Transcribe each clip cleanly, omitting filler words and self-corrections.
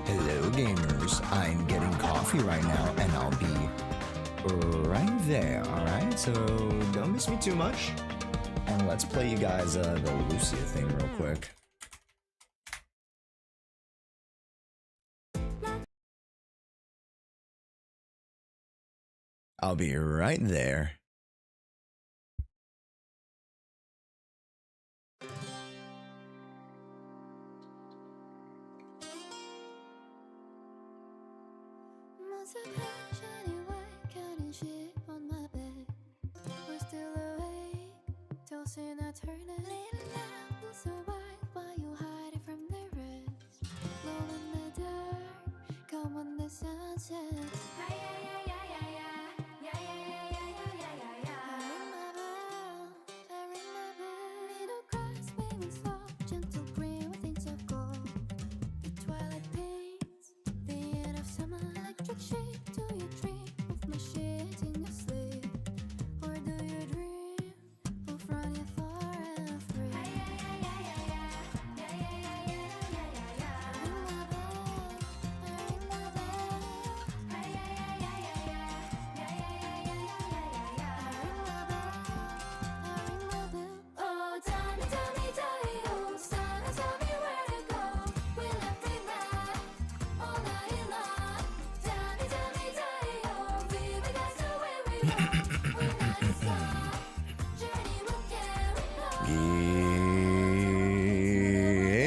Hello gamers, I'm getting coffee right now and I'll be right there, alright? So don't miss me too much. And let's play you guys the LUCIA thing real quick. I'll be right there.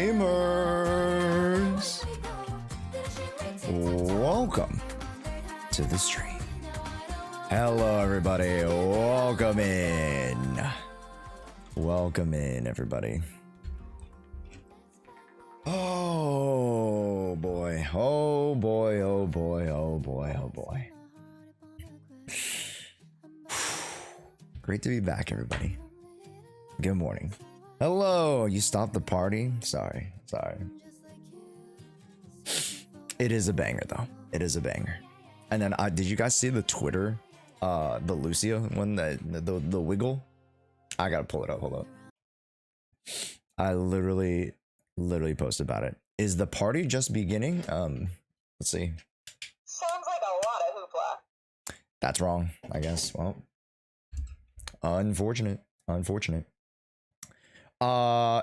Gamers, welcome to the stream. Hello everybody, welcome in. Welcome in everybody. Oh boy, oh boy, oh boy, oh boy, oh boy. Great to be back everybody. Good morning. Hello, you stopped the party? Sorry. It is a banger though. It is a banger. And then did you guys see the Twitter, the LUCIA one, the wiggle? I gotta pull it up, hold up. I literally posted about it. Is the party just beginning? Let's see. Sounds like a lot of hoopla. That's wrong, I guess. Well, unfortunate.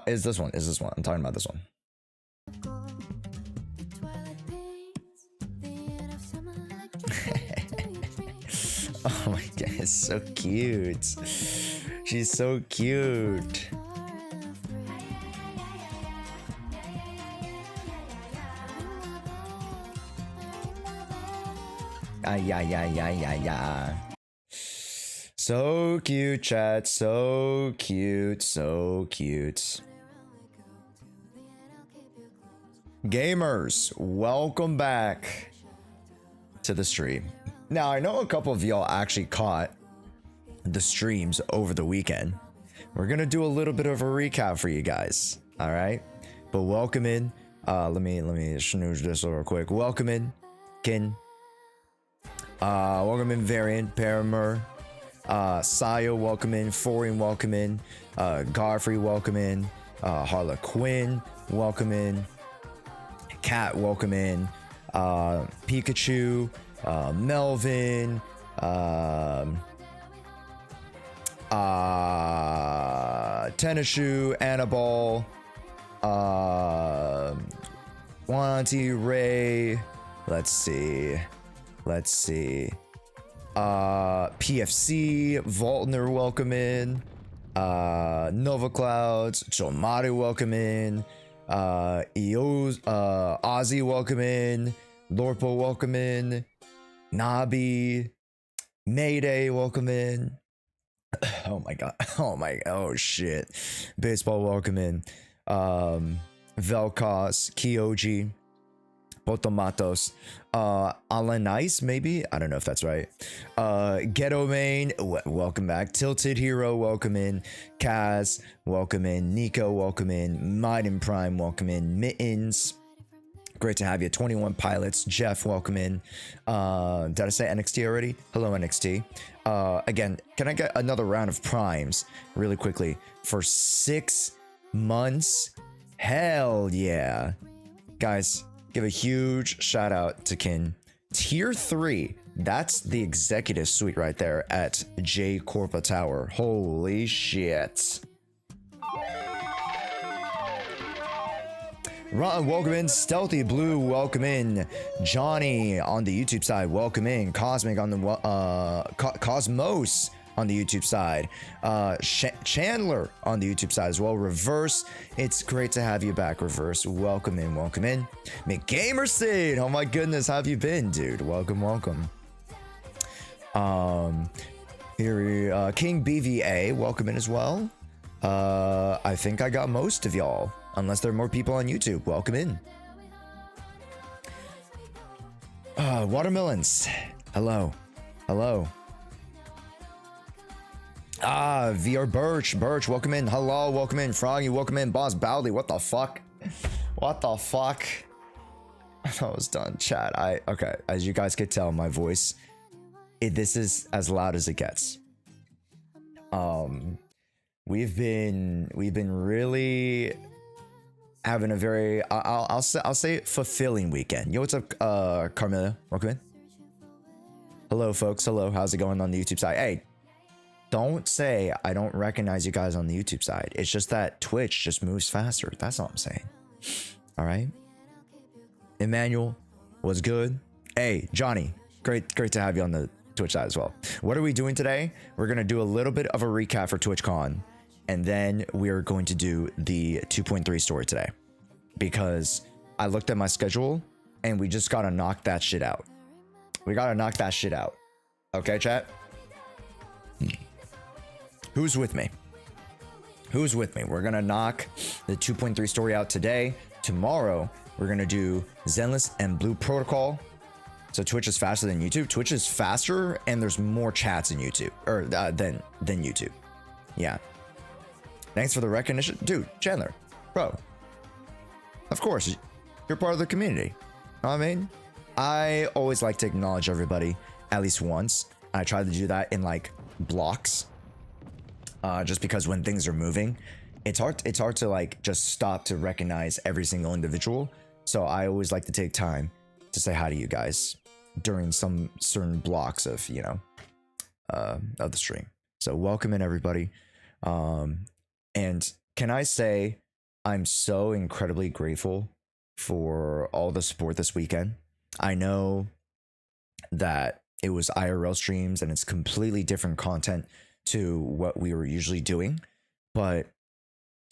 Is this one? I'm talking about this one. Oh my god, it's so cute. She's so cute. Yeah. So cute, chat. So cute. So cute. Gamers, welcome back to the stream. Now, I know a couple of y'all actually caught the streams over the weekend. We're gonna do a little bit of a recap for you guys. All right, but welcome in. Let me snooze this real quick. Welcome in, Kin. Welcome in, Variant, Paramer. Sayo, welcome in. Foreign, welcome in. Godfrey, welcome in. Harla Quinn, welcome in. Cat, welcome in. Pikachu, Melvin, Tennishoe, Annabelle, Wanty, Ray. Let's see. PFC, Voltner, welcome in. Nova Clouds, Chomari, welcome in. Ozzy, welcome in. Lorpo, welcome in. Nabi, Mayday, welcome in. Oh my god. Oh shit. Baseball, welcome in. Velkos, Kyoji, Potomatos, Alan Ice, maybe? I don't know if that's right. Ghetto Main, welcome back. Tilted Hero, welcome in. Kaz, welcome in. Nico, welcome in. Maiden Prime, welcome in. Mittens, great to have you. 21 Pilots, Jeff, welcome in. Did I say NXT already? Hello, NXT. Again, can I get another round of primes really quickly for 6 months? Hell yeah. Guys, give a huge shout out to Kin. Tier 3, that's the executive suite right there at J Corpa Tower. Holy shit. Ron, welcome in. Stealthy Blue, welcome in. Johnny on the YouTube side, welcome in. Cosmic on the Cosmos on the YouTube side. Chandler on the YouTube side as well. Reverse, it's great to have you back. Reverse, welcome in. McGamerseed, oh my goodness, how have you been, dude? Welcome. Here, King BVA, welcome in as well. I think I got most of y'all. Unless there are more people on YouTube, welcome in. Watermelons, hello. VR Birch, welcome in. Hello, welcome in. Froggy, welcome in. Boss Bowley, what the fuck? I thought I was done, chat. Okay, as you guys could tell, my voice, this is as loud as it gets. We've been really having a very I'll say fulfilling weekend. Yo, what's up, Carmilla? Welcome in. Hello, folks. Hello, how's it going on the YouTube side? Hey, don't say I don't recognize you guys on the YouTube side. It's just that Twitch just moves faster. That's all I'm saying. All right. Emmanuel was good. Hey, Johnny, great to have you on the Twitch side as well. What are we doing today? We're gonna do a little bit of a recap for TwitchCon. And then we're going to do the 2.3 story today, because I looked at my schedule and we just gotta knock that shit out. Okay, chat? Who's with me? We're gonna knock the 2.3 story out today. Tomorrow, we're gonna do Zenless and Blue Protocol. So Twitch is faster than YouTube. Twitch is faster and there's more chats in YouTube, or than YouTube. Yeah. Thanks for the recognition. Dude, Chandler, bro. Of course, you're part of the community. Know what I mean? I always like to acknowledge everybody at least once. I try to do that in like blocks. Just because when things are moving, it's hard to like just stop to recognize every single individual. So I always like to take time to say hi to you guys during some certain blocks of, you know, of the stream. So welcome in, everybody. And can I say I'm so incredibly grateful for all the support this weekend. I know that it was IRL streams and it's completely different content to what we were usually doing. But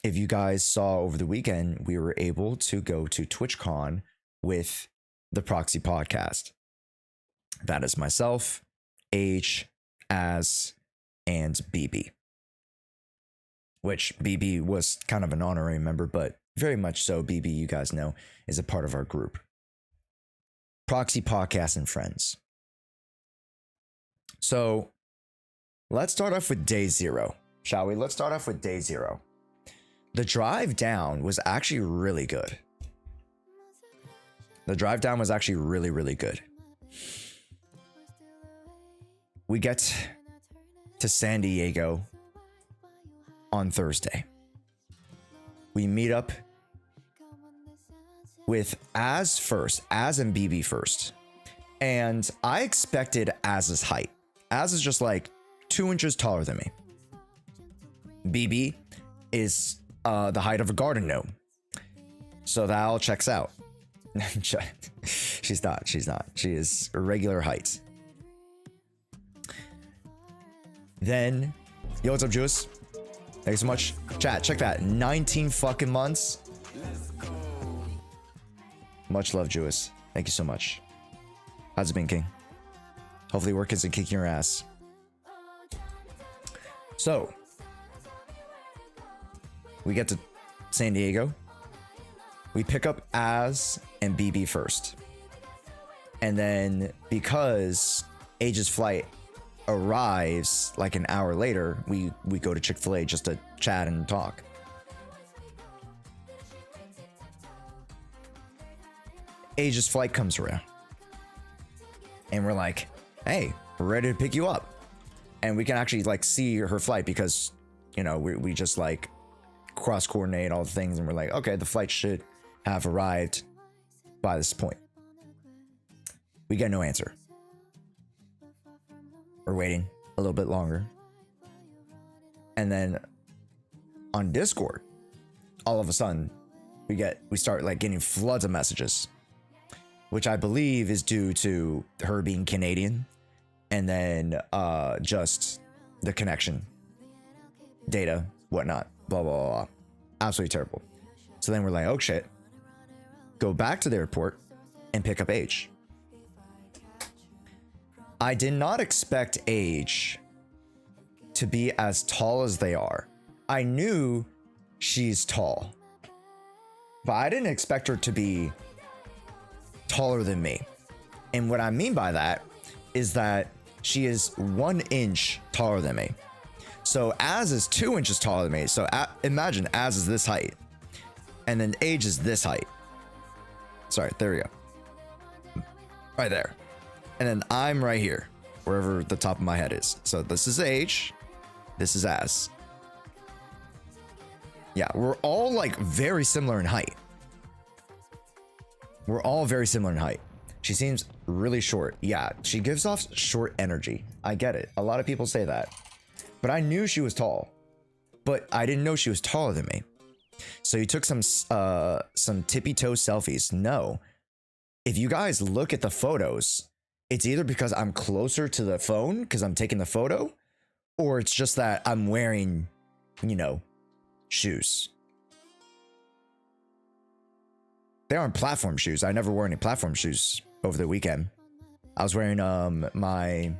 if you guys saw over the weekend, we were able to go to TwitchCon with the Proxy Podcast. That is myself, Age, Az, and BB. Which BB was kind of an honorary member, but very much so. BB, you guys know, is a part of our group. Proxy Podcast and Friends. So let's start off with day 0, shall we? Let's start off with day 0. The drive down was actually really good. The drive down was actually really, really good. We get to San Diego on Thursday. We meet up with Az first, Az and BB first. And I expected Az's height. Az is just like 2 inches taller than me. BB is the height of a garden gnome. So that all checks out. She's not. She is a regular height. Then, yo, what's up, Juice? Thanks so much. Chat, check that. 19 fucking months. Much love, Juice. Thank you so much. How's it been, King? Hopefully work isn't kicking your ass. So, we get to San Diego. We pick up Az and BB first. And then because Age's flight arrives like an hour later, we go to Chick-fil-A just to chat and talk. Age's flight comes around. And we're like, hey, we're ready to pick you up. And we can actually like see her flight because, you know, we just like cross coordinate all the things and we're like, okay, the flight should have arrived by this point. We get no answer. We're waiting a little bit longer. And then on Discord, all of a sudden, we start like getting floods of messages, which I believe is due to her being Canadian and then just the connection, data, whatnot, blah, blah, blah, blah. Absolutely terrible. So then we're like, oh shit, go back to the airport and pick up Age. I did not expect Age to be as tall as they are. I knew she's tall, but I didn't expect her to be taller than me. And what I mean by that is that she is 1 inch taller than me. So Az is 2 inches taller than me. So imagine Az is this height and then Age is this height. Sorry, there we go. Right there. And then I'm right here, wherever the top of my head is. So this is Age, this is Az. Yeah, we're all like very similar in height. We're all very similar in height. She seems really short. Yeah, she gives off short energy. I get it. A lot of people say that. But I knew she was tall. But I didn't know she was taller than me. So you took some tippy toe selfies. No. If you guys look at the photos, it's either because I'm closer to the phone because I'm taking the photo, or it's just that I'm wearing, you know, shoes. They aren't platform shoes. I never wore any platform shoes over the weekend. I was wearing my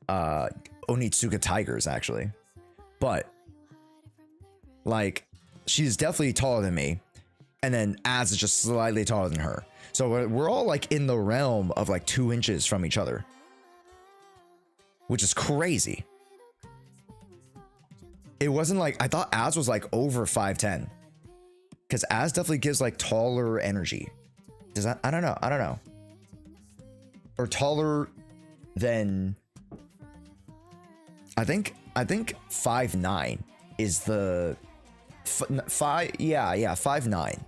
Onitsuka Tigers actually. But like she's definitely taller than me, and then Az is just slightly taller than her. So we're all like in the realm of like 2 inches from each other, which is crazy. It wasn't like, I thought Az was like over 5'10", because Az definitely gives like taller energy. Does that? I don't know. Or taller than, I think 5'9" is the 5'9".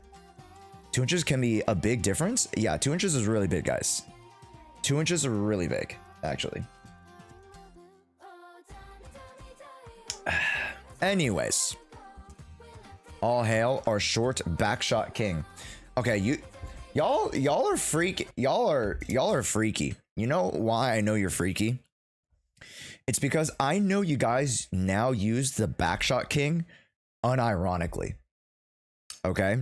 2 inches can be a big difference. Yeah, 2 inches is really big, guys. 2 inches are really big, actually. Anyways, all hail our short backshot king. Okay, y'all are freaky. Y'all are freaky. You know why I know you're freaky? It's because I know you guys now use the backshot king unironically. Okay?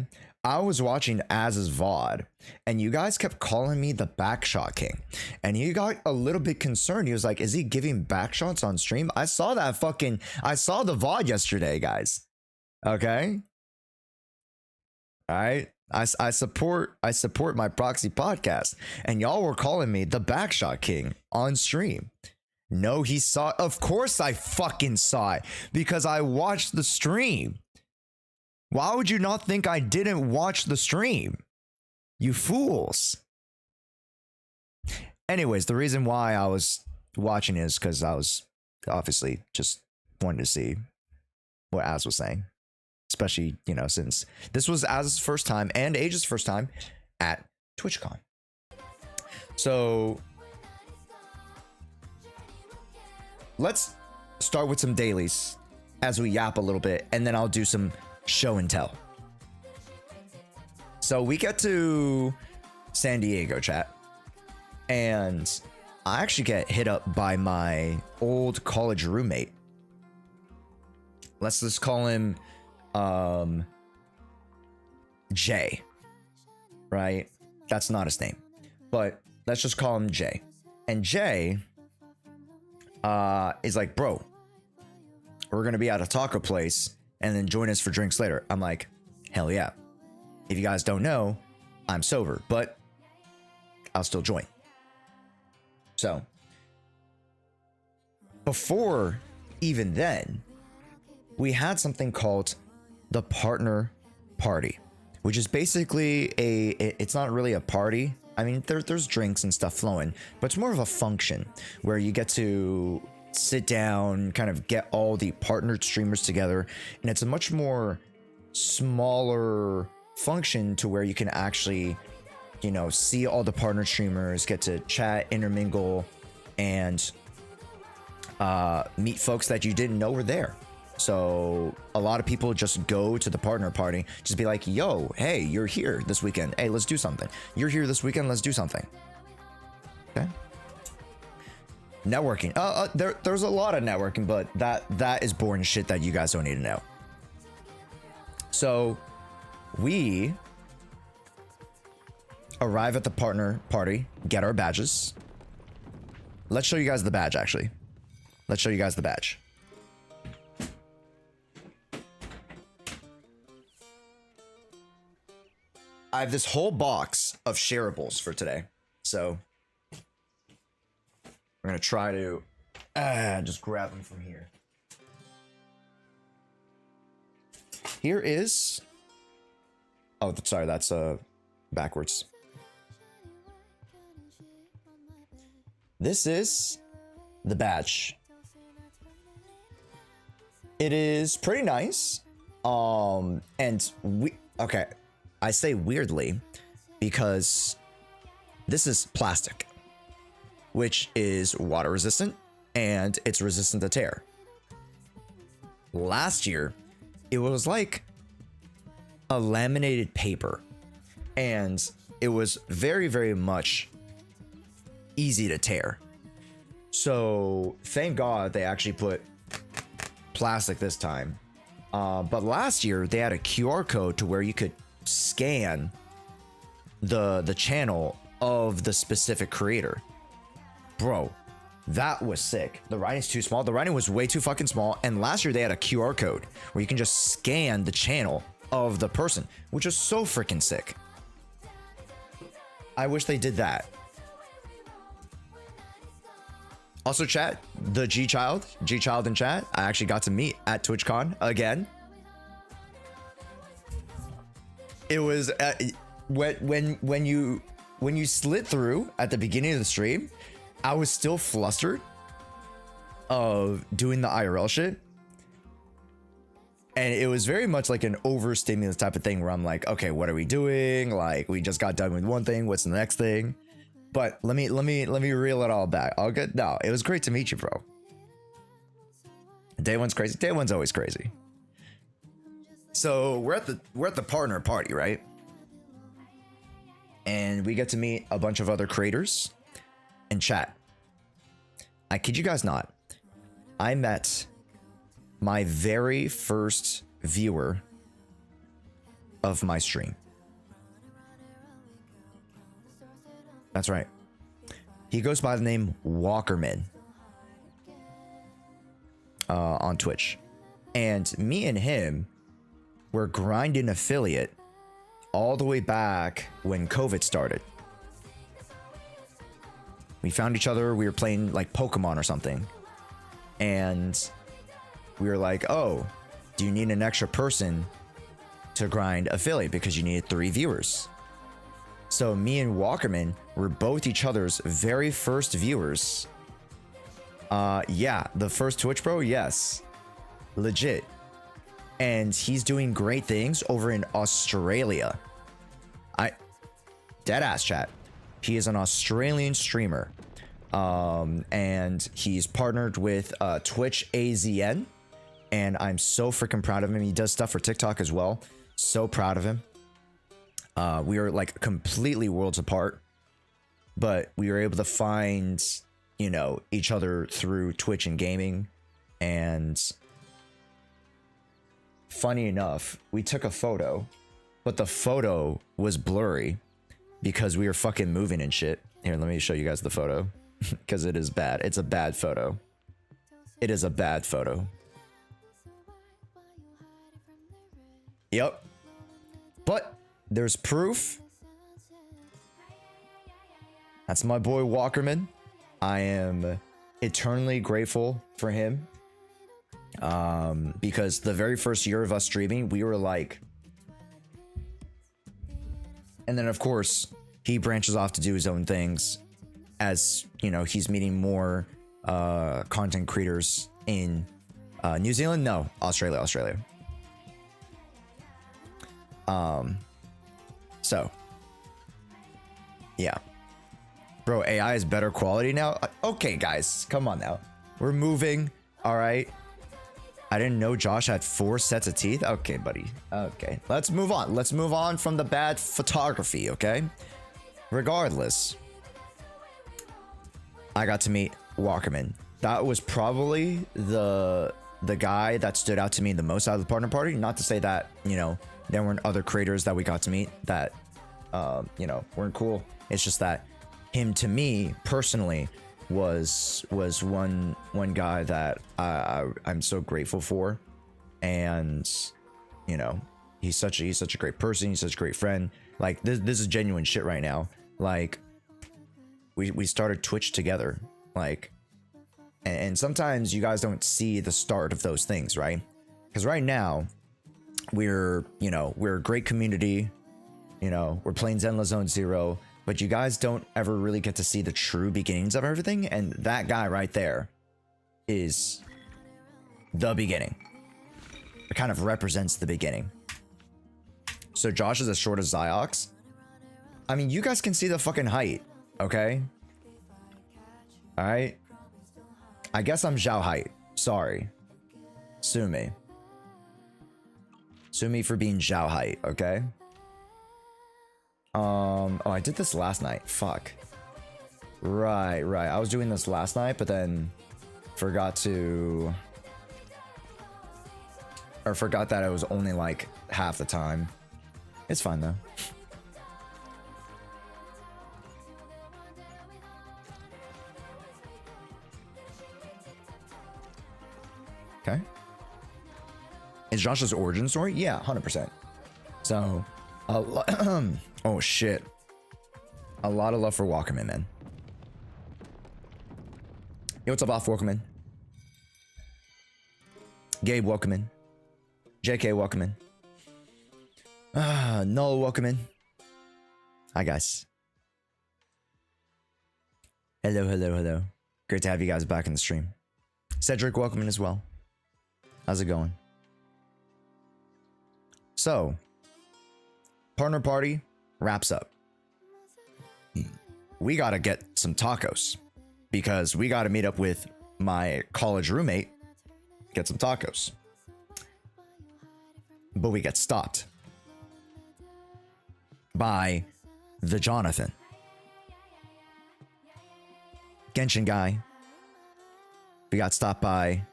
I was watching Az's VOD and you guys kept calling me the backshot king. And he got a little bit concerned. He was like, is he giving backshots on stream? I saw the VOD yesterday, guys. Okay. All right. I support my proxy podcast. And y'all were calling me the backshot king on stream. No, he saw it. Of course I fucking saw it because I watched the stream. Why would you not think I didn't watch the stream? You fools. Anyways, the reason why I was watching is because I was obviously just wanted to see what Az was saying. Especially, you know, since this was Az's first time and Age's first time at TwitchCon. So let's start with some dailies as we yap a little bit, and then I'll do some show and tell. So we get to San Diego, chat, and I actually get hit up by my old college roommate. Let's just call him Jay, right? That's not his name, but let's just call him Jay. And Jay is like, bro, we're gonna be at a taco place and then join us for drinks later. I'm like, hell yeah. If you guys don't know, I'm sober, but I'll still join. So before even then, we had something called the partner party, which is basically it's not really a party. I mean, there's drinks and stuff flowing, but it's more of a function where you get to sit down, kind of get all the partnered streamers together, and it's a much more smaller function to where you can actually, you know, see all the partnered streamers, get to chat, intermingle, and meet folks that you didn't know were there. So a lot of people just go to the partner party, just be like, yo, hey, you're here this weekend. Hey, let's do something. You're here this weekend. Let's do something. Okay. Networking. There's a lot of networking, but that is boring shit that you guys don't need to know. So we arrive at the partner party, get our badges. Let's show you guys the badge, actually. Let's show you guys the badge. I have this whole box of shareables for today. So we're going to try to just grab them from here. Here is... Oh, sorry, that's backwards. This is the badge. It is pretty nice. And okay, I say weirdly because this is plastic, which is water resistant and it's resistant to tear. Last year, it was like a laminated paper, and it was very, very much easy to tear. So thank God they actually put plastic this time. But last year they had a QR code to where you could scan the channel of the specific creator. Bro, that was sick. The writing's too small. The writing was way too fucking small. And last year they had a QR code where you can just scan the channel of the person, which is so freaking sick. I wish they did that. Also, chat, the G-Child in chat, I actually got to meet at TwitchCon again. It was when you slid through at the beginning of the stream, I was still flustered of doing the IRL shit. And it was very much like an overstimulus type of thing where I'm like, okay, what are we doing? Like, we just got done with one thing. What's the next thing? But let me reel it all back. All good. No, it was great to meet you, bro. Day one's crazy. Day one's always crazy. So we're at the partner party, right? And we get to meet a bunch of other creators and chat. I kid you guys not. I met my very first viewer of my stream. That's right. He goes by the name Walkerman on Twitch. And me and him were grinding affiliate all the way back when COVID started. We found each other. We were playing like Pokemon or something. And we were like, oh, do you need an extra person to grind affiliate? Because you needed 3 viewers. So me and Walkerman were both each other's very first viewers. Yeah, the first Twitch bro, yes. Legit. And he's doing great things over in Australia. Deadass chat. He is an Australian streamer. And he's partnered with Twitch AZN. And I'm so freaking proud of him. He does stuff for TikTok as well. So proud of him. We are like completely worlds apart. But we were able to find, you know, each other through Twitch and gaming. And funny enough, we took a photo, but the photo was blurry because we were fucking moving and shit. Here, let me show you guys the photo because it is bad. It's a bad photo. It is a bad photo. Yep. But there's proof. That's my boy Walkerman. I am eternally grateful for him. Because the very first year of us streaming, we were like, and then of course he branches off to do his own things as, you know, he's meeting more content creators in New Zealand. No, Australia. So yeah, bro, AI is better quality now. Okay guys, come on now, we're moving. All right, I didn't know Josh had 4 sets of teeth. Okay, buddy. Okay, let's move on. Let's move on from the bad photography, okay? Regardless, I got to meet Walkerman. That was probably the guy that stood out to me the most out of the partner party. Not to say that, you know, there weren't other creators that we got to meet that, you know, weren't cool. It's just that him, to me, personally, was one guy that I'm so grateful for. And you know, he's such a great person. He's such a great friend. Like this is genuine shit right now. Like we started Twitch together, like, and sometimes you guys don't see the start of those things, right? Because right now we're a great community, you know, we're playing Zenless Zone Zero, but you guys don't ever really get to see the true beginnings of everything. And that guy right there is the beginning. It kind of represents the beginning. So Josh is as short as Ziox. I mean, you guys can see the fucking height, okay? All right. I guess I'm Zhao height. Sorry. Sue me. Sue me for being Zhao height, okay? Oh, I did this last night. Fuck. Right. I was doing this last night, but then forgot that it was only like half the time. It's fine though. Okay. Is Josh's origin story? Yeah, 100%. So, oh shit. A lot of love for Walkerman, man. Yo, what's up, off Walkerman? Gabe, welcome in. JK, welcome in. Null, welcome in. Hi, guys. Hello. Great to have you guys back in the stream. Cedric, welcome in as well. How's it going? So, partner party wraps up. We gotta get some tacos because we gotta meet up with my college roommate, get some tacos. But we get stopped by the Jonathan. Genshin guy. We got stopped by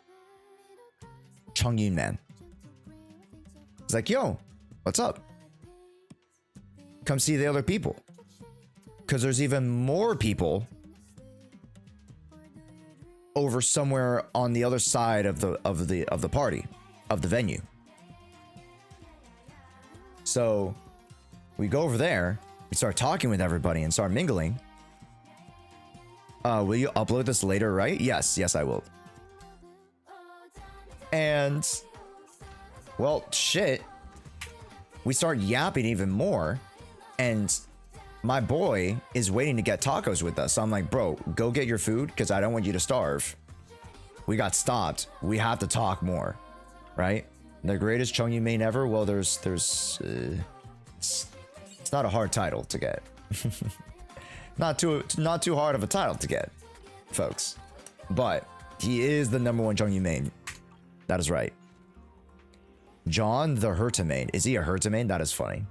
Chung Yun Man. He's like, yo, what's up? Come see the other people. because there's even more people over somewhere on the other side of the party, of the venue. So we go over there, we start talking with everybody and start mingling. Will you upload this later, right? Yes, I will. And well, shit, we start yapping even more, and my boy is waiting to get tacos with us. So I'm like, bro, go get your food because I don't want you to starve. We got stopped. We have to talk more, right? The greatest Chungyu main ever. Well, it's not a hard title to get. not too hard of a title to get, folks. But he is the #1 Chungyu main. That is right. John the Herta main. Is he a Herta main? That is funny.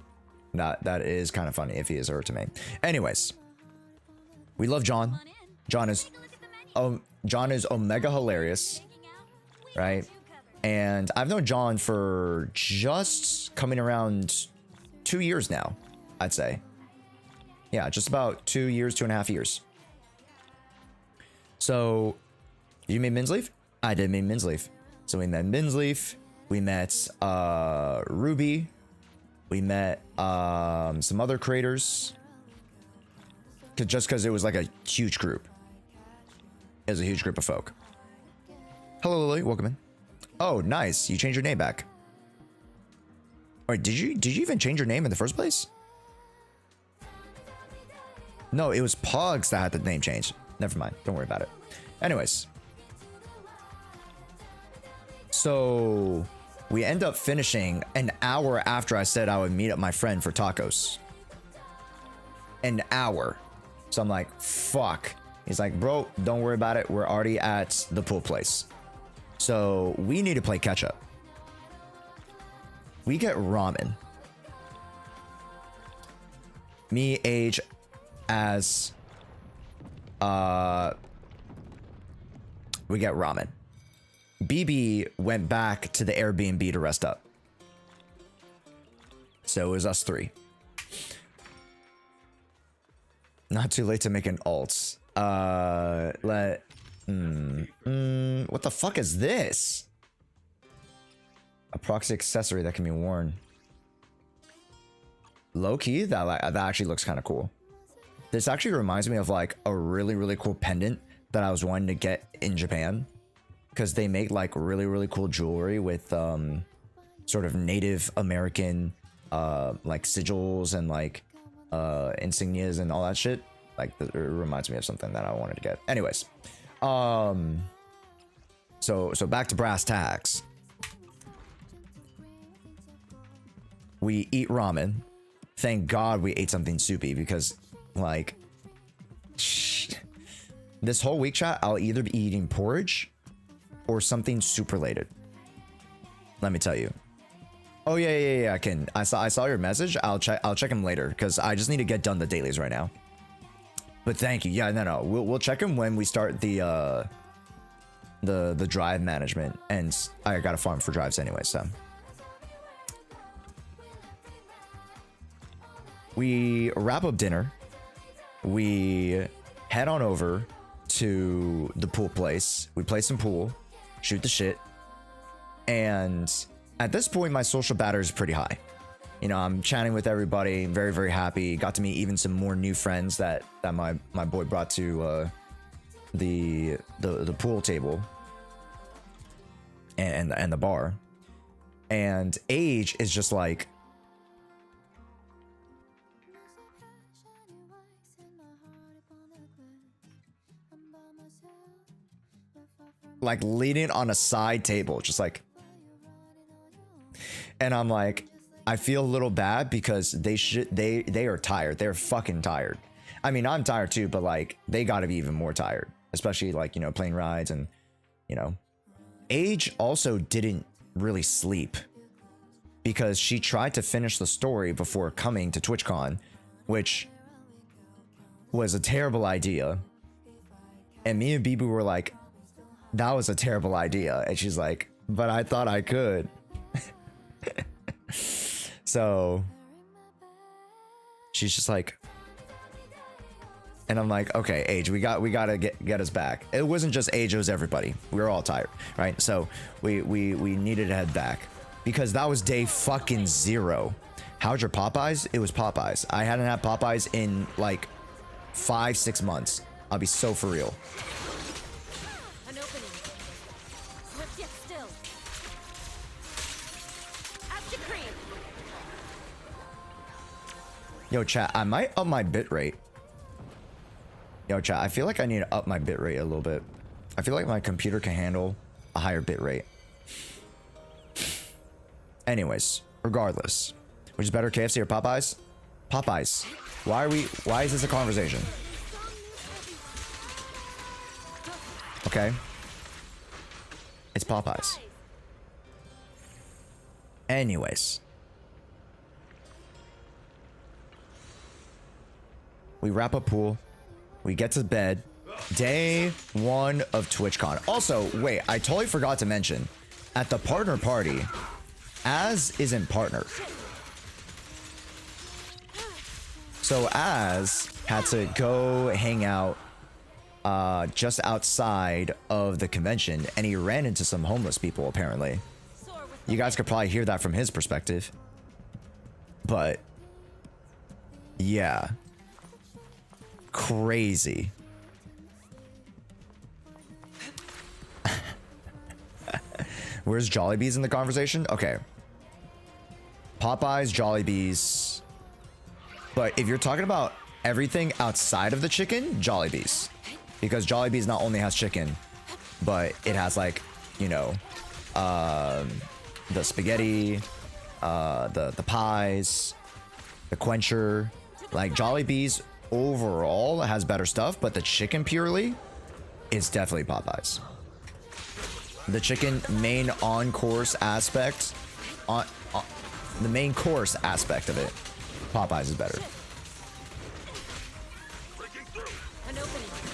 That is kind of funny if he is a Herta main. Anyways, we love John. John is omega hilarious, right? And I've known John for just coming around 2 years now, I'd say. Yeah, just about 2 years, 2.5 years. So, did you meet Minsleaf? I did meet Minsleaf. So we met Minsleaf. We met Ruby. We met some other creators. Just because it was like a huge group. It was a huge group of folk. Hello, Lily. Welcome in. Oh, nice. You changed your name back. Wait, did you even change your name in the first place? No, it was Pogs that had the name change. Never mind. Don't worry about it. Anyways. So we end up finishing an hour after I said I would meet up my friend for tacos. An hour. So I'm like, fuck. He's like, bro, don't worry about it. We're already at the pool place. So we need to play catch up. We get ramen. Me, Age, as we get ramen. BB went back to the Airbnb to rest up. So it was us three. Not too late to make an alt. What the fuck is this? A proxy accessory that can be worn. Low key, that actually looks kind of cool. This actually reminds me of like a really cool pendant that I was wanting to get in Japan, because they make like really cool jewelry with sort of Native American like sigils and like insignias and all that shit. Like, it reminds me of something that I wanted to get. Anyways, so back to brass tacks. We eat ramen. Thank God we ate something soupy, because like this whole week, chat, I'll either be eating porridge or something soup related. Let me tell you. Oh yeah, I can. I saw your message. I'll check him later, because I just need to get done the dailies right now. But thank you. Yeah, no. We'll check him when we start the drive management, and I got to farm for drives anyway. So we wrap up dinner. We head on over to the pool place. We play some pool, shoot the shit, and at this point, my social battery is pretty high. You know, I'm chatting with everybody, very happy. Got to meet even some more new friends that my boy brought to the pool table and the bar. And Age is just like, leaning on a side table, just like, and I'm like, I feel a little bad because they are tired. They're fucking tired. I mean, I'm tired too, but like, they gotta be even more tired, especially like, you know, plane rides. And you know, Age also didn't really sleep because she tried to finish the story before coming to TwitchCon, which was a terrible idea. And me and Bibu were like, that was a terrible idea. And she's like, but I thought I could. So she's just like, And I'm like, okay, Age, we gotta get us back. It wasn't just Age, it was everybody. We were all tired, right? So we needed to head back because that was day fucking 0. How's your Popeyes? It was Popeyes. I hadn't had Popeyes in like 5-6 months. I'll be so for real. An opening. Swift yet still. As decreed. Yo, chat, I might up my bitrate. Yo, chat, I feel like I need to up my bitrate a little bit. I feel like my computer can handle a higher bitrate. Anyways, regardless. Which is better, KFC or Popeyes? Popeyes. Why is this a conversation? Okay. It's Popeyes. Anyways. We wrap up pool. We get to bed. Day 1 of TwitchCon. Also, wait, I totally forgot to mention. At the partner party, Az isn't partner. So Az had to go hang out just outside of the convention, and he ran into some homeless people, apparently. You guys could probably hear that from his perspective. But, yeah. Crazy. Where's Jollibees in the conversation? Okay. Popeyes, Jollibees. But if you're talking about everything outside of the chicken, Jollibees. Because Jollibees not only has chicken, but it has like, you know, the spaghetti, the pies, the quencher. Like Jollibees overall has better stuff, but the chicken purely is definitely Popeyes. The chicken main on-course aspect, the main course aspect of it, Popeyes is better.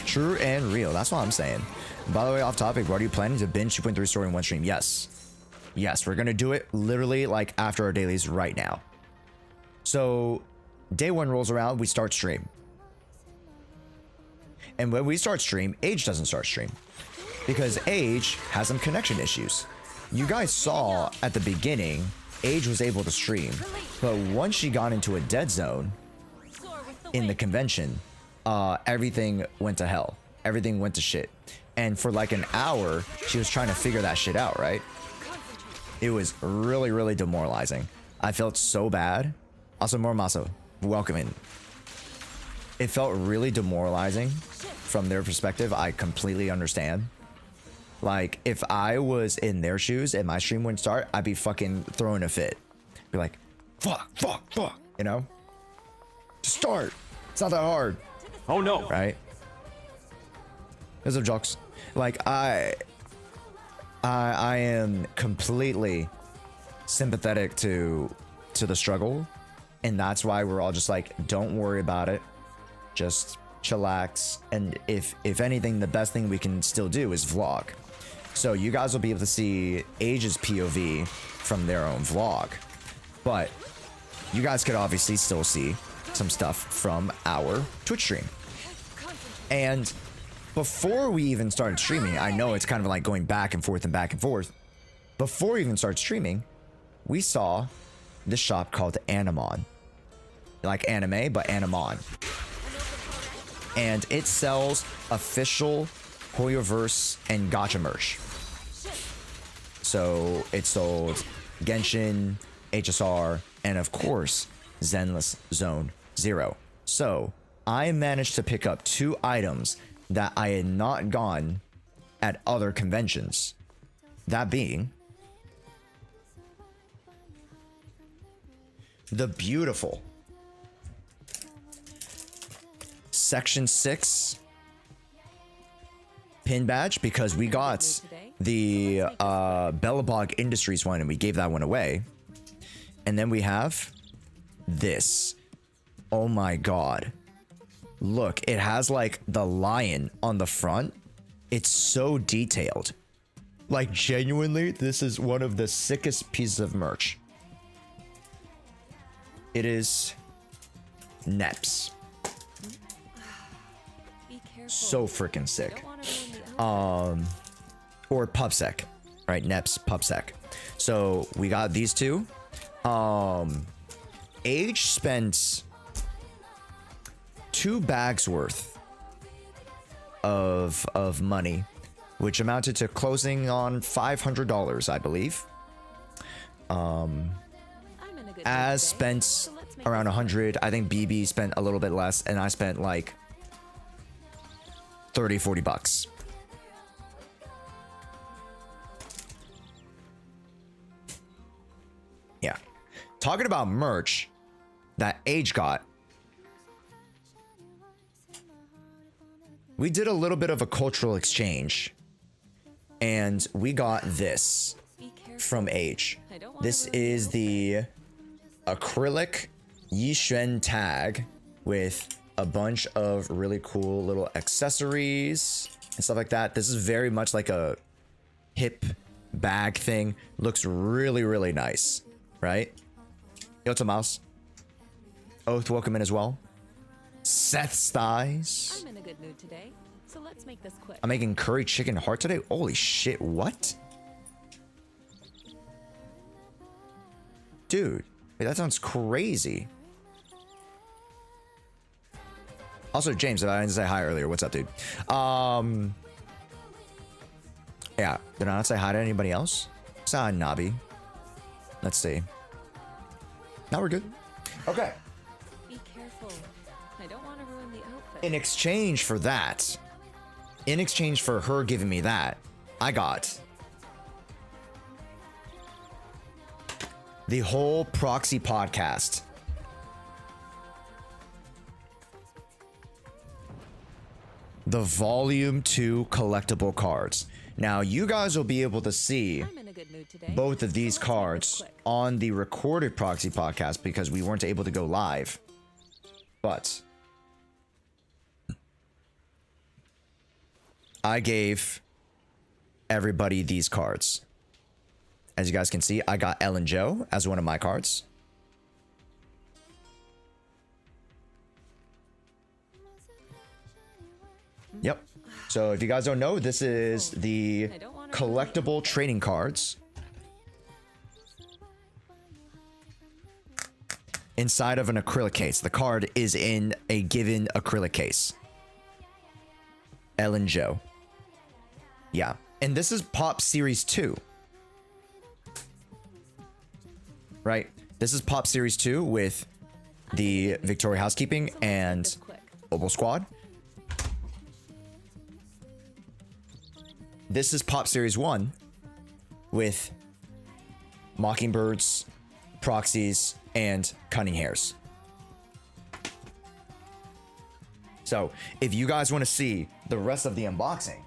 True and real. That's what I'm saying. By the way, off topic, what are you planning to binge 2.3 story in one stream? Yes. Yes, we're going to do it literally like after our dailies right now. So day 1 rolls around, we start stream. And when we start stream, Age doesn't start stream. Because Age has some connection issues. You guys saw at the beginning, Age was able to stream. But once she got into a dead zone in the convention, everything went to hell. Everything went to shit. And for like an hour, she was trying to figure that shit out, right? It was really, really demoralizing. I felt so bad. Also, Moromaso, welcome in. It felt really demoralizing from their perspective. I completely understand. Like, if I was in their shoes and my stream wouldn't start, I'd be fucking throwing a fit. Be like, fuck, you know? Just start. It's not that hard. Oh no. Right? There's jokes. Like, I am completely sympathetic to the struggle. And that's why we're all just like, don't worry about it. Just chillax. And if anything, the best thing we can still do is vlog. So you guys will be able to see Age's POV from their own vlog. But you guys could obviously still see some stuff from our Twitch stream. And before we even started streaming, I know it's kind of like going back and forth and back and forth. Before we even started streaming, we saw this shop called Animon. Like anime, but Animon. And it sells official Hoyoverse and Gacha merch. So it sold Genshin, HSR, and of course, Zenless Zone 0. So I managed to pick up 2 items that I had not gotten at other conventions. That being the beautiful Section 6 pin badge, because we got the Bellabog Industries one and we gave that one away. And then we have this. Oh my god. Look, it has like the lion on the front. It's so detailed. Like genuinely, this is one of the sickest pieces of merch. It is Neps. So freaking sick. Don't wanna ruin the outfit. Or PubSec, right? Neps PubSec. So we got these two. Age spent 2 bags worth of money, which amounted to closing on $500, I believe. I'm in a good As mood today, spent so let's make around this 100. I think BB spent a little bit less, and I spent like 30-40 bucks. Yeah. Talking about merch that Age got. We did a little bit of a cultural exchange, and we got this Be careful. from Age. I don't wanna This ruin is the acrylic Yixuan tag with a bunch of really cool little accessories and stuff like that. This is very much like a hip bag thing. Looks really, really nice, right? Yo, it's a mouse. Oath, welcome in as well. Seth's thighs. I'm in a good mood today, so let's make this quick. I'm making curry chicken heart today. Holy shit, what? Dude, wait, that sounds crazy. Also, James, I didn't say hi earlier. What's up, dude? Yeah, did I not say hi to anybody else? Say hi, Nabi. Let's see. Now we're good. Okay. Be careful. I don't want to ruin the outfit. In exchange for that, in exchange for her giving me that, I got the whole Proxy podcast. The Volume 2 collectible cards. Now, you guys will be able to see I'm in a good mood today. both of these so let's make this cards quick. on the recorded Proxy podcast because we weren't able to go live. But I gave everybody these cards. As you guys can see, I got Ellen Joe as one of my cards. Yep. So if you guys don't know, this is the collectible trading cards inside of an acrylic case. The card is in a given acrylic case. Ellen Joe. Yeah. And this is Pop Series 2. Right? This is Pop Series 2 with the Victoria Housekeeping and Opal Squad. This is Pop Series 1 with Mockingbirds, Proxies, and Cunning Hairs. So, if you guys want to see the rest of the unboxing,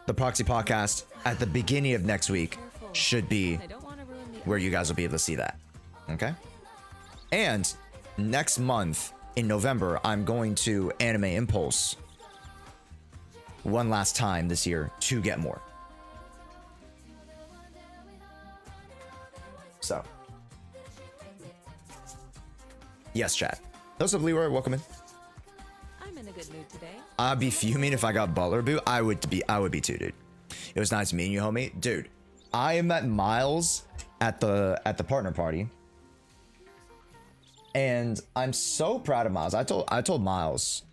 the Proxy podcast at the beginning of next week should be I don't want to ruin the where you guys will be able to see that. Okay? And next month in November, I'm going to Anime Impulse one last time this year to get more. So, yes, chat. What's up, Leroy? Welcome in. I'm in a good mood today. I'd be fuming if I got Butler Boo. I would be too, dude. It was nice meeting you, homie. Dude, I met Miles at the partner party. And I'm so proud of Miles. I told Miles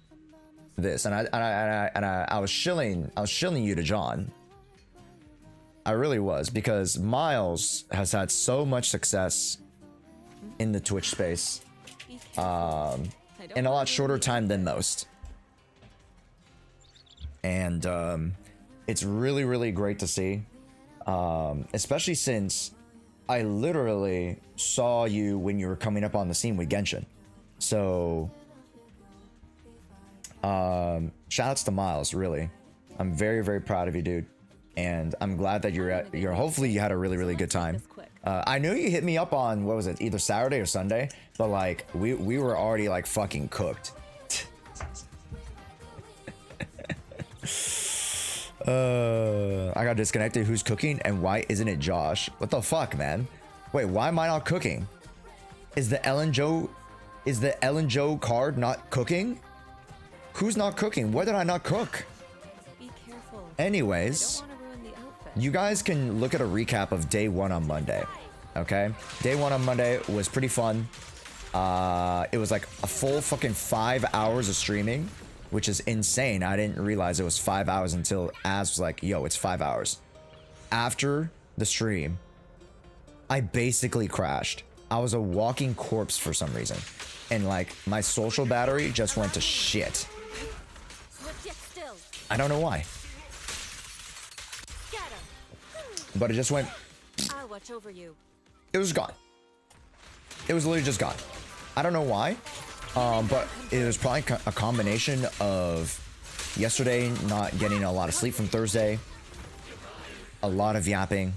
this, and I was shilling you to John. I really was, because Miles has had so much success in the Twitch space Be careful. in a lot shorter time than most. And it's really, really great to see, especially since I literally saw you when you were coming up on the scene with Genshin. So shout outs to Miles, really. I'm very, very proud of you, dude. And I'm glad that you're hopefully you had a really, really good time. I knew you hit me up on, what was it, either Saturday or Sunday, but like we were already like fucking cooked. I got disconnected. Who's cooking and why isn't it Josh? What the fuck, man? Wait, why am I not cooking? Is the Ellen Joe Is the Ellen Joe card not cooking? Who's not cooking? What did I not cook? Be careful. Anyways, I don't want to ruin the outfit. you guys can look at a recap of day 1 on Monday. Okay? Day 1 on Monday was pretty fun. It was like a full fucking 5 hours of streaming, which is insane. I didn't realize it was 5 hours until Az was like, yo, it's 5 hours. After the stream, I basically crashed. I was a walking corpse for some reason. And like my social battery just went to shit. I don't know why. But it just went. I'll watch over you. It was gone. It was literally just gone. I don't know why. But it was probably a combination of yesterday not getting a lot of sleep from Thursday, a lot of yapping,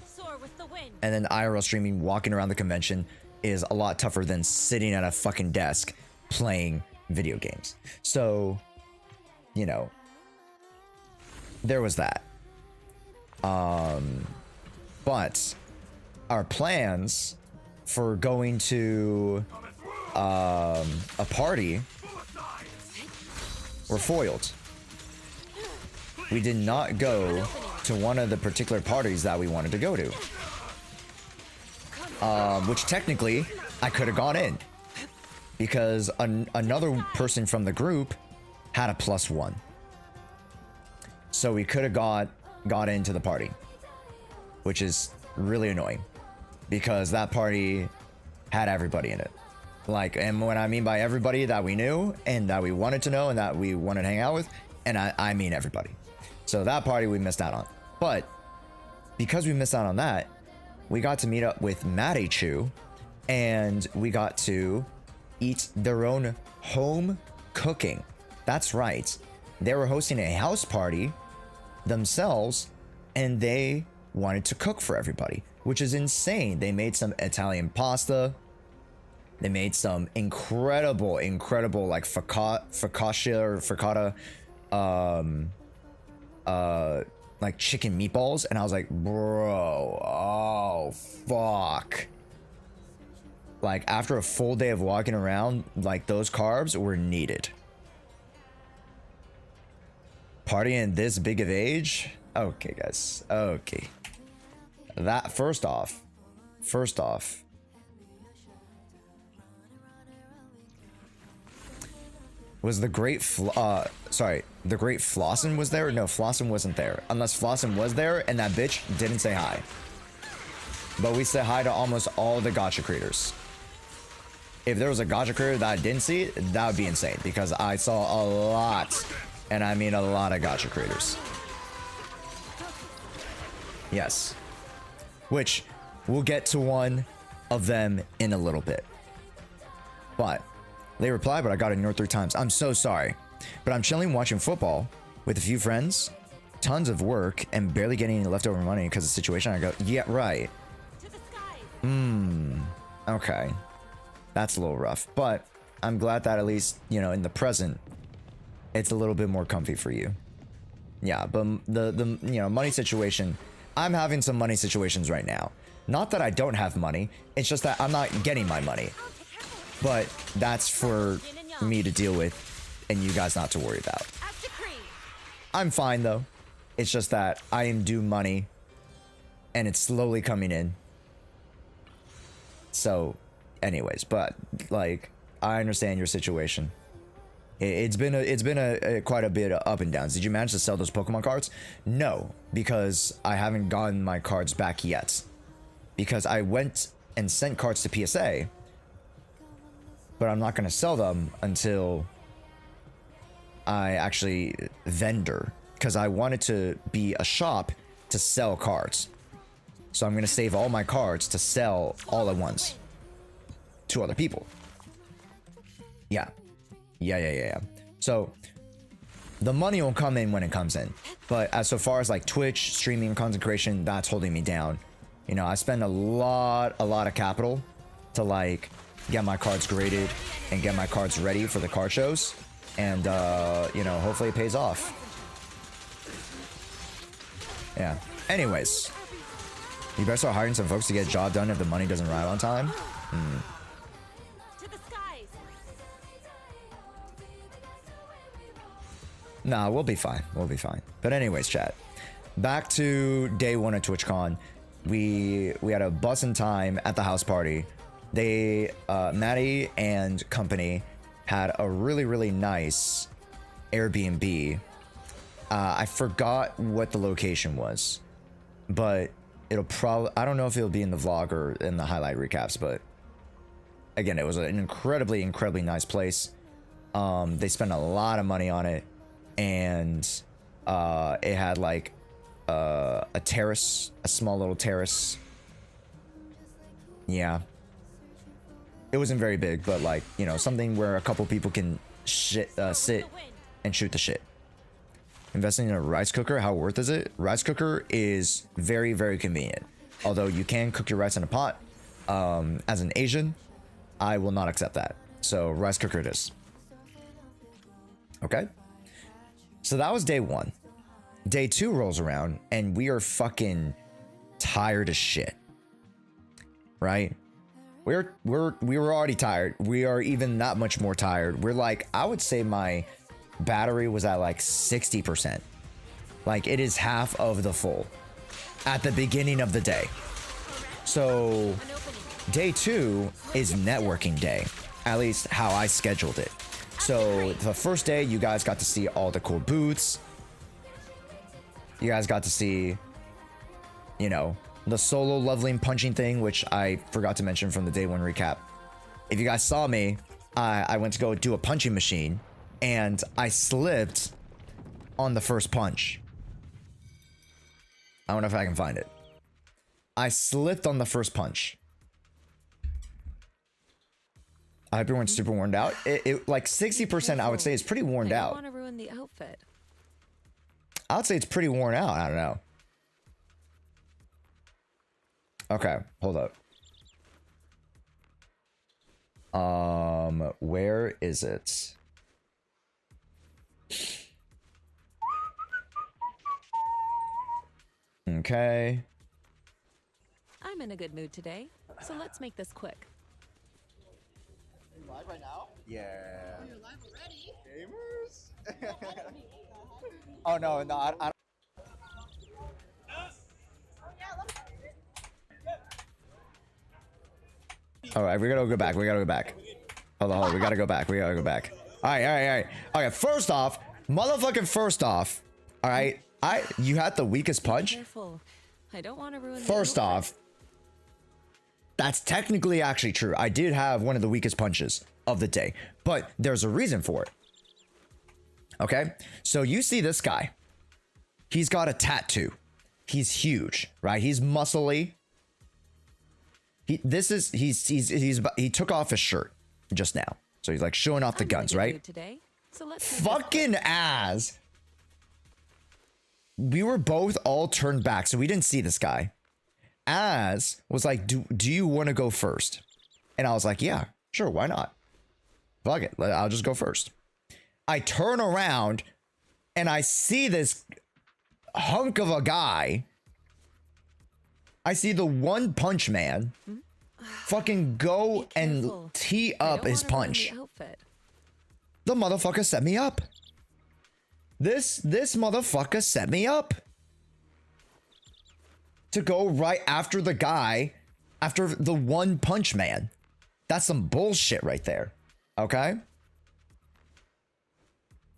and then IRL streaming, walking around the convention is a lot tougher than sitting at a fucking desk playing video games. So, you know, there was that. But our plans for going to a party were foiled. We did not go to one of the particular parties that we wanted to go to. Which technically I could have gone in because another person from the group had a +1. So we could have got into the party, which is really annoying because that party had everybody in it. Like, and when I mean by everybody that we knew and that we wanted to know and that we wanted to hang out with, and I mean everybody. So that party we missed out on. But because we missed out on that, we got to meet up with Maddie Chu and we got to eat their own home cooking. That's right. They were hosting a house party themselves and they wanted to cook for everybody, which is insane. They made some Italian pasta. They made some incredible like focaccia or frittata, like chicken meatballs, and I was like, bro, oh fuck. Like after a full day of walking around, like those carbs were needed. Partying this big of age? Okay, guys. Okay. That first off, was the great the great Flossin was there? No, Flossin wasn't there. Unless Flossin was there and that bitch didn't say hi. But we said hi to almost all the gacha creators. If there was a gacha creator that I didn't see, that would be insane because I saw a lot, and I mean a lot of gacha creators. Yes. Which we'll get to one of them in a little bit. But they replied, but I got ignored 3 times. I'm so sorry. But I'm chilling watching football with a few friends, tons of work, and barely getting any leftover money because of the situation. I go, yeah, right. Okay. That's a little rough. But I'm glad that at least, you know, in the present, it's a little bit more comfy for you. Yeah, but the you know, money situation, I'm having some money situations right now. Not that I don't have money, it's just that I'm not getting my money. But that's for me to deal with and you guys not to worry about. I'm fine though. It's just that I am due money and it's slowly coming in. So anyways, but like I understand your situation. It's been a quite a bit of up and downs. Did you manage to sell those Pokemon cards? No, because I haven't gotten my cards back yet. Because I went and sent cards to PSA, but I'm not going to sell them until I actually vendor, because I wanted to be a shop to sell cards. So I'm going to save all my cards to sell all at once to other people. Yeah. So the money will come in when it comes in. But as so far as like Twitch, streaming, content creation, that's holding me down. You know, I spend a lot of capital to like get my cards graded and get my cards ready for the card shows. And, you know, hopefully it pays off. Yeah. Anyways. You better start hiring some folks to get a job done if the money doesn't arrive on time. Nah, we'll be fine. We'll be fine. But anyways, chat. Back to day 1 of TwitchCon. We had a bussin' time at the house party. They, Maddie and company had a really nice Airbnb. I forgot what the location was, but it'll probably, I don't know if it'll be in the vlog or in the highlight recaps, but again, it was an incredibly nice place. They spent a lot of money on it, and it had like a terrace, a small little terrace. Yeah, it wasn't very big, but like, you know, something where a couple people can sit and shoot the shit. Investing in a rice cooker, how worth is it? Rice cooker is very convenient, although you can cook your rice in a pot. As an Asian, I will not accept that, so rice cooker it is. Okay, so that was day 1. Day 2 rolls around and we are fucking tired as shit, right? We were already tired. We are even that much more tired. We're like, I would say my battery was at like 60%. Like, it is half of the full at the beginning of the day. So day 2 is networking day, at least how I scheduled it. So the first day, you guys got to see all the cool booths. You guys got to see, you know, the solo leveling punching thing, which I forgot to mention from the day 1 recap. If you guys saw me, I went to go do a punching machine and I slipped on the first punch. I don't know if I can find it. I slipped on the first punch. I hope everyone's super worn out. It like 60%, I would say, is pretty worn out. I don't want to ruin the outfit. I would say it's pretty worn out. I don't know. Okay, hold up. Where is it? Okay. I'm in a good mood today, so let's make this quick. Are you live right now? Yeah. Oh, you're live already? Gamers? Oh no, I don't. All right, we gotta go back. Hold on. We gotta go back. All right. Okay, first off, all right, you had the weakest punch. Careful. I don't want to ruin the First off, that's technically actually true. I did have one of the weakest punches of the day, but there's a reason for it. Okay, so you see this guy. He's got a tattoo. He's huge, right? He's muscly. He took off his shirt just now, so he's like showing off the guns, right? Today, so let's Fucking ass. We were both all turned back, so we didn't see this guy. Az was like, do you want to go first? And I was like, yeah, sure, why not? Fuck it, I'll just go first. I turn around and I see this hunk of a guy. I see the One Punch Man fucking go and tee up his punch. The motherfucker set me up. This motherfucker set me up to go right after the guy, after the One Punch Man. That's some bullshit right there. Okay?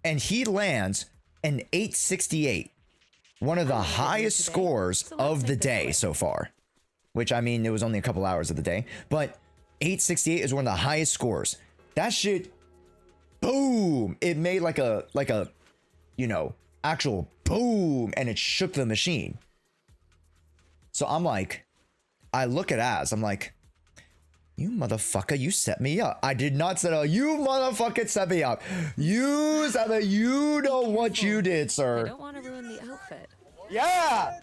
And he lands an 868. One of the highest scores of the day so far. Which, I mean, it was only a couple hours of the day. But 868 is one of the highest scores. That shit, boom! It made like a, you know, actual boom, and it shook the machine. So I'm like, I look at Az, I'm like, you motherfucker, you set me up. I did not set up. You motherfucker set me up. You said that. You know what you did, sir. I don't want to ruin the outfit. Yeah.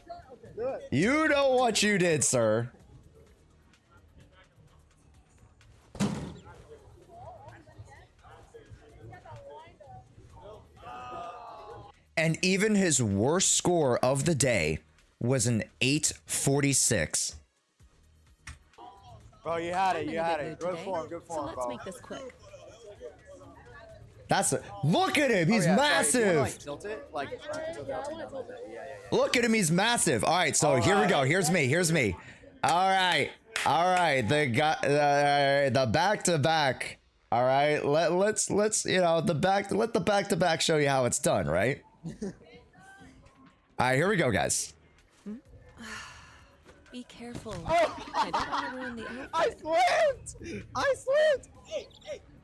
You know what you did, sir. And even his worst score of the day was an 846. Bro, you had it. I'm in You a had good it. mood Good today, form. Good so form, let's bro. make this quick. That's a, look at him. He's massive. Like, tilt it, like, tilt it out to that. Yeah. Look at him. He's massive. All right. So here we go. Here's me. Here's me. All right. All right. The guy, the back to back. All right. Let's you know the back. Let the back to back show you how it's done. Right. All right. Here we go, guys. Be careful. Oh. I don't want to ruin the outfit. I slipped. Hey,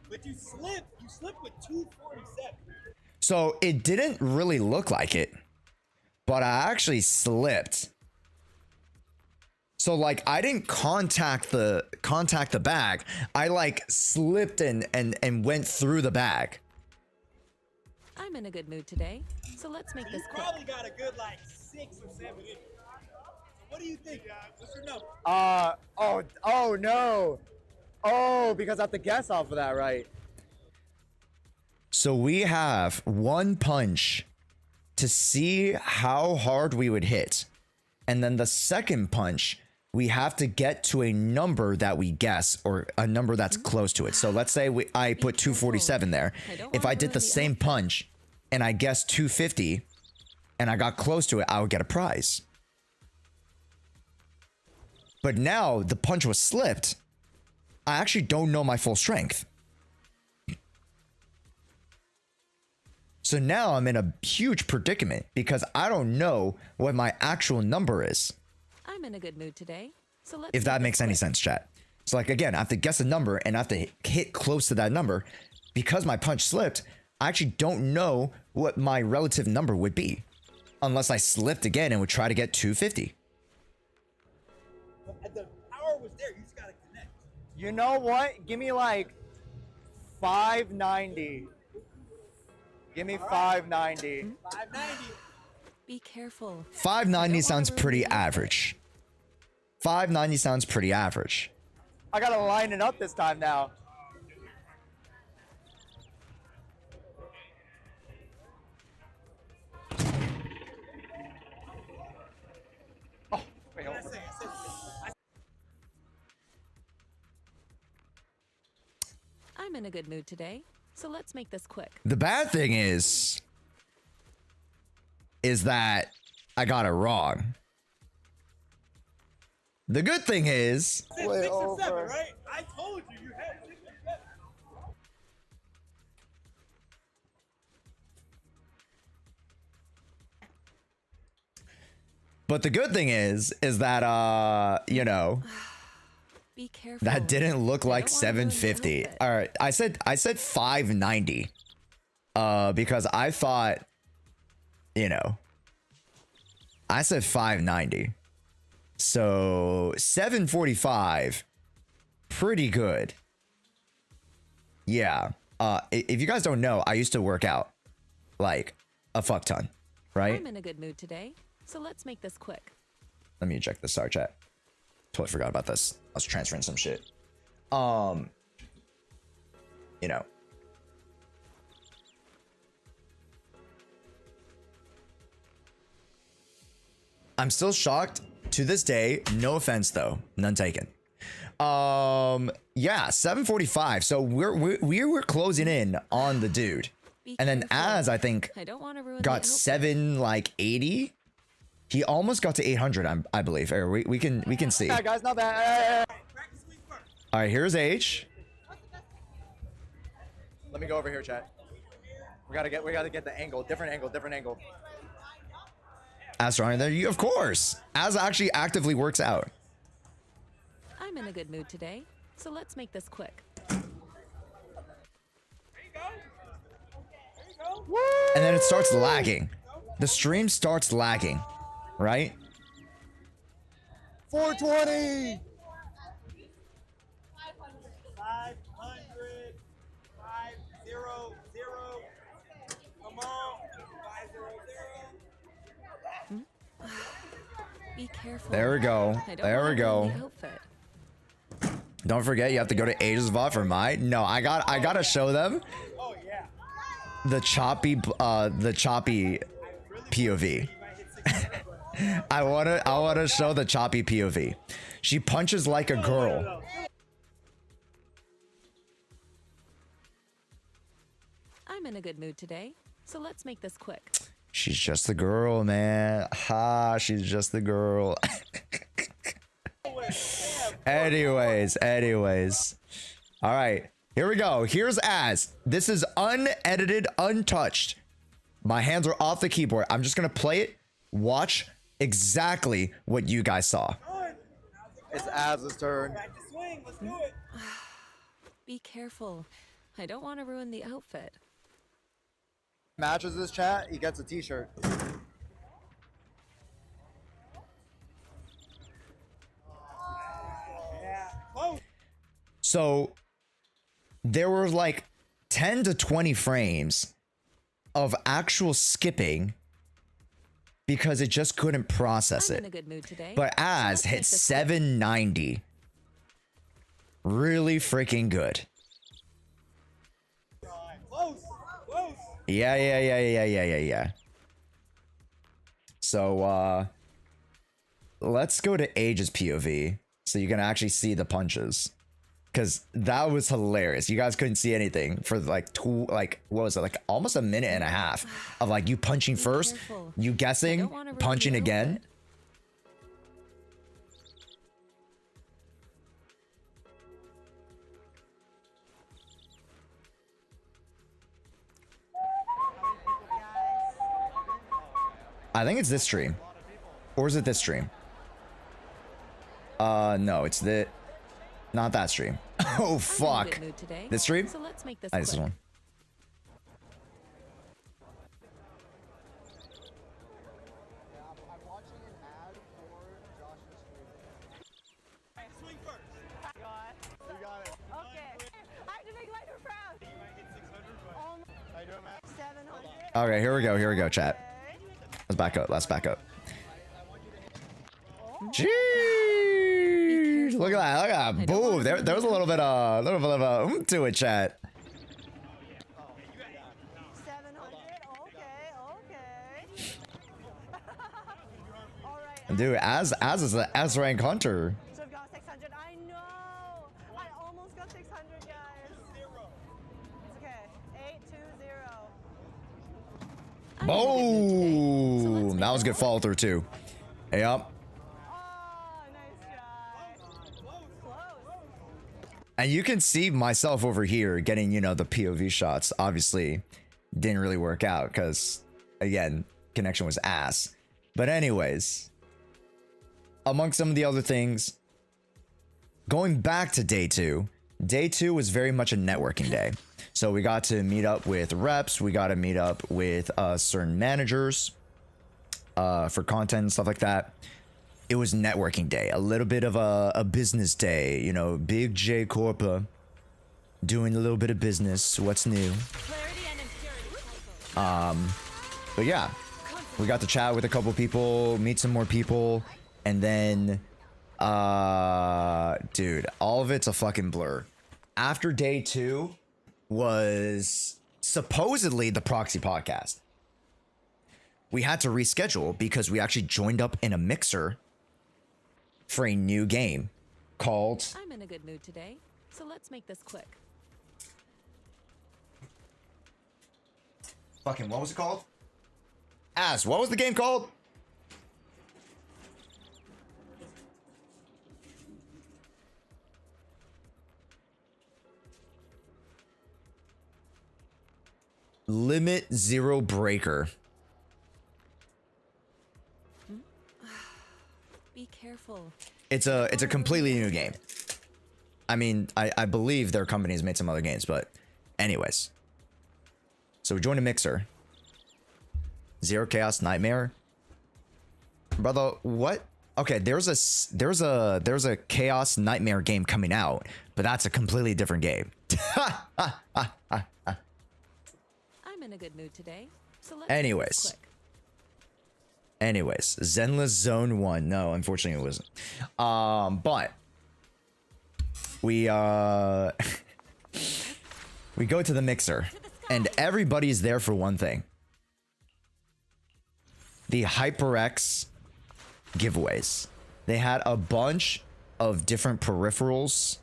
but you slipped. You slipped with 247. So it didn't really look like it, but I actually slipped. So like I didn't contact the bag. I like slipped and went through the bag. I'm in a good mood today, so let's make this You quick. probably got a good like 6 or 7 in you. What do you think? What's your number? Oh no. Oh, because I have to guess off of that, right? So we have one punch to see how hard we would hit. And then the second punch, we have to get to a number that we guess or a number that's close to it. So let's say I put 247 there. If I did the same punch and I guessed 250 and I got close to it, I would get a prize. But now the punch was slipped. I actually don't know my full strength. So now I'm in a huge predicament because I don't know what my actual number is. I'm in a good mood today, so let's If that makes any sense, chat. So like, again, I have to guess a number and I have to hit close to that number. Because my punch slipped, I actually don't know what my relative number would be. Unless I slipped again and would try to get 250. The power was there. You just gotta connect. You know what? Give me like 590. Give me 590. 590. Be careful. 590 sounds pretty average. 590 sounds pretty average. I gotta line it up this time now. Oh, wait, hold on. I'm in a good mood today, so let's make this quick. The bad thing is that I got it wrong. The good thing is, 6 or 7, right? I told you you had 6 or 7. but the good thing is that you know, Be careful. that didn't look like I don't wanna ruin the 750. outfit. All right, I said 590. Because I thought, you know, I said 590. So 745, pretty good. Yeah. If you guys don't know, I used to work out like a fuck ton, right? I'm in a good mood today, so let's make this quick. Let me check the star chat. Totally forgot about this. I was transferring some shit. You know. I'm still shocked to this day. No offense though, none taken. Yeah, 745. So we're closing in on the dude. Be And then careful. as I think I don't want to ruin got the outfit. 780. He almost got to 800, I believe. Or we can see. Not bad, guys, not bad. Practice week first. All right, here's H. Let me go over here, chat. We gotta get the angle, different angle. As right there, you of course. As actually actively works out. I'm in a good mood today, so let's make this quick. And then it starts lagging. The stream starts lagging, right? 420. 500. 500. Come on. 500. Be careful. There we go. I don't There wanna we go. ruin the outfit. Don't forget, you have to go to Asia's VOD for my. No, I gotta show them Oh, yeah. the choppy POV. I wanna show the choppy POV. She punches like a girl. I'm I'm in a good mood today, so let's make this quick. She's just the girl, man. Ha, she's just the girl. anyways. All right, here we go. Here's Az. This is unedited, untouched. My hands are off the keyboard. I'm just gonna play it. Watch exactly what you guys saw. It's Az's turn. Practice swing. Let's do it. Be careful. I don't want to ruin the outfit. Matches this chat, he gets a t-shirt. Yeah. Close. So there were like 10 to 20 frames of actual skipping because it just couldn't process I'm in it. a good mood today. But so Az let's hit make this quick. 790. Really freaking good. Close. Close. Yeah. So let's go to Age's POV so you can actually see the punches. Cause that was hilarious. You guys couldn't see anything for like what was it? Like almost a minute and a half of like you punching first, careful. you I guessing, don't wanna ruin punching the again. outfit. I think it's this stream. Or is it this stream? No, it's not that stream. Oh I'm in a fuck. good mood today, This stream? So let's make this Ah, this quick. one. Swing first. Okay. I have to make Lighter proud. You might hit 600, but 700. Okay, here we go, chat. Let's back up. Jeez. Look at that. Boom. There was a little bit of to it, chat. 700. Okay. All right. Dude, as is an S rank hunter. So I've got 600. I know. I almost got 600, guys. It's okay. 820. I'm in a good mood today, so let's Boom. make That was this good quick. follow through too. Yep. Oh, nice try. Close. And you can see myself over here getting, the POV shots. Obviously, didn't really work out because, again, connection was ass. But anyways, among some of the other things, going back to day two was very much a networking day. So we got to meet up with reps. We got to meet up with certain managers for content and stuff like that. It was networking day, a little bit of a business day, big J Corpa doing a little bit of business. What's new? But yeah, we got to chat with a couple people, meet some more people, and then, dude, all of it's a fucking blur. After day two was supposedly the proxy podcast. We had to reschedule because we actually joined up in a mixer for a new game called I'm in a good mood today, so let's make this quick. fucking, what was it called? What was the game called? Limit Zero Breaker. Be careful. It's a completely new game. I mean, I believe their company's made some other games, but anyways. So we joined a mixer. Zero Chaos Nightmare. Brother, what? Okay, there's a Chaos Nightmare game coming out, but that's a completely different game. I'm in a good mood today, so let's Anyways. make this quick. Anyways, Zenless Zone 1. No, unfortunately it wasn't. But we we go to the mixer and everybody's there for one thing. The HyperX giveaways. They had a bunch of different peripherals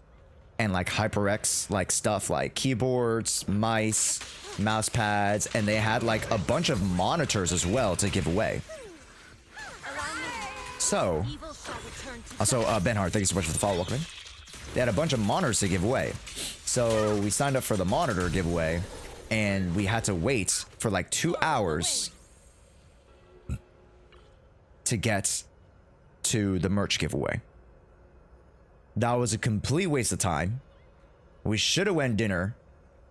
and like HyperX like stuff like keyboards, mice, mouse pads, and they had like a bunch of monitors as well to give away. So, also Ben Hart, thank you so much for the follow, welcome in. They had a bunch of monitors to give away. So we signed up for the monitor giveaway, and we had to wait for like 2 hours to get to the merch giveaway. That was a complete waste of time. We should have went dinner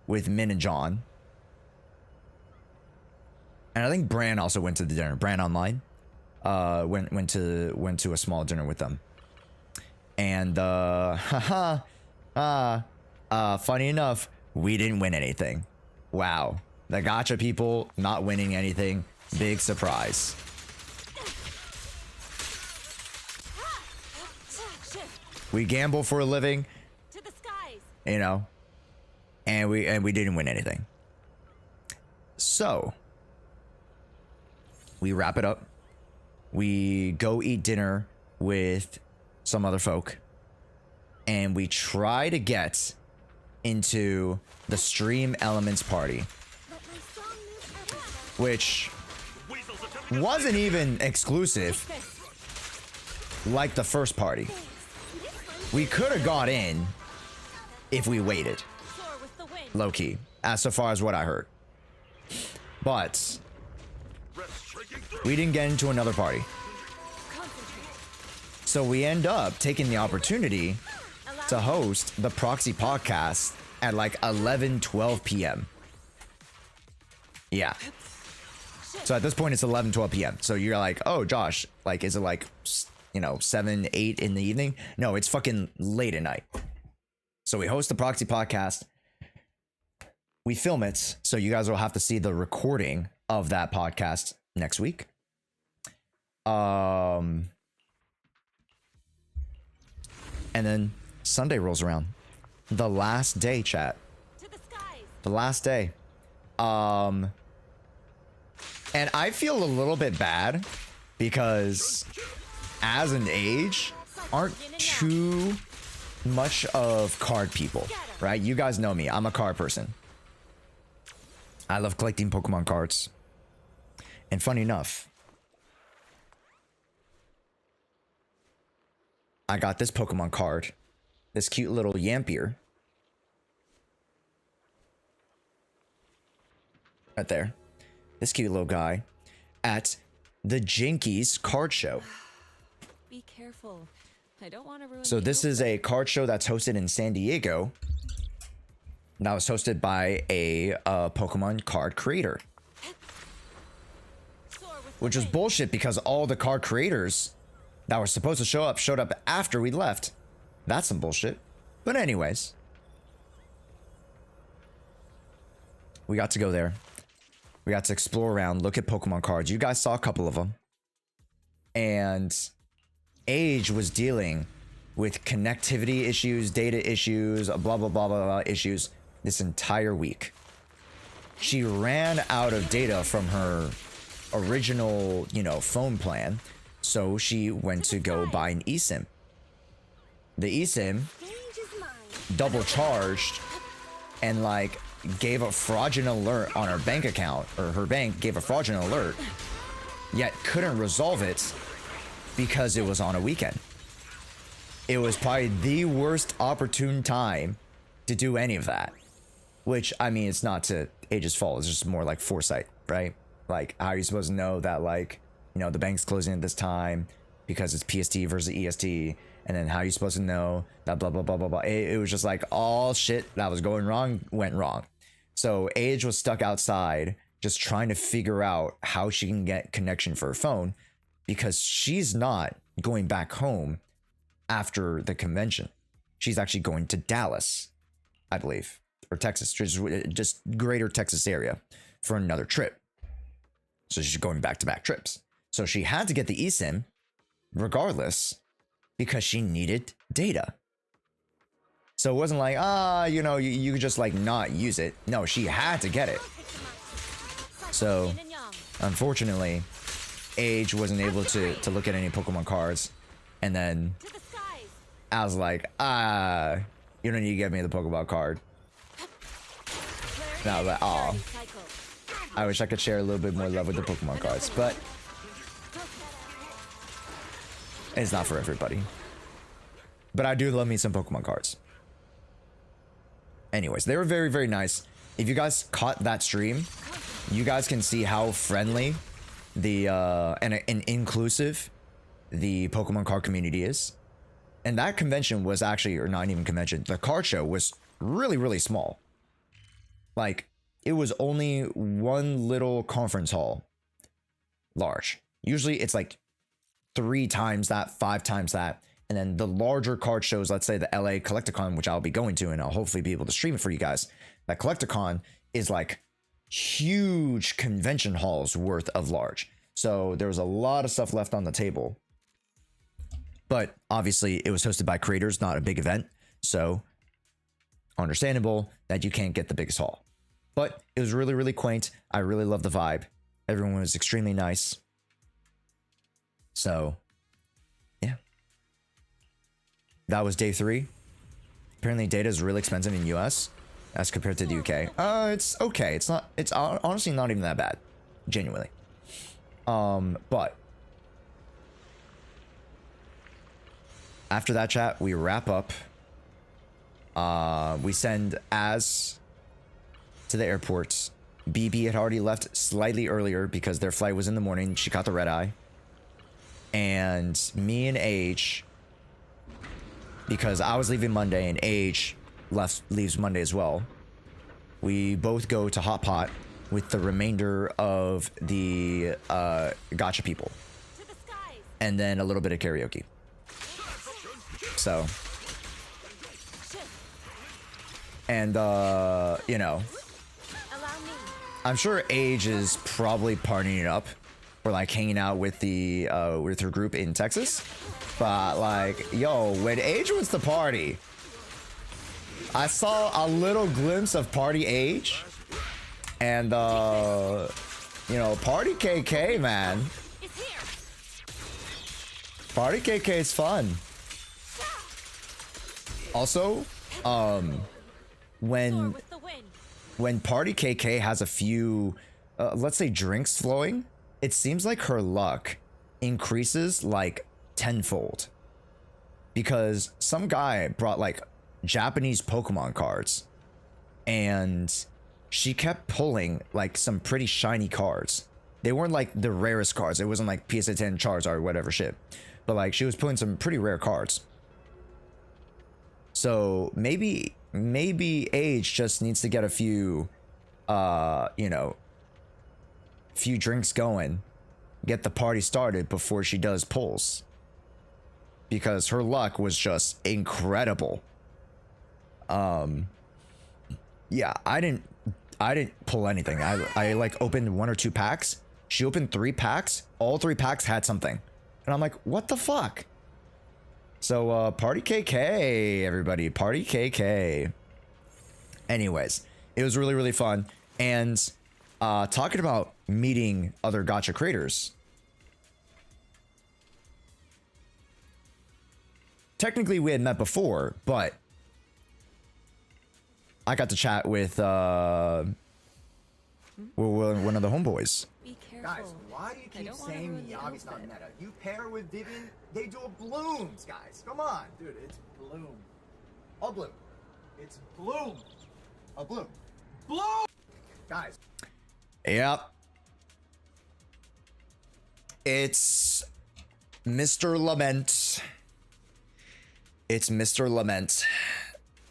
with Min and John. And I think Bran also went to the dinner. Bran online went to a small dinner with them. And funny enough, we didn't win anything. Wow. The gacha people not winning anything. Big surprise. We gamble for a living, To the skies. you know, and we didn't win anything. So we wrap it up. We go eat dinner with some other folk, and we try to get into the Stream Elements party, which wasn't even exclusive like the first party. We could have got in if we waited, low-key, as so far as what I heard. But we didn't get into another party. So we end up taking the opportunity to host the Proxy podcast at like 11, 12 p.m. Yeah. So at this point, it's 11, 12 p.m. So you're like, oh, Josh, like, is it like, you know, 7, 8 in the evening? No, it's fucking late at night. So we host the Proxy podcast. We film it. So you guys will have to see the recording of that podcast next week. And then Sunday rolls around. The last day, chat. The last day. And I feel a little bit bad because as an age, aren't too much of card people, right? You guys know me. I'm a card person. I love collecting Pokemon cards. And funny enough, I got this Pokemon card. This cute little Yampier. Right there. This cute little guy at the Jinkies card show. Be careful. I don't want to ruin. So this is a card show that's hosted in San Diego. That was hosted by a Pokemon card creator. Which was bullshit because all the card creators that were supposed to show up showed up after we left. That's some bullshit. But anyways. We got to go there. We got to explore around, look at Pokemon cards. You guys saw a couple of them. And Age was dealing with connectivity issues, data issues, blah, blah, blah, blah, blah issues this entire week. She ran out of data from her original, you know, phone plan. So she went to go buy an eSIM. The eSIM double charged and like gave a fraudulent alert on her bank account, or her bank gave a fraudulent alert, yet couldn't resolve it because it was on a weekend. It was probably the worst opportune time to do any of that. Which, I mean, it's not to Age's fault. It's just more like foresight, right? Like, how are you supposed to know that, like, you know, the bank's closing at this time because it's PST versus EST? And then how are you supposed to know that blah, blah, blah, blah, blah? It was just like all shit that was going wrong went wrong. So Age was stuck outside just trying to figure out how she can get connection for her phone because she's not going back home after the convention. She's actually going to Dallas, I believe, or Texas, just greater Texas area for another trip. So she's going back-to-back trips. So she had to get the eSIM regardless because she needed data. So it wasn't like, you know, you could just like not use it. No, she had to get it. So unfortunately, Age wasn't able to look at any Pokemon cards. And then I was like, You don't need to give me the Pokeball card. No, but aw. I wish I could share a little bit more love with the Pokemon cards, but it's not for everybody. But I do love me some Pokemon cards. Anyways, they were very, very nice. If you guys caught that stream, you guys can see how friendly the and inclusive the Pokemon card community is. And that convention was actually, or not even convention, the card show was really, really small. Like, it was only one little conference hall large. Usually it's like 3 times that, 5 times that. And then the larger card shows, let's say the LA Collecticon, which I'll be going to, and I'll hopefully be able to stream it for you guys. That Collecticon is like huge convention halls worth of large. So there was a lot of stuff left on the table. But obviously it was hosted by creators, not a big event. So understandable that you can't get the biggest hall. But it was really, really quaint. I really love the vibe. Everyone was extremely nice. So, yeah. That was day 3. Apparently data is really expensive in US as compared to the UK. It's okay. It's honestly not even that bad. Genuinely. But after that chat, we wrap up. We send Az to the airport. BB had already left slightly earlier because their flight was in the morning. She caught the red eye. And me and Age, because I was leaving Monday and Age leaves Monday as well, we both go to Hot Pot with the remainder of the gacha people. And then a little bit of karaoke. So, and you know, I'm sure Age is probably partying it up or like hanging out with the with her group in Texas. But like, yo, when Age was to party, I saw a little glimpse of party Age, and you know, party KK, man. Party KK is fun. Also, when Party KK has a few, let's say drinks flowing, it seems like her luck increases like tenfold. Because some guy brought like Japanese Pokemon cards and she kept pulling like some pretty shiny cards. They weren't like the rarest cards. It wasn't like PSA 10 Charizard or whatever shit. But like she was pulling some pretty rare cards. So maybe Age just needs to get a few, you know, few drinks going, get the party started before she does pulls. Because her luck was just incredible. Yeah, I didn't pull anything. I like opened 1 or 2 packs. She opened 3 packs. All 3 packs had something. And I'm like, what the fuck? So, Party KK, everybody. Party KK. Anyways, it was really, really fun. And talking about meeting other gacha creators. Technically, we had met before, but I got to chat with one of the homeboys. Guys, why do you keep saying Miyagi's not meta? You pair with Vivian, they do a blooms, guys. Come on. Dude, it's Bloom. A bloom. It's Bloom. A bloom. Bloom! Guys. Yep. It's Mr. Lament. It's Mr. Lament.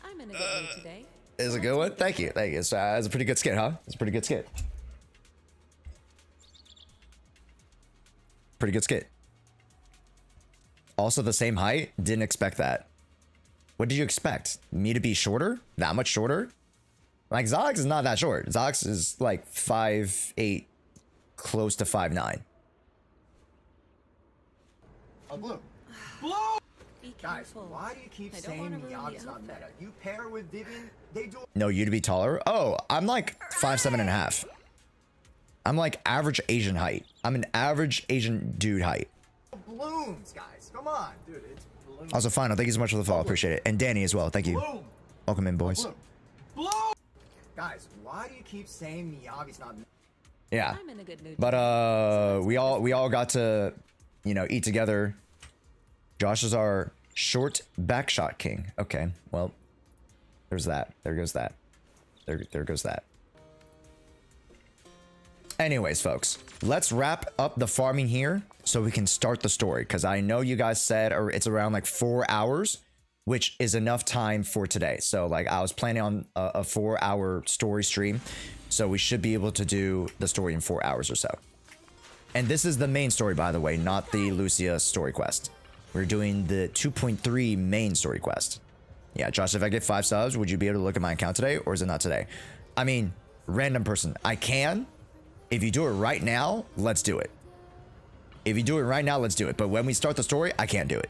I'm in a good mood today. Is a good one? Thank you. Thank you. It's a pretty good skit, huh? It's a pretty good skit. Pretty good skit. Also the same height. Didn't expect that. What did you expect? Me to be shorter? That much shorter? Like Zox is not that short. Zox is like 5'8", close to 5'9". A bloom. Bloom! Guys, why do you keep saying Miyagi's not meta? You pair with Vivian, they do. No, you to be taller? Oh, I'm like 5'7.5". I'm like average Asian height. I'm an average Asian dude height. Blooms, guys. Come on. Dude, it's Bloom. Also, final. Thank you so much for the follow. Appreciate it. And Danny as well. Thank you. Bloom! Welcome in, boys. Bloom. Guys, why do you keep saying Miyagi's not? Yeah. I'm in a good mood. But we all got to, you know, eat together. Josh is our short backshot king. Okay, well, there's that. There goes that. There goes that. Anyways, folks, let's wrap up the farming here so we can start the story, because I know you guys said it's around like 4 hours, which is enough time for today. So like I was planning on a 4-hour story stream, so we should be able to do the story in 4 hours or so. And this is the main story, by the way, not the Lucia story quest. We're doing the 2.3 main story quest. Yeah, Josh, if I get 5 subs, would you be able to look at my account today, or is it not today? I mean, random person, I can. If you do it right now, let's do it. If you do it right now, let's do it. But when we start the story, I can't do it.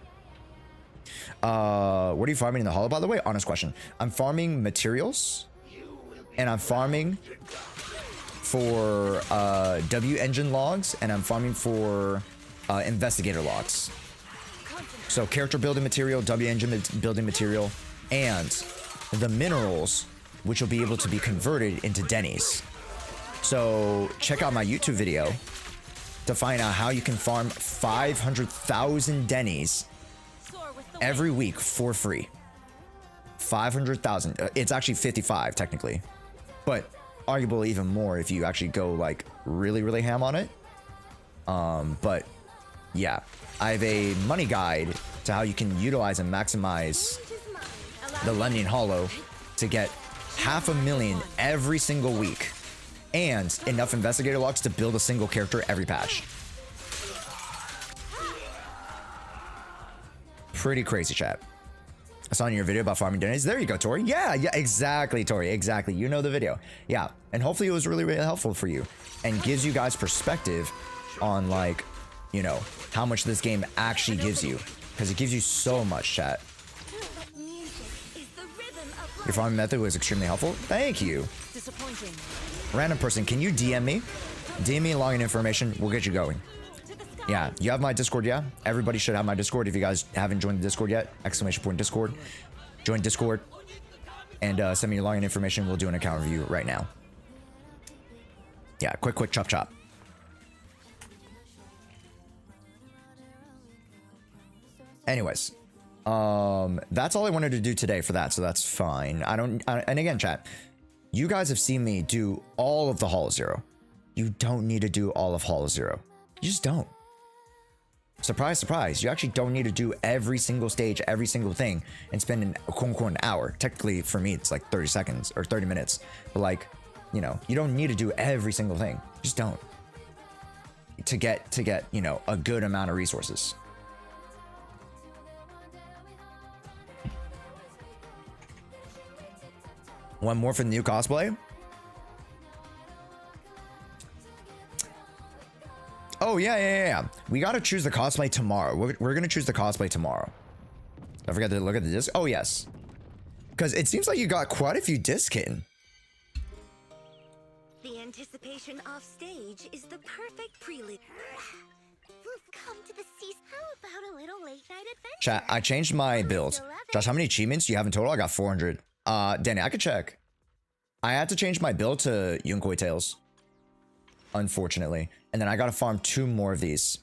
What are you farming in the hollow, by the way? Honest question. I'm farming materials. And I'm farming for W engine logs. And I'm farming for investigator logs. So character building material, W engine building material, and the minerals, which will be able to be converted into Denny's. So check out my YouTube video to find out how you can farm 500,000 Denny's every week for free. 500,000. It's actually 55 technically, but arguably even more if you actually go like really ham on it. But yeah, I have a money guide to how you can utilize and maximize the London Hollow to get 500,000 every single week. And enough investigator logs to build a single character every patch. Pretty crazy, chat. I saw in your video about farming Denny's. There you go, Tori. Yeah, exactly, Tori. Exactly. You know the video. Yeah, and hopefully it was really helpful for you and gives you guys perspective on, like, you know, how much this game actually gives you, because it gives you so much, chat. Your farming method was extremely helpful. Thank you. Disappointing. Random person, can you DM me? DM me login information. We'll get you going. Yeah, you have my Discord, yeah? Everybody should have my Discord. If you guys haven't joined the Discord yet, ! Discord. Join Discord. And send me your login information. We'll do an account review right now. Yeah, quick chop. Anyways. That's all I wanted to do today for that, so that's fine. And again, chat, you guys have seen me do all of the Hollow Zero. You don't need to do all of Hollow Zero. You just don't. Surprise, surprise. You actually don't need to do every single stage, every single thing, and spend an hour. Technically, for me, it's like 30 seconds or 30 minutes. But like, you know, you don't need to do every single thing. You just don't. To get, you know, a good amount of resources. One more for the new cosplay. Oh, yeah. We got to choose the cosplay tomorrow. We're going to choose the cosplay tomorrow. Don't forget to look at the disc. Oh, yes. Because it seems like you got quite a few discs hidden. The anticipation off stage is the perfect prelude. Come to the seas. How about a little late night adventure? Chat, I changed my build. Josh, how many achievements do you have in total? I got 400. Danny, I could check. I had to change my build to Yunkoi Tails, unfortunately. And then I gotta farm 2 more of these.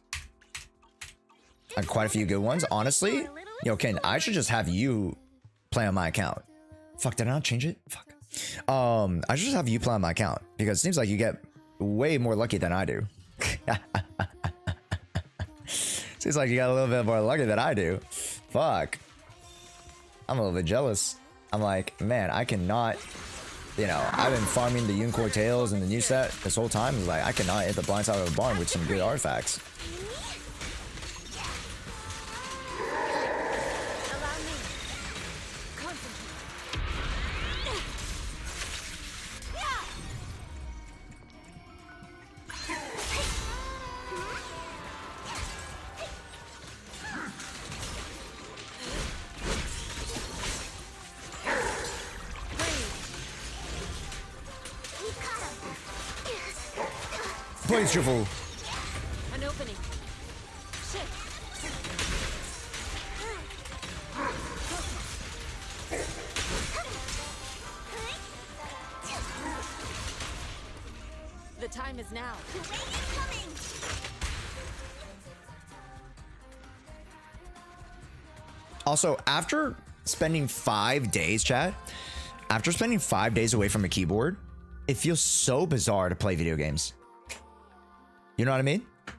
I have quite a few good ones. Honestly, yo, Ken, I should just have you play on my account. Fuck, did I not change it? Fuck. I should just have you play on my account, because it seems like you get way more lucky than I do. Seems like you got a little bit more lucky than I do. Fuck. I'm a little bit jealous. I'm like, man, I cannot, you know, I've been farming the Yunkoi Tails and the new set this whole time. It's like, I cannot hit the blind side of the barn with some good artifacts. Please, Triple. An opening. Shit. time is now. Also, after spending 5 days, chat, after spending 5 days away from a keyboard, it feels so bizarre to play video games. You know what I mean? You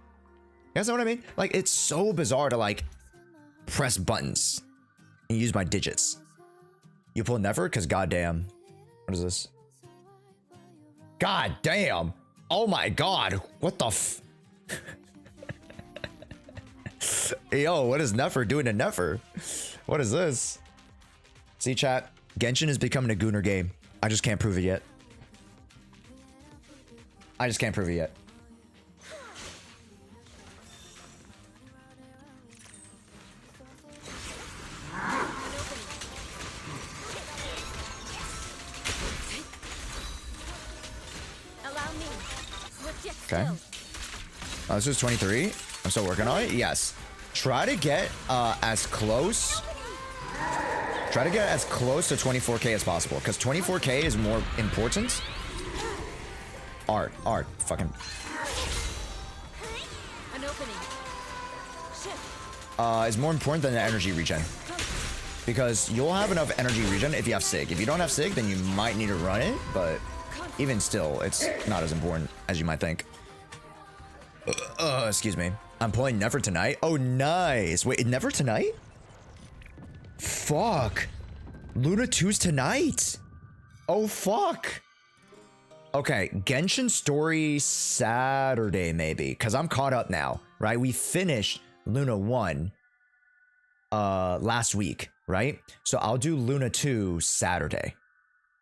guys know what I mean? Like, it's so bizarre to, like, press buttons and use my digits. You pull never? Because goddamn. What is this? God damn. Oh my god. What the f... Yo, what is Nefer doing to Nefer? What is this? See, chat. Genshin is becoming a Gooner game. I just can't prove it yet. I just can't prove it yet. Okay. This is 23. I'm still working on it. Yes. Try to get as close. Try to get as close to 24K as possible, because 24K is more important. Art. Fucking. An opening. Is more important than the energy regen. Because you'll have enough energy regen if you have Sig. If you don't have Sig, then you might need to run it, but even still, it's not as important as you might think. Excuse me. I'm playing Never tonight. Oh, nice. Wait, Never tonight? Fuck. Luna 2's tonight. Oh, fuck. Okay, Genshin story Saturday, maybe. Because I'm caught up now, right? We finished Luna 1 last week, right? So I'll do Luna 2 Saturday.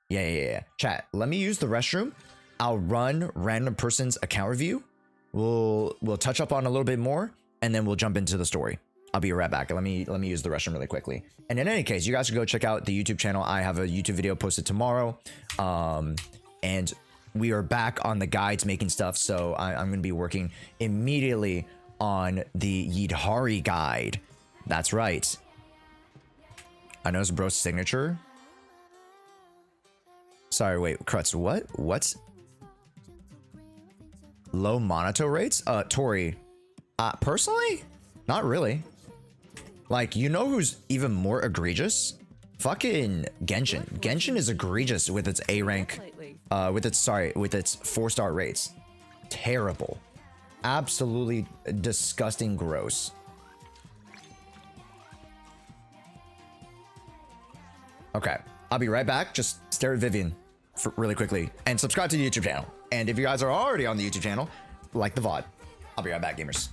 Yeah. Chat, let me use the restroom. I'll run random person's account review. We'll touch up on a little bit more, and then we'll jump into the story. I'll be right back. Let me use the restroom really quickly. And in any case, you guys should go check out the YouTube channel. I have a YouTube video posted tomorrow. And we are back on the guides making stuff. So I'm going to be working immediately on the Yidhari guide. That's right. I noticed bro's signature. Sorry, wait, Krutz, what? What? Low monito rates? Tori. Personally? Not really. Like, you know who's even more egregious? Fucking Genshin. Genshin is egregious with its A rank, with its 4-star rates. Terrible. Absolutely disgusting gross. Okay, I'll be right back. Just stare at Vivian for really quickly and subscribe to the YouTube channel. And if you guys are already on the YouTube channel, like the VOD. I'll be right back, gamers.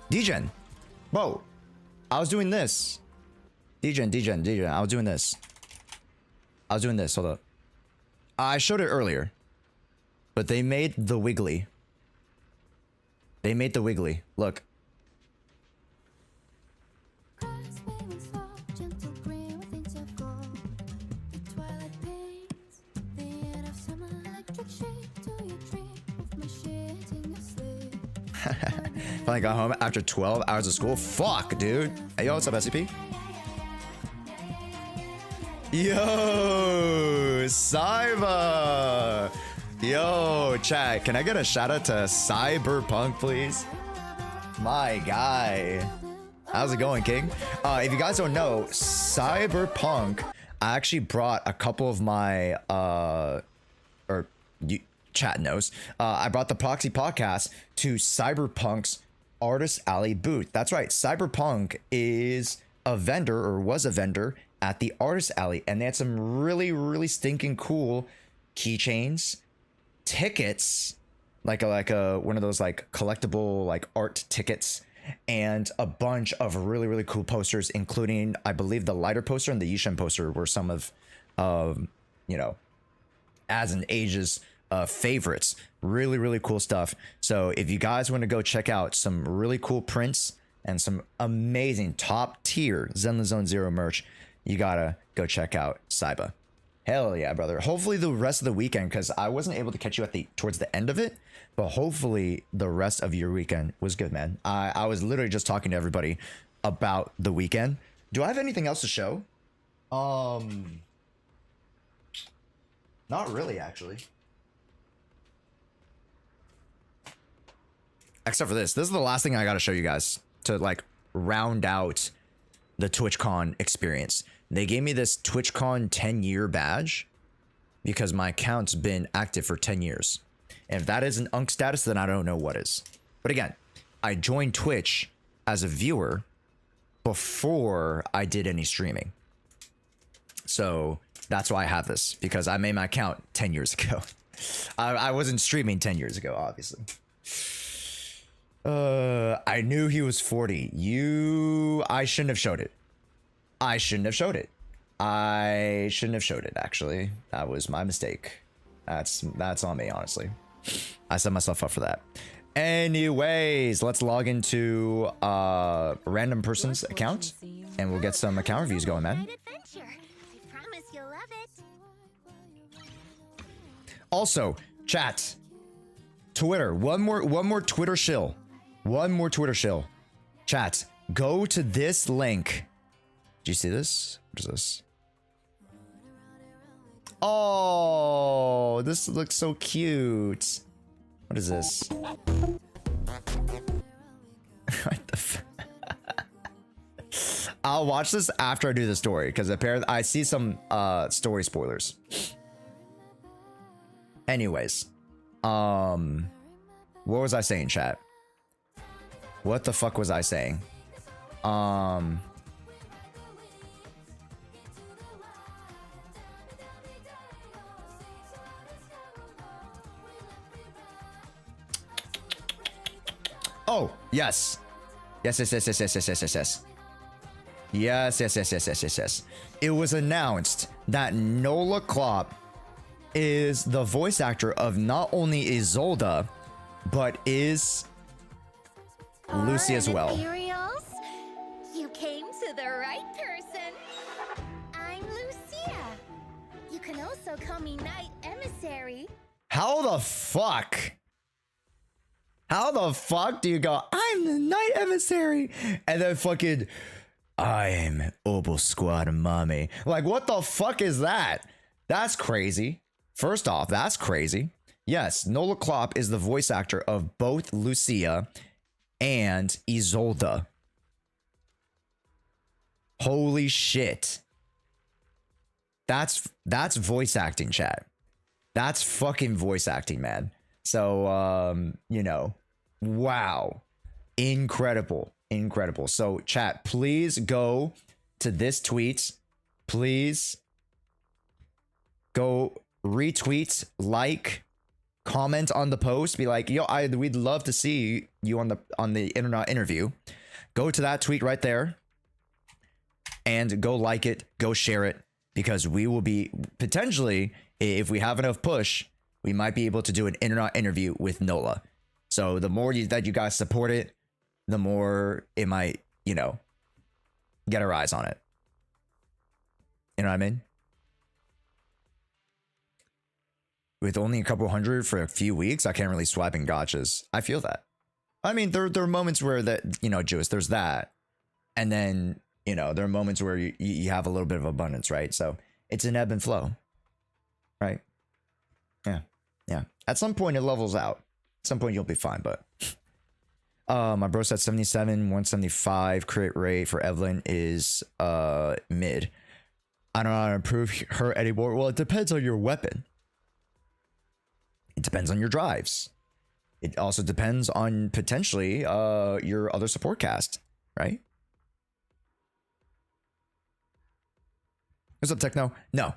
Degen. Whoa. I was doing this. Degen. I was doing this. Hold up. I showed it earlier. But they made the wiggly. Look. Finally got home after 12 hours of school. Fuck, dude. Hey, yo, what's up, SCP? Yo, Cyber. Yo, chat. Can I get a shout out to Cyberpunk, please? My guy. How's it going, King? If you guys don't know, Cyberpunk, I actually brought a couple of my, chat knows, I brought the Proxy Podcast to Cyberpunk's Artist Alley booth. That's right. Cyberpunk is a vendor, or was a vendor, at the Artist Alley, and they had some really, really stinking cool keychains, tickets, like a one of those like collectible like art tickets, and a bunch of really, really cool posters, including, I believe, the lighter poster and the Yishen poster were some of, you know, as an ages favorites. Really, really cool stuff. So if you guys want to go check out some really cool prints and some amazing top tier Zenless Zone Zero merch, you gotta go check out Cyba. Hell yeah, brother. Hopefully the rest of the weekend, because I wasn't able to catch you towards the end of it, but hopefully the rest of your weekend was good, man. I was literally just talking to everybody about the weekend. Do I have anything else to show? Not really, actually. Except for this. This is the last thing I gotta show you guys to like round out the TwitchCon experience. They gave me this TwitchCon 10-year badge because my account's been active for 10 years. And if that isn't UNC status, then I don't know what is. But again, I joined Twitch as a viewer before I did any streaming. So that's why I have this, because I made my account 10 years ago. I wasn't streaming 10 years ago, obviously. I knew he was 40. I shouldn't have showed it. I shouldn't have showed it, actually. That was my mistake. That's on me, honestly. I set myself up for that. Anyways, let's log into a random person's account and we'll get some account reviews going, man. Also, chat, Twitter, one more Twitter shill. One more Twitter shill. Chat, go to this link. Do you see this? What is this? Oh, this looks so cute. What is this? What the f I'll watch this after I do the story, because apparently I see some story spoilers. Anyways, what was I saying, chat? What the fuck was I saying? Oh, yes. Yes. Yes. It was announced that Nola Klopp is the voice actor of not only Isolde, but is Lucy as well. Imperials? You came to the right person. I'm Lucia. You can also call me Knight Emissary. How the fuck? How the fuck do you go, I'm the Knight Emissary, and then fucking, I'm Obel Squad Mommy? Like, what the fuck is that? That's crazy. First off, that's crazy. Yes, Nola Klopp is the voice actor of both Lucia and Isolde. Holy shit. That's voice acting, chat. That's fucking voice acting, man. So, you know, wow. Incredible. Incredible. So, chat, please go to this tweet. Please go retweet, like, comment on the post. Be like, yo, we'd love to see you on the internet interview. Go to that tweet right there and go like it, go share it, because we will be potentially, if we have enough push, we might be able to do an internet interview with Nola. So the more that you guys support it, the more it might, you know, get our eyes on it. You know what I mean? With only a couple hundred for a few weeks, I can't really swipe in gotchas. I feel that. I mean, there are moments where that, you know, Juice, there's that. And then, you know, there are moments where you have a little bit of abundance, right? So it's an ebb and flow, right? Yeah. At some point, it levels out. At some point, you'll be fine, but... my bro said 77, 175 crit rate for Evelyn is mid. I don't know how to improve her anymore. Well, it depends on your weapon. It depends on your drives. It also depends on potentially your other support cast, right? What's up, Techno? No,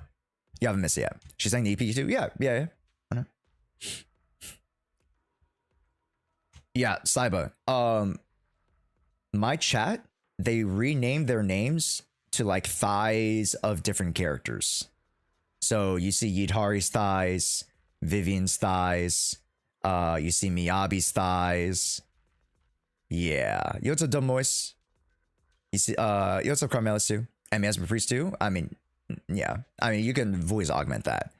you haven't missed it yet. She's saying the EP too? Yeah. I know. Yeah, Saiba. My chat, they renamed their names to like thighs of different characters. So you see Yidhari's thighs, Vivian's thighs, you see Miyabi's thighs. Yeah. Yo, what's up, Dumb Moist? You see, yo, what's up, Carmelis too? And Miasma Priest too? I mean, yeah. I mean, you can voice augment that.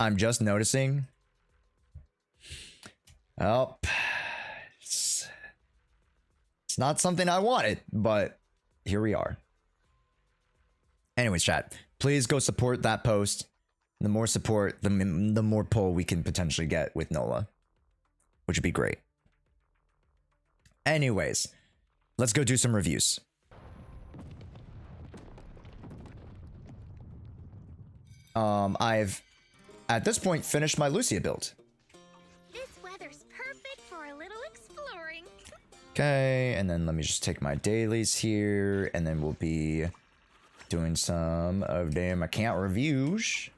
I'm just noticing. Oh, it's not something I wanted, but here we are. Anyways, chat, please go support that post. The more support, the more pull we can potentially get with Nola, which would be great. Anyways, let's go do some reviews. I've, at this point, finished my Lucia build. This weather's perfect for a little exploring. Okay, and then let me just take my dailies here, and then we'll be doing some of them account reviews.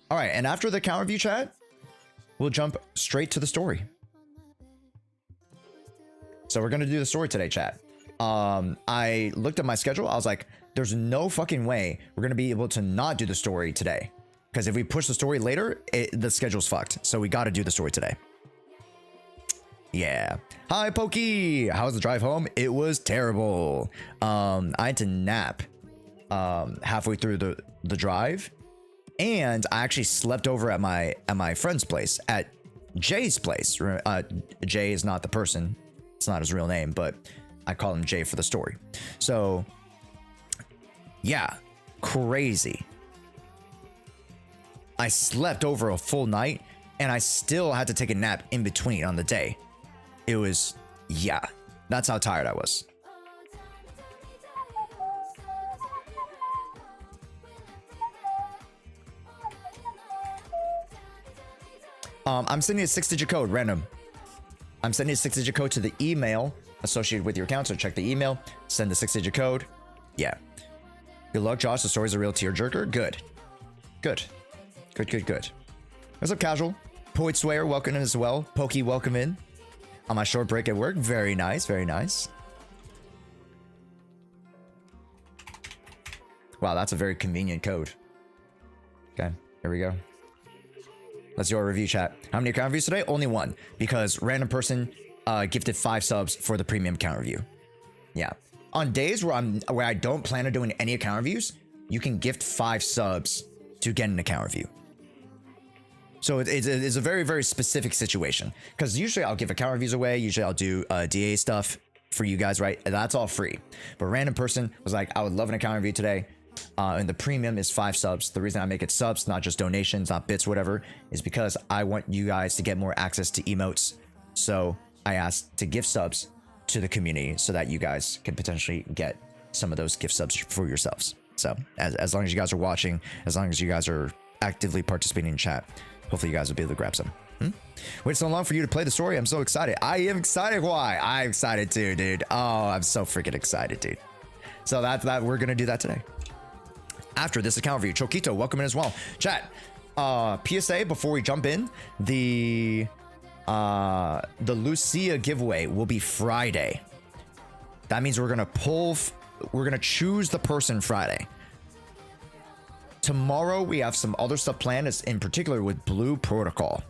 All right, and after the account review, chat, we'll jump straight to the story. So we're gonna do the story today, chat. I looked at my schedule. I was like, there's no fucking way we're gonna be able to not do the story today. Because if we push the story later, the schedule's fucked. So we gotta do the story today. Yeah. Hi, Pokey. How was the drive home? It was terrible. I had to nap halfway through the drive. And I actually slept over at my friend's place, at Jay's place. Jay is not the person. It's not his real name, but I call him Jay for the story. So, yeah, crazy. I slept over a full night, and I still had to take a nap in between on the day. It was, yeah, that's how tired I was. I'm sending a 6-digit code, random. I'm sending a 6-digit code to the email associated with your account, so check the email, send the 6-digit code. Yeah. Good luck, Josh. The story's a real tearjerker. Good. Good. Good. What's up, Casual? Poet Swayer, welcome in as well. Pokey, welcome in. On my short break at work. Very nice, very nice. Wow, that's a very convenient code. Okay, here we go. Let's do our review, chat. How many account reviews today? Only one, because random person gifted 5 subs for the premium account review. Yeah. On days where I don't plan on doing any account reviews, you can gift 5 subs to get an account review. So it's a very, very specific situation. Because usually I'll give account reviews away. Usually I'll do DA stuff for you guys, right? And that's all free. But random person was like, I would love an account review today. And the premium is 5 subs. The reason I make it subs, not just donations, not bits, whatever, is because I want you guys to get more access to emotes. So I asked to give subs to the community so that you guys can potentially get some of those gift subs for yourselves. So as long as you guys are watching, as long as you guys are actively participating in chat, hopefully you guys will be able to grab some. Wait so long for you to play the story. I'm so excited. I am excited. Why? I'm excited too, dude. Oh, I'm so freaking excited, dude. So that we're gonna do that today. After this account review, Chokito, welcome in as well. Chat. PSA before we jump in, the Lucia giveaway will be Friday. That means we're gonna choose the person Friday. Tomorrow we have some other stuff planned, in particular with Blue Protocol.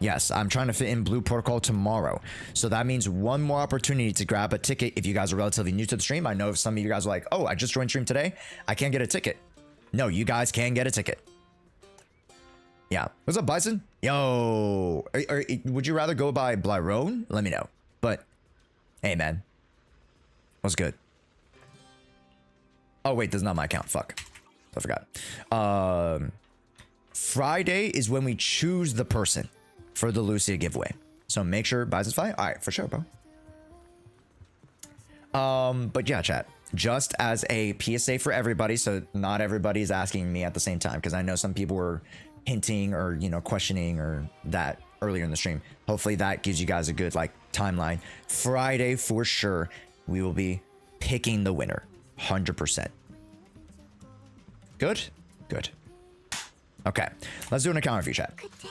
Yes, I'm trying to fit in Blue Protocol tomorrow. So that means one more opportunity to grab a ticket if you guys are relatively new to the stream. I know some of you guys are like, oh, I just joined stream today. I can't get a ticket. No, you guys can get a ticket. Yeah. What's up, Bison? Yo. Would you rather go by Blyrone? Let me know. But, hey, man. What's good? Oh, wait, this is not my account. Fuck. I forgot. Friday is when we choose the person for the Lucia giveaway. So make sure Bison's fine. All right, for sure, bro. But yeah, chat. Just as a PSA for everybody, so not everybody's asking me at the same time, because I know some people were hinting or, you know, questioning or that earlier in the stream. Hopefully that gives you guys a good, like, timeline. Friday, for sure, we will be picking the winner. 100%. Good? Good. Okay, let's do an account review, chat. Good day,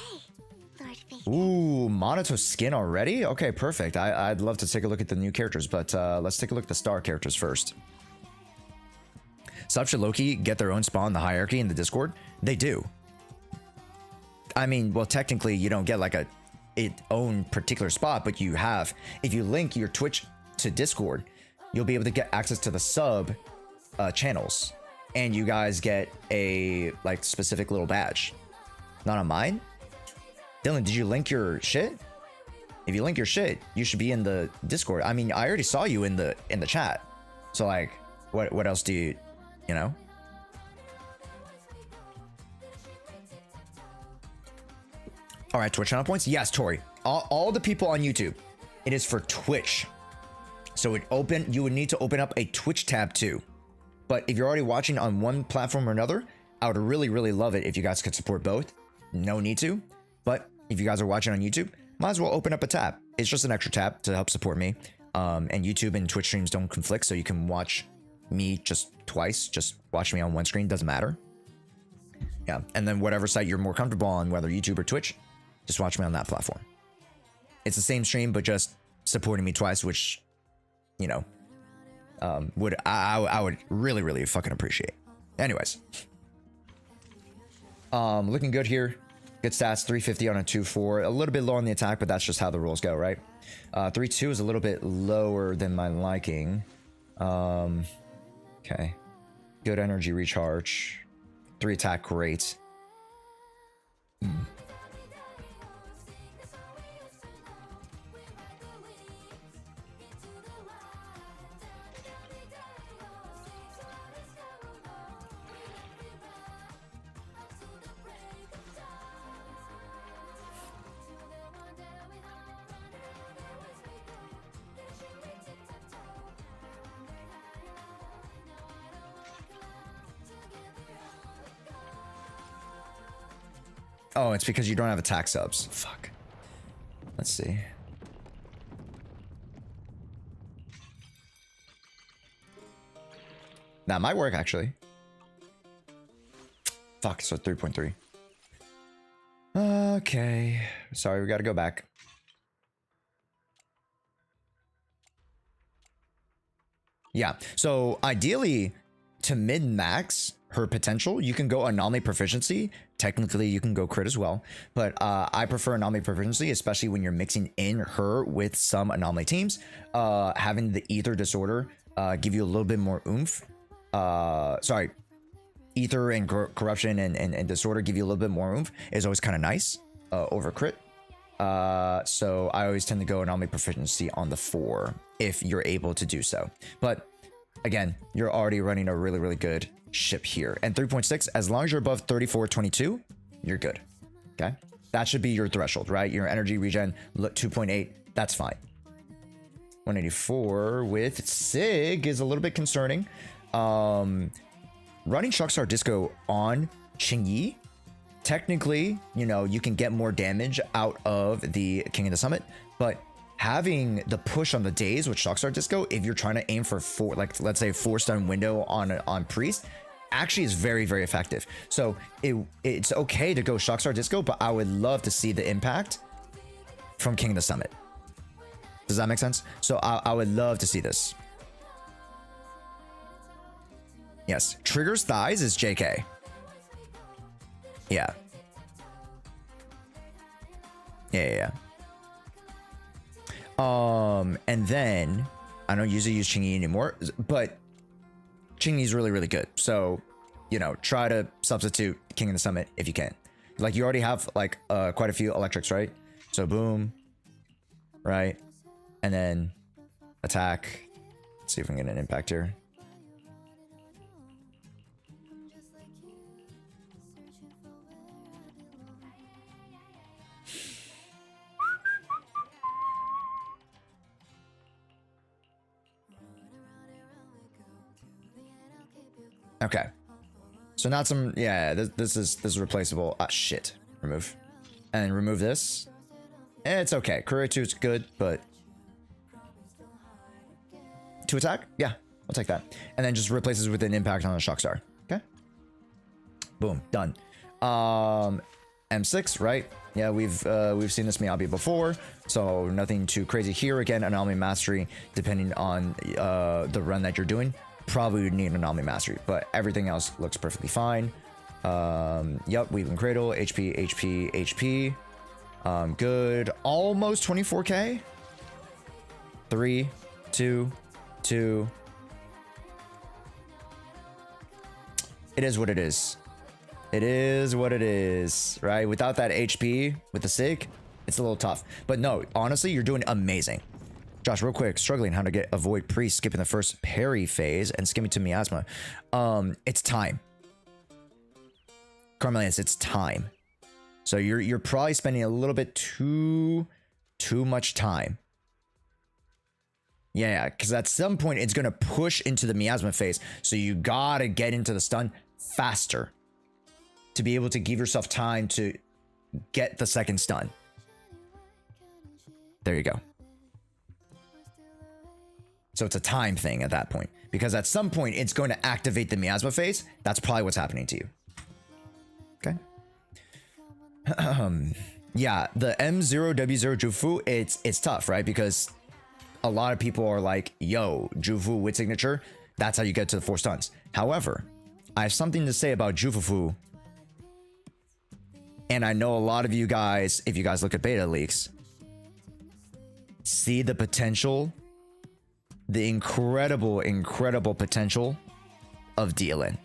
Lord Vader. Ooh, Monato skin already? Okay, perfect. I'd love to take a look at the new characters, but let's take a look at the star characters first. Sub should Loki get their own spawn in the hierarchy in the Discord? They do. I mean, well, technically you don't get like its own particular spot, but you have. If you link your Twitch to Discord, you'll be able to get access to the sub channels. And you guys get a like specific little badge. Not on mine? Dylan, did you link your shit? If you link your shit, you should be in the Discord. I mean, I already saw you in the chat. So like, what else do you know? All right, Twitch channel points. Yes, Tori. All the people on YouTube, it is for Twitch. So you would need to open up a Twitch tab too. But if you're already watching on one platform or another, I would really, really love it if you guys could support both. No need to. But if you guys are watching on YouTube, might as well open up a tab. It's just an extra tab to help support me. And YouTube and Twitch streams don't conflict, so you can watch me just twice. Just watch me on one screen, doesn't matter. Yeah, and then whatever site you're more comfortable on, whether YouTube or Twitch, just watch me on that platform. It's the same stream, but just supporting me twice, which, you know, I would really, really fucking appreciate. Anyways, looking good here. Good stats, 350 on a 2-4. A little bit low on the attack, but that's just how the rules go, right? 3-2 is a little bit lower than my liking. Okay. Good energy recharge. 3 attack, great. Oh, it's because you don't have attack subs. Fuck. Let's see. That might work, actually. Fuck, so 3.3. Okay. Sorry, we gotta go back. Yeah, so ideally, to min-max her potential, you can go anomaly proficiency. Technically, you can go crit as well, but I prefer anomaly proficiency, especially when you're mixing in her with some anomaly teams. Having the ether disorder give you a little bit more oomph. Sorry, ether and corruption and disorder give you a little bit more oomph is always kind of nice over crit. So I always tend to go anomaly proficiency on the 4 if you're able to do so. But again, you're already running a really, really good ship here. And 3.6, as long as you're above 34.22, you're good. Okay, that should be your threshold, right? Your energy regen 2.8, that's fine. 184 with Sig is a little bit concerning. Running Shockstar Disco on Qingyi, technically, you know, you can get more damage out of the King of the Summit, but having the push on the days with Shockstar Disco, if you're trying to aim for 4, like let's say 4-stun window on Priest, actually is very, very effective. So it's okay to go Shockstar Disco, but I would love to see the impact from King of the Summit. Does that make sense? So I would love to see this. Yes, triggers thighs is JK. Yeah. Yeah. And then I don't usually use Qingyi anymore, but Qingyi is really, really good. So, you know, try to substitute King of the Summit if you can. Like you already have like quite a few electrics, right? So boom, right? And then attack. Let's see if we can get an impact here. Okay, so not some, yeah, this is replaceable. Ah, shit, remove, and remove this. It's okay. Courier 2 is good, but 2 attack, yeah, I'll take that. And then just replaces with an impact on the Shockstar. Okay, boom, done. M6, right? Yeah, we've seen this Miyabi before, so nothing too crazy here. Again, anomaly mastery, depending on the run that you're doing. Probably would need an anomaly mastery, but everything else looks perfectly fine. Yep, weave and cradle, HP. Good. Almost 24k. 3, 2. It is what it is. It is what it is, right? Without that HP with the Sig, it's a little tough. But no, honestly, you're doing amazing. Josh, real quick, struggling how to avoid Priest skipping the first parry phase and skimming to miasma. It's time. Carmelius, it's time. So you're probably spending a little bit too much time. Yeah, because at some point it's gonna push into the miasma phase. So you gotta get into the stun faster to be able to give yourself time to get the second stun. There you go. So it's a time thing at that point, because at some point it's going to activate the miasma phase. That's probably what's happening to you. Okay. Yeah, the M0W0 Jufu, it's tough, right? Because a lot of people are like, yo, Jufu with signature, that's how you get to the 4 stuns. However, I have something to say about Jufufu. And I know a lot of you guys, if you guys look at beta leaks, see the potential, the incredible potential of DLN.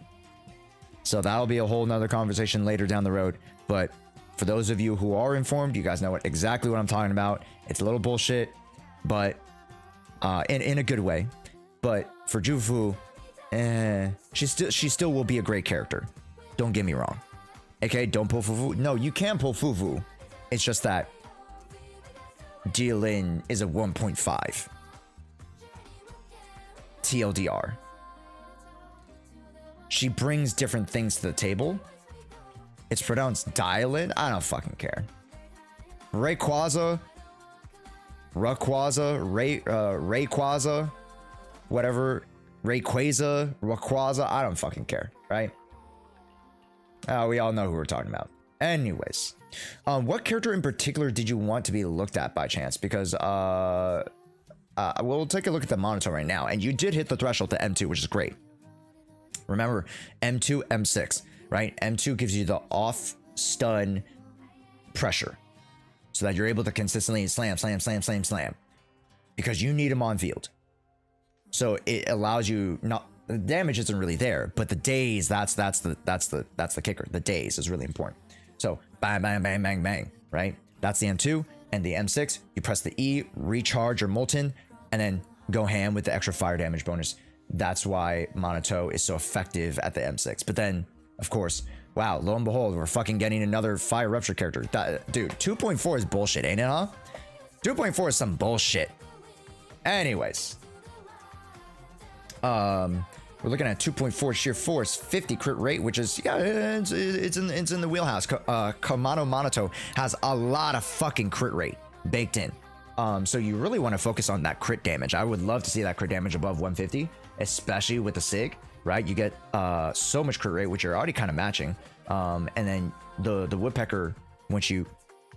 So that'll be a whole nother conversation later down the road. But for those of you who are informed, you guys know exactly what I'm talking about. It's a little bullshit, but in a good way. But for Jufu, she still will be a great character. Don't get me wrong. Okay, don't pull Fufu. No, you can pull Fufu. It's just that DLN is a 1.5. TLDR. She brings different things to the table. It's pronounced Dialin. I don't fucking care. Rayquaza, Rayquaza, whatever. Rayquaza, I don't fucking care, right? We all know who we're talking about. Anyways, what character in particular did you want to be looked at by chance? Because we'll take a look at the monitor right now, and you did hit the threshold to M2, which is great. Remember, M2, M6, right? M2 gives you the off stun pressure, so that you're able to consistently slam, because you need him on field. So it allows you not. The damage isn't really there, but the daze, that's the kicker. The daze is really important. So bang, bang, bang, bang, bang, right? That's the M2. And the M6, you press the E, recharge your Molten, and then go ham with the extra fire damage bonus. That's why Monato is so effective at the M6. But then, of course, wow, lo and behold, we're fucking getting another Fire Rupture character. Dude, 2.4 is bullshit, ain't it, huh? 2.4 is some bullshit. Anyways. We're looking at 2.4 sheer force, 50 crit rate, which is, yeah, it's in the wheelhouse. Kamado Monato has a lot of fucking crit rate baked in. So you really want to focus on that crit damage. I would love to see that crit damage above 150, especially with the SIG, right? You get so much crit rate, which you're already kind of matching. And then the Woodpecker, once you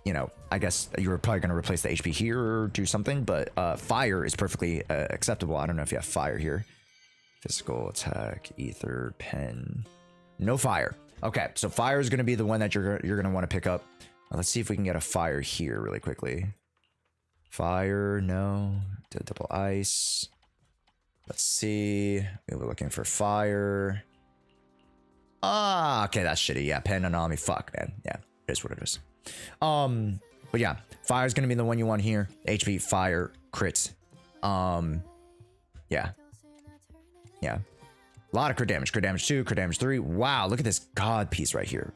know, I guess you're probably going to replace the HP here or do something, but fire is perfectly acceptable. I don't know if you have fire here. Physical attack, ether, pen, no fire. Okay, so fire is going to be the one that you're going to want to pick up. Let's see if we can get a fire here really quickly. Fire, no. Double ice. Let's see. We were looking for fire. Ah, okay, that's shitty. Yeah, pen and Nami. Fuck, man. Yeah, it is what it is. But yeah, fire is going to be the one you want here. HP, fire, crits. Yeah. Yeah. A lot of crit damage. Crit damage 2, crit damage 3. Wow, look at this god piece right here.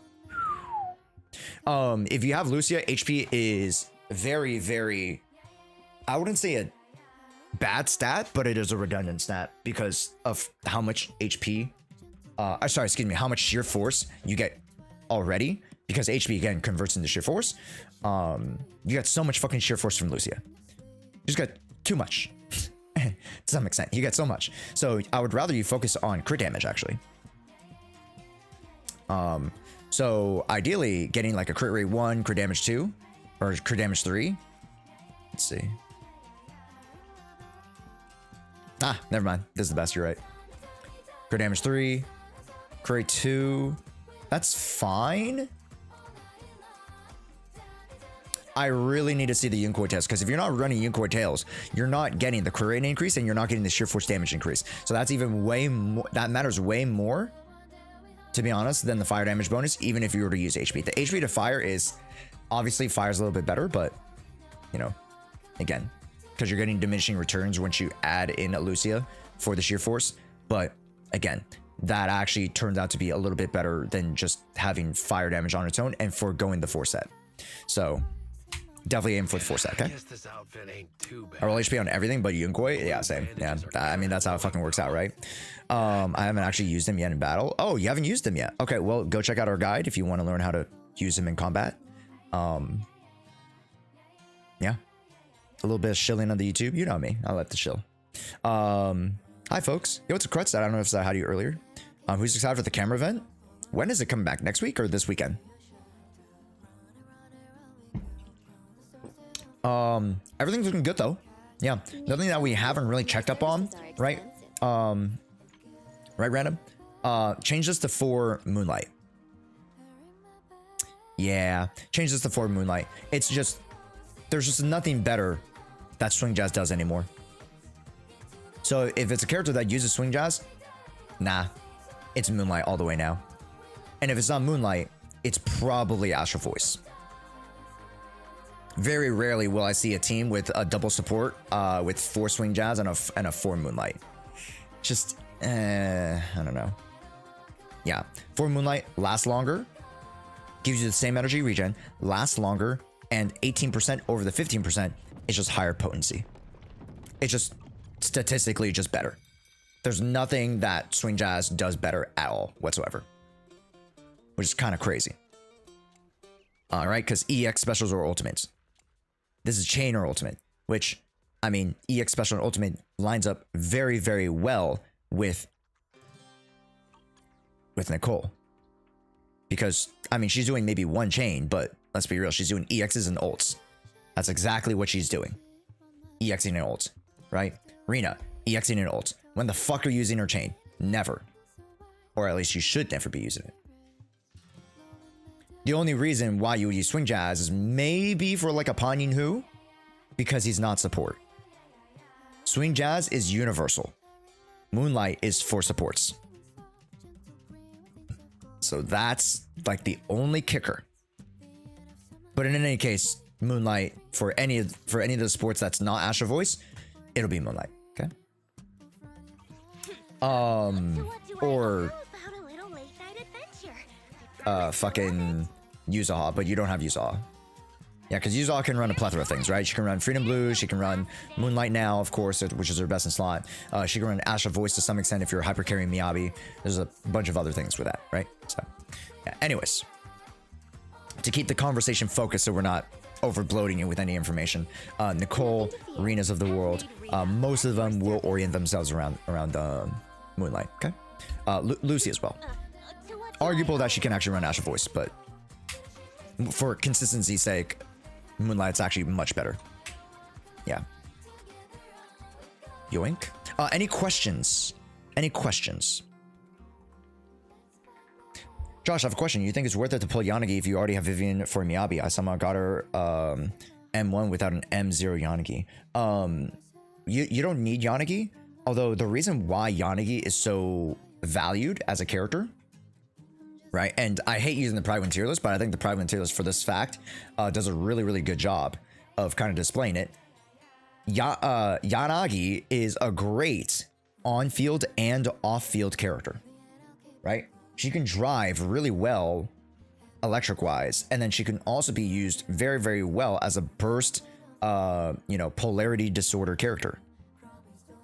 If you have Lucia, HP is very, very, I wouldn't say a bad stat, but it is a redundant stat because of how much HP, sorry, excuse me, how much sheer force you get already, because HP again converts into sheer force. You get so much fucking sheer force from Lucia. You just got too much. To some extent, you get so much. So I would rather you focus on crit damage, actually. So ideally getting like a crit rate 1, crit damage 2, or crit damage 3. Let's see. Ah, never mind. This is the best, you're right. Crit damage 3, crit rate 2. That's fine. I really need to see the Yunkoi Tails, because if you're not running Yunkoi Tails, you're not getting the crit rate increase and you're not getting the sheer force damage increase. So that's even way more, that matters way more, to be honest, than the fire damage bonus, even if you were to use HP. The HP to fire is, obviously fire's a little bit better, but, you know, again, because you're getting diminishing returns once you add in a Lucia for the sheer force. But again, that actually turns out to be a little bit better than just having fire damage on its own and foregoing the 4 set. So definitely aim for the 4 set, okay? I roll HP on everything but Yunkoi. Yeah, same. Yeah, I mean, that's how it fucking works out, right? I haven't actually used him yet in battle. Oh, you haven't used him yet? Okay, well, go check out our guide if you want to learn how to use him in combat. Yeah. A little bit of shilling on the YouTube. You know me. I like to shill. Hi, folks. Yo, it's a Crutz. I don't know if I had you earlier. Who's excited for the camera event? When is it coming back? Next week or this weekend? Everything's looking good though. Yeah, nothing that we haven't really checked up on, right? Right, random. Change this to 4 Moonlight. Yeah, change this to 4 Moonlight. It's just, there's just nothing better that Swing Jazz does anymore. So if it's a character that uses Swing Jazz, nah, it's Moonlight all the way now. And if it's not Moonlight, it's probably Astral Voice. Very rarely will I see a team with a double support with 4 Swing Jazz and a 4 Moonlight. Just, I don't know. Yeah, 4 Moonlight lasts longer, gives you the same energy regen, lasts longer, and 18% over the 15% is just higher potency. It's just statistically just better. There's nothing that Swing Jazz does better at all whatsoever, which is kind of crazy. All right, because EX specials or ultimates. This is chain or ultimate, which, I mean, EX special and ultimate lines up very, very well with Nicole. because I mean she's doing maybe one chain, but let's be real, she's doing EXs and ults. That's exactly what she's doing. EXing and ults, right? Rina, EXing and ults. When the fuck are you using her chain? Never. Or at least you should never be using it. The only reason why you would use Swing Jazz is maybe for like a Panyin Hu, because he's not support. Swing Jazz is universal. Moonlight is for supports. So that's like the only kicker. But in any case, Moonlight for any of the sports that's not Astro Voice, it'll be Moonlight. Okay. Or fucking Yuzaha, but you don't have Yuzaha. Yeah, because Yuzaha can run a plethora of things, right? She can run Freedom Blue, she can run Moonlight now, of course, which is her best in slot. She can run Astro Voice to some extent if you're hyper carrying Miyabi. There's a bunch of other things with that, right? So, yeah. Anyways, to keep the conversation focused so we're not over bloating you with any information, Nicole, Renas of the world, most of them will orient themselves around Moonlight. Okay, Lucy as well. Arguable that she can actually run Astro Voice, but for consistency's sake, Moonlight's actually much better. Yeah. Yoink. Any questions? Any questions? Josh, I have a question. You think it's worth it to pull Yanagi if you already have Vivian for Miyabi? I somehow got her M1 without an M0 Yanagi. You don't need Yanagi, although the reason why Yanagi is so valued as a character, right? And I hate using the Pride Win tier list, but I think the Pride Win tier list for this fact does a really, really good job of kind of displaying it. Yanagi is a great on-field and off-field character, right? She can drive really well electric-wise, and then she can also be used very, very well as a burst, polarity disorder character.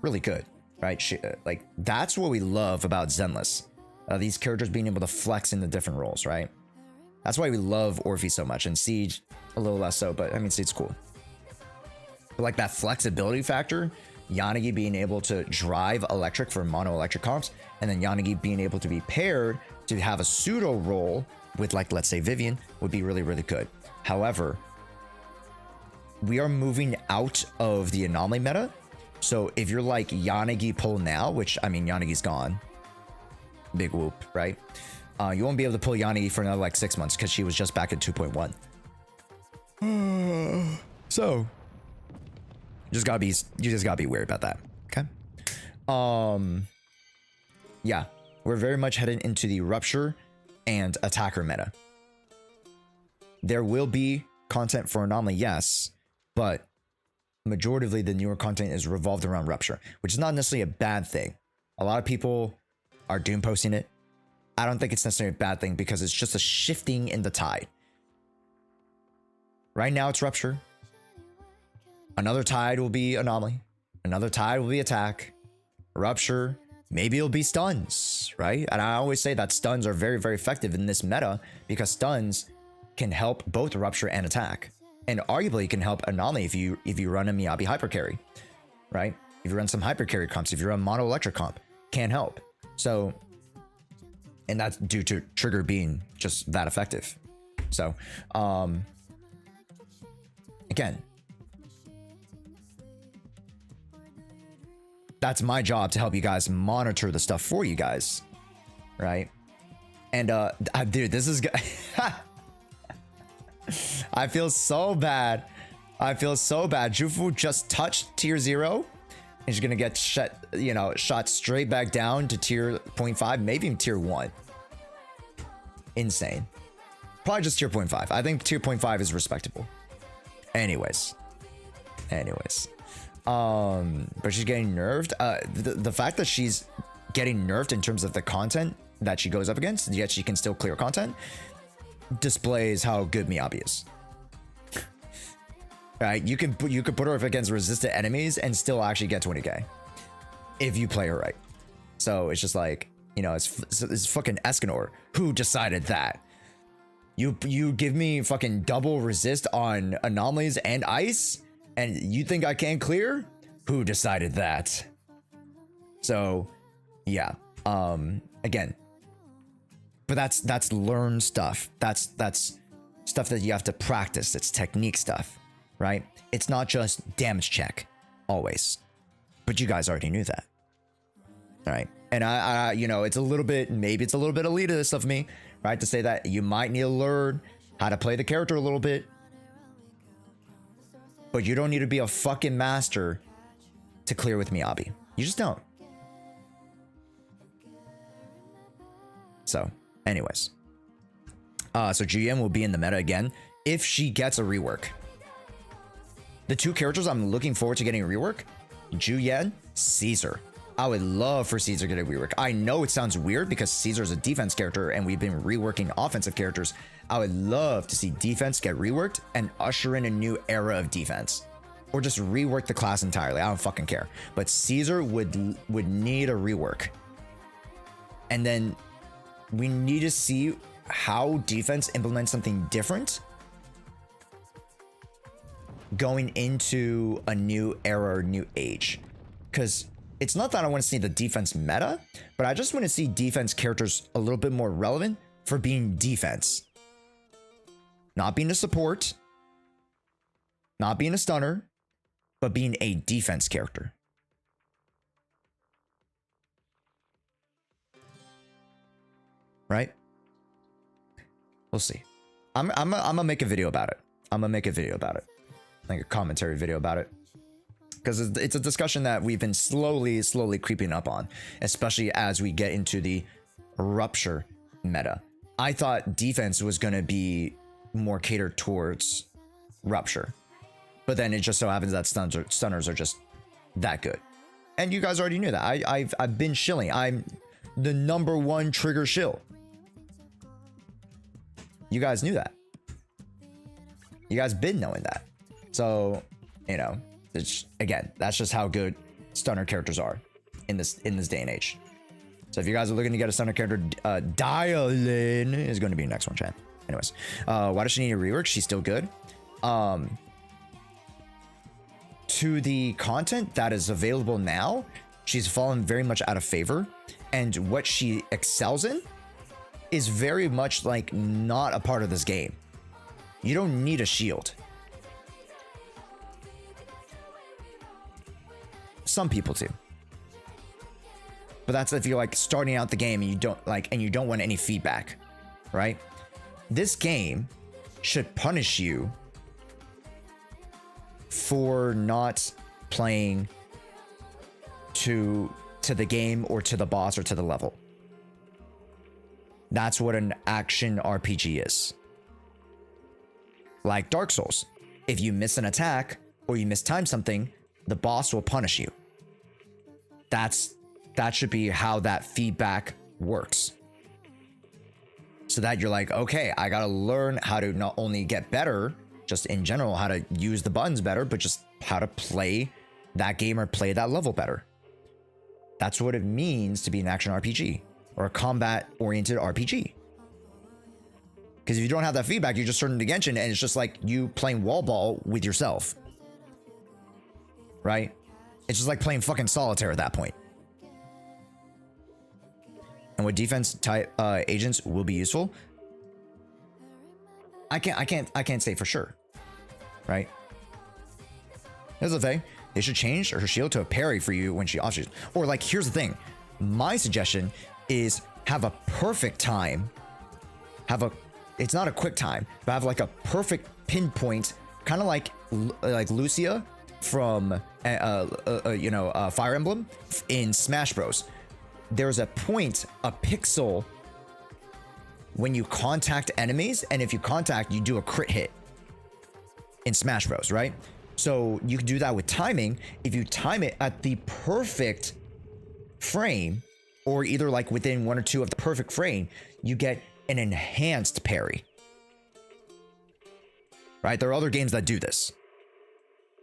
Really good, right? Like, that's what we love about Zenless. These characters being able to flex in the different roles, right? That's why we love Orphe so much, and Siege a little less so, but I mean, Siege's cool. But like that flexibility factor, Yanagi being able to drive electric for mono electric comps, and then Yanagi being able to be paired to have a pseudo role with, like, let's say Vivian, would be really, really good. However, we are moving out of the anomaly meta. So if you're like Yanagi pull now, which I mean, Yanagi's gone. Big whoop, right? You won't be able to pull Yanagi for another like 6 months because she was just back at 2.1. So you just gotta be wary about that. Okay. Yeah, we're very much headed into the rupture and attacker meta. There will be content for anomaly, yes, but majoritively the newer content is revolved around rupture, which is not necessarily a bad thing. A lot of people are doom posting it. I don't think it's necessarily a bad thing because it's just a shifting in the tide. Right now it's rupture. Another tide will be anomaly. Another tide will be attack. Rupture. Maybe it'll be stuns, right? And I always say that stuns are very, very effective in this meta because stuns can help both rupture and attack. And arguably can help anomaly if you run a Miyabi hyper carry, right? If you run some hyper carry comps, if you run mono electric comp, can help. So, and that's due to trigger being just that effective. So, again, that's my job to help you guys monitor the stuff for you guys, right? And dude, this is I feel so bad. I feel so bad. Jufu just touched tier 0. And she's gonna get shot straight back down to tier 0.5, maybe even tier 1. Insane. Probably just tier 0.5. I think tier 0.5 is respectable. Anyways. But she's getting nerfed. The fact that she's getting nerfed in terms of the content that she goes up against, yet she can still clear content, displays how good Miyabi is. Right? You could put her up against resistant enemies and still actually get 20k if you play her right. So it's just like, it's fucking Escanor. Who decided that? You give me fucking double resist on anomalies and ice, and you think I can't clear? Who decided that? So, yeah. Again, But that's learned stuff. That's stuff that you have to practice. It's technique stuff, right? It's not just damage check always. But you guys already knew that. All right. And I you know, it's a little bit, maybe it's a little bit elitist of me, right? To say that you might need to learn how to play the character a little bit. But you don't need to be a fucking master to clear with Miyabi. You just don't. So, anyways. So Juyen will be in the meta again if she gets a rework. The two characters I'm looking forward to getting a rework, Juyen, Caesar. I would love for Caesar to get a rework. I know it sounds weird because Caesar's a defense character and we've been reworking offensive characters. I would love to see defense get reworked and usher in a new era of defense. Or just rework the class entirely. I don't fucking care. But Caesar would need a rework. And then we need to see how defense implements something different going into a new era or new age. Because it's not that I want to see the defense meta, but I just want to see defense characters a little bit more relevant for being defense. Not being a support, not being a stunner, but being a defense character. Right? We'll see. I'm gonna make a video about it. I'm gonna make a video about it. Like a commentary video about it. Because it's a discussion that we've been slowly creeping up on. Especially as we get into the Rupture meta. I thought defense was gonna be more catered towards Rupture. But then it just so happens that stunners are just that good. And you guys already knew that. I've been shilling. I'm the #1 trigger shill. You guys knew that. You guys been knowing that. So, you know, it's, again, that's just how good stunner characters are in this day and age. So if you guys are looking to get a stunner character, dial in is going to be your next one, chat. Anyways, why does she need a rework? She's still good. To the content that is available now, she's fallen very much out of favor. And what she excels in is very much like not a part of this game. You don't need a shield. Some people do. But that's if you're like starting out the game and you don't want any feedback, right? This game should punish you for not playing to the game or to the boss or to the level. That's what an action RPG is. Like Dark Souls. If you miss an attack or you mistime something, the boss will punish you. That should be how that feedback works. So that you're like, okay, I gotta learn how to not only get better, just in general, how to use the buttons better, but just how to play that game or play that level better. That's what it means to be an action RPG or a combat-oriented RPG. Because if you don't have that feedback, you just turn into Genshin and it's just like you playing wall ball with yourself. Right? It's just like playing fucking solitaire at that point. And what defense type agents will be useful? I can't say for sure. Right? Here's the thing. They should change her shield to a parry for you when she off shoots. Or like, here's the thing. My suggestion is have a perfect time. It's not a quick time, but have like a perfect pinpoint, kind of like LUCIA from Fire Emblem in Smash Bros. There's a point, a pixel, when you contact enemies, and if you contact, you do a crit hit in Smash Bros, right? So you can do that with timing. If you time it at the perfect frame, or either like within 1 or 2 of the perfect frame, you get an enhanced parry. Right? There are other games that do this.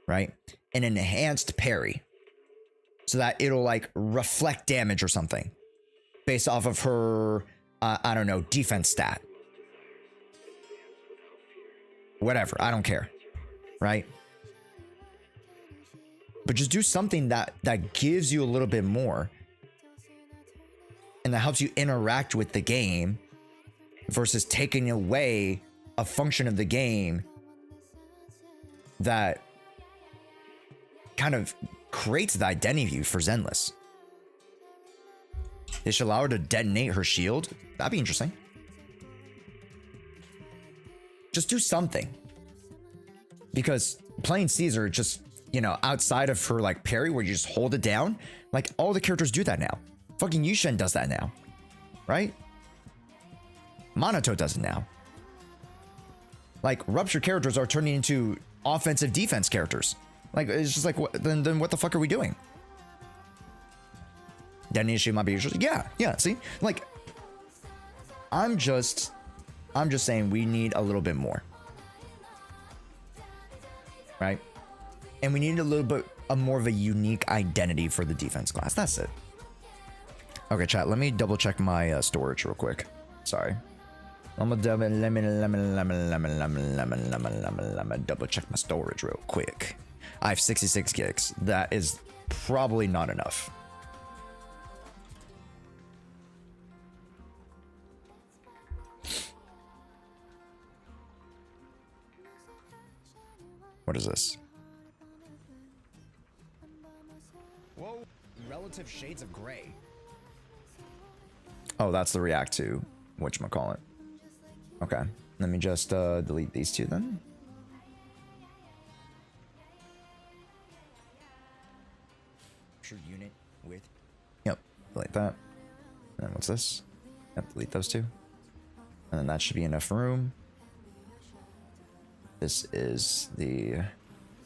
Right? An enhanced parry. So that it'll like reflect damage or something. Based off of her, I don't know, defense stat. Whatever. I don't care. Right? But just do something that gives you a little bit more. And that helps you interact with the game versus taking away a function of the game that kind of creates the identity for Zenless. They should allow her to detonate her shield. That'd be interesting. Just do something. Because playing Caesar, just, you know, outside of her like parry where you just hold it down, like all the characters do that now. Fucking Yushin does that now. Right? Monato does it now. Like, rupture characters are turning into offensive defense characters. Like, it's just like, then what the fuck are we doing? Denishi might be usually, yeah, see? Like, I'm just saying we need a little bit more. Right? And we need a little bit more of a unique identity for the defense class. That's it. Okay, chat, let me double check my storage real quick. Sorry. I'm gonna double check my storage real quick. I have 66 gigs. That is probably not enough. What is this? Whoa, relative shades of gray. Oh, that's the react to whatchamacallit. Okay, let me just delete these two then. Sure, unit with. Yep, delete that. And then what's this? Yep, delete those two. And then that should be enough room. This is the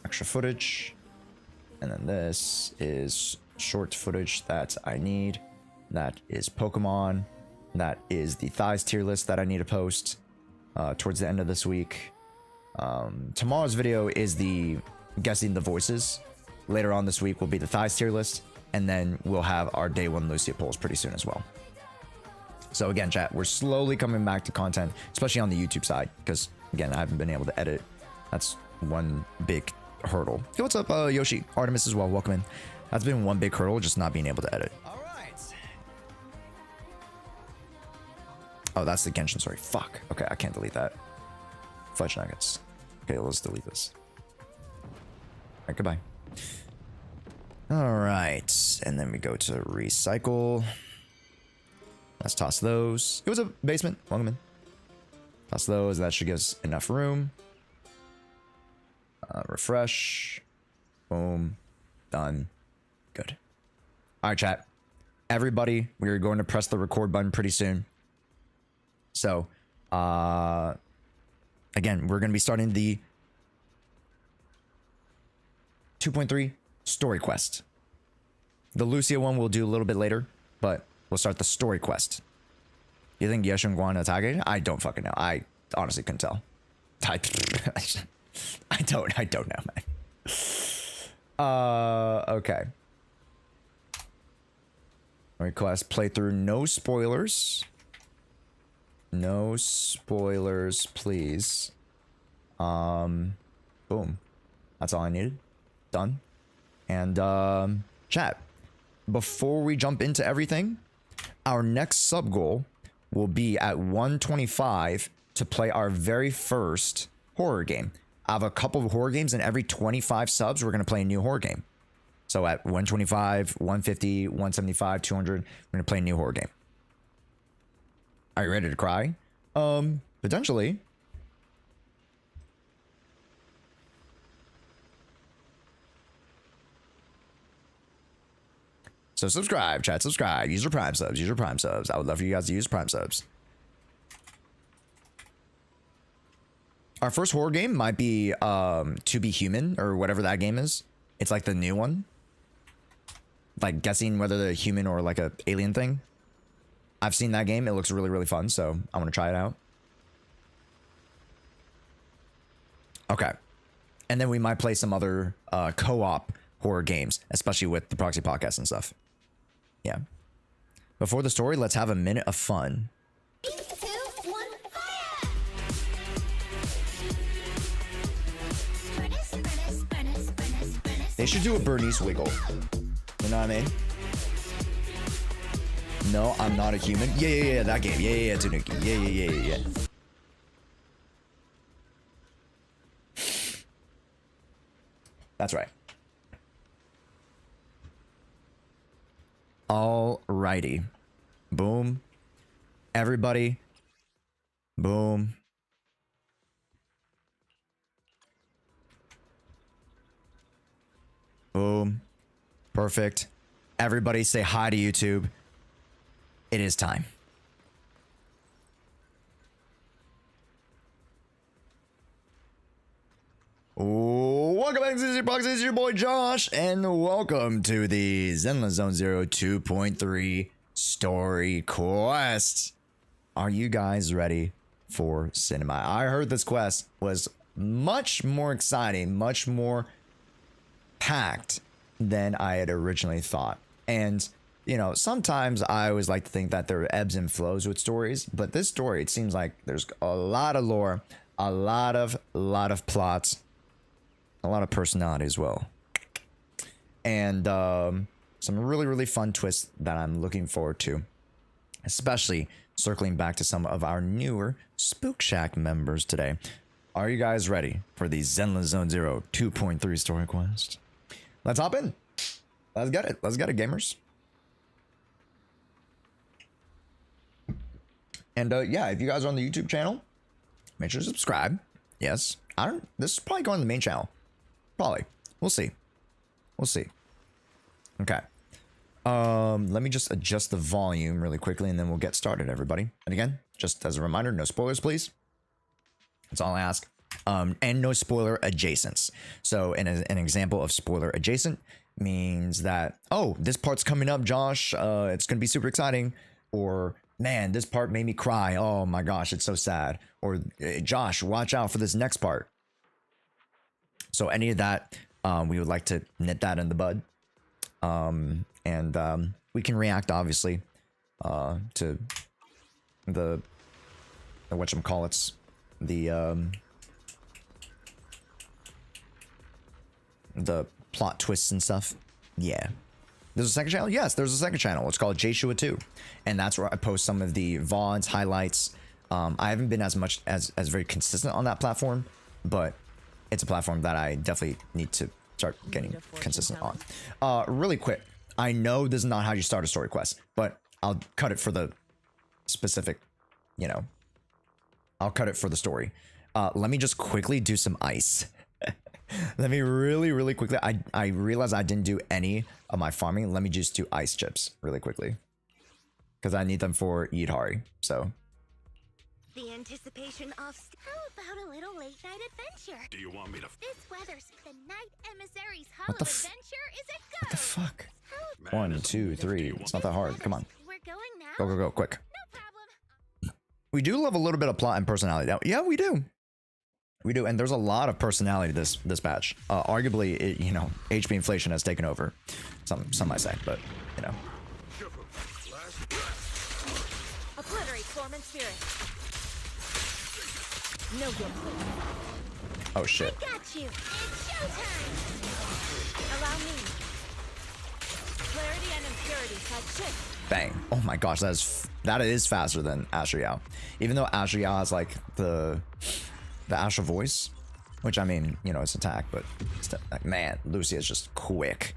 extra footage. And then this is short footage that I need. That is Pokemon. That is the thighs tier list that I need to post towards the end of this week. Tomorrow's video is the guessing the voices. Later on this week will be the thighs tier list. And then we'll have our day one Lucia polls pretty soon as well. So again, chat, we're slowly coming back to content, especially on the YouTube side. Because again, I haven't been able to edit. That's one big hurdle. Hey, what's up, Yoshi? Artemis as well. Welcome in. That's been one big hurdle, just not being able to edit. All right. Oh, that's the Genshin story. Fuck. Okay, I can't delete that. Fudge nuggets. Okay, let's delete this. All right, goodbye. All right, and then we go to recycle. Let's toss those. It was a basement. Welcome in. Toss those. That should give us enough room. Refresh. Boom. Done. Good. All right, chat. Everybody, we are going to press the record button pretty soon. So, again, we're going to be starting the 2.3 story quest. The Lucia one we'll do a little bit later, but we'll start the story quest. You think Yeshin Guan attack? I don't fucking know. I honestly couldn't tell. I don't know, man. Okay. Request playthrough, no spoilers. No spoilers, please. Boom. That's all I needed. Done. And chat, before we jump into everything, our next sub goal will be at 125 to play our very first horror game. I have a couple of horror games, and every 25 subs, we're going to play a new horror game. So at 125, 150, 175, 200, we're going to play a new horror game. Are you ready to cry? Potentially. So subscribe, chat, subscribe. Use your Prime subs, use your Prime subs. I would love for you guys to use Prime subs. Our first horror game might be To Be Human, or whatever that game is. It's like the new one. Like guessing whether they're human or like a alien thing. I've seen that game. It looks really, really fun, so I want to try it out. Okay. And then we might play some other co-op horror games, especially with the proxy podcast and stuff. Yeah. Before the story, let's have a minute of fun. 3, 2, 1, fire! They should do a Bernice wiggle. You know what I mean? No, I'm not a human. Yeah, that game. Yeah, Tanuki. Yeah. That's right. Alrighty. Boom. Everybody. Boom. Boom. Perfect. Everybody say hi to YouTube. It is time. Welcome back to ZZZ Box. This is your boy Josh, and welcome to the Zenless Zone Zero 2.3 story quest. Are you guys ready for cinema? I heard this quest was much more exciting, much more packed than I had originally thought. And you know, sometimes I always like to think that there are ebbs and flows with stories, but this story, it seems like there's a lot of lore, a lot of plots, a lot of personality as well, and some really fun twists that I'm looking forward to, especially circling back to some of our newer Spook Shack members today. Are you guys ready for the Zenless Zone Zero 2.3 story quest? Let's hop in. Let's get it, gamers. And yeah, if you guys are on the YouTube channel, make sure to subscribe. Yes, this is probably going to the main channel. Probably. We'll see. Okay. Let me just adjust the volume really quickly, and then we'll get started, everybody. And again, just as a reminder, no spoilers, please. That's all I ask. And no spoiler adjacents. So an example of spoiler adjacent means that, oh, this part's coming up, Josh. It's gonna be super exciting. Or, man, this part made me cry. Oh my gosh, it's so sad. Or, Josh, watch out for this next part. So any of that, we would like to nip that in the bud. And we can react, obviously, to the whatchamacallits, the plot twists and stuff. Yeah. There's a second channel? Yes, there's a second channel. It's called Jshua 2. And that's where I post some of the VODs, highlights. I haven't been as very consistent on that platform, but it's a platform that I definitely need to start getting consistent on. Really quick, I know this is not how you start a story quest, but I'll cut it for the specific, I'll cut it for the story. Let me just quickly do some ice. Let me really quickly. I realized I didn't do any of my farming. Let me just do ice chips really quickly, because I need them for Yidhari. So the anticipation of how about a little late night adventure? Do you want me to? This weather's the night emissary's hollow What the adventure is a go. what the fuck? How 1, 2, 3. It's not that hard. Come on, we're going now. go quick. No problem. We do love a little bit of plot and personality. Now, yeah, we do. And there's a lot of personality this batch. Arguably, HP inflation has taken over. Some might say, but Obliterate form and spirit. No good. Oh shit. I got you. It's showtime. Allow me. Clarity and impurity side shift. Bang. Oh my gosh, that is faster than Asher Yao. Even though Asher Yao has like the Asher voice, which I mean, it's attack, but it's like, man, Lucia is just quick.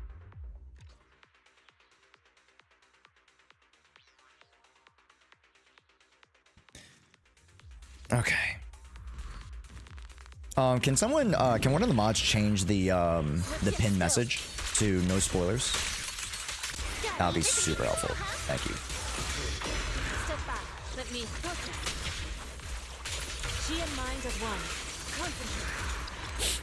Okay. Can one of the mods change the pin message to no spoilers? That'll be super helpful. Thank you. Step back. Let me focus. She and mind as one. Concentrate.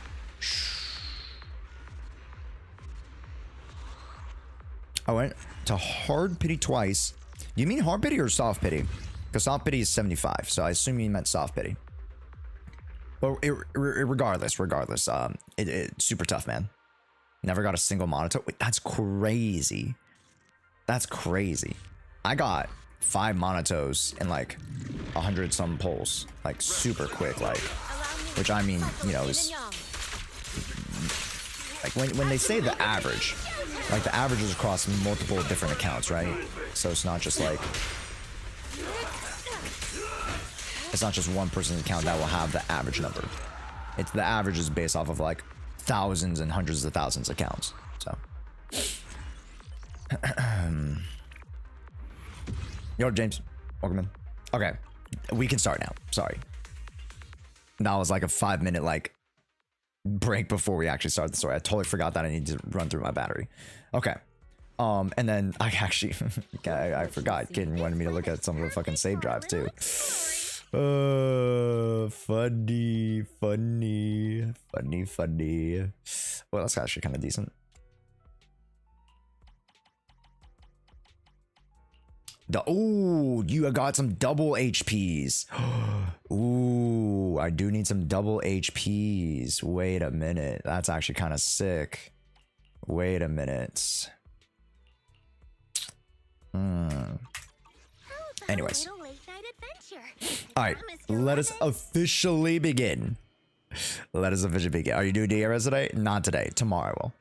I went to hard pity twice. Do you mean hard pity or soft pity? Because soft pity is 75, so I assume you meant soft pity. But regardless, it's super tough, man. Never got a single monotone. Wait, that's crazy. That's crazy. I got 5 monotos in like 100 some pulls, like super quick, like, which I mean, is like when they say the average, Like the average is across multiple different accounts, right? So it's not just like, it's not just one person's account that will have the average number. It's the average is based off of like thousands and hundreds of thousands of accounts. So. Yo, James, welcome in. Okay, we can start now. Sorry. That was like a 5-minute like break before we actually started the story. I totally forgot that I need to run through my battery. Okay. And then I actually, I forgot. Kitten wanted me to look at some of the fucking save drives too. Funny. Well, that's actually kind of decent. Oh, you got some double HPs. Ooh, I do need some double HPs. Wait a minute. That's actually kind of sick. Wait a minute. Anyways. All right, let us officially begin. Are you doing DRS today? Not today. Tomorrow I will.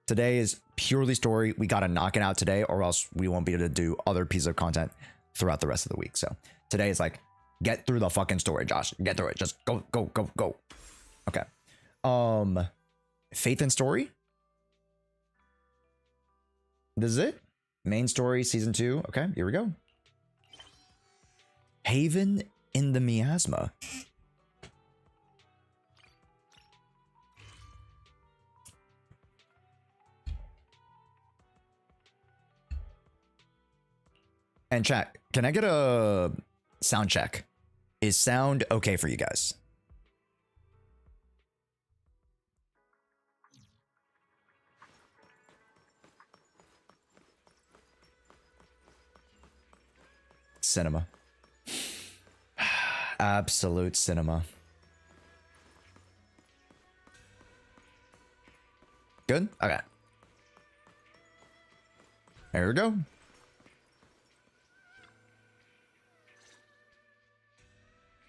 Today is purely story. We got to knock it out today or else we won't be able to do other pieces of content throughout the rest of the week. So today is like, get through the fucking story, Josh. Get through it. Just go. Okay. Faith and Story. This is it. Main story, season 2. Okay, here we go. Haven in the Miasma. And chat, can I get a sound check? Is sound okay for you guys? Cinema. Absolute cinema. Good? Okay. There we go.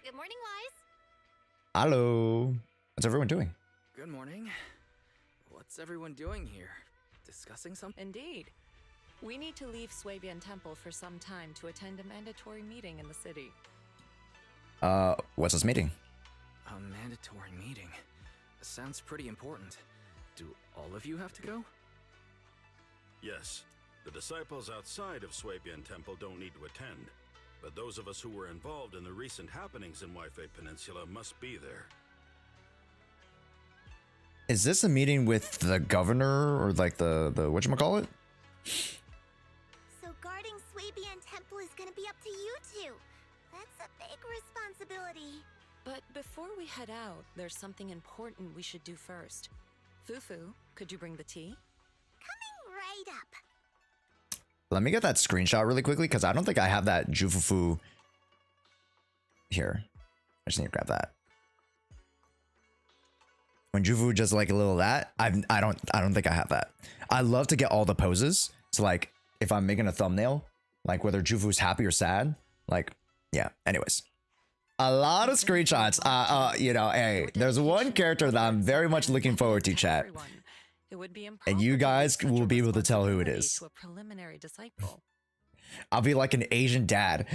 Good morning, Wise. Hello. What's everyone doing? Good morning. What's everyone doing here? Discussing something? Indeed. We need to leave Swabian Temple for some time to attend a mandatory meeting in the city. What's this meeting? A mandatory meeting. Sounds pretty important. Do all of you have to go? Yes. The disciples outside of Swabian Temple don't need to attend. But those of us who were involved in the recent happenings in Waifei Peninsula must be there. Is this a meeting with the governor or like the whatchamacallit? So guarding Swabian Temple is gonna be up to you two. That's a big responsibility. But before we head out, there's something important we should do first. Fufu, could you bring the tea? Coming right up. Let me get that screenshot really quickly because I don't think I have that Jufufu here. I just need to grab that. When Jufu just like a little of that, I don't think I have that. I love to get all the poses. So like if I'm making a thumbnail, like whether Jufu's happy or sad, like yeah. Anyways, a lot of screenshots. You know, hey, there's one character that I'm very much looking forward to, chat. And you guys will be able to tell who it is. I'll be like an Asian dad.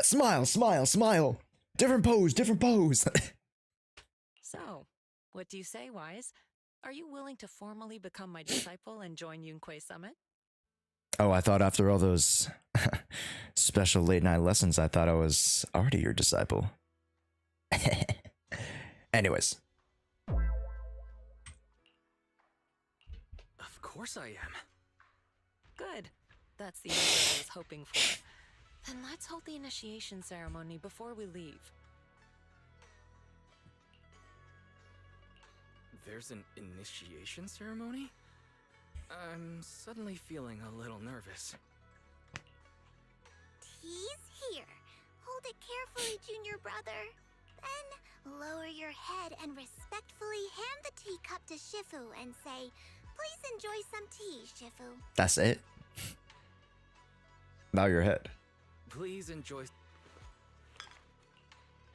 Smile, smile, smile. Different pose, different pose. So, what do you say, Wise? Are you willing to formally become my disciple and join Yunquei Summit? Oh, I thought after all those special late night lessons, I thought I was already your disciple. Anyways. Of course I am. Good. That's the answer I was hoping for. Then let's hold the initiation ceremony before we leave. There's an initiation ceremony? I'm suddenly feeling a little nervous. Tea's here. Hold it carefully, junior brother. Then lower your head and respectfully hand the teacup to Shifu and say, "Please enjoy some tea, Shifu." That's it? Bow your head. Please enjoy.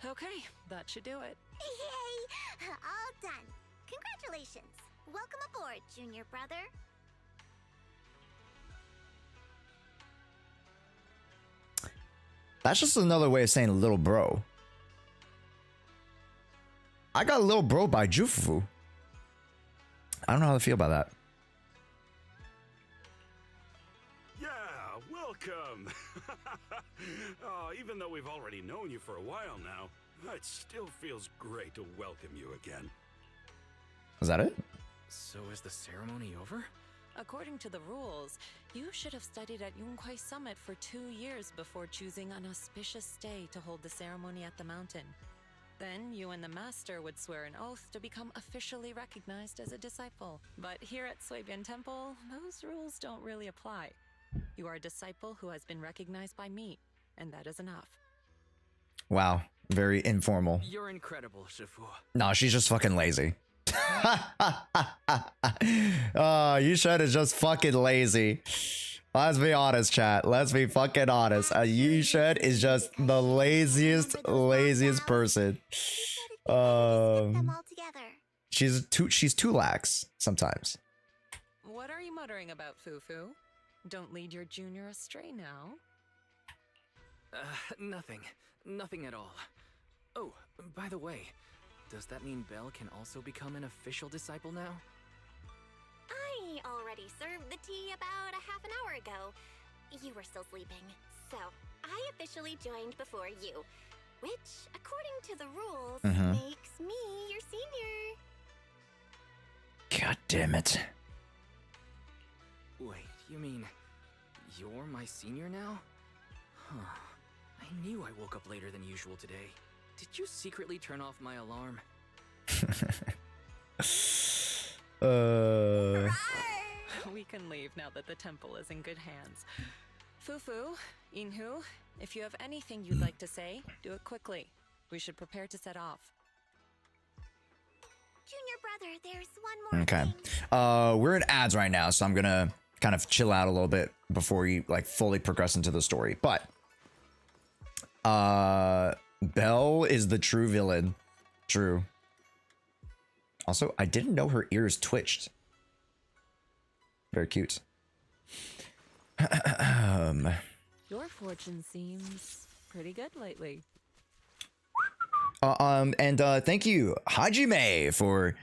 Okay, that should do it. Yay! All done. Congratulations. Welcome aboard, junior brother. That's just another way of saying little bro. I got a little bro by Jufufu. I don't know how to feel about that. Yeah, welcome. Even though we've already known you for a while now, it still feels great to welcome you again. Is that it? So is the ceremony over? According to the rules, you should have studied at Yunkwei Summit for 2 years before choosing an auspicious day to hold the ceremony at the mountain. Then you and the master would swear an oath to become officially recognized as a disciple. But here at Swabian Temple, those rules don't really apply. You are a disciple who has been recognized by me, and that is enough. Wow, very informal. You're incredible, Shifu. No, she's just fucking lazy. Yushed is just fucking lazy. Let's be honest, chat. Let's be fucking honest. Yushed is just the laziest person. She's too lax sometimes. What are you muttering about, Fufu? Don't lead your junior astray now. Nothing at all. Oh, by the way, does that mean Belle can also become an official disciple now? I already served the tea about a half an hour ago. You were still sleeping, so I officially joined before you, which, according to the rules, makes me your senior. God damn it. Wait, you mean you're my senior now? Huh. I knew I woke up later than usual today. Did you secretly turn off my alarm? We can leave now that the temple is in good hands. Fufu, Inhu, if you have anything you'd like to say, do it quickly. We should prepare to set off. Junior brother, there's one more Okay. thing. We're in ads right now, so I'm gonna kind of chill out a little bit before you like fully progress into the story. But Belle is the true villain. True. Also, I didn't know her ears twitched. Very cute. Your fortune seems pretty good lately. Thank you, Hajime, for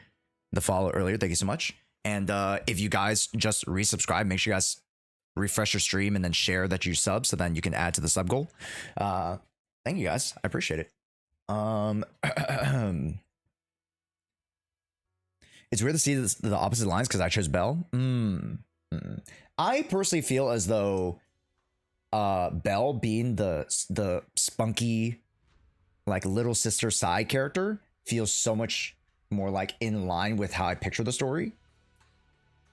the follow earlier. Thank you so much. And if you guys just resubscribe, make sure you guys refresh your stream and then share that you sub, so then you can add to the sub goal. Thank you guys. I appreciate it. It's weird to see the opposite lines because I chose Belle. I personally feel as though Belle being the spunky, like little sister side character feels so much more like in line with how I picture the story.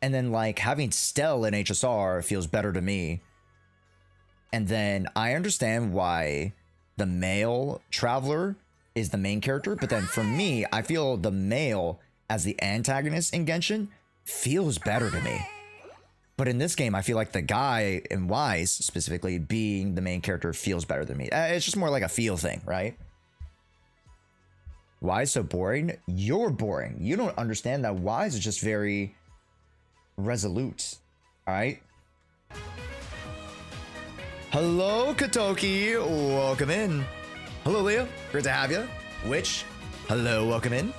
And then like having Stell in HSR feels better to me. And then I understand why the male traveler is the main character, but then for me, I feel the male as the antagonist in Genshin feels better to me. But in this game, I feel like the guy in Wise, specifically being the main character, feels better than me. It's just more like a feel thing, right? Wise so boring? You're boring. You don't understand that Wise is just very resolute. All right? Hello, Katoki. Welcome in. Hello, Leah. Great to have you. Witch. Hello, welcome in.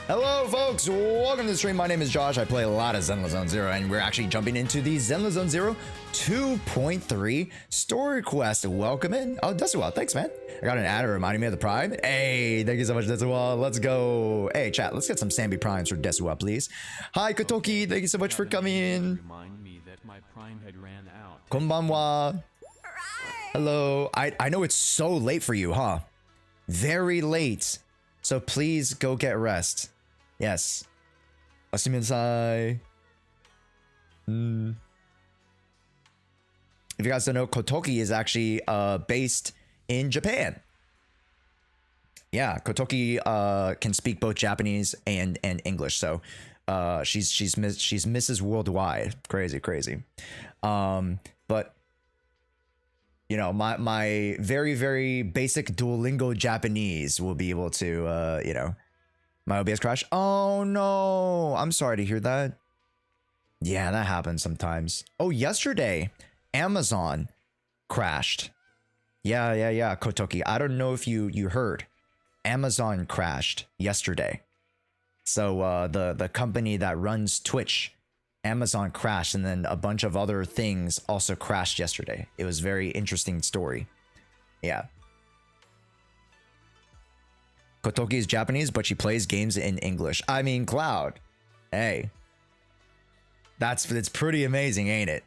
Hello, folks. Welcome to the stream. My name is Josh. I play a lot of Zenless Zone Zero, and we're actually jumping into the Zenless Zone Zero 2.3 story quest. Welcome in. Oh, Desuwa, thanks, man. I got an ad reminding me of the Prime. Hey, thank you so much, Desuwa. Let's go. Hey, chat, let's get some Sambi Primes for Desuwa, please. Hi, Kotoki. Thank you so much for coming in. Remind me that my Prime had ran out. Konbanwa. Hello. I know it's so late for you, huh? Very late. So please go get rest. Yes. Osumisai. If you guys don't know, Kotoki is actually based in Japan. Yeah, Kotoki can speak both Japanese and English. So she's Mrs. Worldwide. Crazy. But you know, my very, very basic Duolingo Japanese will be able to you know, my OBS crash. Oh no, I'm sorry to hear that. Yeah, that happens sometimes. Oh, yesterday Amazon crashed. Yeah, Kotoki. I don't know if you heard. Amazon crashed yesterday. So the company that runs Twitch, Amazon crashed, and then a bunch of other things also crashed yesterday. It was a very interesting story. Yeah. Kotoki is Japanese, but she plays games in English. I mean, Cloud. Hey. It's pretty amazing, ain't it?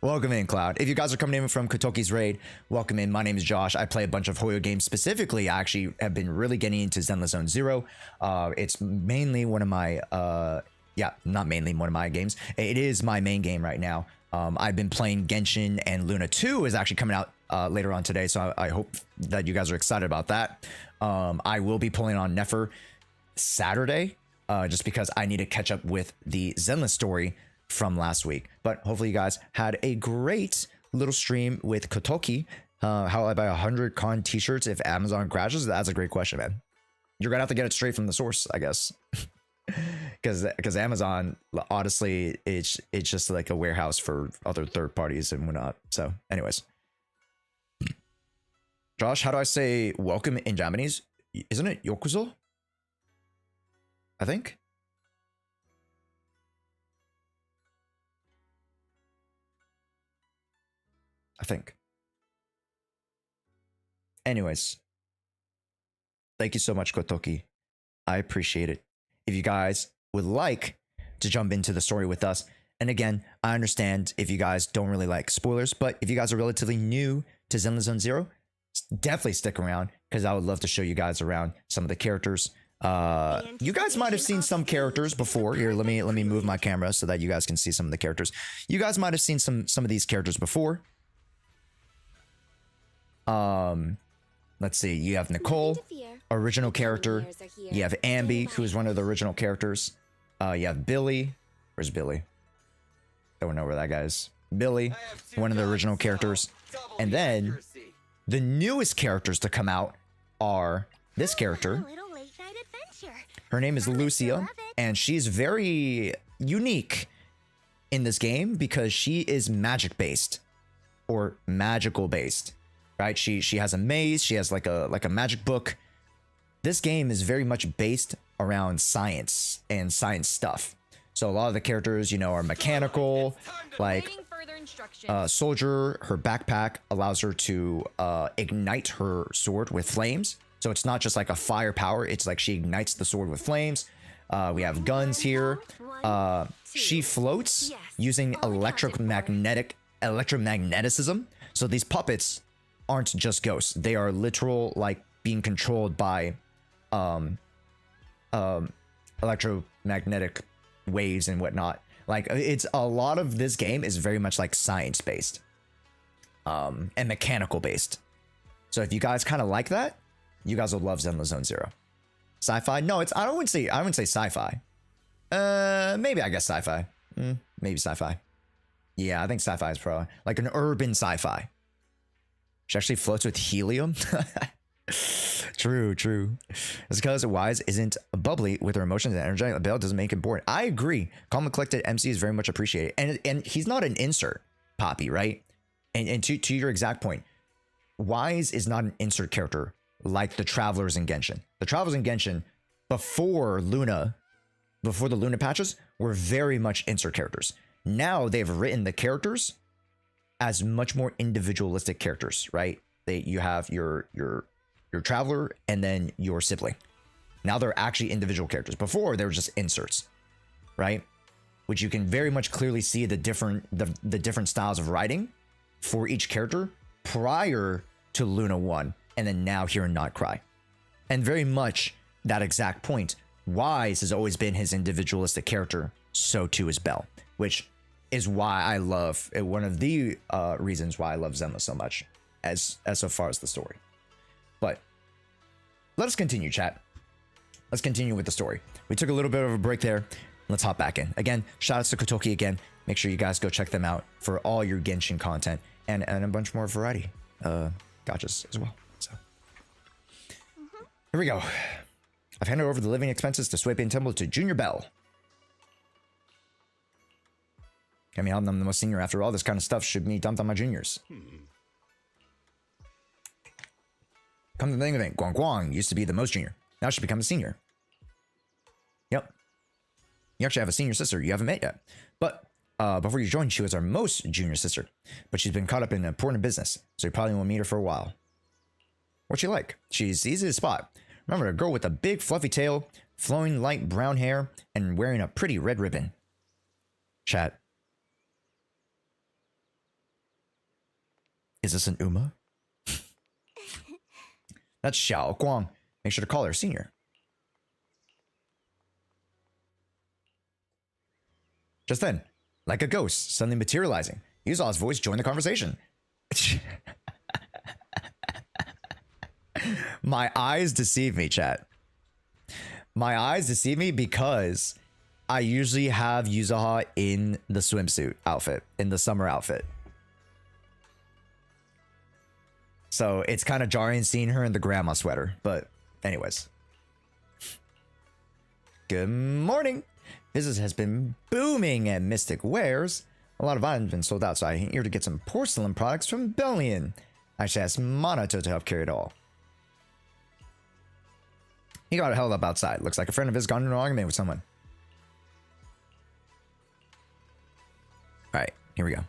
Welcome in, Cloud. If you guys are coming in from Kotoki's raid, welcome in. My name is Josh. I play a bunch of Hoyo games. Specifically, I actually have been really getting into Zenless Zone Zero. It's mainly one of my, not mainly one of my games. It is my main game right now. I've been playing Genshin, and Luna 2 is actually coming out later on today, so I hope that you guys are excited about that. I will be pulling on Nefer Saturday, just because I need to catch up with the Zenless story from last week. But hopefully you guys had a great little stream with Kotoki. How I buy 100 con t-shirts if Amazon crashes? That's a great question, man. You're gonna have to get it straight from the source, I guess. Because Amazon, honestly, it's just like a warehouse for other third parties and whatnot. So anyways, Josh, how do I say welcome in Japanese? Isn't it yokuzo? I think. Anyways, thank you so much, Kotoki. I appreciate it. If you guys would like to jump into the story with us, and again, I understand if you guys don't really like spoilers, but if you guys are relatively new to Zenless Zone Zero, definitely stick around, because I would love to show you guys around some of the characters. You guys might have seen some characters before. Here, let me move my camera so that you guys can see some of the characters. You guys might have seen some of these characters before. Let's see. You have Nicole, original character. You have Ambi, who's one of the original characters. You have Billy. Where's Billy? Don't know where that guy is. Billy, one of the original characters. And then the newest characters to come out are this character. Her name is Lucia, and she's very unique in this game because she is magic based or magical based. Right? She has a maze. She has like a magic book. This game is very much based around science and science stuff. So a lot of the characters, you know, are mechanical. Like Soldier, her backpack allows her to ignite her sword with flames. So it's not just like a firepower. It's like she ignites the sword with flames. We have guns here. She floats using electromagnetism. So these puppets aren't just ghosts. They are literal, like, being controlled by electromagnetic waves and whatnot. Like, it's a lot of this game is very much like science based and mechanical based. So if you guys kind of like that, you guys will love Zenless Zone Zero. Sci-fi? No, it's I wouldn't say sci-fi. Maybe I guess sci-fi. Maybe sci-fi. Yeah, I think sci-fi is probably like an urban sci-fi. She actually floats with helium. True. It's because Wise isn't bubbly with her emotions and energetic. Bell doesn't make it boring. I agree. Calm and collected MC is very much appreciated. And he's not an insert, Poppy, right? And to your exact point, Wise is not an insert character like the Travelers in Genshin. The Travelers in Genshin, before the Luna patches, were very much insert characters. Now they've written the characters as much more individualistic characters, right? You have your Traveler and then your sibling. Now they're actually individual characters. Before they were just inserts, right? Which you can very much clearly see the different styles of writing for each character prior to Luna 1 and then now here in Not Cry. And very much that exact point, Wise has always been his individualistic character, so too is Bell, which is why I love one of the reasons why I love Zenless so much as so far as the story. But let us continue, chat. Let's continue with the story. We took a little bit of a break there. Let's hop back in. Again, shout outs to Kotoki again. Make sure you guys go check them out for all your Genshin content and a bunch more variety gotchas as well. So here we go. I've handed over the living expenses to Swapian Temple to Junior Bell. I mean, I'm the most senior after all. This kind of stuff should be dumped on my juniors. Come to the thing of it, Guang Guang used to be the most junior. Now she becomes a senior. Yep. You actually have a senior sister you haven't met yet. But before you joined, she was our most junior sister. But she's been caught up in an important business, so you probably won't meet her for a while. What's she like? She's easy to spot. Remember, a girl with a big fluffy tail, flowing light brown hair, and wearing a pretty red ribbon. Chat. Is this an Uma? That's Xiao Guang. Make sure to call her senior. Just then, like a ghost suddenly materializing, Yuza's voice joined the conversation. My eyes deceive me, chat. My eyes deceive me because I usually have Yuzaha in the swimsuit outfit, in the summer outfit. So it's kind of jarring seeing her in the grandma sweater. But anyways. Good morning. Business has been booming at Mystic Wares. A lot of items have been sold out, so I'm here to get some porcelain products from Bellion. I should ask Monato to help carry it all. He got held up outside. Looks like a friend of his got into an argument with someone. Alright, here we go.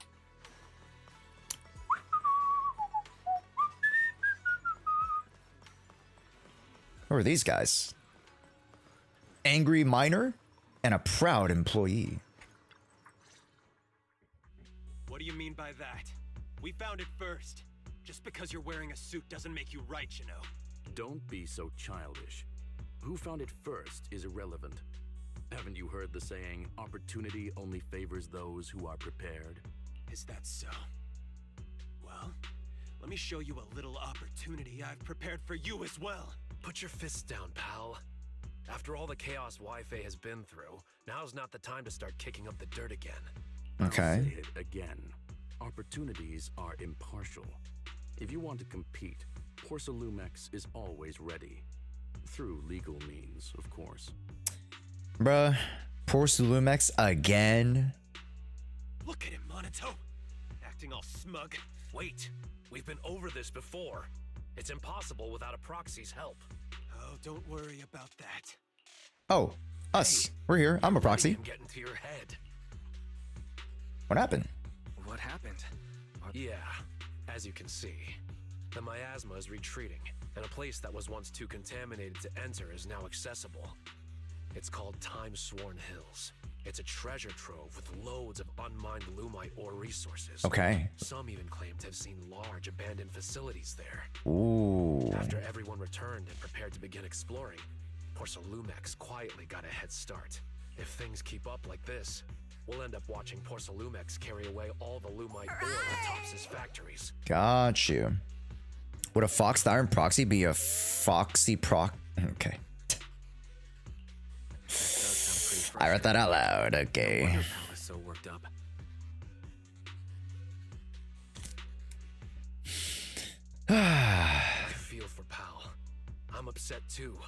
Who are these guys? Angry miner and a proud employee. What do you mean by that? We found it first. Just because you're wearing a suit doesn't make you right, you know. Don't be so childish. Who found it first is irrelevant. Haven't you heard the saying, opportunity only favors those who are prepared? Is that so? Well, let me show you a little opportunity I've prepared for you as well. Put your fists down, pal. After all the chaos Wi-Fi has been through, now's not the time to start kicking up the dirt again. Okay. I'll say it again. Opportunities are impartial. If you want to compete, Porcelumex is always ready. Through legal means, of course. Bruh, Porcelumex again? Look at him, Monato. Acting all smug. Wait, we've been over this before. It's impossible without a proxy's help. Oh, don't worry about that. Oh, us. We're here. I'm a proxy. I'm getting to your head. What happened? What happened? Yeah, as you can see, the miasma is retreating, and a place that was once too contaminated to enter is now accessible. It's called Time-Sworn Hills. It's a treasure trove with loads of unmined Lumite ore resources. Okay. Some even claim to have seen large abandoned facilities there. Ooh. After everyone returned and prepared to begin exploring, Porcelumex quietly got a head start. If things keep up like this, we'll end up watching Porcelumex carry away all the Lumite ore that tops his factories. Got you. Would a Fox the Iron Proxy be a Foxy proc? Okay. I read that out loud. Okay. I was so worked up. I feel for Pal. I'm upset too.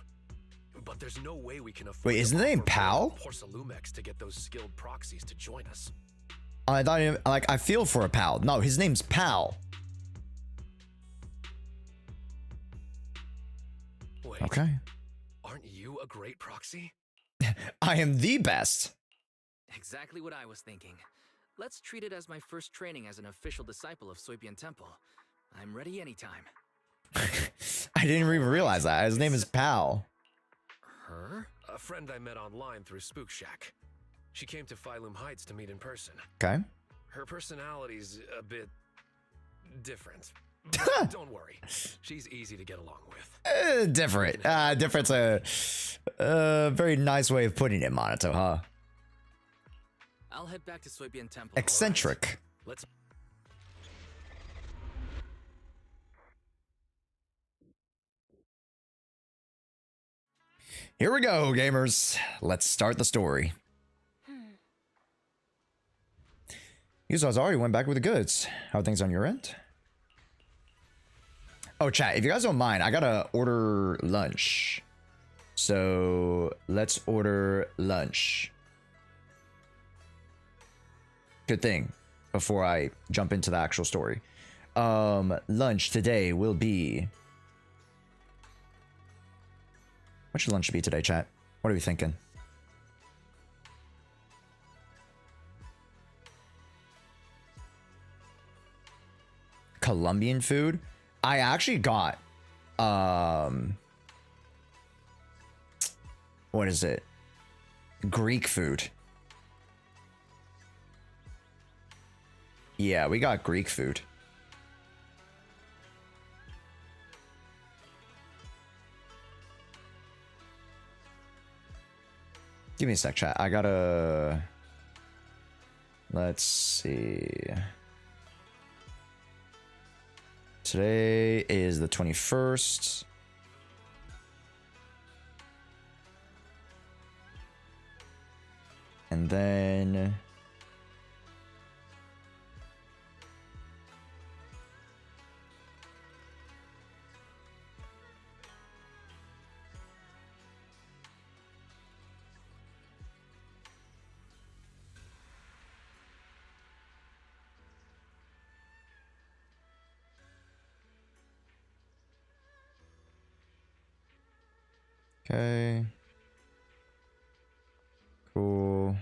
But there's no way we can afford. Wait, isn't the name Pal? Porcelumex to get those skilled proxies to join us. I thought, like, I feel for a pal. No, his name's Pal. Wait. Okay. Aren't you a great proxy? I am the best. Exactly what I was thinking. Let's treat it as my first training as an official disciple of Soipian Temple. I'm ready anytime. I didn't even realize that. His name is Pal. Her? A friend I met online through Spook Shack. She came to Phylum Heights to meet in person. Okay. Her personality's a bit different. But don't worry, she's easy to get along with. Different. Different's a very nice way of putting it, Monato, huh? I'll head back to Soipian Temple. Eccentric. Right. Let's. Here we go, gamers. Let's start the story. Yuza's already went back with the goods. How are things on your end? Oh, chat, if you guys don't mind, I gotta order lunch. So let's order lunch. Good thing before I jump into the actual story. Lunch today will be What should lunch be today, chat? What are we thinking? Colombian food? I actually got what is it? Greek food. Yeah, we got Greek food. Give me a sec, chat. I gotta... Let's see. Today is the 21st. And then... Okay. Cool.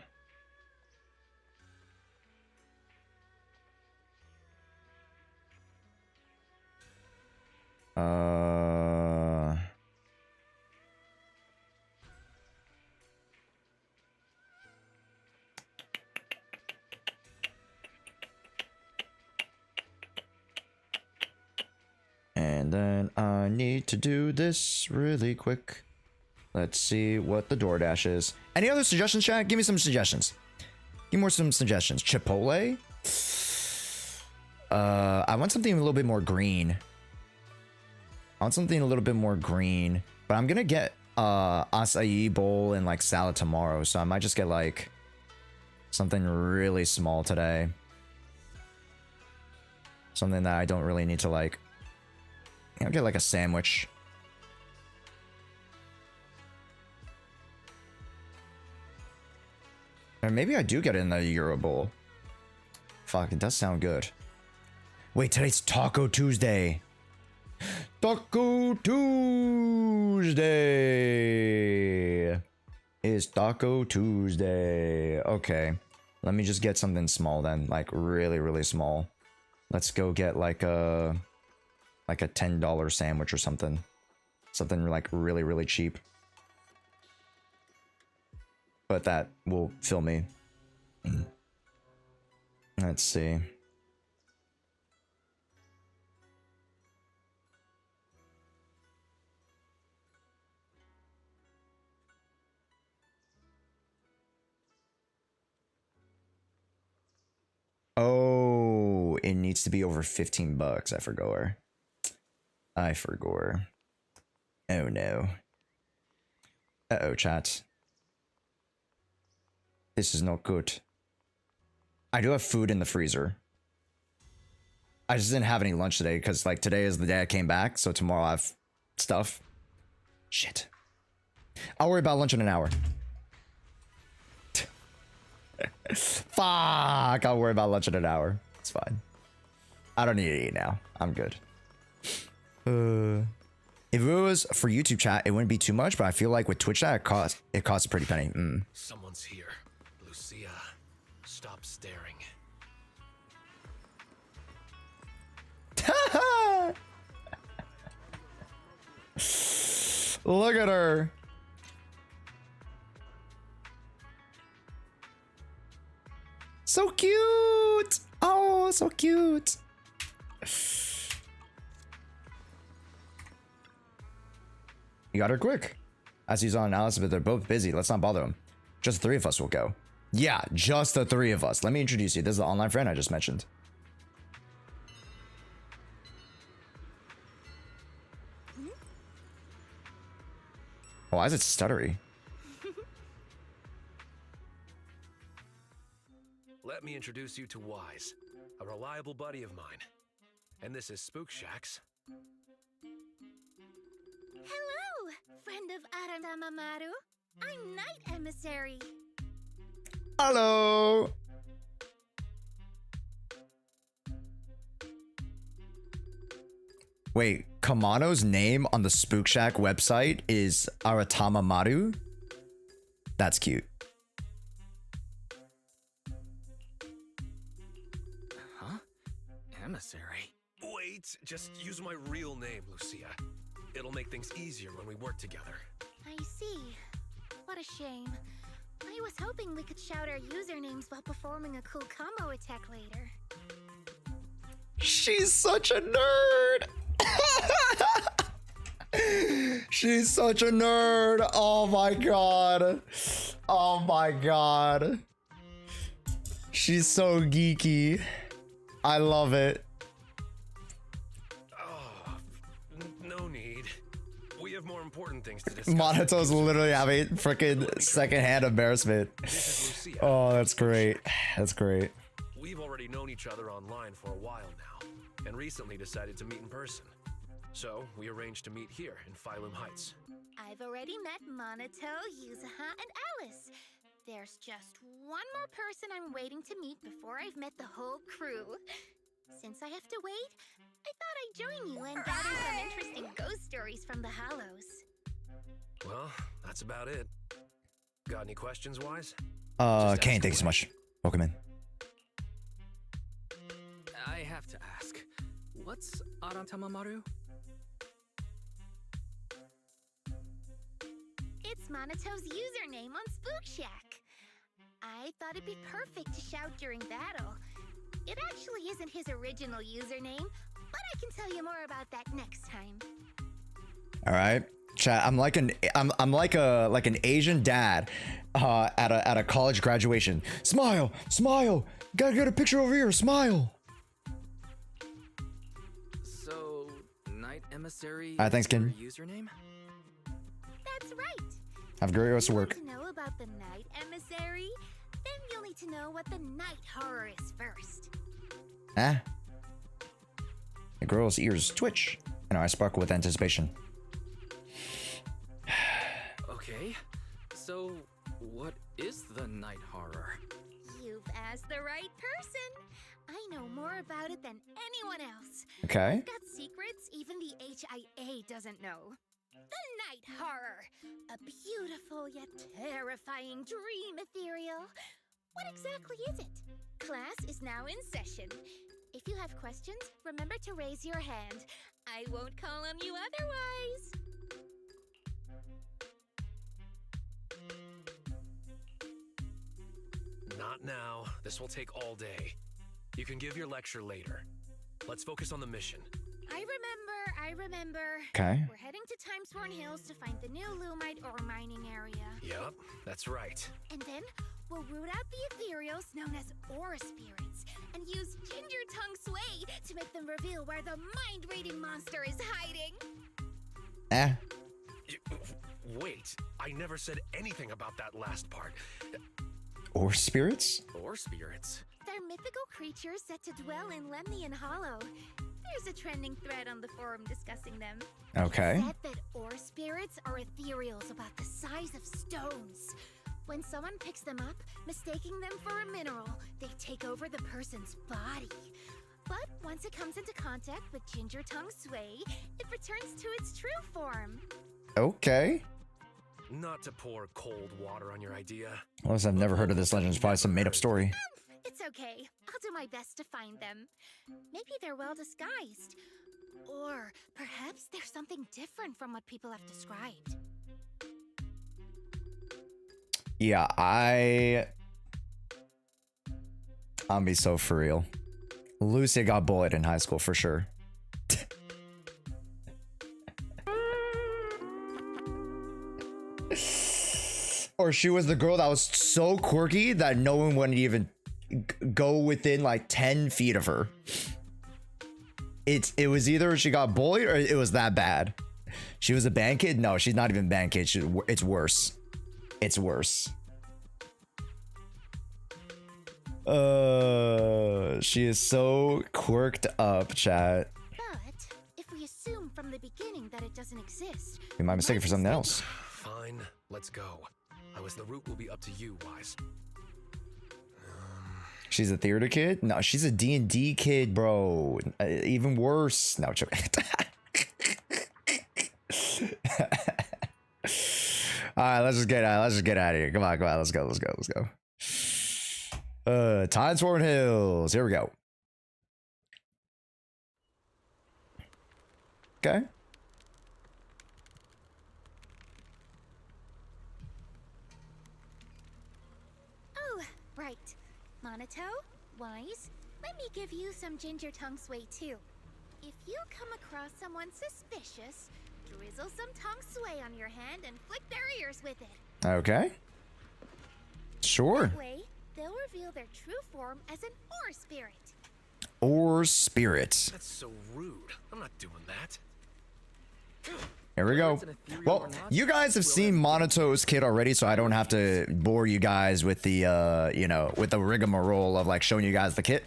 And then I need to do this really quick. Let's see what the DoorDash is. Any other suggestions, chat? Give me some suggestions. Give me some suggestions. Chipotle? I want something a little bit more green. I want something a little bit more green. But I'm gonna get acai bowl and like salad tomorrow. So I might just get like something really small today. Something that I don't really need to like. I'll get like a sandwich. Or maybe I do get it in the Euro Bowl. Fuck, it does sound good. Wait, today's Taco Tuesday. Taco Tuesday. It's Taco Tuesday. Okay. Let me just get something small then. Like really, really small. Let's go get like a $10 sandwich or something. Something like really, really cheap. But that will fill me. Let's see. Oh, it needs to be over 15 bucks. I forgot. Oh no. Uh-oh, chat. This is not good. I do have food in the freezer. I just didn't have any lunch today because like today is the day I came back. So tomorrow I have stuff. Shit. I'll worry about lunch in an hour. Fuck. I'll worry about lunch in an hour. It's fine. I don't need to eat now. I'm good. If it was for YouTube chat, it wouldn't be too much, but I feel like with Twitch chat, it costs a pretty penny. Someone's here. Lucia, stop staring. Look at her. So cute. Oh, so cute. You got her quick. As he's on analysis, but they're both busy. Let's not bother them. Just the three of us will go. Yeah, just the three of us. Let me introduce you. This is the online friend I just mentioned. Why is it stuttery? Let me introduce you to Wise, a reliable buddy of mine. And this is Spook Shax. Hello, friend of Aramamaru. I'm Night Emissary. Hello. Wait, Kamano's name on the Spook Shack website is Aratama Maru? That's cute. Huh? Emissary? Wait, just use my real name, Lucia. It'll make things easier when we work together. I see. What a shame. I was hoping we could shout our usernames while performing a cool combo attack later. She's such a nerd. She's such a nerd. Oh my god. Oh my god. She's so geeky. I love it. Oh, no need. We have more important things to discuss. Monato's literally having freaking secondhand embarrassment. Oh, that's great. That's great. We've already known each other online for a while now, and recently decided to meet in person. So, we arranged to meet here in Phylum Heights. I've already met Monato, Yuzuha, and Alice. There's just one more person I'm waiting to meet before I've met the whole crew. Since I have to wait, I thought I'd join you and gather some interesting ghost stories from the Hollows. Well, that's about it. Got any questions, Wise? Kane, thanks so much. Welcome in. I have to ask, what's Aratama Maru? It's Monato's username on Spook Shack. I thought it'd be perfect to shout during battle. It actually isn't his original username, but I can tell you more about that next time. All right, chat. I'm like an Asian dad at a college graduation. Smile, smile. Gotta get a picture over here. Smile. So, Night Emissary Thanks, is your Ken. username? That's right. Have a great rest of work. To know about the Night Emissary, then you'll need to know what the Night Horror is first. Ah. The girl's ears twitch, and I sparkle with anticipation. Okay, so what is the Night Horror? You've asked the right person. I know more about it than anyone else. Okay. I've got secrets even the HIA doesn't know. The Night Horror, a beautiful yet terrifying dream ethereal. What exactly is it? Class is now in session. If you have questions, remember to raise your hand. I won't call on you otherwise. Not now. This will take all day. You can give your lecture later. Let's focus on the mission. I remember. Okay. We're heading to Timesworn Hills to find the new Lumite ore mining area. Yep, that's right. And then we'll root out the ethereals known as aura spirits and use Ginger Tongue Sway to make them reveal where the mind-reading monster is hiding. Wait, I never said anything about that last part. Or spirits? Or spirits? They're mythical creatures set to dwell in Lemnian Hollow. There's a trending thread on the forum discussing them. Okay. It's said that ore spirits are ethereals about the size of stones. When someone picks them up, mistaking them for a mineral, they take over the person's body. But once it comes into contact with Ginger Tongue Sway, it returns to its true form. Okay. Not to pour cold water on your idea. Unless I've never heard of this legend. It's probably some made-up story. It's okay. I'll do my best to find them. Maybe they're well disguised. Or perhaps there's something different from what people have described. Yeah, I'll be so for real. Lucia got bullied in high school for sure. Or she was the girl that was so quirky that no one wouldn't even go within like 10 feet of her. It was either she got bullied or it was that bad. She was a band kid? No, she's not even band kid. It's worse. It's worse. She is so quirked up, chat. But if we assume from the beginning that it doesn't exist, We might mistake it for something else. Fine, let's go. The route will be up to you, Wise. She's a theater kid? No, she's a D&D kid, bro. Even worse. No, joke. right, let's just get out of here. Come on, let's go. Time Sworn Hills. Here we go. Okay. Oh, right. Monato, Wise, let me give you some ginger tongue sway too. If you come across someone suspicious, drizzle some tongue sway on your hand and flick their ears with it. Okay. Sure. That way, they'll reveal their true form as an ore spirit. Or spirit. That's so rude. I'm not doing that. Here we go. Well, you guys have seen Monato's kit already, so I don't have to bore you guys with the, you know, with the rigmarole of like showing you guys the kit.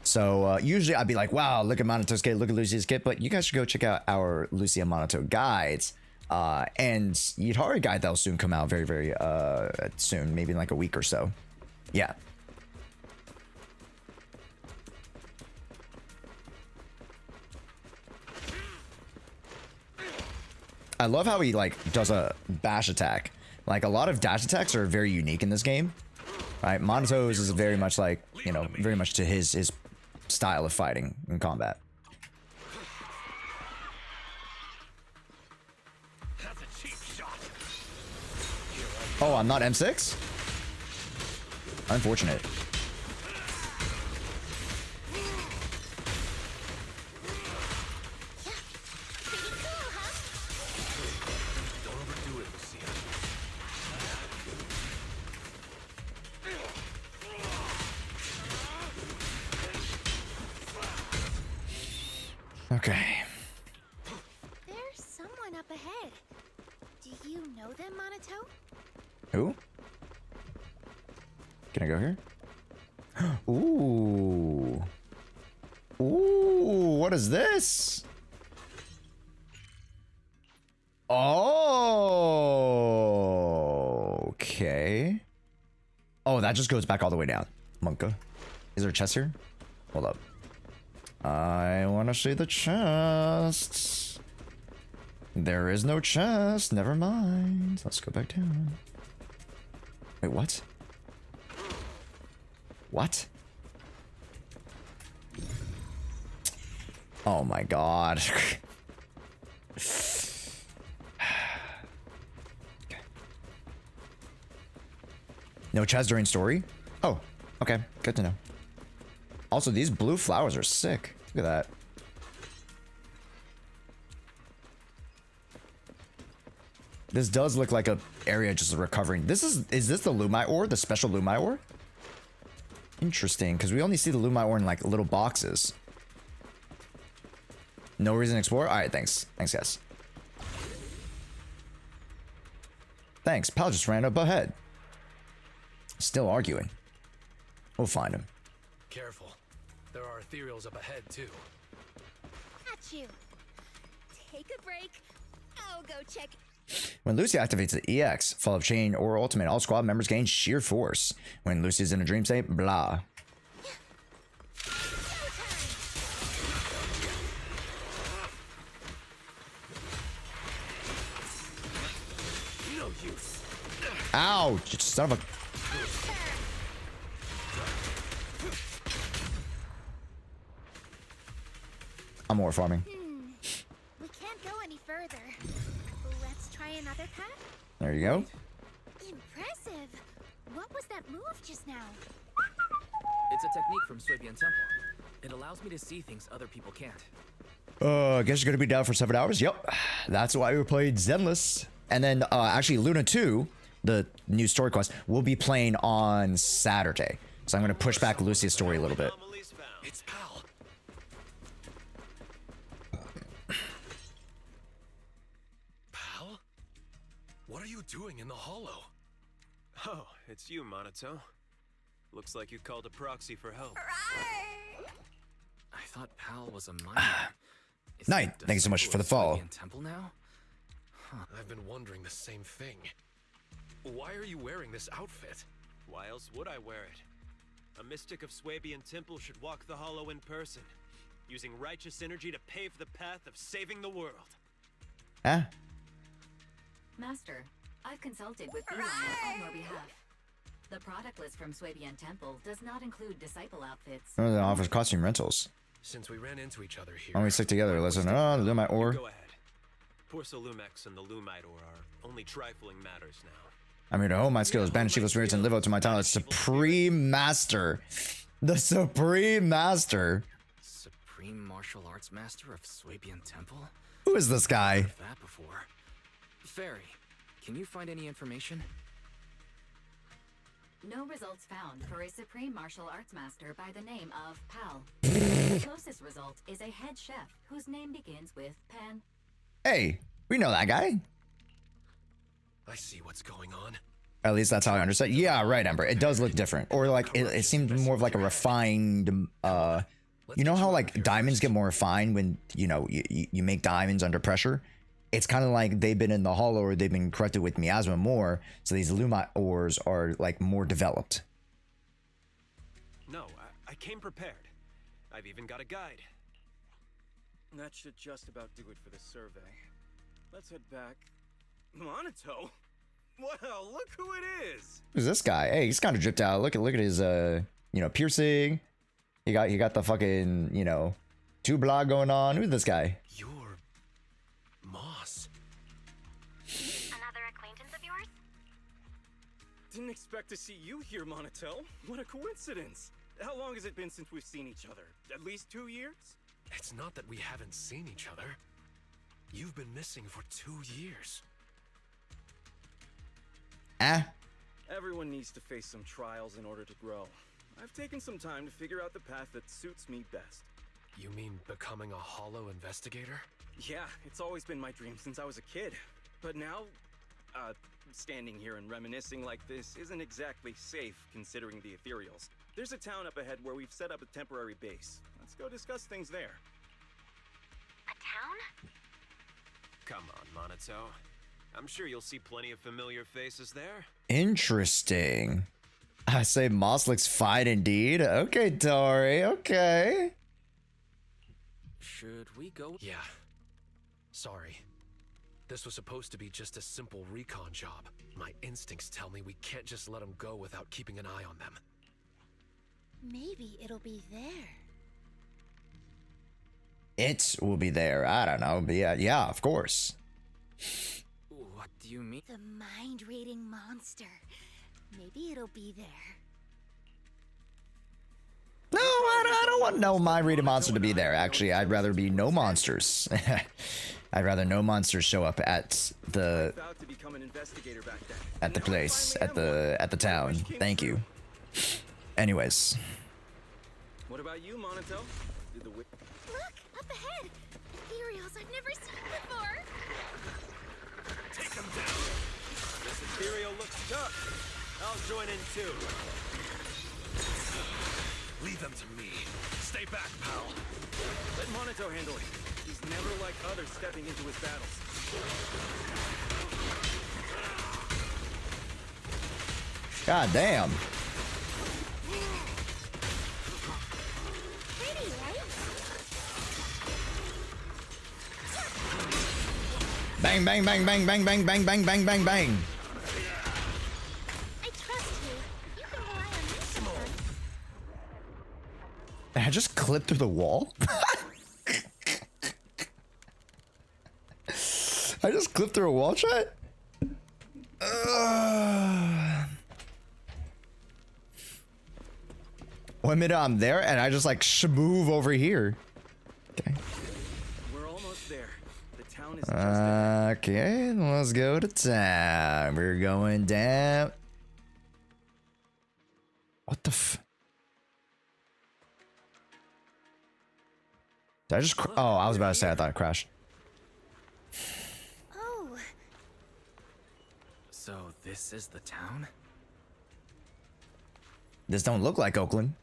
So usually I'd be like, wow, look at Monato's kit, look at Lucia's kit, but you guys should go check out our Lucia Monato guides. And Yutari guide that'll soon come out very, very soon, maybe in like a week or so. Yeah. I love how he like does a bash attack. Like a lot of dash attacks are very unique in this game, right? Monato's is very much like, you know, very much to his style of fighting in combat. That's a cheap shot. Oh, I'm not M6? Unfortunate. Okay. There's someone up ahead. Do you know them, Monato? Who? Can I go here? Ooh. Ooh, what is this? Oh. Okay. Oh, that just goes back all the way down. Monka. Is there a chest here? Hold up. I want to see the chest. There is no chest. Never mind. Let's go back down. Wait, what? What? Oh my god. Okay. No chest during story? Oh, okay. Good to know. Also, these blue flowers are sick. Look at that. This does look like a area just recovering. Is this the Lumai ore? The special Lumai ore? Interesting, because we only see the Lumai ore in like little boxes. No reason to explore? Alright, thanks. Thanks, guys. Thanks. Pal just ran up ahead. Still arguing. We'll find him. Careful. There are ethereals up ahead, too. Got you. Take a break. I'll go check. When Lucia activates the EX, fall of chain or ultimate, all squad members gain sheer force. When Lucia's in a dream state, blah. No use. Ouch! Son of a... I'm more farming. We can't go any further. Let's try another path. There you go. Impressive. What was that move just now? It's a technique from Swabian Temple. It allows me to see things other people can't. I guess you're gonna be down for 7 hours. Yep. That's why we played Zenless. And then actually Luna 2, the new story quest, will be playing on Saturday. So I'm gonna push back Lucia's story a little bit. It's Pal. Pal? What are you doing in the hollow? Oh, it's you, Monato. Looks like you called a proxy for help. I thought Pal was a miner. Is Knight, that thank you so much for the disciple of follow. Swabian Temple now? I've been wondering the same thing. Why are you wearing this outfit? Why else would I wear it? A mystic of Swabian Temple should walk the hollow in person, using righteous energy to pave the path of saving the world. Eh? Master, I've consulted with Beeline on your behalf. The product list from Swabian Temple does not include disciple outfits. Oh, it offers costume rentals. Since we ran into each other here, Why don't we stick together? Listen, oh, Lumite ore. Go ahead. Porcelumex and the Lumite ore are only trifling matters now. I'm here to hone my skills, banish evil spirits, and live up to my talent. Supreme Master. The Supreme Master. Supreme Martial Arts Master of Swabian Temple? Who is this guy? That before. Fairy, can you find any information? No results found for a Supreme Martial Arts Master by the name of Pal. The closest result is a head chef whose name begins with Pan. Hey, we know that guy. I see what's going on. At least that's how I understand. Yeah, right, Ember. It does look different. Or like, it seemed more of like a refined, you know how like diamonds get more refined when, you know, you make diamonds under pressure? It's kind of like they've been in the hollow or they've been corrupted with miasma more. So these Lumite ores are like more developed. No, I came prepared. I've even got a guide. That should just about do it for the survey. Let's head back. Monito? Well, look who it is! Who's this guy? Hey, he's kind of dripped out. Look at his you know, piercing. He got the fucking, you know, two blog going on. Who's this guy? You're Moss. Another acquaintance of yours? Didn't expect to see you here, Monito. What a coincidence. How long has it been since we've seen each other? At least 2 years? It's not that we haven't seen each other. You've been missing for 2 years. Everyone needs to face some trials in order to grow. I've taken some time to figure out the path that suits me best. You mean becoming a hollow investigator? Yeah, it's always been my dream since I was a kid. But now, standing here and reminiscing like this isn't exactly safe considering the ethereals. There's a town up ahead where we've set up a temporary base. Let's go discuss things there. A town? Come on, Monito. I'm sure you'll see plenty of familiar faces there. Interesting. I say Moss looks fine indeed. Okay, Tori. Okay. Should we go? Yeah. Sorry. This was supposed to be just a simple recon job. My instincts tell me we can't just let them go without keeping an eye on them. Maybe it'll be there. It will be there. I don't know. But yeah, of course. What do you mean? The mind-reading monster. Maybe it'll be there. No, I don't want no mind-reading monster to be there. Actually, I'd rather be no monsters. I'd rather no monsters show up at the place, at the town. Thank you. Anyways. What about you, Monito? Look, up ahead! Ethereals I've never seen before! Take him down! This ethereal looks tough. I'll join in too. Leave them to me. Stay back, pal. Let Monito handle it. He's never like others stepping into his battles. God damn. Pretty, right? Bang, bang, bang, bang, bang, bang, bang, bang, bang, bang, bang. I trust you. You can rely on me sometimes. I just clipped through the wall? I just clipped through a wall, chat? One minute I'm there and I just like move over here. Okay. We're almost there. The town is just Okay, let's go to town. We're going down. What the f? Did I just oh, I was about to say I thought it crashed. Oh. So this is the town? This don't look like Oakland.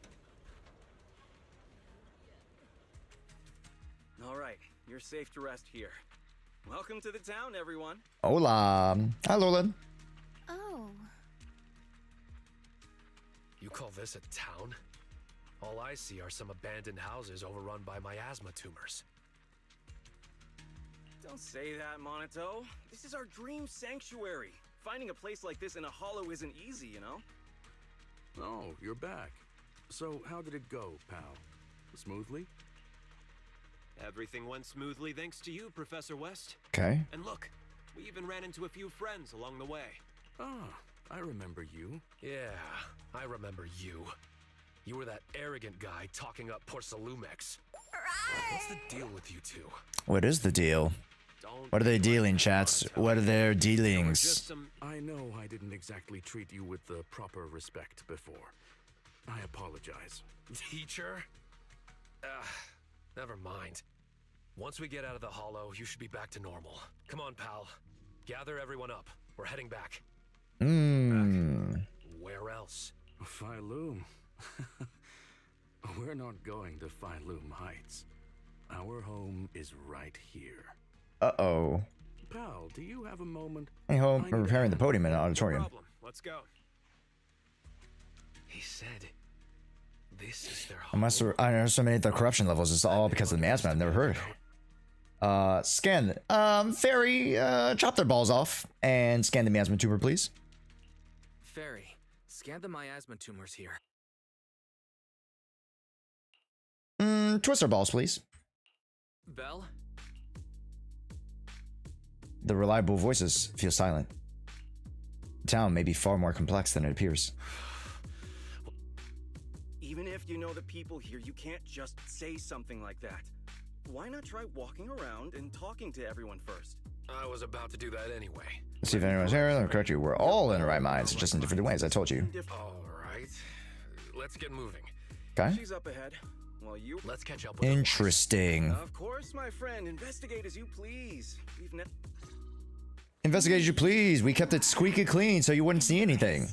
all right. You're safe to rest here. Welcome to the town, everyone. Hola. Hi, Lola. Oh. You call this a town? All I see are some abandoned houses overrun by miasma tumors. Don't say that, Monito. This is our dream sanctuary. Finding a place like this in a hollow isn't easy, you know? Oh, you're back. So, how did it go, pal? Smoothly? Everything went smoothly thanks to you, Professor West. Okay. And look, we even ran into a few friends along the way. Ah, I remember you. Yeah, I remember you. You were that arrogant guy talking up Porcelumex. What's the deal with you two? What is the deal? What are they dealing, chats? What are their dealings? I know I didn't exactly treat you with the proper respect before. I apologize. Teacher? Never mind. Once we get out of the hollow, you should be back to normal. Come on, pal. Gather everyone up. We're heading back. Back. Where else? Phylum. We're not going to Phylum Heights. Our home is right here. Uh-oh. Pal, do you have a moment? Hey ho, we're repairing the podium in the auditorium. No problem. Let's go. He said this is their home. I underestimated the corruption levels. It's all because of the miasma. I've never heard. Scan. Fairy, chop their balls off and scan the miasma tumor, please. Fairy, scan the miasma tumors here. Twist their balls, please. Bell? The reliable voices feel silent. The town may be far more complex than it appears. Even if you know the people here, you can't just say something like that. Why not try walking around and talking to everyone first? I was about to do that anyway. Let's see if anyone's here. Let me correct you. We're all in the right minds, just in different ways. I told you. All right. Let's get moving. Okay. She's up ahead. Well, let's catch up with Interesting. Of course, my friend. Investigate as you please. Investigate as you please. We kept it squeaky clean so you wouldn't see anything.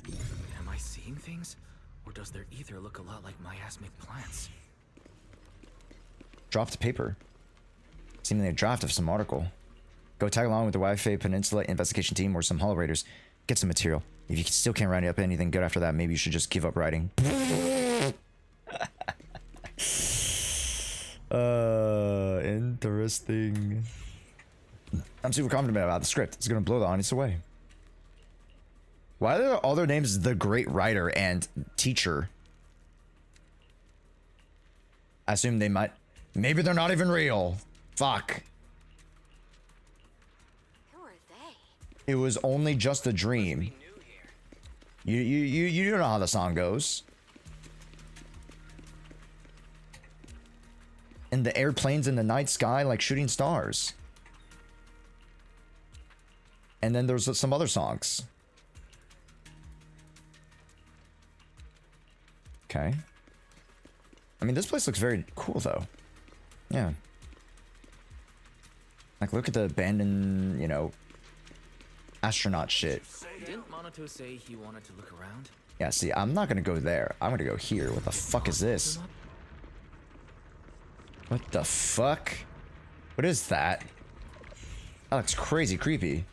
Am I seeing things? Or does their ether look a lot like miasmic plants? Dropped paper. Seemingly a draft of some article. Go tag along with the Wi-Fi Peninsula investigation team or some Hollow Raiders. Get some material. If you still can't write up anything good after that, maybe you should just give up writing. Interesting. I'm super confident about the script. It's gonna blow the audience away. Why are all their names the Great Writer and Teacher? I assume they might. Maybe they're not even real. Fuck. Who are they? It was only just a dream. You know how the song goes. And the airplanes in the night sky like shooting stars. And then there's some other songs. Okay. I mean, this place looks very cool, though. Yeah. Like, look at the abandoned, you know, astronaut shit. Didn't Monato say he wanted to look around? Yeah, see, I'm not gonna go there. I'm gonna go here. What the fuck is this? What the fuck? What is that? That looks crazy creepy.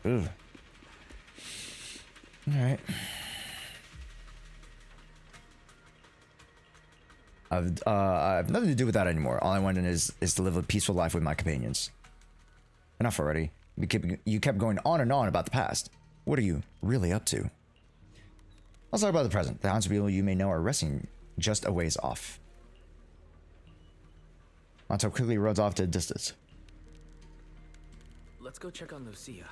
Ugh. Alright. I have nothing to do with that anymore. All I wanted is to live a peaceful life with my companions. Enough already. You kept going on and on about the past. What are you really up to? Let's talk about the present. The hounds of people you may know are resting just a ways off. Monto quickly runs off to a distance. Let's go check on Lucia.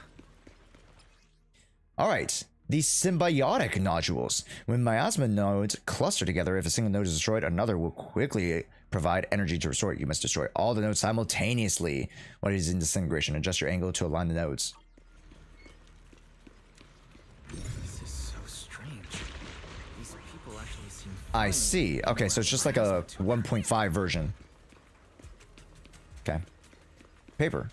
Alright. These symbiotic nodules. When miasma nodes cluster together, if a single node is destroyed, another will quickly provide energy to restore it. You must destroy all the nodes simultaneously when it is in disintegration. Adjust your angle to align the nodes. This is so strange. These people actually seem I see. Okay, so it's just like a 1.5 version. Okay. Paper.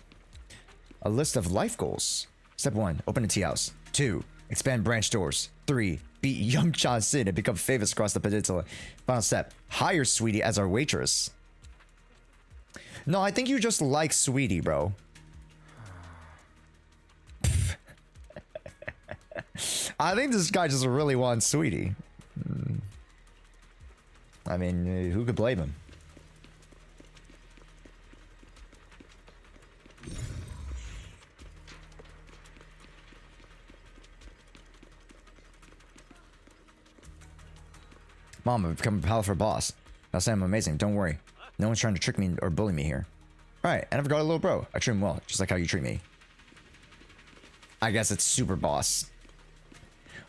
A list of life goals. Step 1. Open a tea house. 2. Expand branch doors. 3. Beat young John Sin and become famous across the peninsula. Final step. Hire Sweetie as our waitress. No, I think you just like Sweetie, bro. I think this guy just really wants Sweetie. I mean, who could blame him? Mom, I've become a powerful boss. I'll say I'm amazing. Don't worry. No one's trying to trick me or bully me here. Alright, and I've got a little bro. I treat him well, just like how you treat me. I guess it's super boss.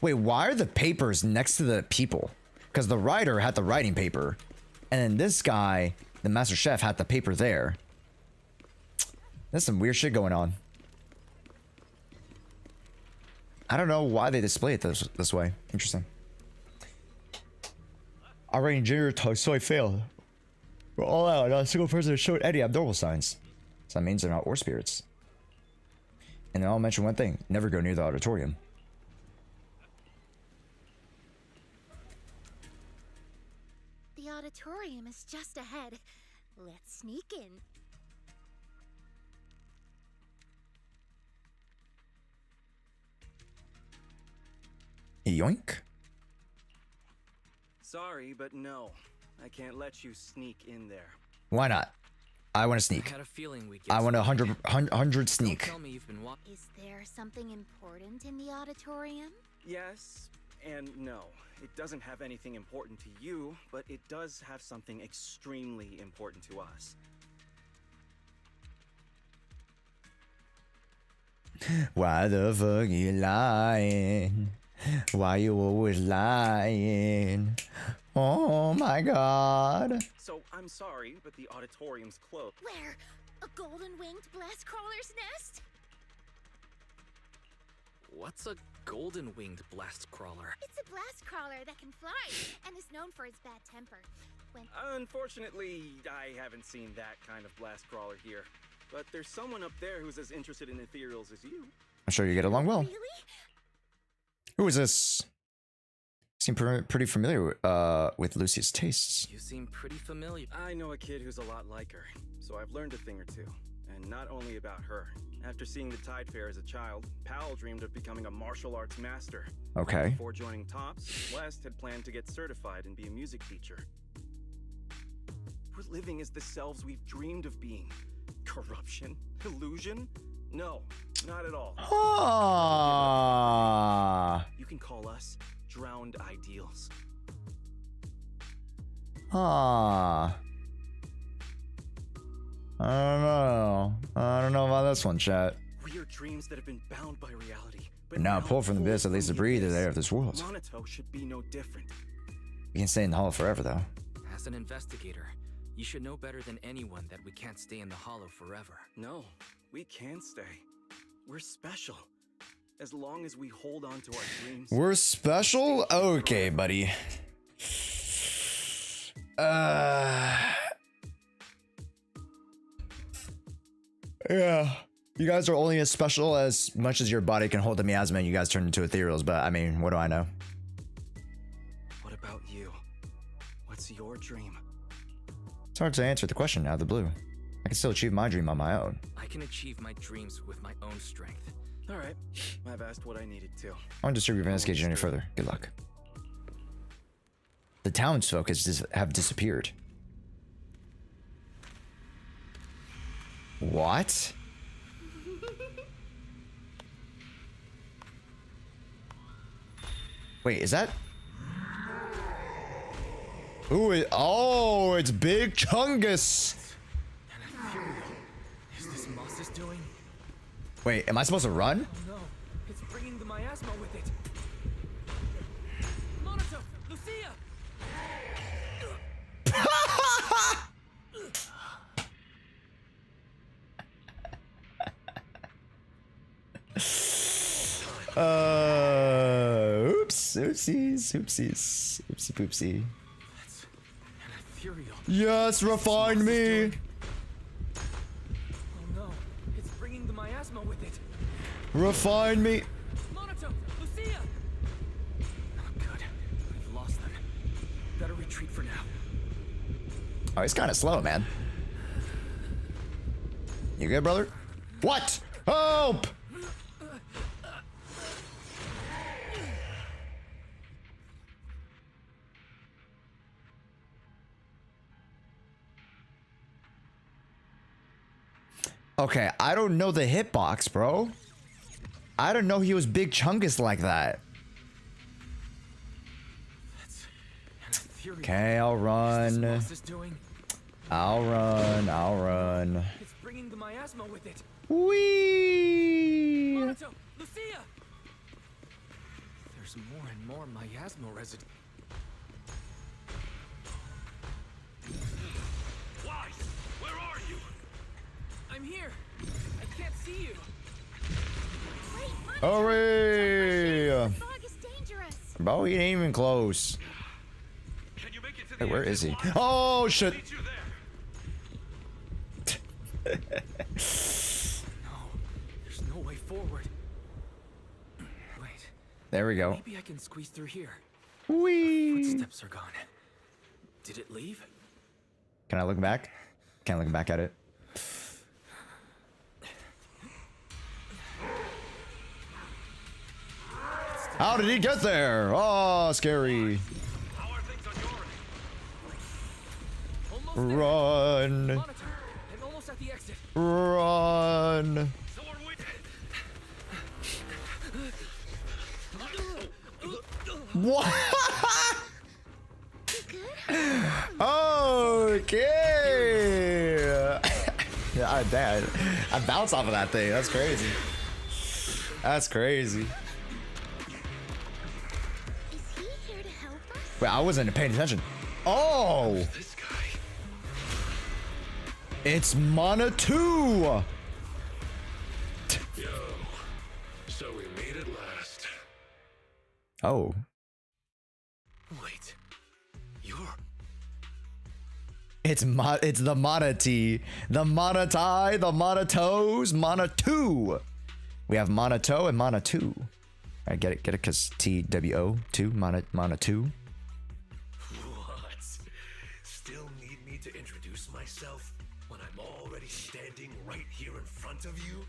Wait, why are the papers next to the people? Because the writer had the writing paper. And then this guy, the master chef, had the paper there. There's some weird shit going on. I don't know why they display it this way. Interesting. Already in junior so I failed. We're all out. Not a single person has showed any abnormal signs. So that means they're not war spirits. And they all mention one thing. Never go near the auditorium. The auditorium is just ahead. Let's sneak in. Yoink. Sorry, but no. I can't let you sneak in there. Why not? I want to sneak. I had a feeling we'd I want a 100 sneak. Tell me you've been Is there something important in the auditorium? Yes and no. It doesn't have anything important to you, but it does have something extremely important to us. Why the fuck you lying? Why you always lying? Oh my god. So, I'm sorry, but the auditorium's closed. Where? A golden-winged blast crawler's nest? What's a golden-winged blast crawler? It's a blast crawler that can fly and is known for its bad temper. When Unfortunately, I haven't seen that kind of blast crawler here. But there's someone up there who's as interested in ethereals as you. I'm sure you get along well. Really? Who is this? Seem pretty familiar with Lucia's tastes. You seem pretty familiar. I know a kid who's a lot like her, so I've learned a thing or two. And not only about her. After seeing the Tide Fair as a child, Powell dreamed of becoming a martial arts master. Okay. Before joining TOPS, West had planned to get certified and be a music teacher. We're living as the selves we've dreamed of being. Corruption? Illusion? No, not at all. Ah. You can call us drowned ideals. Ah. I don't know about this one, chat. We are dreams that have been bound by reality. But now pulled from the abyss that leads to breathe the air of this world. Monato should be no different. We can stay in the hollow forever, though. As an investigator, you should know better than anyone that we can't stay in the hollow forever. No, we can stay. We're special. As long as we hold on to our dreams. We're special? Okay, buddy. Yeah. You guys are only as special as much as your body can hold the miasma and you guys turn into ethereals, but I mean, what do I know? What about you? What's your dream? It's hard to answer the question out of the blue. I can still achieve my dream on my own. I can achieve my dreams with my own strength. Alright, I've asked what I needed to. I won't disturb your investigation any further. Good luck. The townsfolk have disappeared. What? Wait, is that? Ooh, oh, it's Big Chungus. Is this Moss's doing? Wait, am I supposed to run? Oh no, it's bringing the miasma with it. Monato, Lucia! Oops, oopsies, oopsie poopsie. That's an ethereal. Yes, refine me. Oh no, it's bringing the miasma with it. Refine me. Monato, Lucia! Not good. We've lost them. Better retreat for now. Oh, he's kind of slow, man. You good, brother? What? Help! Okay, I don't know the hitbox, bro. I don't know he was Big Chungus like that. That's an Okay, I'll run. I'll run. It's bringing the miasma with it. Whee! Monato, Lucia! There's more and more miasma residue. Why? Where are you? I'm here. I can't see you. Hurry! The fog is dangerous. Bro, he ain't even close. Can you make it to Hey, the where exit is he? line? Oh shit! Meet you there. No, there's no way forward. Wait. There we go. Maybe I can squeeze through here. Whee! Footsteps are gone. Did it leave? Can I look back? Can't look back at it. How did he get there? Oh, scary. Run. I'm almost at the exit. Run. What? Okay. Damn. I bounced off of that thing. That's crazy. That's crazy. Is he here to help us? Wait, I wasn't paying attention. Oh! This guy. It's Mana 2! Yo. So we made it last. Oh. Wait. You're... It's the Mana T. The Mana Tai, the Mana Toes, Mana 2. We have Mana Toe and Mana 2. I get it, because TWO, 2, Mana 2. What? Still need me to introduce myself when I'm already standing right here in front of you?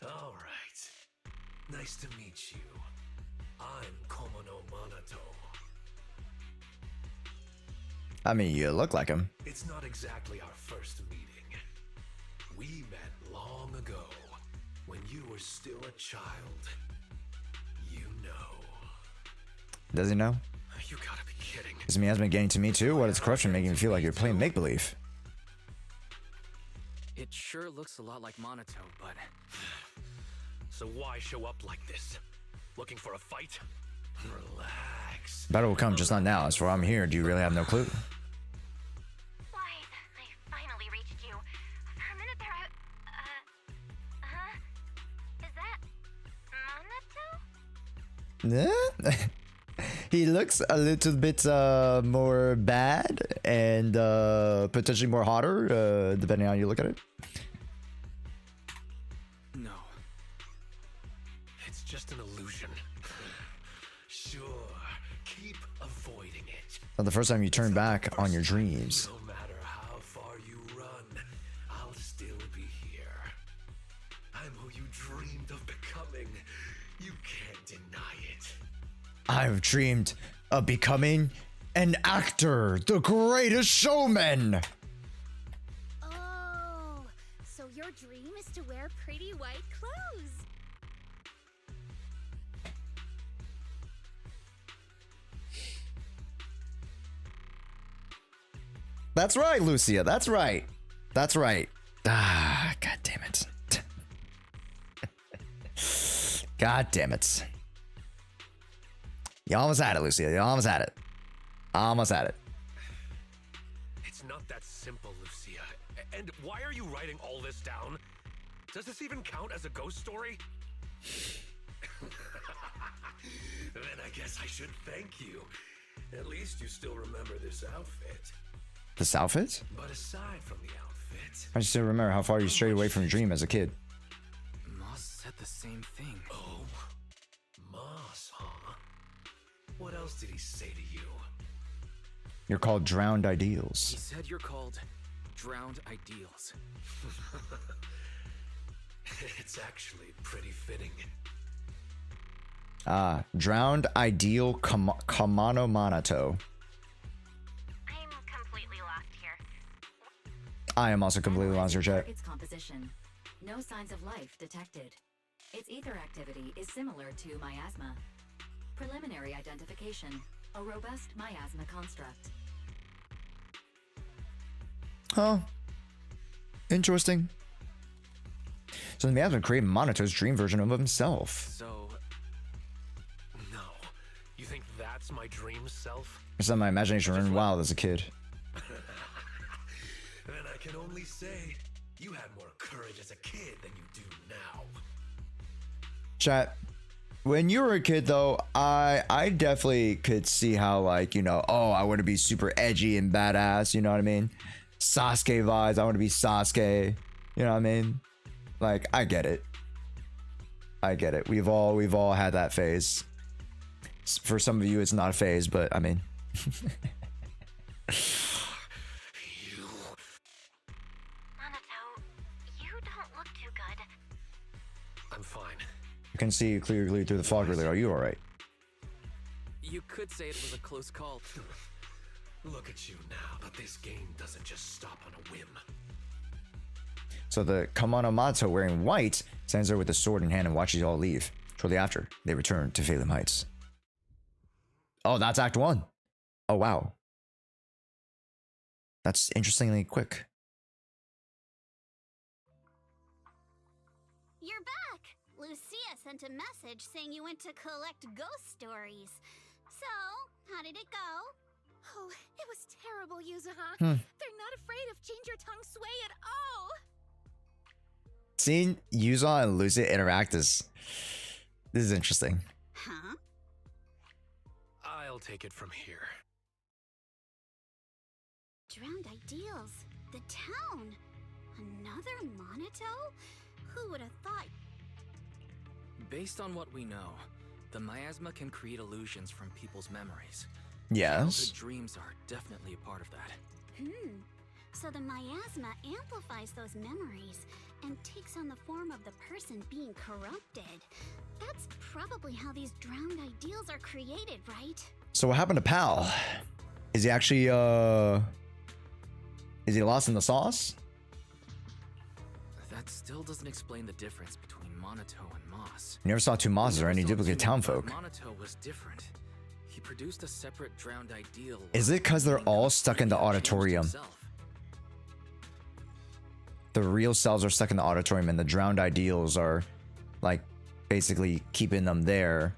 All right. Nice to meet you. I'm Komono Manato. I mean, you look like him. It's not exactly our first meeting. We met long ago when you were still a child. You know. Does he know? You gotta be kidding. This miasma getting to me too? What is corruption making me feel like you're playing make-believe? It sure looks a lot like Monato, but... So why show up like this? Looking for a fight? Relax. Battle will come, just not now. As for I'm here, do you really have no clue? Why, I finally reached you. For a minute there, Huh? Is that Monato? He looks a little bit more bad and potentially more hotter, depending on how you look at it. No. It's just an illusion. Sure, keep avoiding it. Not the first time you turn back on your dreams. No matter how far you run, I'll still be here. I'm who you dreamed of becoming. You can't deny it. I've dreamed of becoming an actor, the greatest showman. Oh, so your dream is to wear pretty white clothes. That's right, Lucia. That's right. That's right. Ah, god damn it. God damn it. You almost had it, Lucia. You almost had it. Almost had it. It's not that simple, Lucia. And why are you writing all this down? Does this even count as a ghost story? Then I guess I should thank you. At least you still remember this outfit. This outfit? But aside from the outfit... I still remember how far you strayed away from your dream as a kid. Moss said the same thing. Oh, Moss, huh? What else did he say to you? You're called Drowned He Ideals. said you're called Drowned Ideals. It's actually pretty fitting. Ah, Drowned Ideal Kamano Manato. I'm completely lost here. I am also completely lost your chat. Its composition. No signs of life detected. Its ether activity is similar to miasma. Preliminary identification. A robust miasma construct. Huh. Interesting. So the miasma created Monato's dream version of himself. So... No. You think that's my dream self? It's not my imagination running wild as a kid. Then I can only say, you had more courage as a kid than you do now. Chat. When you were a kid, though, I definitely could see how, like, you know, oh, I want to be super edgy and badass. You know what I mean? Sasuke vibes. I want to be Sasuke. You know what I mean? Like, I get it. I get it. We've all had that phase. For some of you, it's not a phase, but I mean. I'm fine. I can see you clearly through the fog earlier. Are you alright? You could say it was a close call. Look at you now, but this game doesn't just stop on a whim. So the Kamano Mato wearing white stands there with a sword in hand and watches you all leave. Shortly after, they return to Phelim Heights. Oh, that's Act 1. Oh, wow. That's interestingly quick. You're back! Lucia sent a message saying you went to collect ghost stories. So, how did it go? Oh, it was terrible, Yuzuha. They're not afraid of Change Your Tongue Sway at all. Seeing Yuza and Lucia interact this is interesting. Huh? I'll take it from here. Drowned Ideals. The town. Another Monato? Who would have thought? Based on what we know, the miasma can create illusions from people's memories. Yes. Childhood dreams are definitely a part of that. So the miasma amplifies those memories and takes on the form of the person being corrupted. That's probably how these drowned ideals are created, right? So what happened to Pal? Is he actually is he lost in the sauce? That still doesn't explain the difference between Monato and Moss. You never saw two Mosses or any duplicate townfolk. Monato was different. He produced a separate drowned ideal. Is it because they're all stuck in the auditorium? The real selves are stuck in the auditorium and the drowned ideals are like basically keeping them there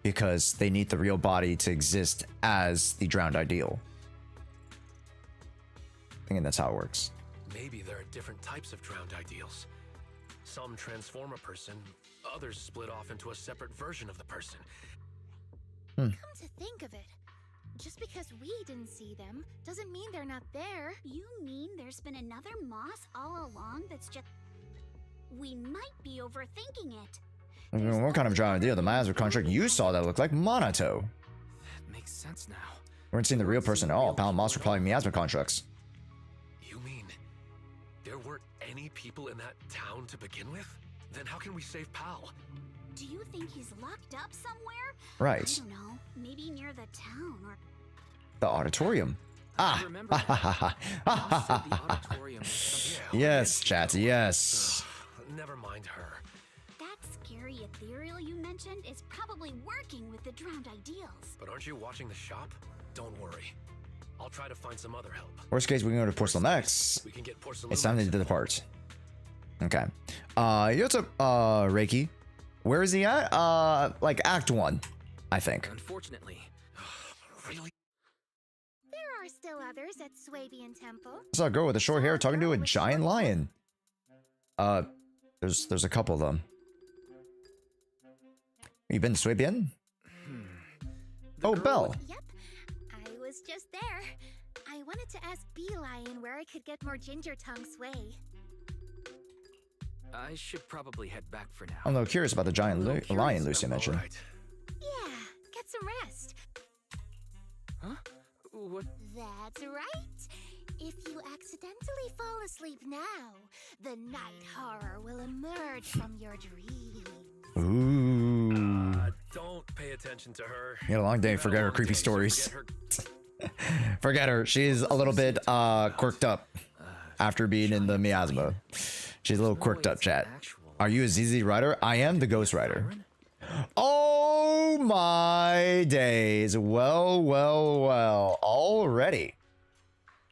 because they need the real body to exist as the drowned ideal. I think that's how it works. Maybe there are different types of drowned ideals. Some transform a person, others split off into a separate version of the person. Come to think of it, just because we didn't see them doesn't mean they're not there. You mean there's been another Moss all along that's just... We might be overthinking it. I mean, what kind of drowned ideal? The miasma contract you saw that looked like Monato. That makes sense now. We weren't seeing the real person at all. Pal and Moss were probably miasma constructs. You mean there weren't any people in that town to begin with? Then how can we save Pal? Do you think he's locked up somewhere? Right. I don't know. Maybe near the town or... The auditorium. Ah! Yes, chat, yes. Never mind her. That scary ethereal you mentioned is probably working with the drowned ideals. But aren't you watching the shop? Don't worry. I'll try to find some other help. Worst case, we can go to Porcelain X. We can get Porcelain. It's time to do the part. Okay. What's up, Reiki? Where is he at? Like Act 1, I think. Unfortunately. Really? There are still others at Swabian Temple. I saw a girl with a short hair talking to a giant lion. There's a couple of them. You been to Swabian? Oh, Belle. Yep, I was just there. I wanted to ask Beelion where I could get more ginger tongue sway. I should probably head back for now. I'm a little curious about the giant lion Lucia mentioned. Right. Yeah, get some rest. Huh? What? That's right. If you accidentally fall asleep now, the night horror will emerge from your dreams. Ooh. Don't pay attention to her. You had a long day. Forget her creepy stories. Forget her. She's a little bit quirked up after being in the miasma. She's a little quirked up, chat. Are you a ZZ writer? I am the Ghost Writer. Oh my days. Well, well, well.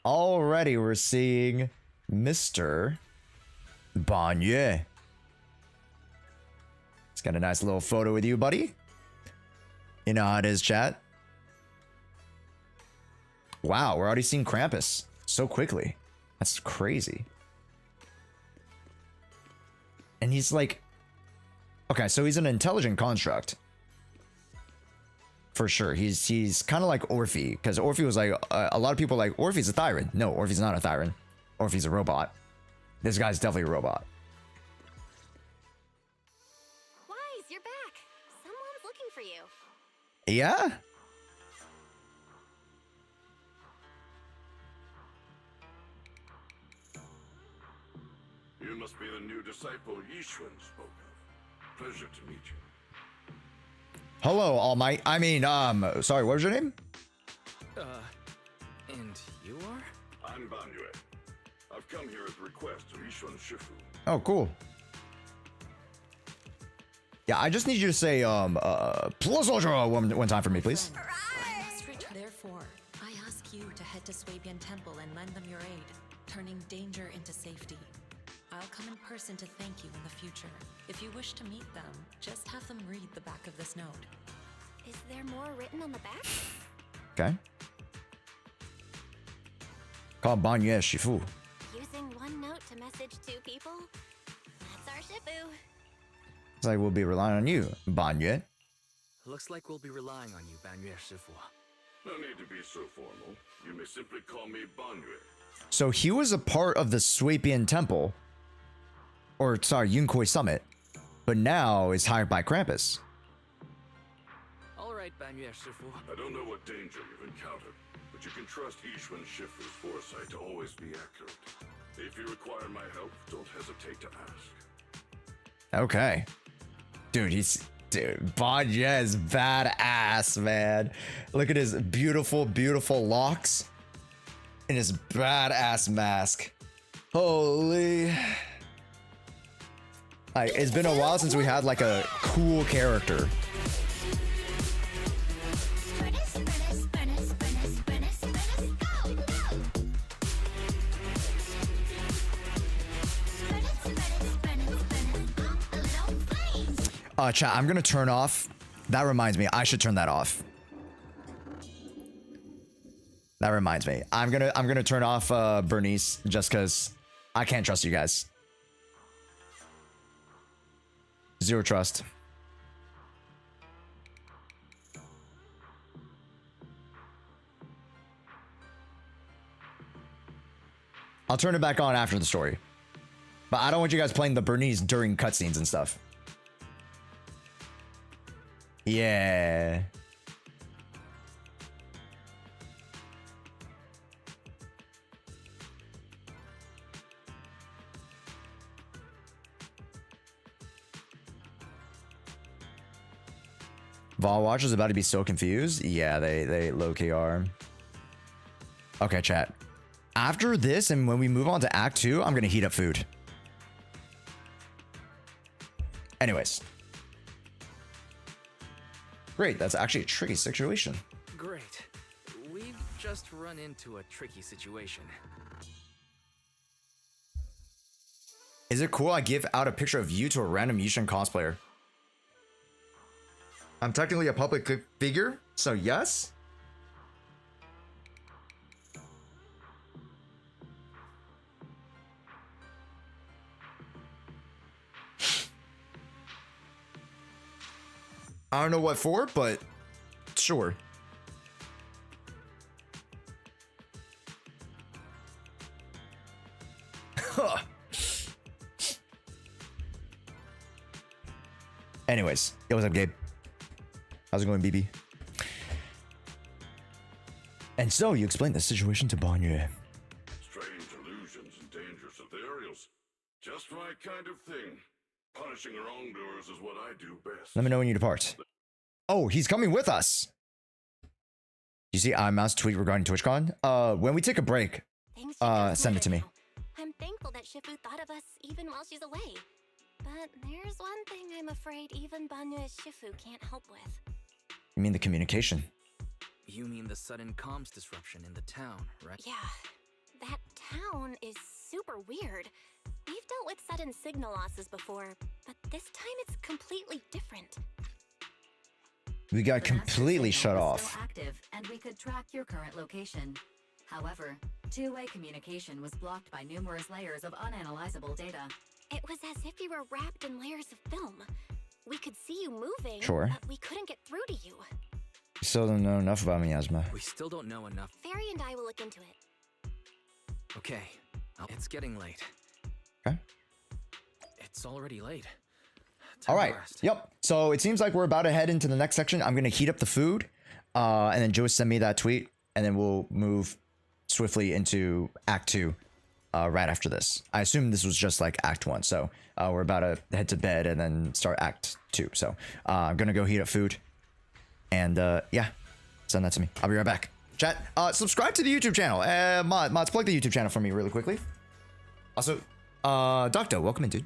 Already we're seeing Mr. Banyue. He's got a nice little photo with you, buddy. You know how it is, chat. Wow, we're already seeing Krampus so quickly. That's crazy. And he's like... Okay, so he's an intelligent construct. For sure. He's kind of like Orphe. Because Orphe was like... a lot of people are like, Orphe's a Thyran. No, Orphe's not a Thyran. Orphe's a robot. This guy's definitely a robot. Wise, you're back. Someone's looking for you. Yeah? You must be the new disciple Yishun spoke of. Pleasure to meet you. Hello, All Might. I mean, sorry, what was your name? And you are? I'm Banyue. I've come here at the request of Yishun Shifu. Oh, cool. Yeah, I just need you to say, plus ultra one time for me, please. Therefore, I ask you to head to Swabian Temple and lend them your aid, turning danger into safety. I'll come in person to thank you in the future. If you wish to meet them, just have them read the back of this note. Is there more written on the back? Okay. Call Banyue Shifu. Using one note to message two people? That's our Shifu. It's like we'll be relying on you, Banyue. Looks like we'll be relying on you, Banyue Shifu. No need to be so formal. You may simply call me Banyue. So he was a part of the Swabian Temple. Or, sorry, Yunkoi Summit. But now is hired by Krampus. Alright, Banyue Shifu. I don't know what danger you've encountered, but you can trust Yishun Shifu's foresight to always be accurate. If you require my help, don't hesitate to ask. Okay. Dude, Banyue is badass, man. Look at his beautiful, beautiful locks. And his badass mask. Holy. Like, it's been a while since we had like a cool character. Chat, I'm gonna turn off. That reminds me, I should turn that off. That reminds me. I'm gonna turn off Bernice just because I can't trust you guys. Zero trust. I'll turn it back on after the story. But I don't want you guys playing the Bernice during cutscenes and stuff. Yeah. Vol Watch is about to be so confused. Yeah, they low-key are. Okay, chat. After this, and when we move on to Act 2, I'm going to heat up food. Anyways. Great, that's actually a tricky situation. Great. We've just run into a tricky situation. Is it cool I give out a picture of you to a random Yushin cosplayer? I'm technically a public figure, so yes? I don't know what for, but sure. Anyways, yo, what's up, Gabe? How's it going, BB? And so, you explained the situation to Banyue. Strange illusions and dangerous ethereals. Just my kind of thing. Punishing wrongdoers is what I do best. Let me know when you depart. Oh, he's coming with us. You see iMouse tweet regarding TwitchCon? When we take a break, send it to me. I'm thankful that Shifu thought of us even while she's away. But there's one thing I'm afraid even Banyue Shifu can't help with. You mean the communication? You mean the sudden comms disruption in the town, right? Yeah, that town is super weird. We've dealt with sudden signal losses before, but this time it's completely different. We got The master completely signal shut was off. still active, and we could track your current location. However, two-way communication was blocked by numerous layers of unanalyzable data. It was as if you were wrapped in layers of film. We could see you moving, Sure. but we couldn't get through to you. You still don't know enough about Miasma. We still don't know enough. Fairy and I will look into it. Okay, it's getting late. Okay. It's already late. All right. Yep. So it seems like we're about to head into the next section. I'm gonna heat up the food, and then Joe send me that tweet, and then we'll move swiftly into Act 2 right after this. I assume this was just like Act 1, so we're about to head to bed and then start Act 2. So I'm gonna go heat up food, and yeah, send that to me. I'll be right back. Chat, subscribe to the YouTube channel. Mods, plug the YouTube channel for me really quickly. Also, Doctor, welcome in, dude.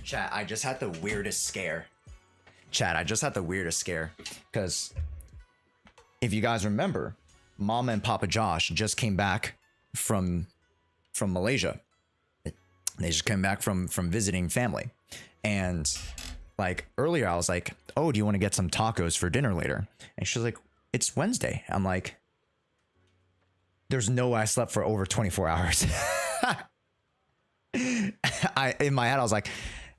Chat, I just had the weirdest scare. Chat, I just had the weirdest scare. Because if you guys remember, Mama and Papa Josh just came back from Malaysia. They just came back from visiting family. And like earlier I was like, oh, do you want to get some tacos for dinner later? And she's like, it's Wednesday. I'm like, there's no way I slept for over 24 hours. In my head, I was like,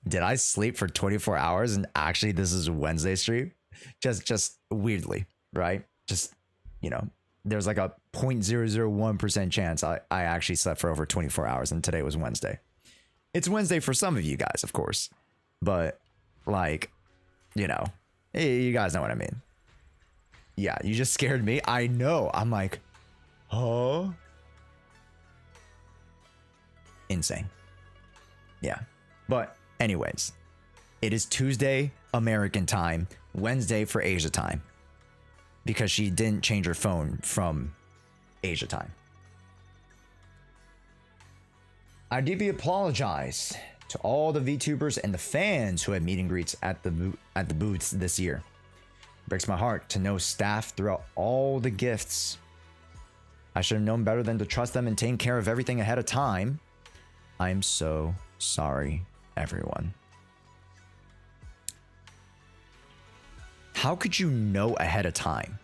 did I sleep for 24 hours? And actually, this is Wednesday stream. Just weirdly, right? Just, you know, there's like a 0.001% chance I actually slept for over 24 hours. And today was Wednesday. It's Wednesday for some of you guys, of course. But like, you know, you guys know what I mean. Yeah, you just scared me. I know. I'm like, huh? Insane. Yeah. But anyways, it is Tuesday American time, Wednesday for Asia time, because she didn't change her phone from Asia time. I deeply apologize to all the VTubers and the fans who had meet and greets at the booths this year. It breaks my heart to know staff throughout all the gifts. I should have known better than to trust them and take care of everything ahead of time. I'm so sorry, everyone. How could you know ahead of time?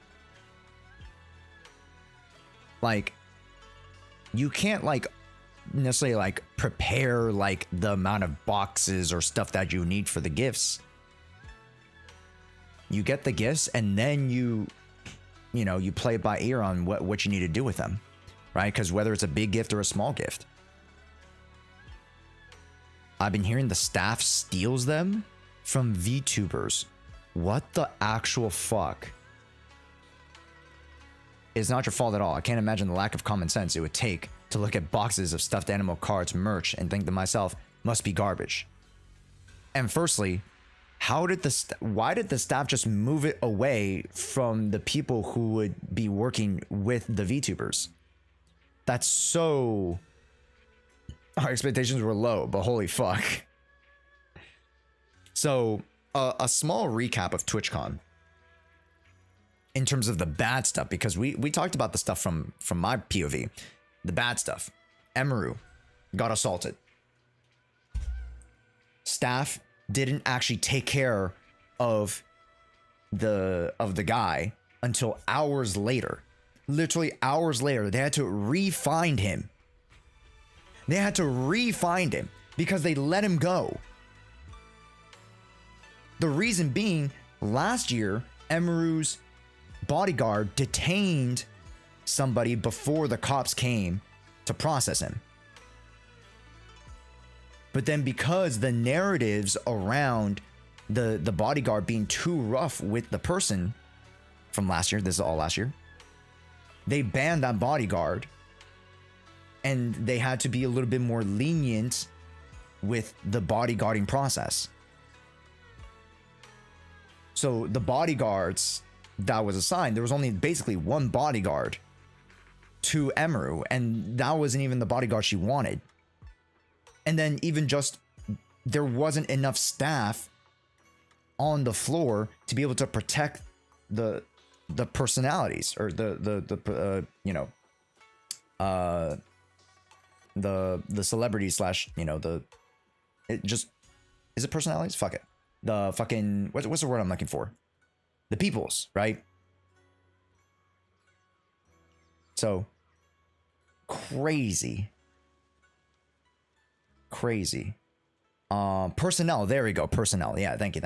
Like, you can't like necessarily like prepare like the amount of boxes or stuff that you need for the gifts. You get the gifts and then you play it by ear on what you need to do with them, right? Because whether it's a big gift or a small gift, I've been hearing the staff steals them from VTubers. What the actual fuck? It's not your fault at all. I can't imagine the lack of common sense it would take to look at boxes of stuffed animal cards merch and think to myself, must be garbage. And firstly, why did the staff just move it away from the people who would be working with the VTubers? That's so... Our expectations were low, but holy fuck. So, a small recap of TwitchCon. In terms of the bad stuff, because we talked about the stuff from my POV. The bad stuff. Emeru got assaulted. Staff didn't actually take care of the guy until hours later. Literally hours later, they had to re-find him. They had to re-find him because they let him go. The reason being, last year, Emeru's bodyguard detained somebody before the cops came to process him. But then because the narratives around the bodyguard being too rough with the person from last year, this is all last year, they banned that bodyguard and they had to be a little bit more lenient with the bodyguarding process. So the bodyguards that was assigned, there was only basically one bodyguard to Emeru, and that wasn't even the bodyguard she wanted. And then even just, there wasn't enough staff on the floor to be able to protect the personalities or the celebrities slash, is it personalities? Fuck it. The fucking, what's the word I'm looking for? The peoples, right? So, crazy. Personnel, there we go, personnel. Yeah, thank you.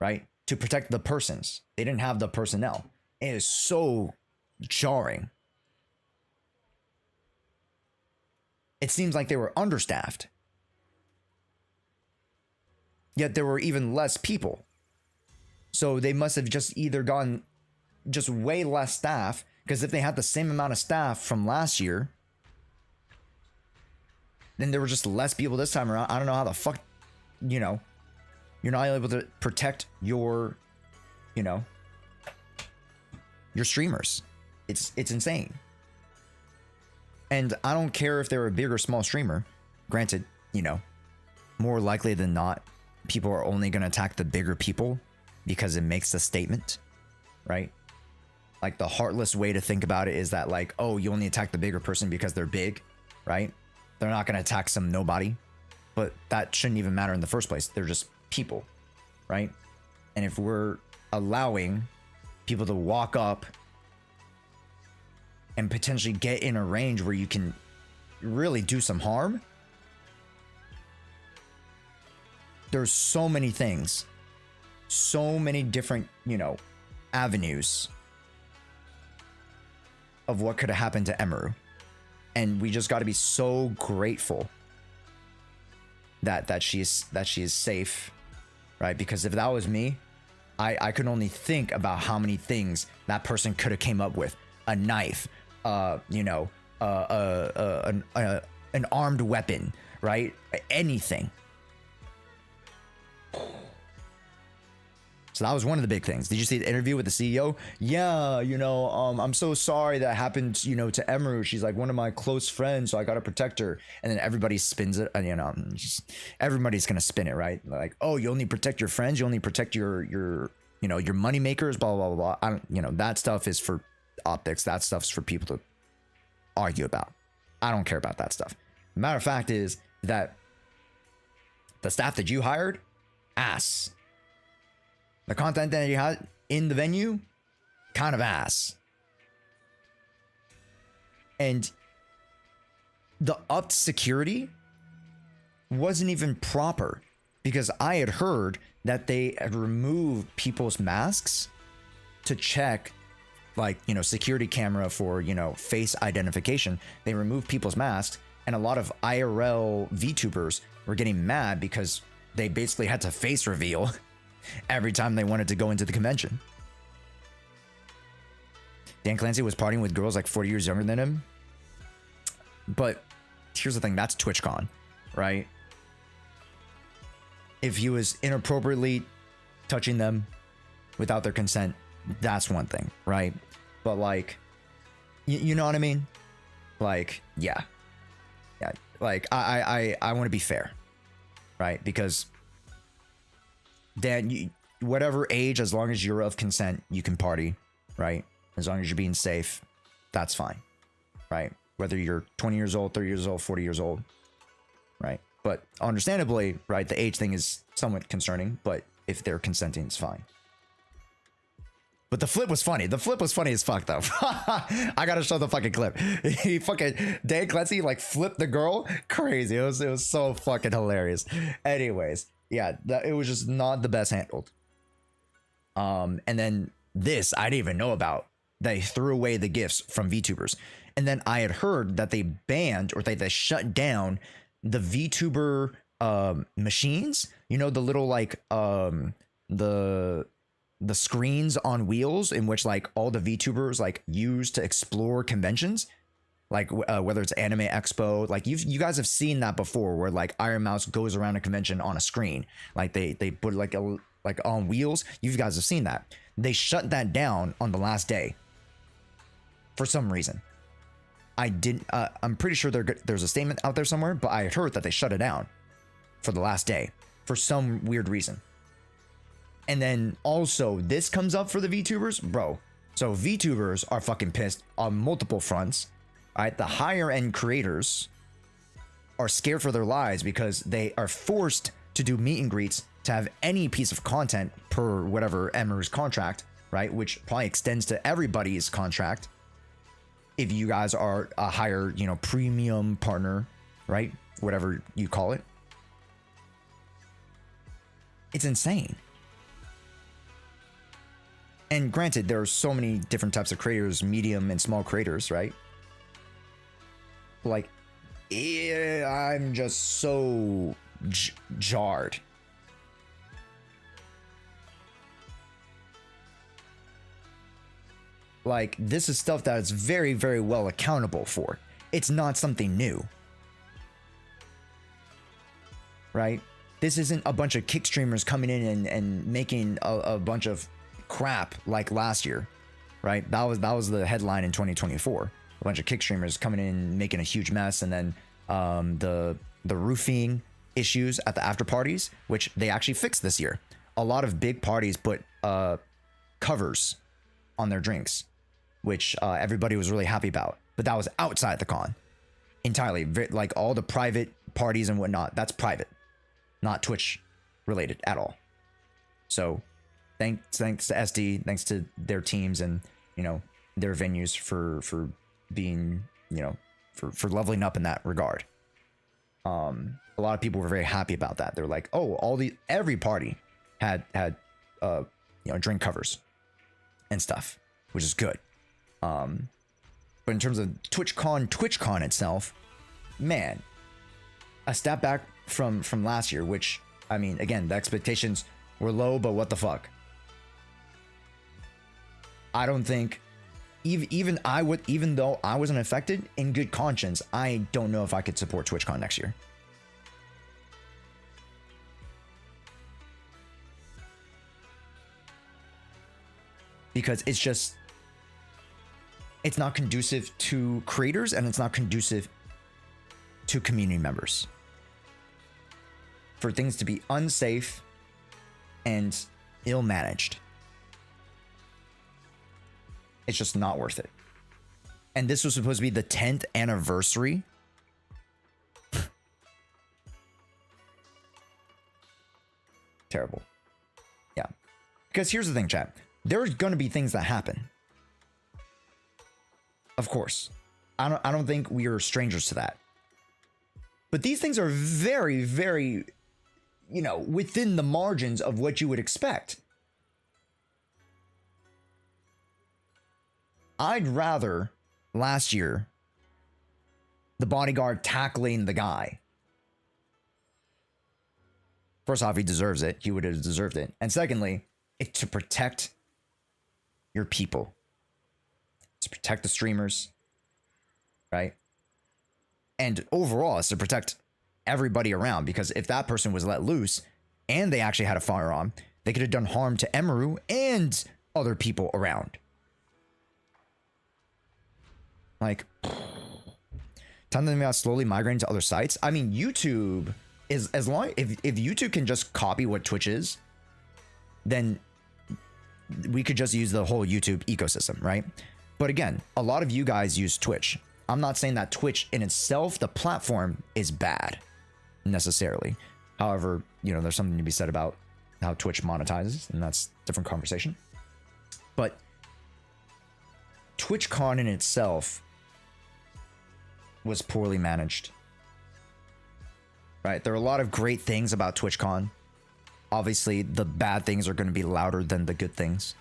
Right? To protect the persons. They didn't have the personnel. It is so jarring. It seems like they were understaffed. Yet there were even less people. So they must have just either gotten just way less staff, because if they had the same amount of staff from last year, then there were just less people this time around. I don't know how the fuck, you're not able to protect your, your streamers. It's insane. And I don't care if they're a big or small streamer. Granted, more likely than not, people are only going to attack the bigger people because it makes a statement, right? Like, the heartless way to think about it is that, like, oh, you only attack the bigger person because they're big, right? They're not going to attack some nobody. But that shouldn't even matter in the first place. They're just people, right? And if we're allowing people to walk up and potentially get in a range where you can really do some harm, there's so many things, so many different, avenues of what could have happened to Emeru. And we just got to be so grateful that she is safe, right? Because if that was me, I could only think about how many things that person could have came up with. A knife, an armed weapon, right? Anything. So that was one of the big things. Did you see the interview with the CEO? Yeah, you know, I'm so sorry that happened, you know, to Emeru. She's like one of my close friends, so I gotta protect her. And then everybody spins it, and you know, everybody's gonna spin it, right? Like, oh, you only protect your friends, you only protect your you know, your money makers, blah blah blah blah. I don't, you know, that stuff is for optics. That stuff's for people to argue about. I don't care about that stuff. The matter of fact is that the staff that you hired, ass. The content that you had in the venue, kind of ass. And the upped security wasn't even proper, because I had heard that they had removed people's masks to check, like, you know, security camera for, you know, face identification. They removed people's masks, and a lot of IRL VTubers were getting mad because they basically had to face reveal every time they wanted to go into the convention. Dan Clancy was partying with girls like 40 years younger than him. But here's the thing, that's TwitchCon, right? If he was inappropriately touching them without their consent, that's one thing, right? But like, you know what I mean? Like, yeah. Like, I want to be fair, right? Because Dan, whatever age, as long as you're of consent, you can party, right? As long as you're being safe, that's fine, right? Whether you're 20 years old, 30 years old, 40 years old, right? But understandably, right, the age thing is somewhat concerning, but if they're consenting, it's fine. But the flip was funny. The flip was funny as fuck, though. I gotta show the fucking clip. He fucking, Dan Clancy, like, flipped the girl. Crazy. It was so fucking hilarious. Anyways, yeah, it was just not the best handled. And then this, I didn't even know about. They threw away the gifts from VTubers. And then I had heard that they banned, or they shut down the VTuber machines. You know, the little, like, the screens on wheels in which, like, all the VTubers, like, use to explore conventions, like whether it's Anime Expo, like you guys have seen that before, where like Iron Mouse goes around a convention on a screen, like they put like on wheels. You guys have seen that. They shut that down on the last day for some reason. I'm pretty sure there's a statement out there somewhere, but I heard that they shut it down for the last day for some weird reason. And then also this comes up for the VTubers, bro. So VTubers are fucking pissed on multiple fronts. All right, the higher end creators are scared for their lives because they are forced to do meet and greets to have any piece of content per whatever Emeru's contract, right? Which probably extends to everybody's contract. If you guys are a higher, you know, premium partner, right? Whatever you call it. It's insane. And granted, there are so many different types of creators, medium and small creators, right? Like, I'm just so jarred. Like, this is stuff that is very, very well accountable for. It's not something new. Right? This isn't a bunch of kick streamers coming in and making a bunch of crap like last year. Right? That was the headline in 2024. A bunch of kick streamers coming in making a huge mess, and then the roofing issues at the after parties, which they actually fixed this year. A lot of big parties put covers on their drinks, which everybody was really happy about. But that was outside the con entirely. Like all the private parties and whatnot, that's private, not Twitch related at all. So thanks to SD, thanks to their teams and, you know, their venues for being, you know, for leveling up in that regard. A lot of people were very happy about that. They're like, oh, every party had you know, drink covers and stuff, which is good. But in terms of TwitchCon itself, man, a step back from last year, which, I mean, again, the expectations were low, but what the fuck? I don't think even though I wasn't affected, in good conscience, I don't know if I could support TwitchCon next year. because it's not conducive to creators and it's not conducive to community members. For things to be unsafe and ill-managed. It's just not worth it. And this was supposed to be the 10th anniversary. Terrible. Yeah. Because here's the thing, chat. There's going to be things that happen. Of course. I don't think we are strangers to that. But these things are very, very, you know, within the margins of what you would expect. I'd rather last year the bodyguard tackling the guy. First off, he deserves it. He would have deserved it. And secondly, it's to protect your people. To protect the streamers. Right? And overall, it's to protect everybody around. Because if that person was let loose and they actually had a firearm, they could have done harm to Emeru and other people around. Like, telling them about slowly migrating to other sites. I mean, YouTube is, as long if YouTube can just copy what Twitch is, then we could just use the whole YouTube ecosystem, right? But again, a lot of you guys use Twitch. I'm not saying that Twitch in itself, the platform, is bad necessarily. However, you know, there's something to be said about how Twitch monetizes, and that's a different conversation. But TwitchCon in itself was poorly managed. Right? There are a lot of great things about TwitchCon. Obviously, the bad things are going to be louder than the good things.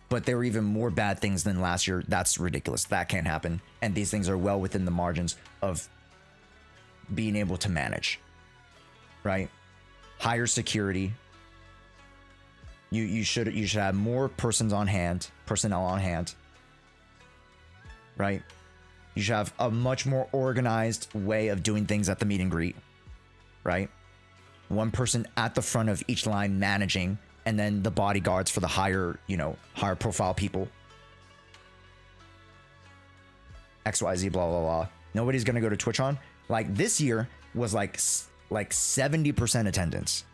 But there were even more bad things than last year. That's ridiculous. That can't happen. And these things are well within the margins of being able to manage. Right? Higher security. You should have more personnel on hand. Right? You should have a much more organized way of doing things at the meet and greet, right? One person at the front of each line managing, and then the bodyguards for the higher profile people. XYZ, blah, blah, blah. Nobody's going to go to TwitchCon. Like, this year was like 70% attendance.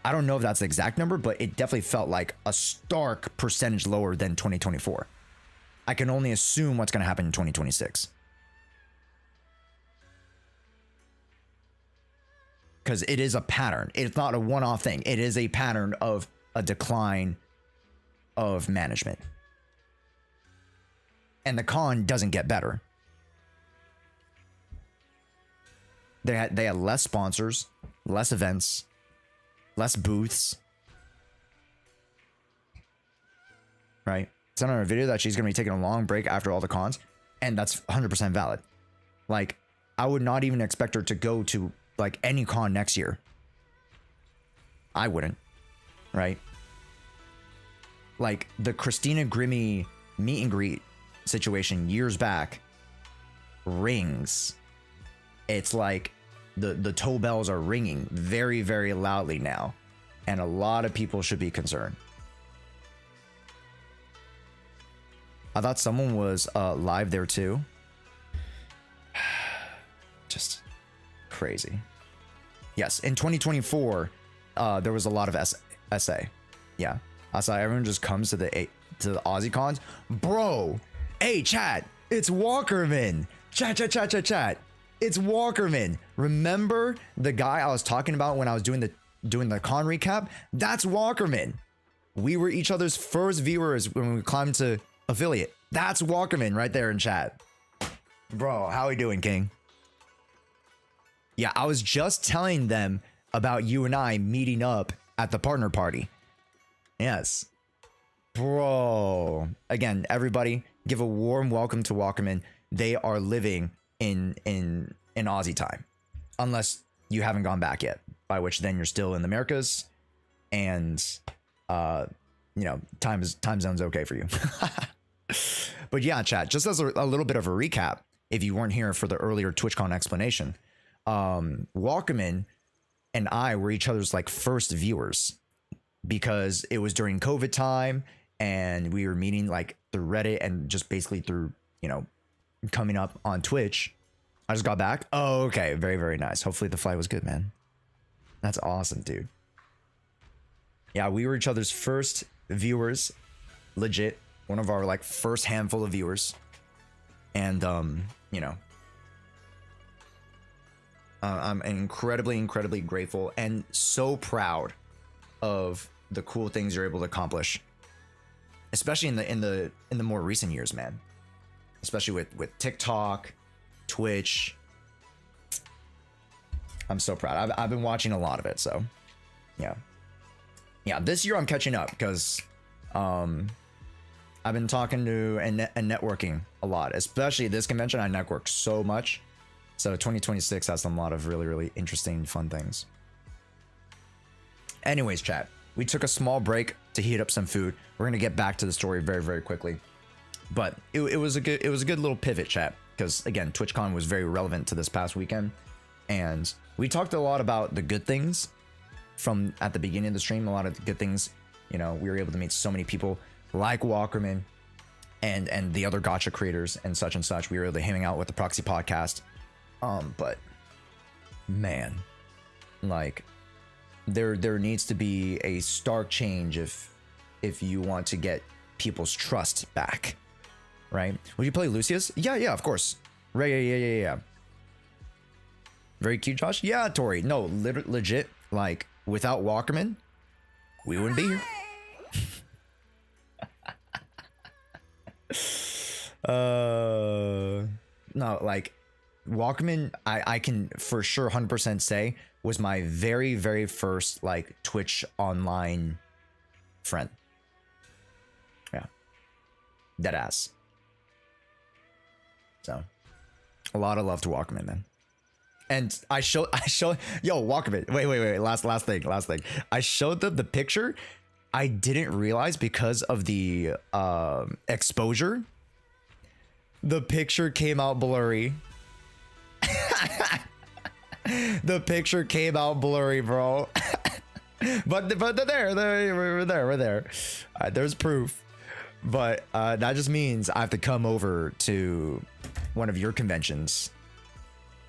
I don't know if that's the exact number, but it definitely felt like a stark percentage lower than 2024. I can only assume what's going to happen in 2026. Because it is a pattern. It's not a one-off thing. It is a pattern of a decline of management. And the con doesn't get better. They had less sponsors, less events, less booths. Right? Sent on a video that she's going to be taking a long break after all the cons, and that's 100% valid. Like, I would not even expect her to go to like any con next year. I wouldn't, right? Like the Christina Grimmie meet and greet situation years back rings. It's like the toll bells are ringing very, very loudly now, and a lot of people should be concerned. I thought someone was live there too. Just crazy. Yes, in 2024, there was a lot of SA. Yeah, I saw everyone just comes to the Aussie cons. Bro, hey chat, it's Walkerman. Chat. It's Walkerman. Remember the guy I was talking about when I was doing the con recap? That's Walkerman. We were each other's first viewers when we climbed to affiliate. That's Walkerman right there in chat. Bro, how we doing, King? Yeah, I was just telling them about you and I meeting up at the partner party. Yes. Bro. Again, everybody, give a warm welcome to Walkerman. They are living in Aussie time. Unless you haven't gone back yet. By which then you're still in the Americas. And time zone's okay for you. But yeah, chat, just as a little bit of a recap, if you weren't here for the earlier TwitchCon explanation, Walkerman and I were each other's like first viewers because it was during COVID time and we were meeting like through Reddit and just basically through, you know, coming up on Twitch. I just got back. Oh, okay. Very, very nice. Hopefully the flight was good, man. That's awesome, dude. Yeah, we were each other's first viewers. Legit. One of our like first handful of viewers. And, you know, I'm incredibly, incredibly grateful and so proud of the cool things you're able to accomplish, especially in the more recent years, man. Especially with TikTok, Twitch. I'm so proud. I've been watching a lot of it, so yeah. This year I'm catching up because I've been talking to and networking a lot, especially this convention. I network so much. So 2026 has a lot of really, really interesting, fun things. Anyways, chat, we took a small break to heat up some food. We're gonna get back to the story very, very quickly. But it was a good little pivot, chat, because again, TwitchCon was very relevant to this past weekend, and we talked a lot about the good things from at the beginning of the stream. A lot of the good things, you know, we were able to meet so many people like Walkerman and the other gacha creators and such. We were able to hang out with the Proxy podcast. But man, like there needs to be a stark change if you want to get people's trust back, right? Would you play Lucia's? Yeah, of course. Right, yeah. Very cute, Josh. Yeah, Tori. No, legit. Like without Walkerman, we wouldn't be here. No, like Walkman, I can for sure 100% say was my very, very first like Twitch online friend. Yeah. Deadass. So a lot of love to Walkman, man. And I show yo, Walkman. Wait. Last thing. I showed them the picture. I didn't realize because of the exposure, the picture came out blurry. The picture came out blurry, bro. but they're there. We're there. There's proof. But that just means I have to come over to one of your conventions,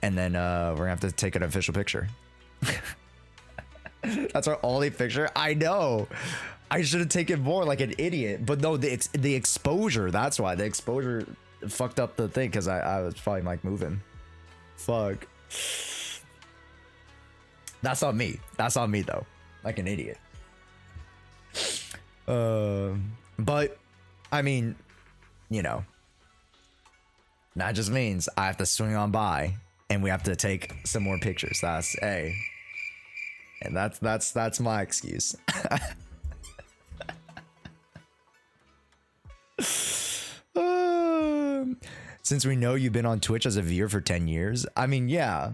and then we're gonna have to take an official picture. That's our only picture. I know. I should have taken more like an idiot. But no, it's the exposure. That's why the exposure fucked up the thing, because I was probably like moving. Fuck. That's on me. That's on me though. Like an idiot. But I mean, you know, that just means I have to swing on by and we have to take some more pictures. That's and that's my excuse. Since we know you've been on Twitch as a viewer for 10 years, I mean, yeah.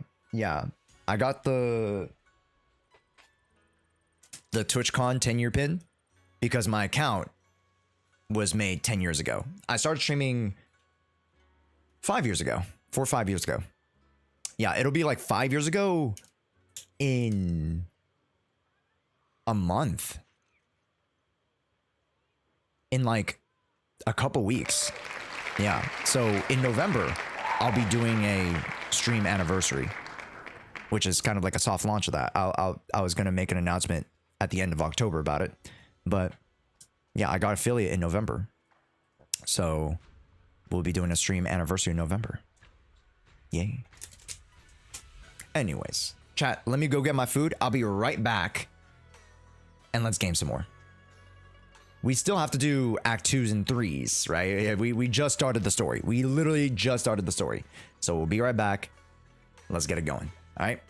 I got the TwitchCon 10-year pin because my account was made 10 years ago. I started streaming 5 years ago, 4 or 5 years ago. Yeah, it'll be like 5 years ago in a month. In like a couple weeks. Yeah, so in November, I'll be doing a stream anniversary, which is kind of like a soft launch of that. I was gonna make an announcement at the end of October about it, but yeah, I got affiliate in November, so we'll be doing a stream anniversary in November. Yay! Anyways, chat, let me go get my food. I'll be right back, and let's game some more. We still have to do act 2s and 3s, right? We just started the story. We literally just started the story. So we'll be right back. Let's get it going. All right.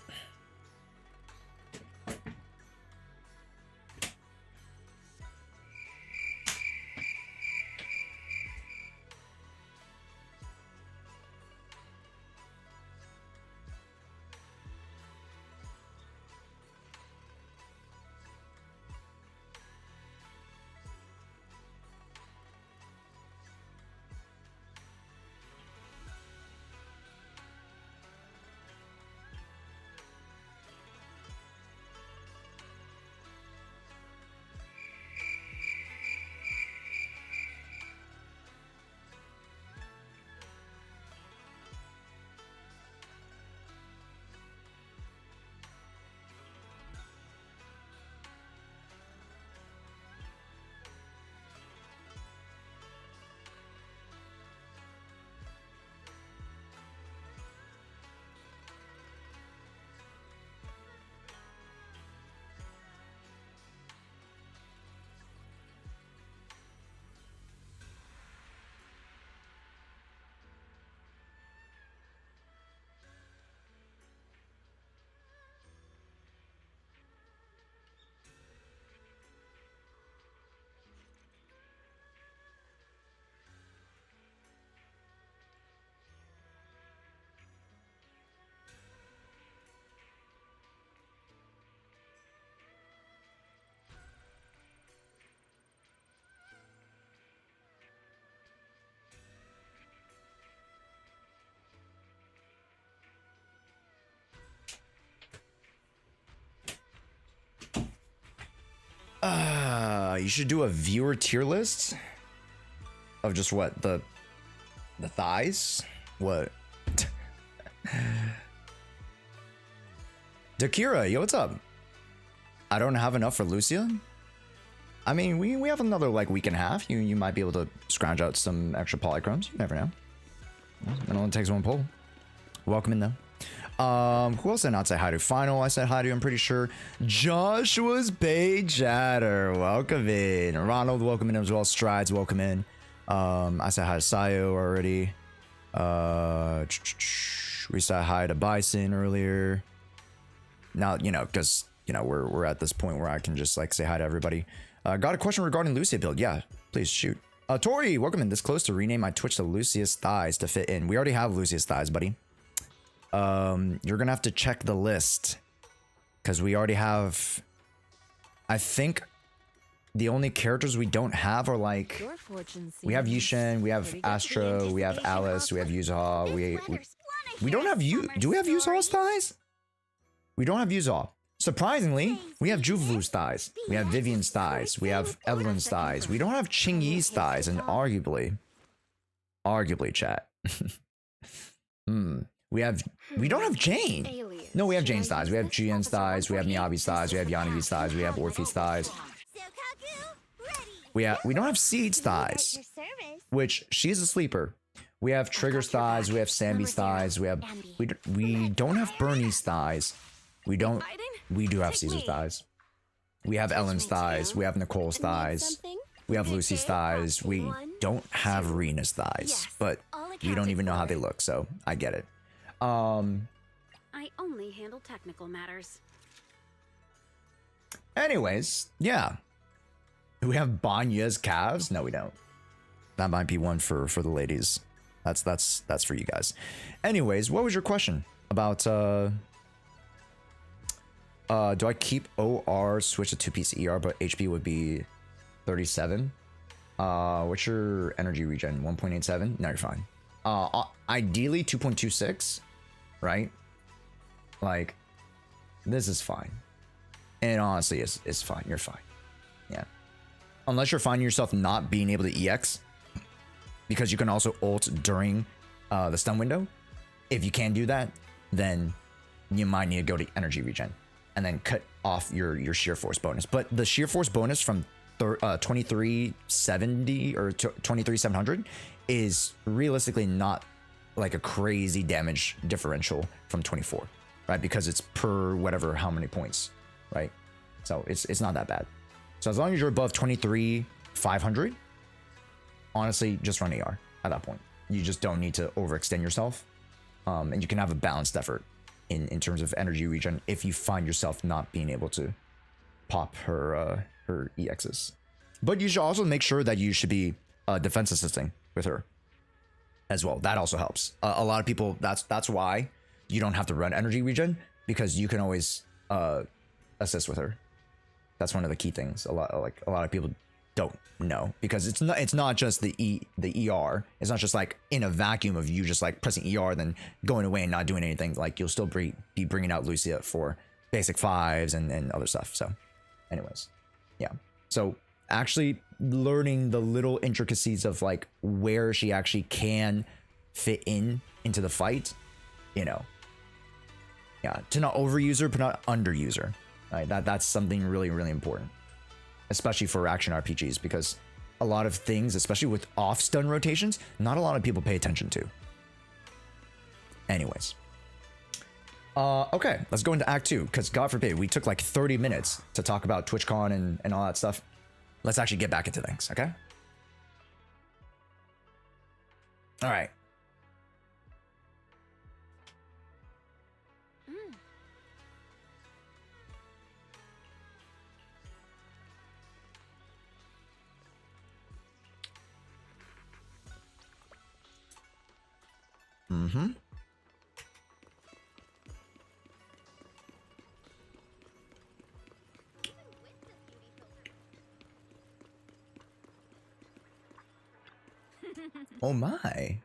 You should do a viewer tier list of just what the thighs. What? Dakira, yo, what's up? I don't have enough for Lucia. I mean, we have another like week and a half. You might be able to scrounge out some extra polychromes. You never know. It only takes one pull. Welcome in though. Who else did I not say hi to? Final, I said hi to, I'm pretty sure. Joshua's Bay Chatter, welcome in. Ronald, welcome in as well. Strides, welcome in. I said hi to Sayo already. We said hi to Bison earlier. Now, you know, because, you know, we're at this point where I can just like say hi to everybody. Got a question regarding Lucia build. Yeah, please shoot. Tori, welcome in. This close to rename my Twitch to Lucia's Thighs to fit in. We already have Lucia's Thighs, buddy. You're gonna have to check the list because we already have, I think the only characters we don't have are like, we have Yushin, we have Astro, we have Alice, we have Yuzaha, we don't have you. Do we have Yuzaha's thighs? We don't have Yuzaha. Surprisingly, we have Juvu's thighs, we have Vivian's thighs, we have Evelyn's thighs, we don't have Qingyi's thighs, and arguably chat. We don't have Jane. No, we have Jane's thighs. We have Jian's thighs. We have Miyabi's thighs. We have Yanagi's thighs. We have Orphe's thighs. We don't have Seed's thighs, which she's a sleeper. We have Trigger's thighs. We have Sambi's thighs. We don't have Bernie's thighs. We do have Caesar's thighs. We have Ellen's thighs. We have Nicole's thighs. We have Lucy's thighs. We don't have Rena's thighs, but we don't even know how they look, so I get it. I only handle technical matters. Anyways, yeah. Do we have Banya's calves? No, we don't. That might be one for the ladies. That's for you guys. Anyways, what was your question about do I keep OR switch to 2-piece ER but HP would be 37? What's your energy regen? 1.87? No, you're fine. Ideally 2.26, right? Like, this is fine. And honestly, it's fine. You're fine. Yeah. Unless you're finding yourself not being able to EX, because you can also ult during the stun window. If you can do that, then you might need to go to energy regen and then cut off your sheer force bonus. But the sheer force bonus from 2370 or 23700 is realistically not like a crazy damage differential from 24, right? Because it's per whatever how many points, right? So it's not that bad. So as long as you're above 23,500, honestly, just run AR at that point. You just don't need to overextend yourself, and you can have a balanced effort in terms of energy regen if you find yourself not being able to pop her EXs. But you should also make sure that you should be defense assisting with her as well. That also helps. A lot of people, that's why you don't have to run energy regen, because you can always assist with her. That's one of the key things. A lot of people don't know, because it's not just the ER. It's not just like in a vacuum of you just like pressing ER then going away and not doing anything. Like you'll still be bringing out Lucia for basic 5s and other stuff. So anyways, yeah. So actually learning the little intricacies of like where she actually can fit into the fight, you know, yeah, to not overuse her but not underuse her, right? That's something really, really important, especially for action RPGs, because a lot of things, especially with off stun rotations, not a lot of people pay attention to. Anyways, okay, let's go into Act 2, because God forbid we took like 30 minutes to talk about TwitchCon and all that stuff. Let's actually get back into things, okay? All right. Mm-hmm. Oh my.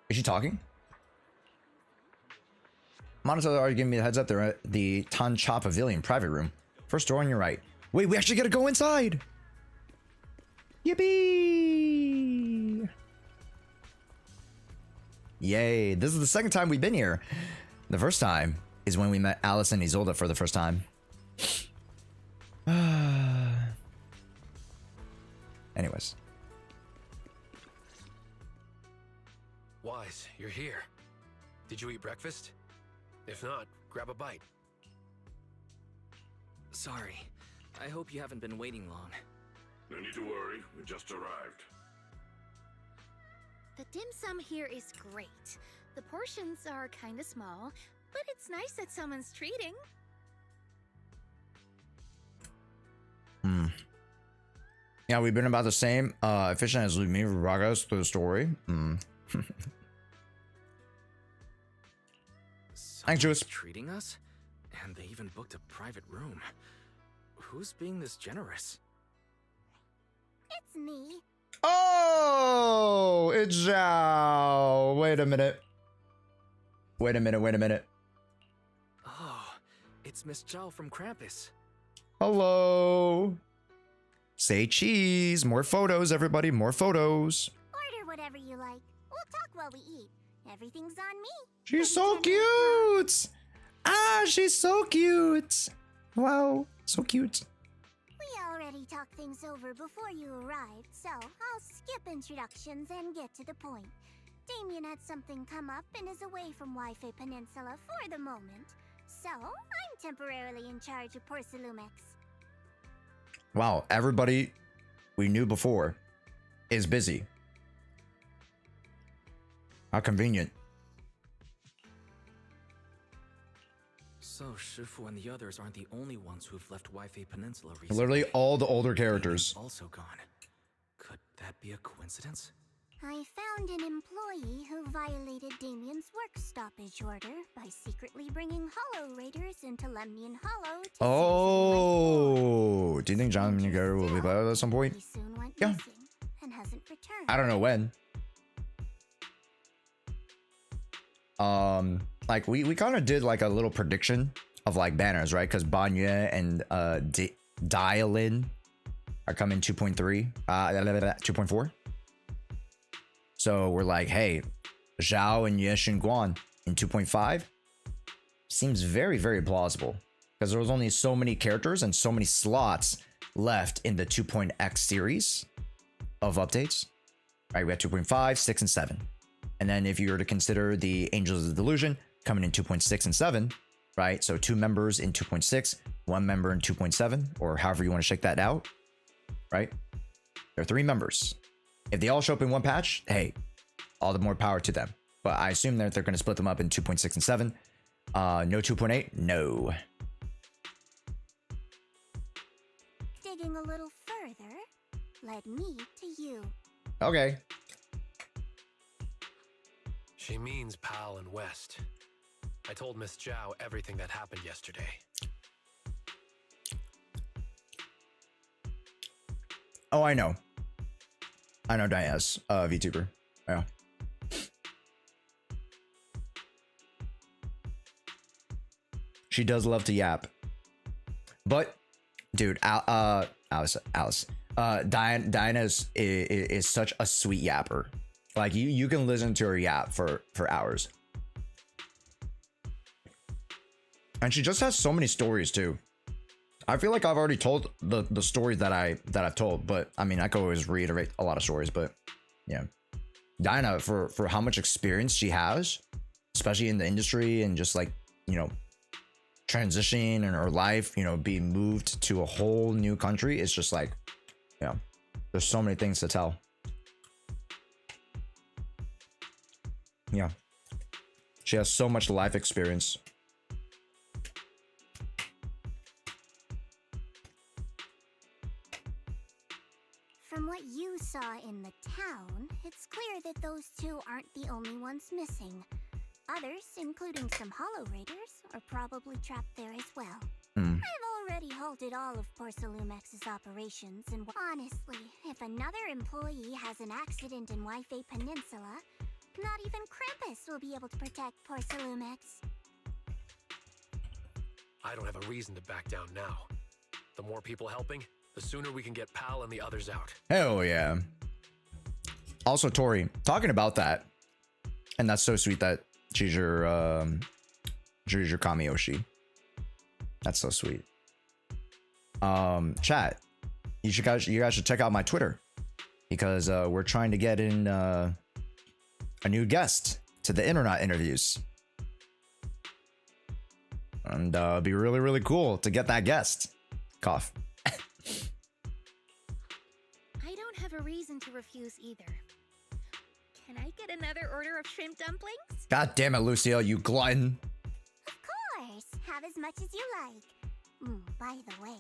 Is she talking? Monotone already giving me the heads up. They're at the Tancha Pavilion private room. First door on your right. Wait, we actually gotta go inside. Yippee! Yay! This is the second time we've been here. The first time is when we met Alice and Isolde for the first time. Anyways. Wise, you're here. Did you eat breakfast? If not, grab a bite. Sorry. I hope you haven't been waiting long. No need to worry, we just arrived. The dim sum here is great. The portions are kinda small, but it's nice that someone's treating. Yeah, we've been about the same efficient as me for progress through the story. Thanks, Juice. Treating us? And they even booked a private room. Who's being this generous? It's me. Oh, it's Zhao. Wait a minute. Wait a minute. Oh, it's Miss Zhao from Krampus. Hello. Say cheese. More photos, everybody. More photos. Order whatever you like. We'll talk while we eat. Everything's on me. She's so cute. Ah, she's so cute. Wow, so cute. We already talked things over before you arrived, so I'll skip introductions and get to the point. Damien had something come up and is away from Wi-Fi Peninsula for the moment, so I'm temporarily in charge of Porcelumex. Wow, everybody we knew before is busy. How convenient. So Shifu and the others aren't the only ones who've left Wi-Fi Peninsula recently. Literally all the older characters. Also gone. Could that be a coincidence? I found an employee who violated Damien's work stoppage order by secretly bringing Hollow Raiders into Lemnian Hollow to Oh, do you think John Minigaro will be better at some point? he soon went Yeah. missing and hasn't returned. I don't know when. Like we kind of did like a little prediction of like banners, right? Because Banya and Dialin are coming 2.3, 2.4. So we're like, hey, Zhao and Yeshin Guan in 2.5 seems very, very plausible because there was only so many characters and so many slots left in the 2.x series of updates. Right, we have 2.5, 6, and 7. And then if you were to consider the Angels of the Delusion coming in 2.6 and 7, right? So 2 members in 2.6, 1 member in 2.7, or however you want to shake that out, right? There are 3 members. If they all show up in one patch, hey, all the more power to them. But I assume that they're going to split them up in 2.6 and 7. No 2.8? No. Digging a little further led me to you. Okay. She means Pal and West. I told Miss Zhao everything that happened yesterday. Oh, I know. I know Diaz, VTuber. Yeah. She does love to yap. But, dude, Alice. Diana is such a sweet yapper. Like, you can listen to her yap for hours. And she just has so many stories, too. I feel like I've already told the stories that I've told, but I mean, I could always reiterate a lot of stories, but yeah. Dinah, for how much experience she has, especially in the industry and just like, you know, transitioning in her life, you know, being moved to a whole new country, it's just like, you know, there's so many things to tell. Yeah. She has so much life experience. From what you saw in the town, it's clear that those 2 aren't the only ones missing. Others, including some Hollow Raiders, are probably trapped there as well. I've already halted all of Porcelumex's operations, and honestly, if another employee has an accident in Wi-Fi Peninsula, not even Krampus will be able to protect Porcelumex. I don't have a reason to back down now. The more people helping, the sooner we can get Pal and the others out. Hell yeah. Also, Tori, talking about that, and that's so sweet that she's your Kamiyoshi. That's so sweet. Chat, you guys should check out my Twitter, because we're trying to get in a new guest to the internet interviews, and it'd be really, really cool to get that guest. Cough. I don't have a reason to refuse either. Can I get another order of shrimp dumplings? God damn it, Lucia, you glutton. Of course, have as much as you like. By the way,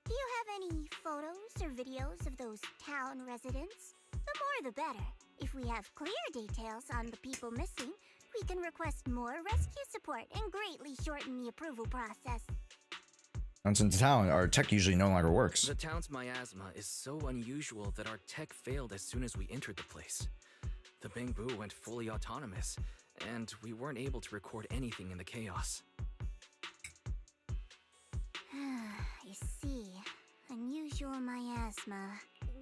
do you have any photos or videos of those town residents? The more the better. If we have clear details on the people missing, we can request more rescue support and greatly shorten the approval process. Once in town, our tech usually no longer works. The town's miasma is so unusual that our tech failed as soon as we entered the place. The Bing-Boo went fully autonomous, and we weren't able to record anything in the chaos. I see. Unusual miasma.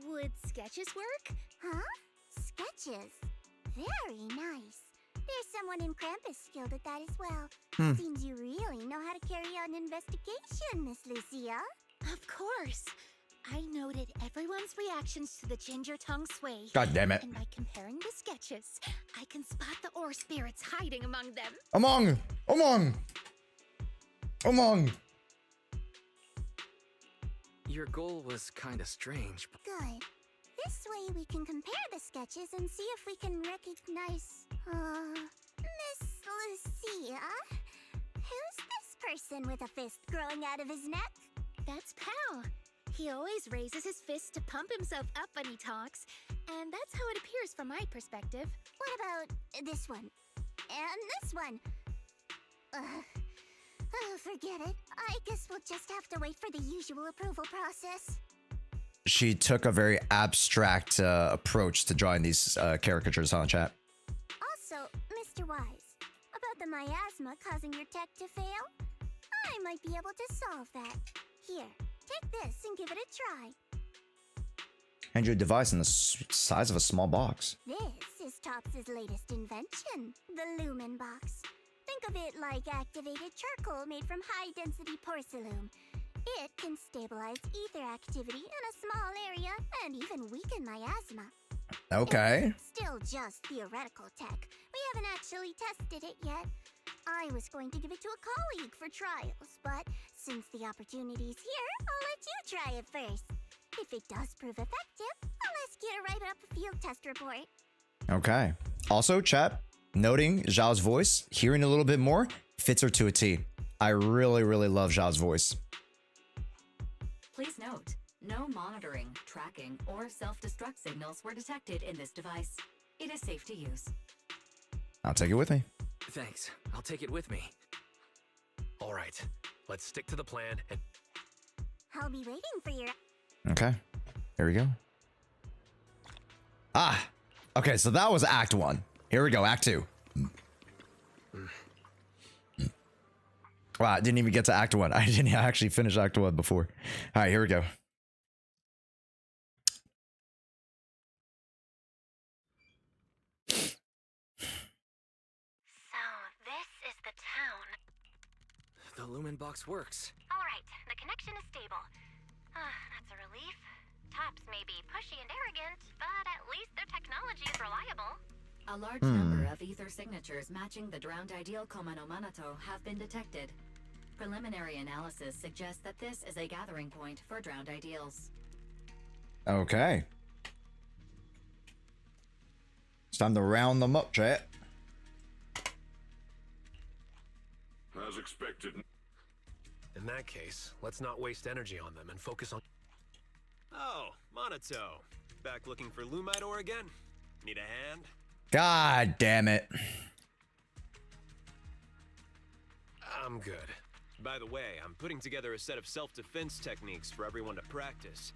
Would sketches work? Huh? Sketches? Very nice. There's someone in Krampus skilled at that as well. Seems you really know how to carry out an investigation, Miss Lucia. Of course. I noted everyone's reactions to the ginger tongue sway. God damn it. And by comparing the sketches, I can spot the ore spirits hiding among them. Among. Your goal was kinda strange. Good. This way we can compare the sketches and see if we can recognize, Miss Lucia? Who's this person with a fist growing out of his neck? That's Pal. He always raises his fist to pump himself up when he talks, and that's how it appears from my perspective. What about this one? And this one? Forget it. I guess we'll just have to wait for the usual approval process. She took a very abstract approach to drawing these caricatures on chat. Also, Mr. Wise, about the miasma causing your tech to fail, I might be able to solve that. Here, take this and give it a try. And your device in the size of a small box. This is Tops's latest invention, the Lumen Box. Think of it like activated charcoal made from high-density porcelain. It can stabilize ether activity in a small area and even weaken miasma. Okay. It's still just theoretical tech. We haven't actually tested it yet. I was going to give it to a colleague for trials, but since the opportunity's here, I'll let you try it first. If it does prove effective, I'll ask you to write up a field test report. Okay. Also, chat, noting Zhao's voice, hearing a little bit more, fits her to a T. I really, really love Zhao's voice. Please note, no monitoring, tracking, or self-destruct signals were detected in this device. It is safe to use. I'll take it with me. Thanks. I'll take it with me. All right, let's stick to the plan and... I'll be waiting for your... Okay. Here we go. Ah. Okay, so that was Act 1. Here we go, Act 2. Wow, I didn't even get to Act 1. I didn't actually finish Act 1 before. All right, here we go. So, this is the town. The Lumen Box works. Alright, the connection is stable. That's a relief. Tops may be pushy and arrogant, but at least their technology is reliable. A large number of ether signatures matching the drowned ideal Komano Manato have been detected. Preliminary analysis suggests that this is a gathering point for drowned ideals. Okay. It's time to round them up, chat. As expected. In that case, let's not waste energy on them and focus on... Oh, Monato. Back looking for Lumite ore again? Need a hand? God damn it. I'm good. By the way, I'm putting together a set of self-defense techniques for everyone to practice.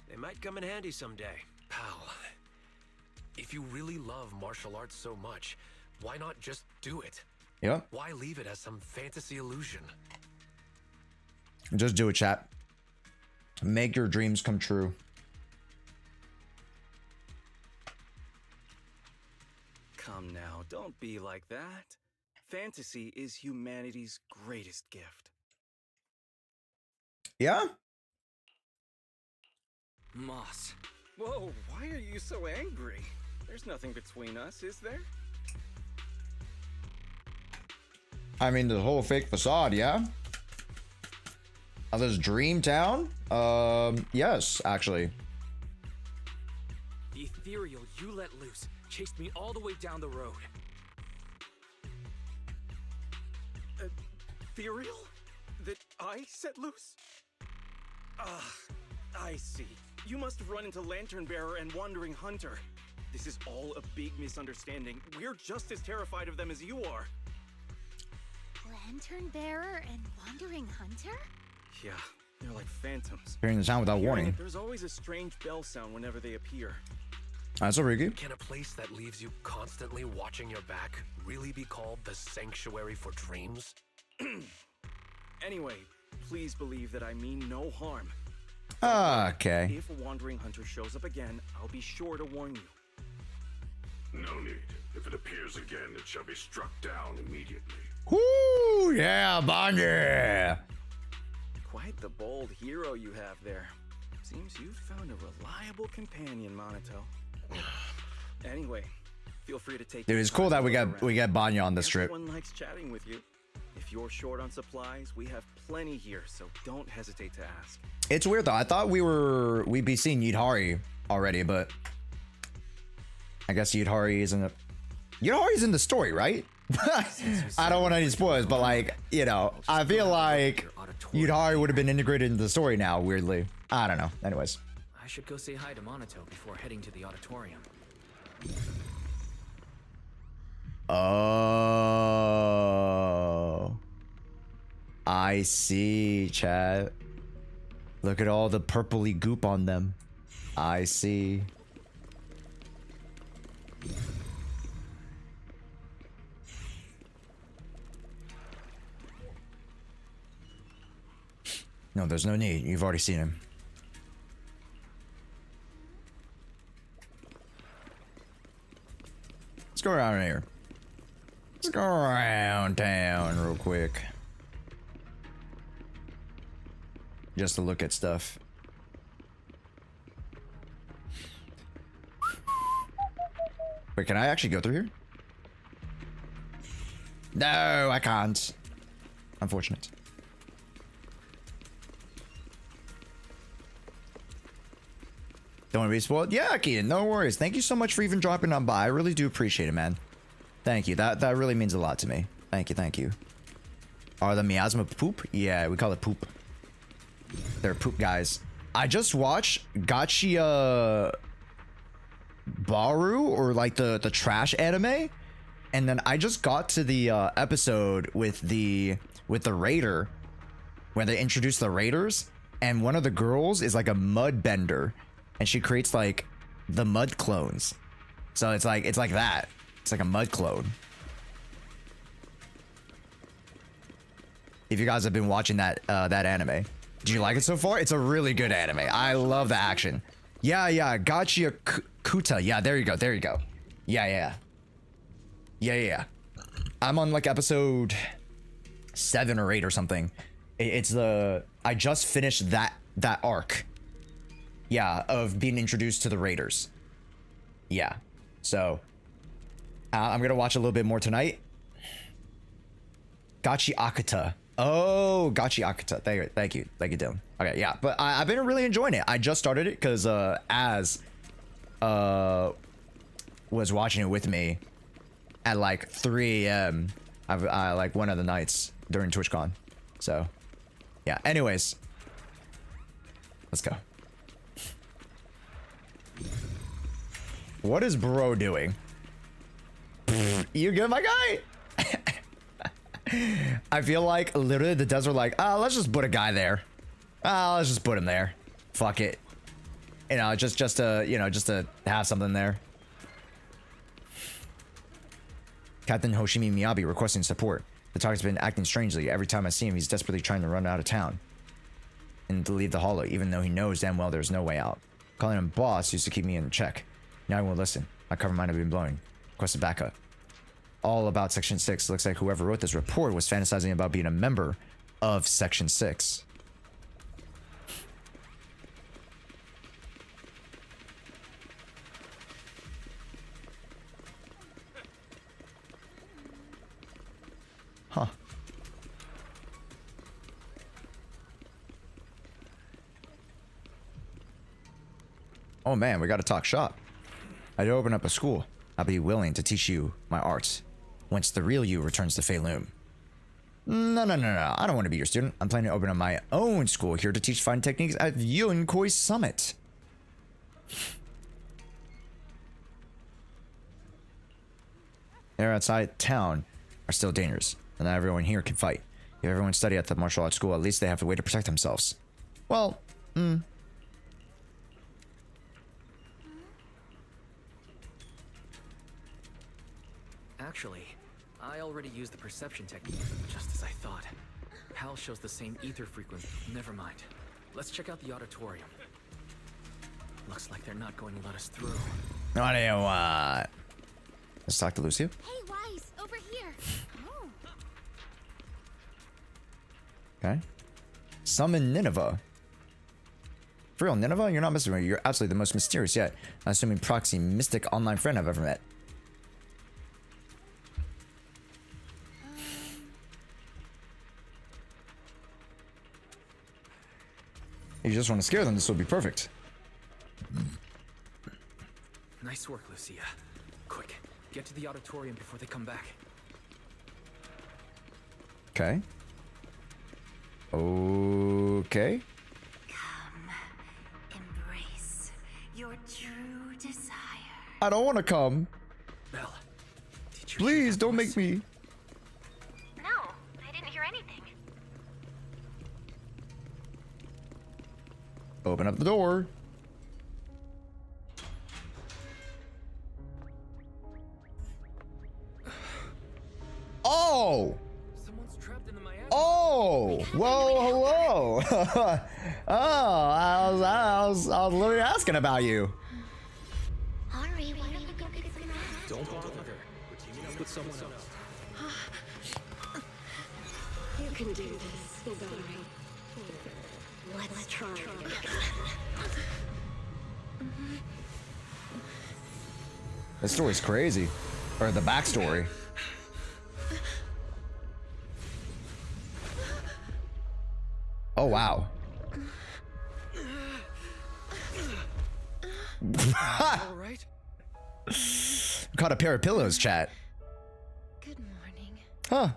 They might come in handy someday. Pal, if you really love martial arts so much, why not just do it? Yeah. Why leave it as some fantasy illusion? Just do it, chat. Make your dreams come true. Come now, don't be like that. Fantasy is humanity's greatest gift. Yeah? Moss. Whoa, why are you so angry? There's nothing between us, is there? I mean, the whole fake facade, yeah? This dream town? Yes, actually. The ethereal you let loose chased me all the way down the road. Ethereal? That I set loose? Ah, I see. You must have run into Lantern Bearer and Wandering Hunter. This is all a big misunderstanding. We're just as terrified of them as you are. Lantern Bearer and Wandering Hunter? Yeah, they're like phantoms. Hearing the sound without warning. There's always a strange bell sound whenever they appear. That's already good. Can a place that leaves you constantly watching your back really be called the Sanctuary for Dreams? Anyway, please believe that I mean no harm. Okay. If a Wandering Hunter shows up again, I'll be sure to warn you. No need. If it appears again, it shall be struck down immediately. Whoo! Yeah, Bonnie! Quite the bold hero you have there. Seems you've found a reliable companion, Monato. Anyway, feel free to take. Dude, it's cool that we got Banya on this trip. Everyone likes chatting with you. If you're short on supplies, we have plenty here, so don't hesitate to ask. It's weird though. I thought we'd be seeing Yidhari already, but I guess Yidhari's in the story, right? I don't want any spoilers, but like, you know, I feel like Yidhari would have been integrated into the story now, weirdly. I don't know. Anyways. I should go say hi to Monato before heading to the auditorium. Oh. I see, chat. Look at all the purpley goop on them. I see. No, there's no need. You've already seen him. Let's go around here. Let's go around town real quick. Just to look at stuff. Wait, can I actually go through here? No, I can't. Unfortunate. Don't want to be spoiled? Yeah, Keaton, no worries. Thank you so much for even dropping on by. I really do appreciate it, man. Thank you. That really means a lot to me. Thank you, thank you. Are the miasma poop? Yeah, we call it poop. They're poop guys. I just watched Gachia Baru, or like the trash anime, and then I just got to the episode with the raider, where they introduce the raiders, and one of the girls is like a mud bender, and she creates like the mud clones. So it's like that. It's like a mud clone. If you guys have been watching that anime, do you like it so far? It's a really good anime. I love the action. Yeah, Gachia Kuta. Yeah, there you go. Yeah. I'm on like episode 7 or 8 or something. I just finished that arc. Yeah, of being introduced to the raiders. Yeah, so I'm gonna watch a little bit more tonight. Gachi Akata. Oh, Gachi Akata. Thank you, Dylan. Okay, yeah, but I've been really enjoying it. I just started it because Az was watching it with me at like 3 a.m. I like one of the nights during TwitchCon. So, yeah. Anyways, let's go. What is bro doing? You good, my guy? I feel like literally the devs are like, let's just put a guy there. Let's just put him there. Fuck it. You know, just to have something there. Captain Hoshimi Miyabi requesting support. The target's been acting strangely. Every time I see him, he's desperately trying to run out of town. and to leave the hollow, even though he knows damn well there's no way out. Calling him boss used to keep me in check. Now he won't listen. My cover might have been blown. Requested backup. All about Section 6. Looks like whoever wrote this report was fantasizing about being a member of Section 6. Huh. Oh man, we gotta talk shop. I'd open up a school. I'll be willing to teach you my arts. Once the real you returns to Feilum. No. I don't want to be your student. I'm planning to open up my own school here to teach fine techniques at Yunkoi Summit. They're outside town are still dangerous, and not everyone here can fight. If everyone study at the martial arts school, at least they have a way to protect themselves. Well, Actually, I already used the perception technique, just as I thought. Hal shows the same ether frequency. Never mind. Let's check out the auditorium. Looks like they're not going to let us through. What do you want? Let's talk to Lucia. Hey, Wise, over here. Oh. Okay. Summon Nineveh. For real, Nineveh? You're not messing with me. You're absolutely the most mysterious yet. I'm assuming proxy mystic online friend I've ever met. If you just want to scare them, this will be perfect. Nice work, Lucia. Quick, get to the auditorium before they come back. Okay. Okay. Come, embrace your true desire. I don't want to come. Belle, please don't make me. No, I didn't hear anything. Open up the door. Oh! Oh! Whoa, hello! Oh, I was literally asking about you. Ari, why don't you go get some rest? Don't bother her. We're teaming up with someone else. You can do this, Igari. Let's try. The story's crazy. Or the backstory. Oh, wow. All right. Caught a pair of pillows, chat. Good morning. Huh.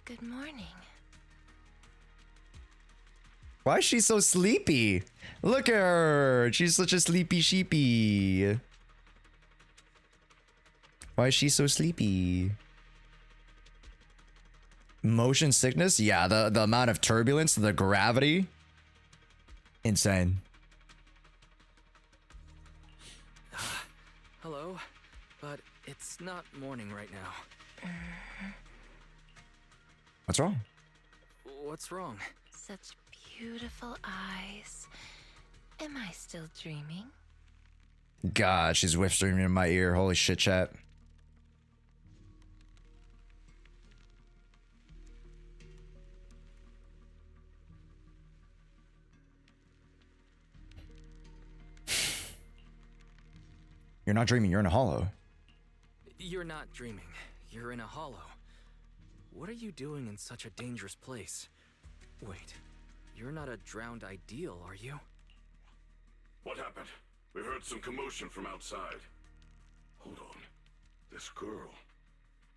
Good morning. Why is she so sleepy? Look at her. She's such a sleepy sheepy. Why is she so sleepy? Motion sickness? Yeah, the amount of turbulence, the gravity. Insane. Hello, but it's not morning right now. What's wrong? What's wrong? Such beautiful eyes. Am I still dreaming? God, she's whispering in my ear. Holy shit, chat. You're not dreaming, you're in a hollow. You're not dreaming. You're in a hollow. What are you doing in such a dangerous place? Wait, you're not a drowned ideal, are you? What happened? We heard some commotion from outside. Hold on. This girl.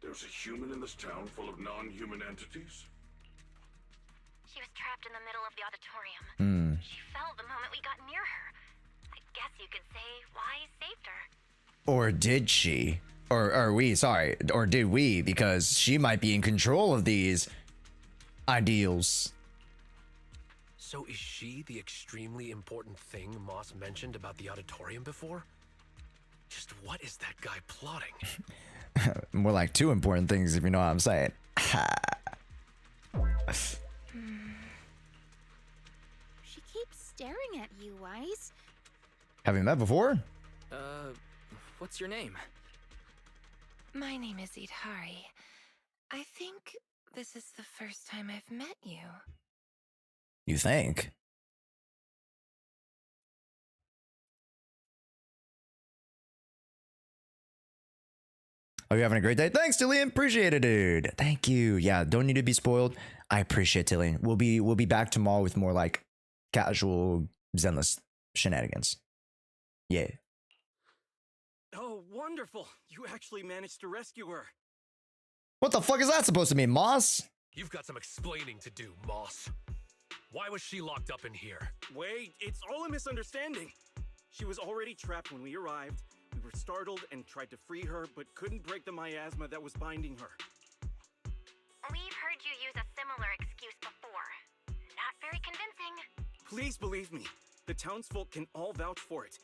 There's a human in this town full of non-human entities? She was trapped in the middle of the auditorium. She fell the moment we got near her. I guess you could say Wise saved her. Or did she? Or we, sorry. Or did we? Because she might be in control of these ideals. So is she the extremely important thing Moss mentioned about the auditorium before? Just what is that guy plotting? More like two important things, if you know what I'm saying. She keeps staring at you, Wise. Have you met before? What's your name? My name is Idhari. I think this is the first time I've met you. You think? Are you having a great day? Thanks, Tillian. Appreciate it, dude. Thank you. Yeah, don't need to be spoiled. I appreciate Tillian. We'll be back tomorrow with more like casual Zenless shenanigans. Yeah. Oh, wonderful! You actually managed to rescue her. What the fuck is that supposed to mean, Moss? You've got some explaining to do, Moss. Why was she locked up in here? Wait, it's all a misunderstanding. She was already trapped when we arrived. We were startled and tried to free her, but couldn't break the miasma that was binding her. We've heard you use a similar excuse before. Not very convincing. Please believe me, the townsfolk can all vouch for it.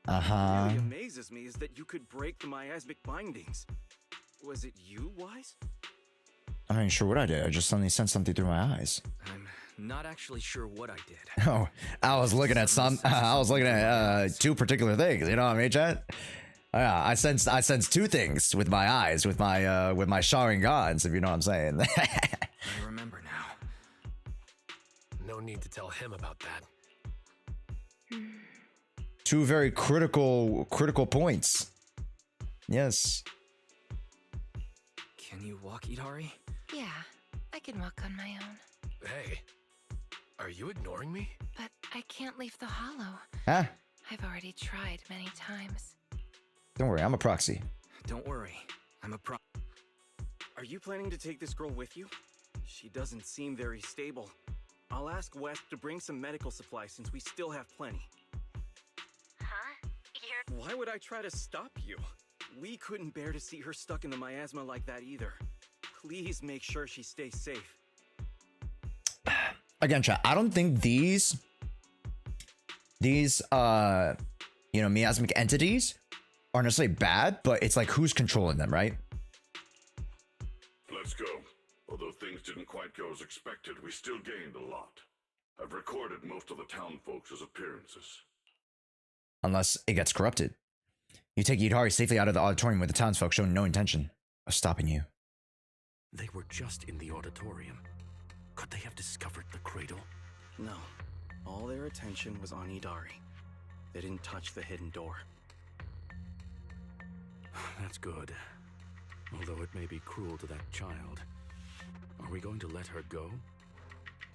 Uh-huh. What really amazes me is that you could break the miasmic bindings. Was it you, Wise? I'm not even sure what I did. I just suddenly sent something through my eyes. I'm not actually sure what I did. Oh, I was looking at two particular things. You know what I mean, chat? Yeah, I sensed two things with my eyes, with my Sharingans, if you know what I'm saying. I remember now. No need to tell him about that. Two very critical points. Yes. Can you walk, Idhari? Yeah, I can walk on my own. Hey, are you ignoring me? But I can't leave the hollow. Huh? I've already tried many times. Don't worry, I'm a proxy. Don't worry, I'm a pro. Are you planning to take this girl with you? She doesn't seem very stable. I'll ask West to bring some medical supplies since we still have plenty. Huh? Why would I try to stop you? We couldn't bear to see her stuck in the miasma like that either. Please make sure she stays safe. Again, chat, I don't think these miasmic entities are necessarily bad, but it's like who's controlling them, right? Let's go. Although things didn't quite go as expected, we still gained a lot. I've recorded most of the town folks' appearances. Unless it gets corrupted. You take Idhari safely out of the auditorium with the townsfolk showing no intention of stopping you. They were just in the auditorium. Could they have discovered the cradle? No. All their attention was on Idari. They didn't touch the hidden door. That's good. Although it may be cruel to that child. Are we going to let her go?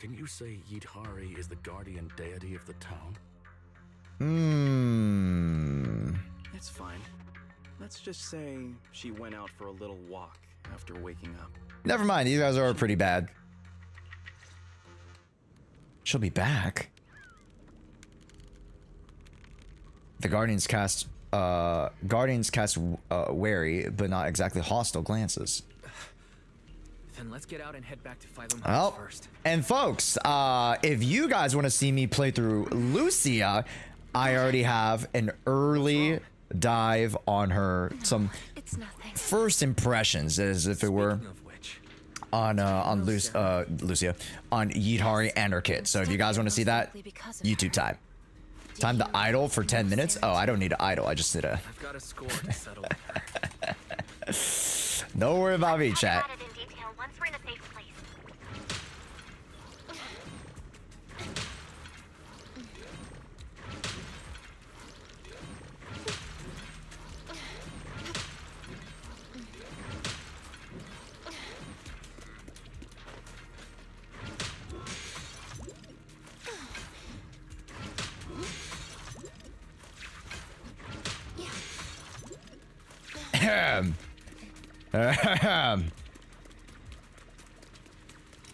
Can you say Yidhari is the guardian deity of the town? It's fine. Let's just say she went out for a little walk after waking up. Never mind, these guys are pretty bad. She'll be back. The Guardians cast wary, but not exactly hostile glances. Then let's get out and head back to Phylum Well, first. and folks, if you guys want to see me play through Lucia, I already have an early dive on her. Some first impressions, as if it were, on Lucia, on Yidhari and her kid. So if you guys want to see that, YouTube time. Time to idle for 10 minutes. Oh, I don't need to idle. I just need a. I've got a score to settle. Don't worry about me, chat. Once we're in a safe place.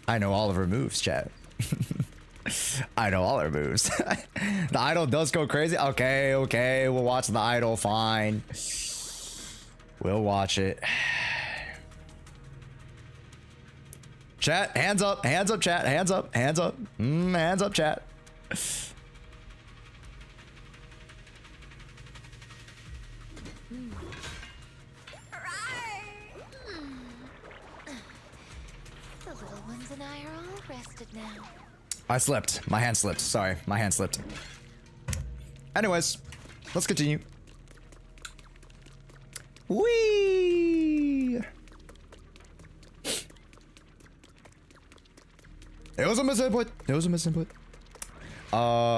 I know all of her moves, chat. I know all her moves. The idol does go crazy. Okay, we'll watch the idol. Fine. We'll watch it. Chat, hands up, chat, hands up, hands up, chat. rested now. I slipped. My hand slipped. Sorry, my hand slipped. Anyways, let's continue. Whee! It was a misinput. It was a misinput.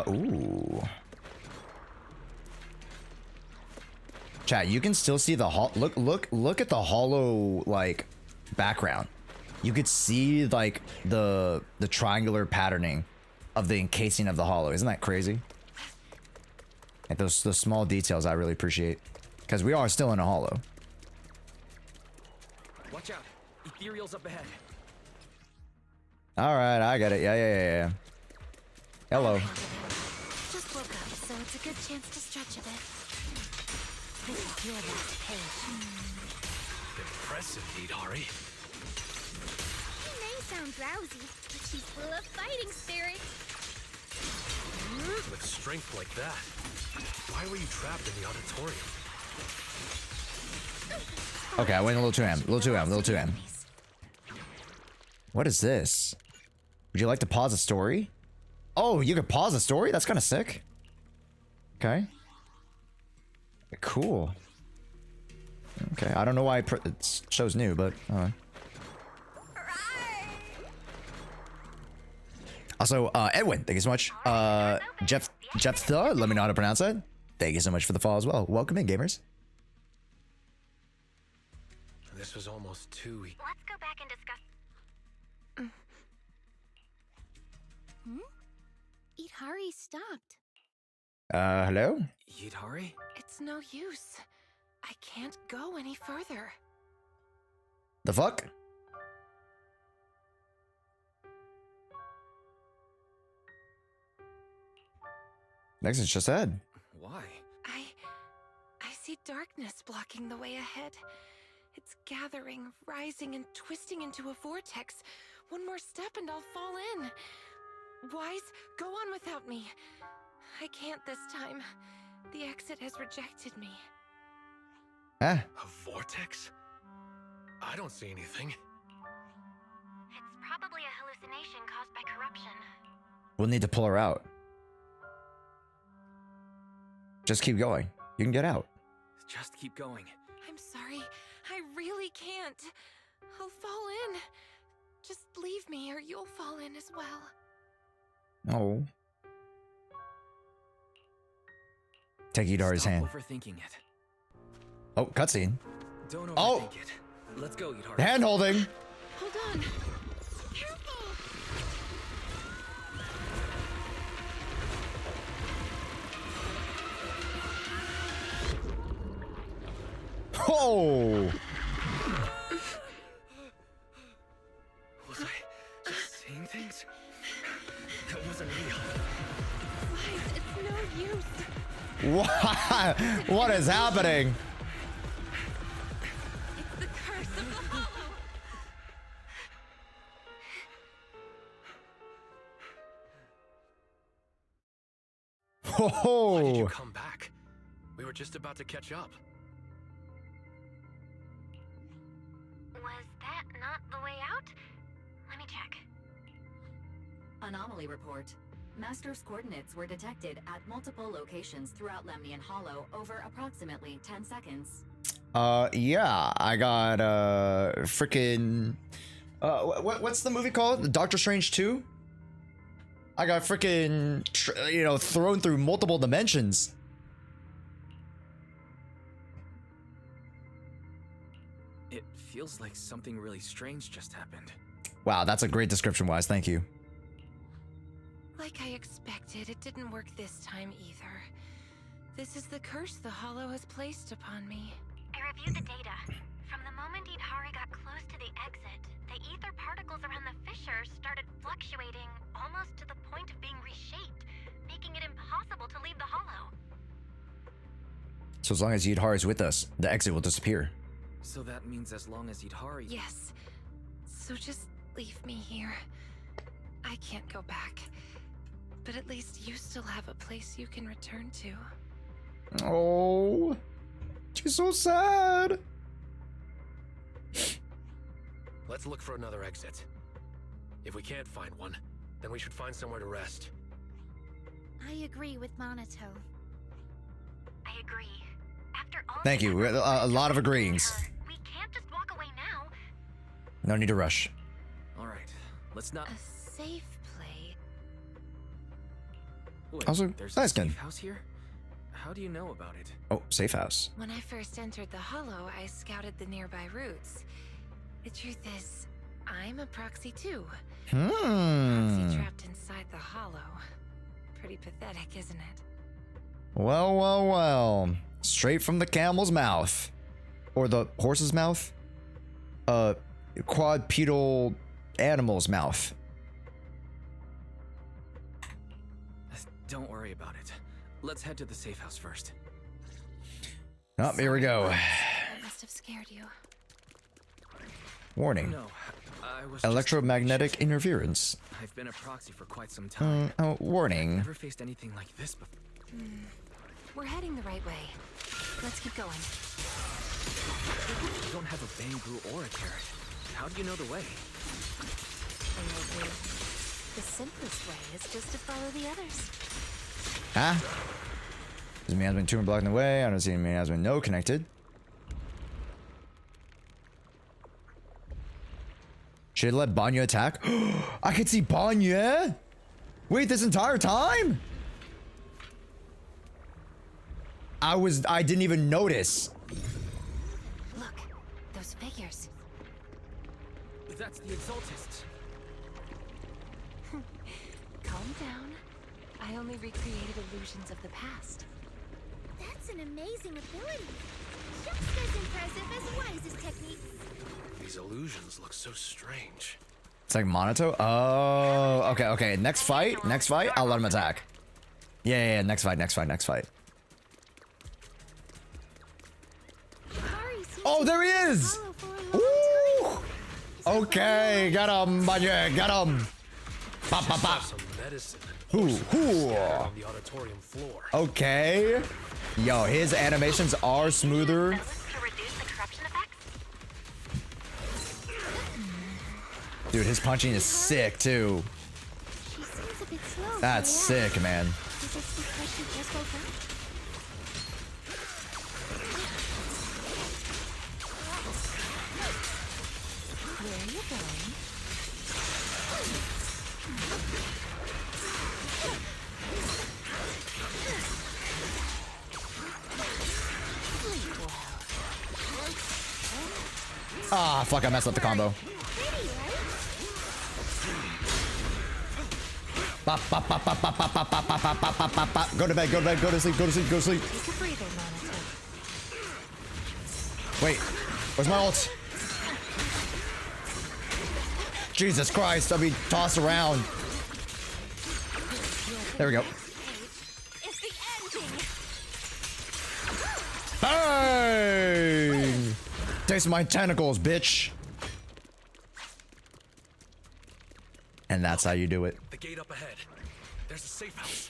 Ooh. Chat, you can still see the look at the hollow like background. You could see like the triangular patterning of the encasing of the hollow. Isn't that crazy? Like those small details I really appreciate, because we are still in a hollow. Watch out. Ethereal's up ahead. All right, I get it. Yeah. Hello. Just woke up, so it's a good chance to stretch a bit. This is your last page. Impressive, Hidari. She may sound drowsy, but she's full of fighting spirit. With strength like that, why were you trapped in the auditorium? Okay, I went a little too ham. What is this? Would you like to pause a story? Oh, you could pause a story? That's kind of sick. Okay. Cool. Okay, I don't know why it shows new, but also, Edwin, thank you so much. Jeff, let me know how to pronounce that. Thank you so much for the follow as well. Welcome in, gamers. This was almost too. Let's go back and discuss. Idhari stopped. Hello? Hidari? It's no use. I can't go any further. The fuck? Next is just ahead. Why? I see darkness blocking the way ahead. It's gathering, rising, and twisting into a vortex. One more step and I'll fall in. Wise, go on without me. I can't this time. The exit has rejected me. Huh? A vortex? I don't see anything. It's probably a hallucination caused by corruption. We'll need to pull her out. Just keep going. You can get out. Just keep going. I'm sorry. I really can't. I'll fall in. Just leave me or you'll fall in as well. Oh. Take Idari's hand. Overthinking it. Oh, cutscene. Don't overthink it. Let's go, Idari. Hand holding. Hold on. Oh. Was I just seeing things? That wasn't real. Wise, it's no use. What? What is happening? It's the curse of the hollow. Why did you Oh. come back? We were just about to catch up. Was that not the way out? Let me check. Anomaly report. Master's coordinates were detected at multiple locations throughout Lemnian Hollow over approximately 10 seconds. Yeah, I got freaking what's the movie called? Doctor Strange 2? I got freaking thrown through multiple dimensions. It feels like something really strange just happened. Wow, that's a great description, Wise. Thank you. Like I expected, it didn't work this time either. This is the curse the Hollow has placed upon me. I reviewed the data. From the moment Idhari got close to the exit, the ether particles around the fissure started fluctuating almost to the point of being reshaped, making it impossible to leave the Hollow. So as long as Yidhar is with us, the exit will disappear. So that means as long as Idhari... Yes. So just leave me here. I can't go back. But at least you still have a place you can return to. Oh, she's so sad. Let's look for another exit. If we can't find one, then we should find somewhere to rest. I agree with Monato. I agree. After all, Thank you. A lot of agreeings. we can't just walk away now. No need to rush. All right, let's not. A safe play. Wait, Also, there's nice a skin. safe house here? How do you know about it? Oh, safe house. When I first entered the Hollow, I scouted the nearby routes. The truth is, I'm a proxy too. Proxy trapped inside the Hollow. Pretty pathetic, isn't it? Well, well, well. Straight from the camel's mouth. Or the horse's mouth? Quadrupedal animal's mouth. Don't worry about it. Let's head to the safe house first. Oh, here we go. I must have scared you. Warning. No, I was Electromagnetic interference. I've been a proxy for quite some time. Oh, warning. Never faced anything like this before. We're heading the right way. Let's keep going. You don't have a Bangu or a carrot. How do you know the way? The simplest way is just to follow the others. Huh? Doesn't mean has been 2 and blocking the way. I don't see any has been no connected. Should I let Banya attack? I could see Banya? Wait, this entire time? I didn't even notice. Look, those figures. That's the Exaltists. Calm down. I only recreated illusions of the past. That's an amazing ability. Just as impressive as Wise's techniques. These illusions look so strange. It's like Monato? Oh, okay, okay. Next fight, I'll let him attack. Yeah, next fight. Oh, there he is! Ooh! Okay, got him, Banya, got him. Bop, bop, bop. Some medicine. Ooh. On the auditorium floor. Okay. Yo, his animations are smoother. Dude, his punching is sick too. She seems a bit slow. That's sick, man. Is it because she just woke up? Where are you going? Ah, fuck, I messed up the combo. Bop, bop, bop, bop, bop, bop, bop, bop, bop, bop, bop, bop, bop. Go to bed, go to bed, go to sleep, go to sleep, go to sleep. Take a breather, Monato. Wait, where's my ult? Jesus Christ, I'll be tossed around. There we go. It's the ending. Bang! Taste my tentacles, bitch. And that's how you do it. The gate up ahead. There's a safe house.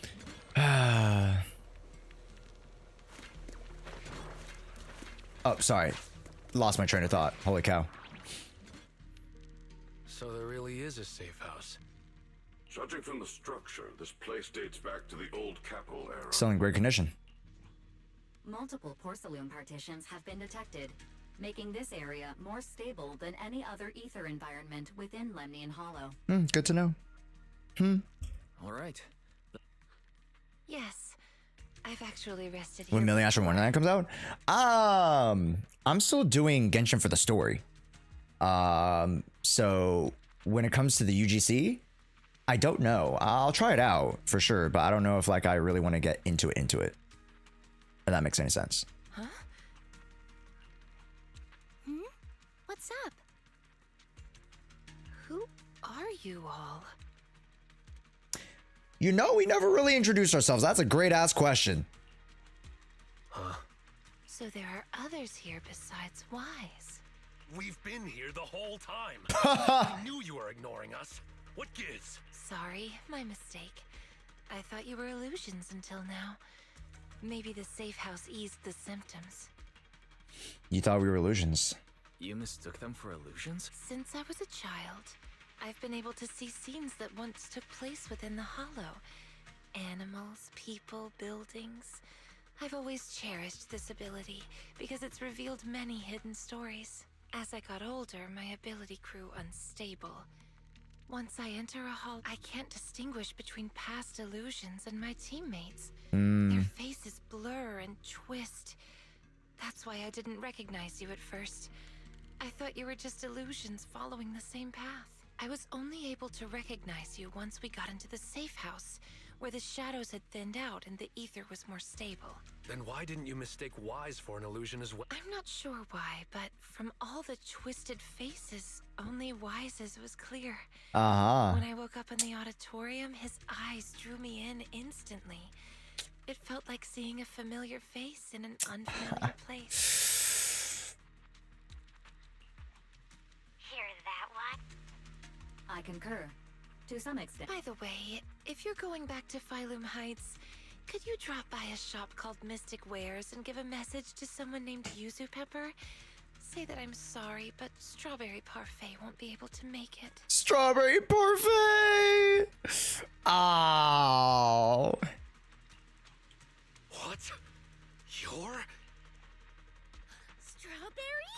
Oh, sorry. Lost my train of thought. Holy cow. So there really is a safe house. Judging from the structure, this place dates back to the old Capel era. Still in great condition. Multiple porcelain partitions have been detected, making this area more stable than any other ether environment within Lemnian Hollow. Good to know. All right. Yes, I've actually rested here. When Million Astro Wonderland comes out? I'm still doing Genshin for the story. So when it comes to the UGC, I don't know. I'll try it out for sure, but I don't know if like I really want to get into it. If that makes any sense. Huh? What's up? Who are you all? You know, we never really introduced ourselves. That's a great ass question. So there are others here besides Wise. We've been here the whole time. I knew you were ignoring us. What gives? Sorry, my mistake. I thought you were illusions until now. Maybe the safe house eased the symptoms. You thought we were illusions. You mistook them for illusions? Since I was a child, I've been able to see scenes that once took place within the Hollow. Animals, people, buildings. I've always cherished this ability because it's revealed many hidden stories. As I got older, my ability grew unstable. Once I enter a hall, I can't distinguish between past illusions and my teammates. Their faces blur and twist. That's why I didn't recognize you at first. I thought you were just illusions following the same path. I was only able to recognize you once we got into the safe house, where the shadows had thinned out and the ether was more stable. Then why didn't you mistake Wise for an illusion as well? I'm not sure why, but from all the twisted faces, only Wise's was clear. When I woke up in the auditorium, his eyes drew me in instantly. It felt like seeing a familiar face in an unfamiliar place. Hear that one? I concur. To some extent. By the way, if you're going back to Phylum Heights, could you drop by a shop called Mystic Wares and give a message to someone named Yuzu Pepper? Say that I'm sorry, but Strawberry Parfait won't be able to make it. Strawberry Parfait! Oh. What? You're? Strawberry?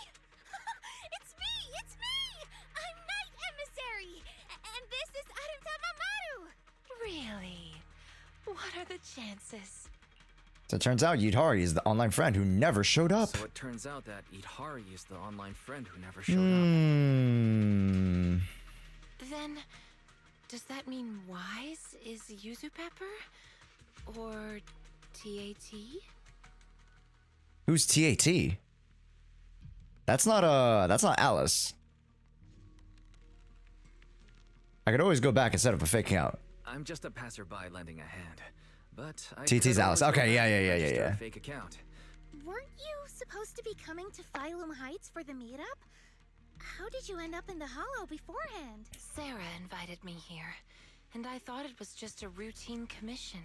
It's me! It's me! I'm Night Emissary! And this is Arutama Maru! Really? What are the chances? So it turns out Yudhari is the online friend who never showed up. So it turns out that Idhari is the online friend who never showed up. Then, does that mean Wise is Yuzu Pepper? Or TAT? Who's TAT? That's not Alice. I could always go back and set up a fake account. I'm just a passerby lending a hand. But I TT's Alice. Okay, yeah. Fake account. Weren't you supposed to be coming to Phylum Heights for the meetup? How did you end up in the Hollow beforehand? Sarah invited me here, and I thought it was just a routine commission.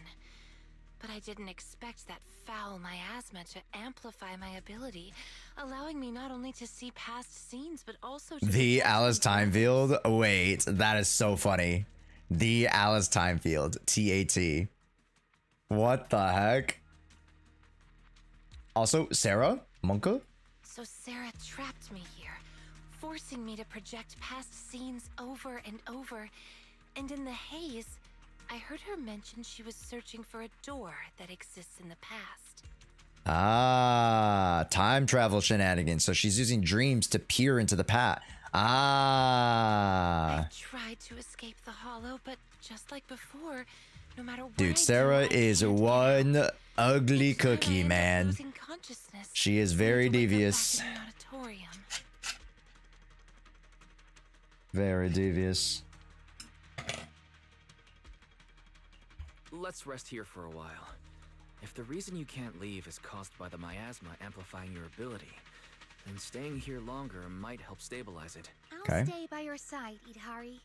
But I didn't expect that foul miasma to amplify my ability, allowing me not only to see past scenes, but also to... The Alice Timefield? Wait, that is so funny. The Alice Timefield. TAT. What the heck? Also, Sarah? Monka? So Sarah trapped me here, forcing me to project past scenes over and over, and in the haze, I heard her mention she was searching for a door that exists in the past. Ah, time travel shenanigans. So she's using dreams to peer into the past. Ah. I tried to escape the Hollow, but just like before, no matter what Dude, Sarah is one ugly cookie, man. She is very devious. Very devious. Let's rest here for a while. If the reason you can't leave is caused by the miasma amplifying your ability, then staying here longer might help stabilize it. I'll stay by your side, Idhari.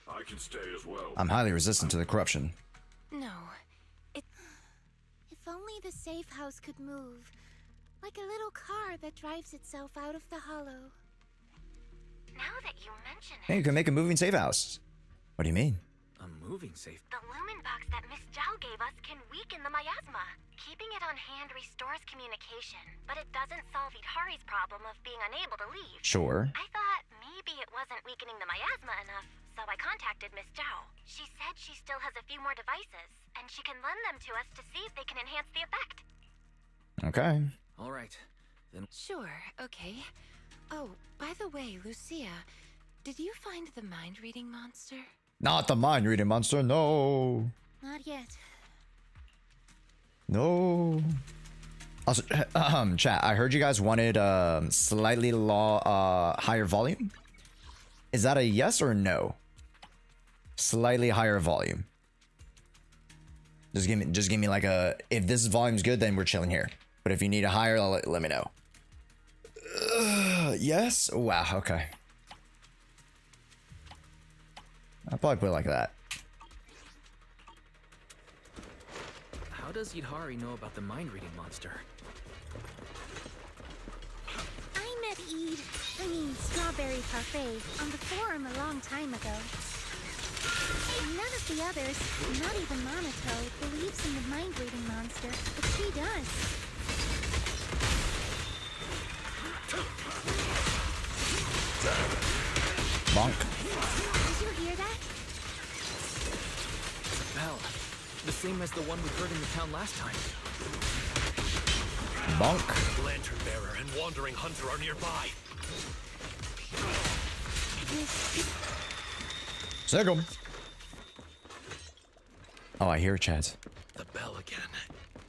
I can stay as well. I'm highly resistant to the corruption. No. If only the safe house could move. Like a little car that drives itself out of the Hollow. Now that you mention it... Hey, you can make a moving safe house. What do you mean? A moving safe? The lumen box that Miss Zhao gave us can weaken the miasma. Keeping it on hand restores communication, but it doesn't solve Idhari's problem of being unable to leave. Sure. I thought maybe it wasn't weakening the miasma enough, so I contacted Miss Zhao. She said she still has a few more devices, and she can lend them to us to see if they can enhance the effect. Okay. All right. Then Sure, okay. Oh, by the way, Lucia, did you find the mind-reading monster? Not the mind-reading monster, no. Not yet. No. Also, chat, I heard you guys wanted slightly higher volume. Is that a yes or no? Slightly higher volume. Just give me like a, if this volume's good, then we're chilling here. But if you need a higher, let me know. Yes? Wow, okay. I'll probably put it like that. how does Idhari know about the mind-reading monster? I met Id I mean, strawberry parfait on the forum a long time ago. None of the others, not even Monato, believes in the mind-reading monster, but she does. Bonk. Did you hear that? Bell. The same as the one we heard in the town last time. Bonk. Lantern Bearer and Wandering Hunter are nearby. Sick 'em. Oh, I hear chat. The bell again.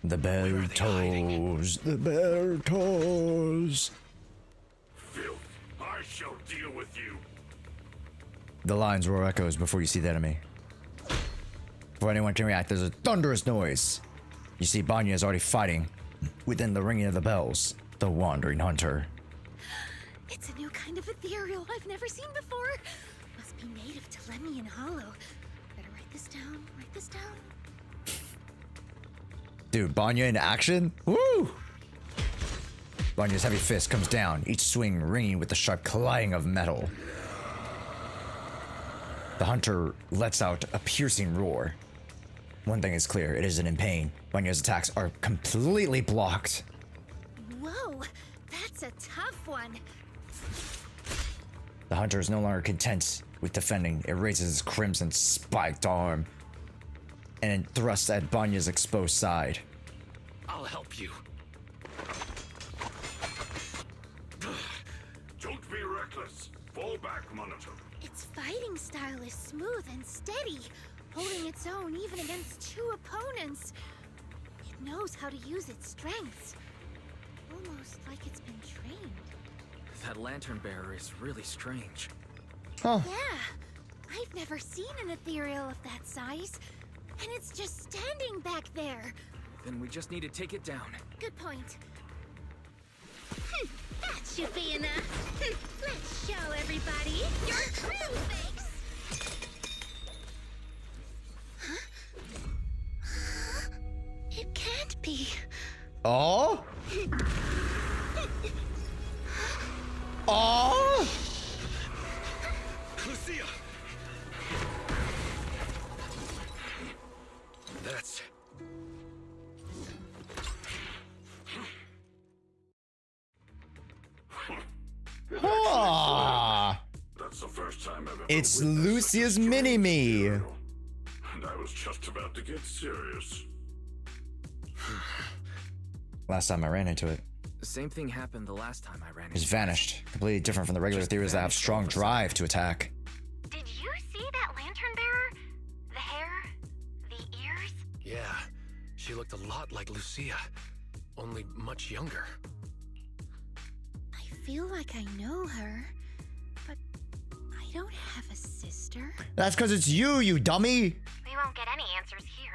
The bell tolls. The bell tolls. Filth, I shall deal with you. The lines roar echoes before you see the enemy. Before anyone can react, there's a thunderous noise. You see Banya is already fighting within the ringing of the bells. The Wandering Hunter. It's a new kind of ethereal I've never seen before. Must be native to Lemnian Hollow. Better write this down. Write this down. Dude, Banya in action? Woo! Banya's heavy fist comes down, each swing ringing with the sharp colliding of metal. The hunter lets out a piercing roar. One thing is clear, it isn't in pain. Banya's attacks are completely blocked. Whoa, that's a tough one. The hunter is no longer content with defending. It raises his crimson spiked arm and thrusts at Banya's exposed side. I'll help you. Don't be reckless. Fall back, Monato. Its fighting style is smooth and steady, holding its own even against two opponents. It knows how to use its strengths, almost like it's been trained. That lantern bearer is really strange. Huh. Yeah, I've never seen an ethereal of that size, and it's just standing back there. Then we just need to take it down. Good point. That should be enough. Let's show everybody your true face. Huh? It can't be. Oh? Oh? Lucia! That's... Ah. That's the first time I've ever It's witnessed Lucia's such a mini-me. material. And I was just about to get serious. Last time I ran into it. The same thing happened the last time I ran It's into vanished. Completely different from the regular theories that have strong drive to attack. Did you see that lantern bearer? The hair? The ears? Yeah, she looked a lot like Lucia, only much younger. I feel like I know her, but I don't have a sister. That's because it's you, you dummy! We won't get any answers here.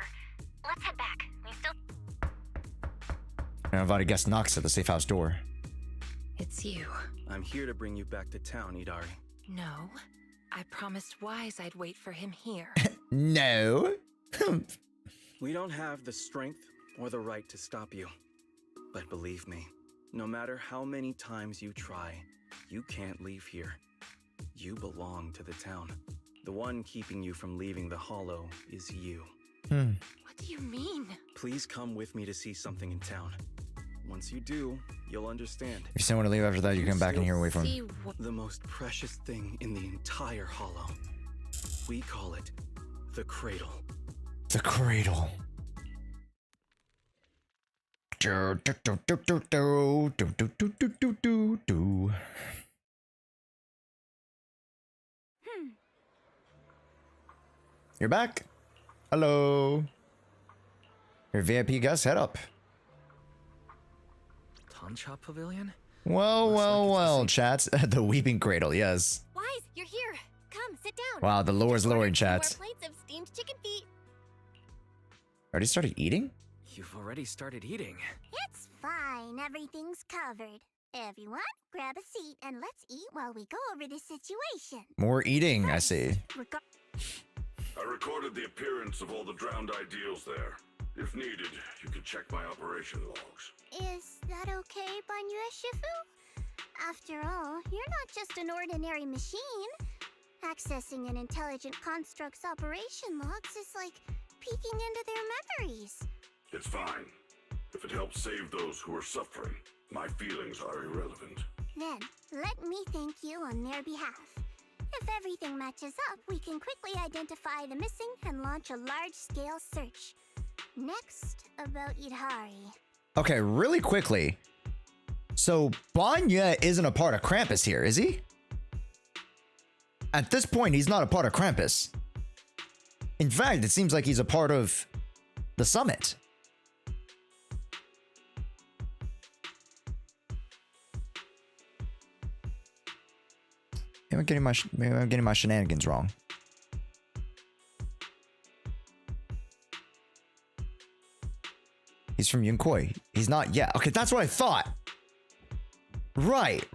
Let's head back. We still... An invited guest knocks at the safe house door. It's you. I'm here to bring you back to town, Idari. No. I promised Wise I'd wait for him here. No. We don't have the strength or the right to stop you. But believe me, no matter how many times you try, you can't leave here. You belong to the town. The one keeping you from leaving the Hollow is you. What do you mean? Please come with me to see something in town. Once you do, you'll understand. If you still want to leave after that, you come back in here away from See him. The most precious thing in the entire Hollow. We call it the Cradle. The cradle. Do, do, do, do, do, do, do, do, do, do, do, do, do. You're back. Hello. Your VIP guest, head up. Tancha Pavilion? Well, well, well, chat. The weeping cradle, yes. Wise, you're here. Come, sit down. Wow, the lore's lowering, More chat. plates of steamed chicken feet. Already started eating? You've already started eating. It's fine. Everything's covered. Everyone, grab a seat and let's eat while we go over this situation. More eating, I see. I recorded the appearance of all the drowned ideals there. If needed, you can check my operation logs. Is that okay, Banya Shifu? After all, you're not just an ordinary machine. Accessing an intelligent construct's operation logs is like peeking into their memories. It's fine. If it helps save those who are suffering, my feelings are irrelevant. Then, let me thank you on their behalf. If everything matches up, we can quickly identify the missing and launch a large-scale search. Next, about Yidhari. Okay, really quickly. So, Banya isn't a part of Krampus here, is he? At this point, he's not a part of Krampus. In fact, it seems like he's a part of the summit. Maybe I'm getting my shenanigans wrong. He's from Yunkoi. He's not yet. Okay, that's what I thought. Right.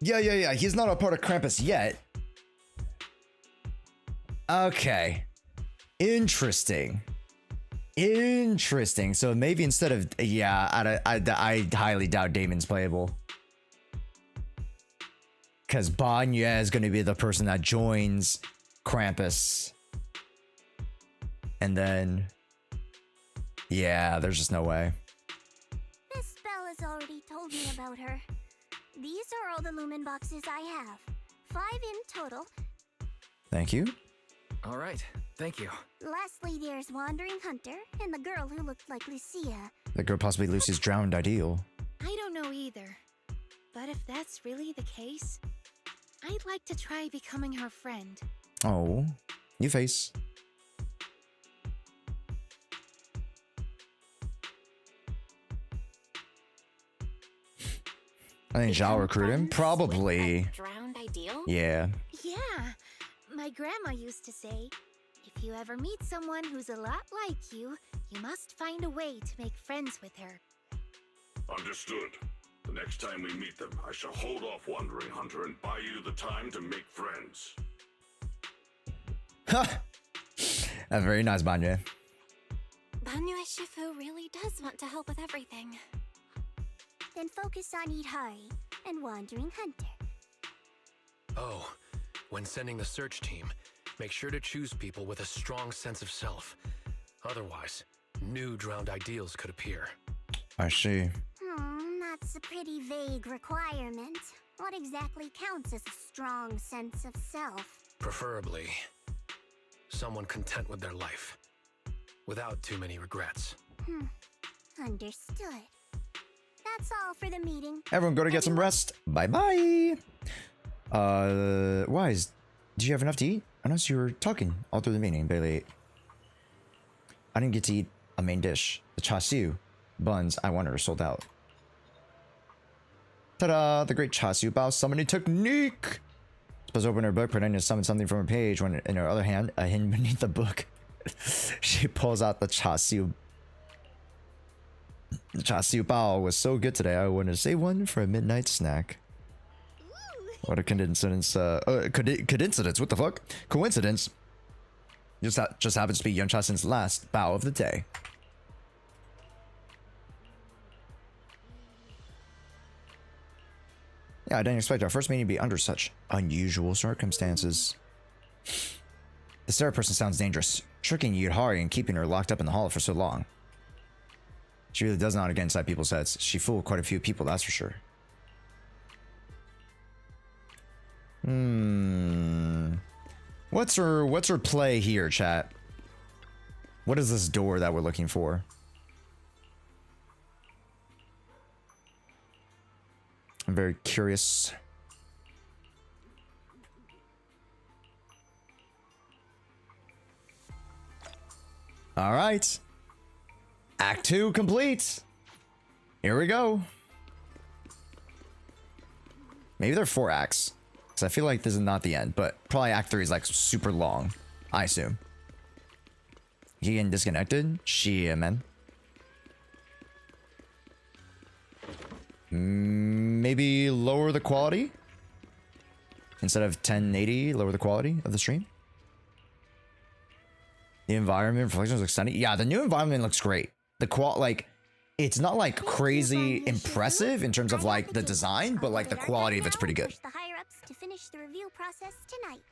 Yeah. He's not a part of Krampus yet. Okay. Interesting. So maybe instead of... Yeah, I highly doubt Damon's playable. Because Banya is going to be the person that joins Krampus. And then... Yeah, there's just no way. Miss Bell has already told me about her. These are all the lumen boxes I have. 5 in total. Thank you. All right, thank you. Lastly, there's Wandering Hunter and the girl who looked like Lucia. That girl possibly Lucy's drowned ideal. I don't know either. But if that's really the case, I'd like to try becoming her friend. Oh, you face. I think Zhao recruited him. Probably. Drowned ideal? Yeah. Yeah. My grandma used to say, if you ever meet someone who's a lot like you, you must find a way to make friends with her. Understood. The next time we meet them, I shall hold off Wandering Hunter and buy you the time to make friends. Ha! That's very nice, Banya. Banya Shifu really does want to help with everything. Then focus on Yidhari and Wandering Hunter. Oh, when sending the search team, make sure to choose people with a strong sense of self. Otherwise, new drowned ideals could appear. I see. That's a pretty vague requirement. What exactly counts as a strong sense of self? Preferably, someone content with their life, without too many regrets. Understood. That's all for the meeting. Everyone go to get some rest. Bye-bye. Wise, did you have enough to eat? I noticed you were talking all through the meeting, Bailey. I didn't get to eat a main dish. The chashu buns I wanted are sold out. Ta-da! The great chashu bao summoning technique! Supposed to open her book, pretending to summon something from her page, when in her other hand, hidden beneath the book, she pulls out the chashu. The chashu bao was so good today, I wanted to save one for a midnight snack. What a coincidence, coincidence, what the fuck? Coincidence. Just happens to be Young Chasen's last bow of the day. Yeah, I didn't expect our first meeting to be under such unusual circumstances. The Sarah person sounds dangerous, tricking Yudhari and keeping her locked up in the hall for so long. She really does not get inside people's heads. She fooled quite a few people, that's for sure. What's her play here, chat? What is this door that we're looking for? I'm very curious. All right. Act 2 complete. Here we go. Maybe there are 4 acts. Because I feel like this is not the end, but probably Act 3 is like super long, I assume. He getting disconnected? Shit, man. Maybe lower the quality? Instead of 1080, lower the quality of the stream? The environment, reflections look stunning. Yeah, the new environment looks great. The It's not like crazy impressive in terms of like the design, but like the quality of it's pretty good. Push the higher ups to finish the review process tonight.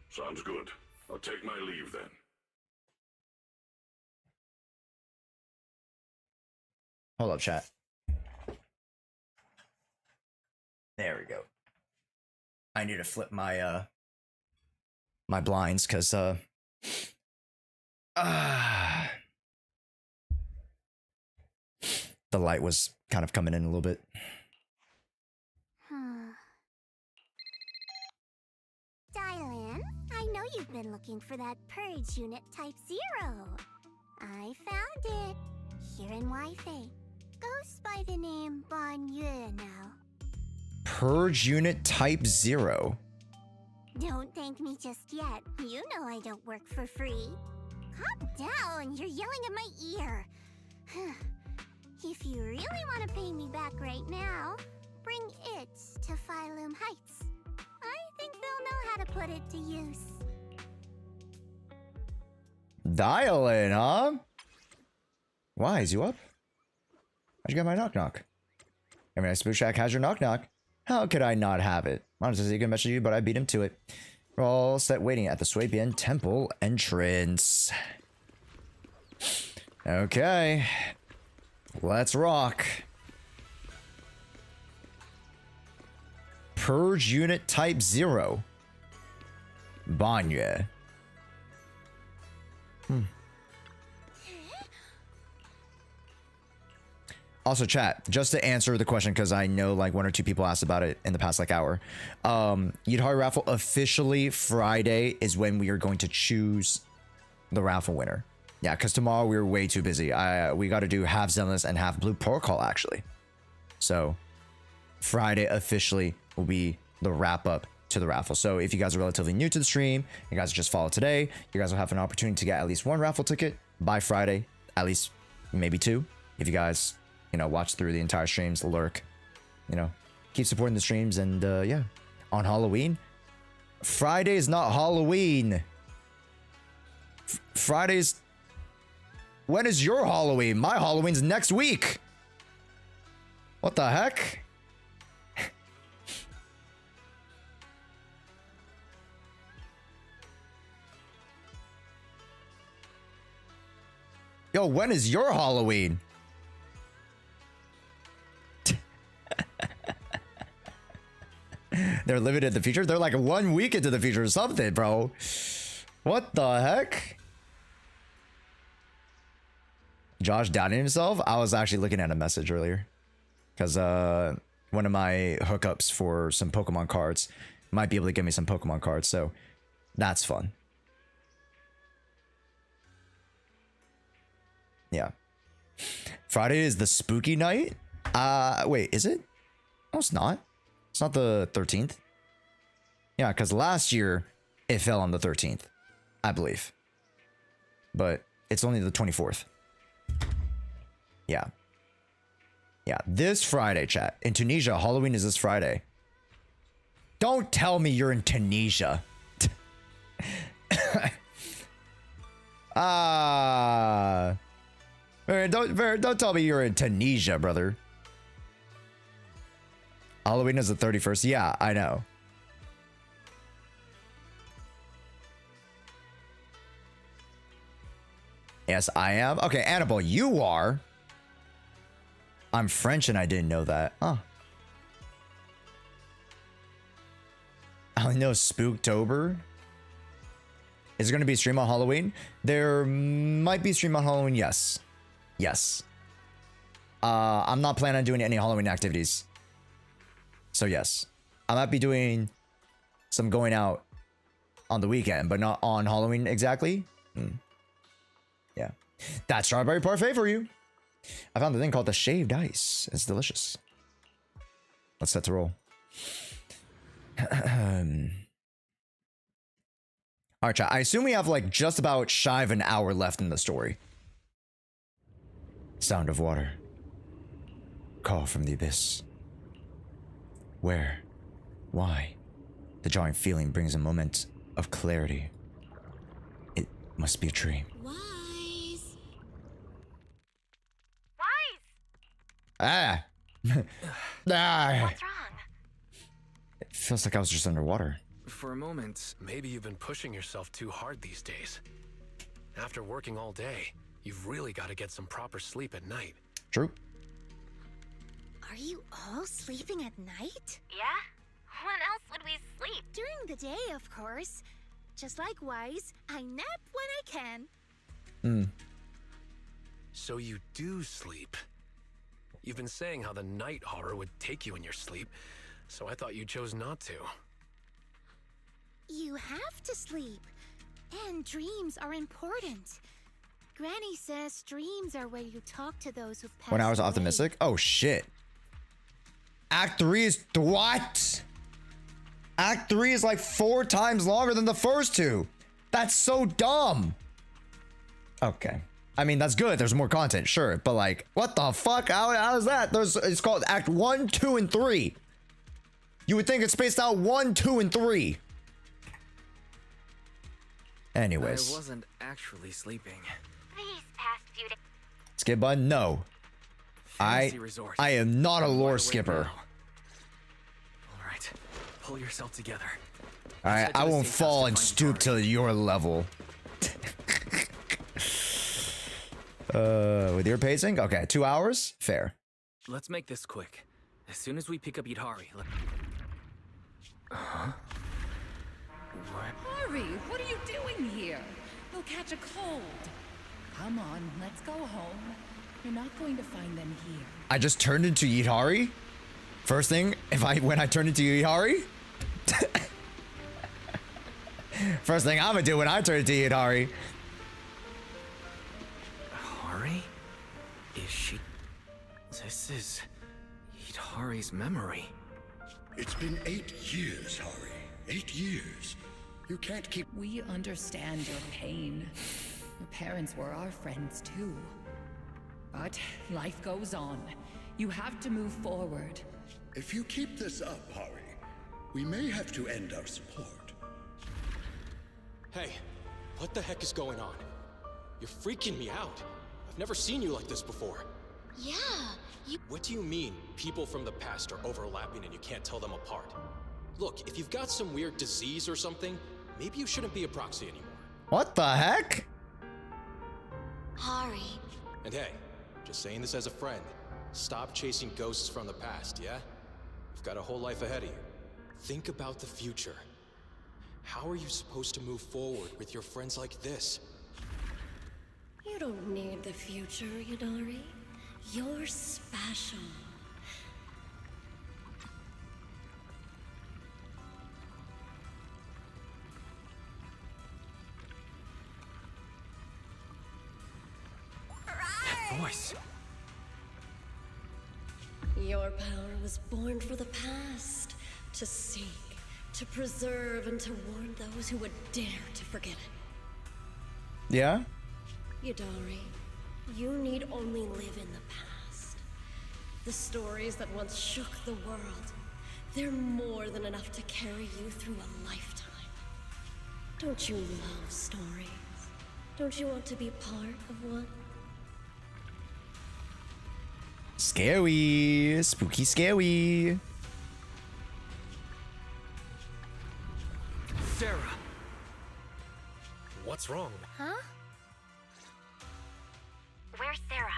Sounds good. I'll take my leave then. Hold up, chat. There we go. I need to flip my my blinds because the light was kind of coming in a little bit. Dylan, I know you've been looking for that purge unit type 0. I found it. Here in Wi-Fi. Goes by the name Bonnieu now. Purge unit type 0. Don't thank me just yet. You know I don't work for free. Calm down, you're yelling at my ear. If you really want to pay me back right now, bring it to Phylum Heights. I think they'll know how to put it to use. Dial in, huh? Why, is you up? How'd you get my knock-knock? I mean, Spook Shack has your knock-knock. How could I not have it? Honestly, he can message you, but I beat him to it. We're all set waiting at the Swabian Temple entrance. Okay. Let's rock. Purge unit type 0. Bonnieu. Also, chat, just to answer the question, because I know like 1 or 2 people asked about it in the past like hour. Yidhari raffle officially Friday is when we are going to choose the raffle winner. Yeah, because tomorrow we were way too busy. We got to do half Zenless and half Blue Protocol actually. So Friday officially will be the wrap up to the raffle. So if you guys are relatively new to the stream, you guys just follow today, you guys will have an opportunity to get at least 1 raffle ticket by Friday, at least maybe 2. If you guys, you know, watch through the entire streams, lurk, you know, keep supporting the streams. And yeah, on Halloween, Friday is not Halloween. Friday's, when is your Halloween? My Halloween's next week. What the heck? Yo, when is your Halloween? They're limited to the future. They're like 1 week into the future or something, bro. What the heck? Josh doubting himself? I was actually looking at a message earlier. Because one of my hookups for some Pokemon cards might be able to give me some Pokemon cards. So that's fun. Yeah. Friday is the spooky night? Wait, is it? No, it's not. It's not the 13th. Yeah, because last year it fell on the 13th, I believe. But it's only the 24th. Yeah. Yeah, this Friday, chat. In Tunisia, Halloween is this Friday. Don't tell me you're in Tunisia. Don't tell me you're in Tunisia, brother. Halloween is the 31st. Yeah, I know. Yes, I am. Okay, Annabelle, you are. I'm French and I didn't know that. Huh. I only know Spooktober. Is there going to be a stream on Halloween? There might be a stream on Halloween, yes. Yes. I'm not planning on doing any Halloween activities. So yes. I might be doing some going out on the weekend, but not on Halloween exactly. Yeah. That's strawberry parfait for you. I found a thing called the shaved ice. It's delicious. Let's set to roll. Alright, chat. I assume we have like just about shy of an hour left in the story. Sound of water. Call from the abyss. Where? Why? The jarring feeling brings a moment of clarity. It must be a dream. Wise. Ah. Ah. What's wrong? It feels like I was just underwater. For a moment, maybe you've been pushing yourself too hard these days. After working all day, you've really got to get some proper sleep at night. True. Are you all sleeping at night? Yeah? When else would we sleep? During the day, of course. Just like Wise, I nap when I can. So you do sleep. You've been saying how the night horror would take you in your sleep, so I thought you chose not to. You have to sleep. And dreams are important. Granny says dreams are where you talk to those who've passed When I was away. optimistic? Oh shit. Act 3 is what? Act 3 is like 4 times longer than the first 2. That's so dumb. Okay. I mean, that's good. There's more content, sure. But like, what the fuck? How is that? It's called Act 1, 2, and 3. You would think it's spaced out 1, 2, and 3. Anyways. I wasn't actually sleeping. These past few days. Skip button? No. I am not a lore skipper. All right, pull yourself together. All right, I won't fall and stoop to your level. With your pacing? Okay, 2 hours? Fair. Let's make this quick. As soon as we pick up Yidhari, Huh? What? Hurry! What are you doing here? You'll catch a cold. Come on, let's go home. You're not going to find them here. I just turned into Yidhari? First thing, when I turn into Yidhari? First thing I'm gonna do when I turn into Yidhari. Hari? Is she... This is... Yidhari's memory. It's been 8 years, Hari. 8 years. You can't keep... We understand your pain. Your parents were our friends too. But life goes on. You have to move forward. If you keep this up, Hari, we may have to end our support. Hey, what the heck is going on? You're freaking me out. I've never seen you like this before. Yeah, you... What do you mean, people from the past are overlapping and you can't tell them apart? Look, if you've got some weird disease or something, maybe you shouldn't be a proxy anymore. What the heck? Hari. And hey, just saying this as a friend. Stop chasing ghosts from the past, yeah? You've got a whole life ahead of you. Think about the future. How are you supposed to move forward with your friends like this? You don't need the future, Yidhari. You're special. That voice. Your power was born for the past, to seek, to preserve, and to warn those who would dare to forget it. Yeah? Yidhari, you need only live in the past. The stories that once shook the world, they're more than enough to carry you through a lifetime. Don't you love stories? Don't you want to be part of one? Scary. Spooky scary. Sarah! What's wrong? Huh? Where's Sarah?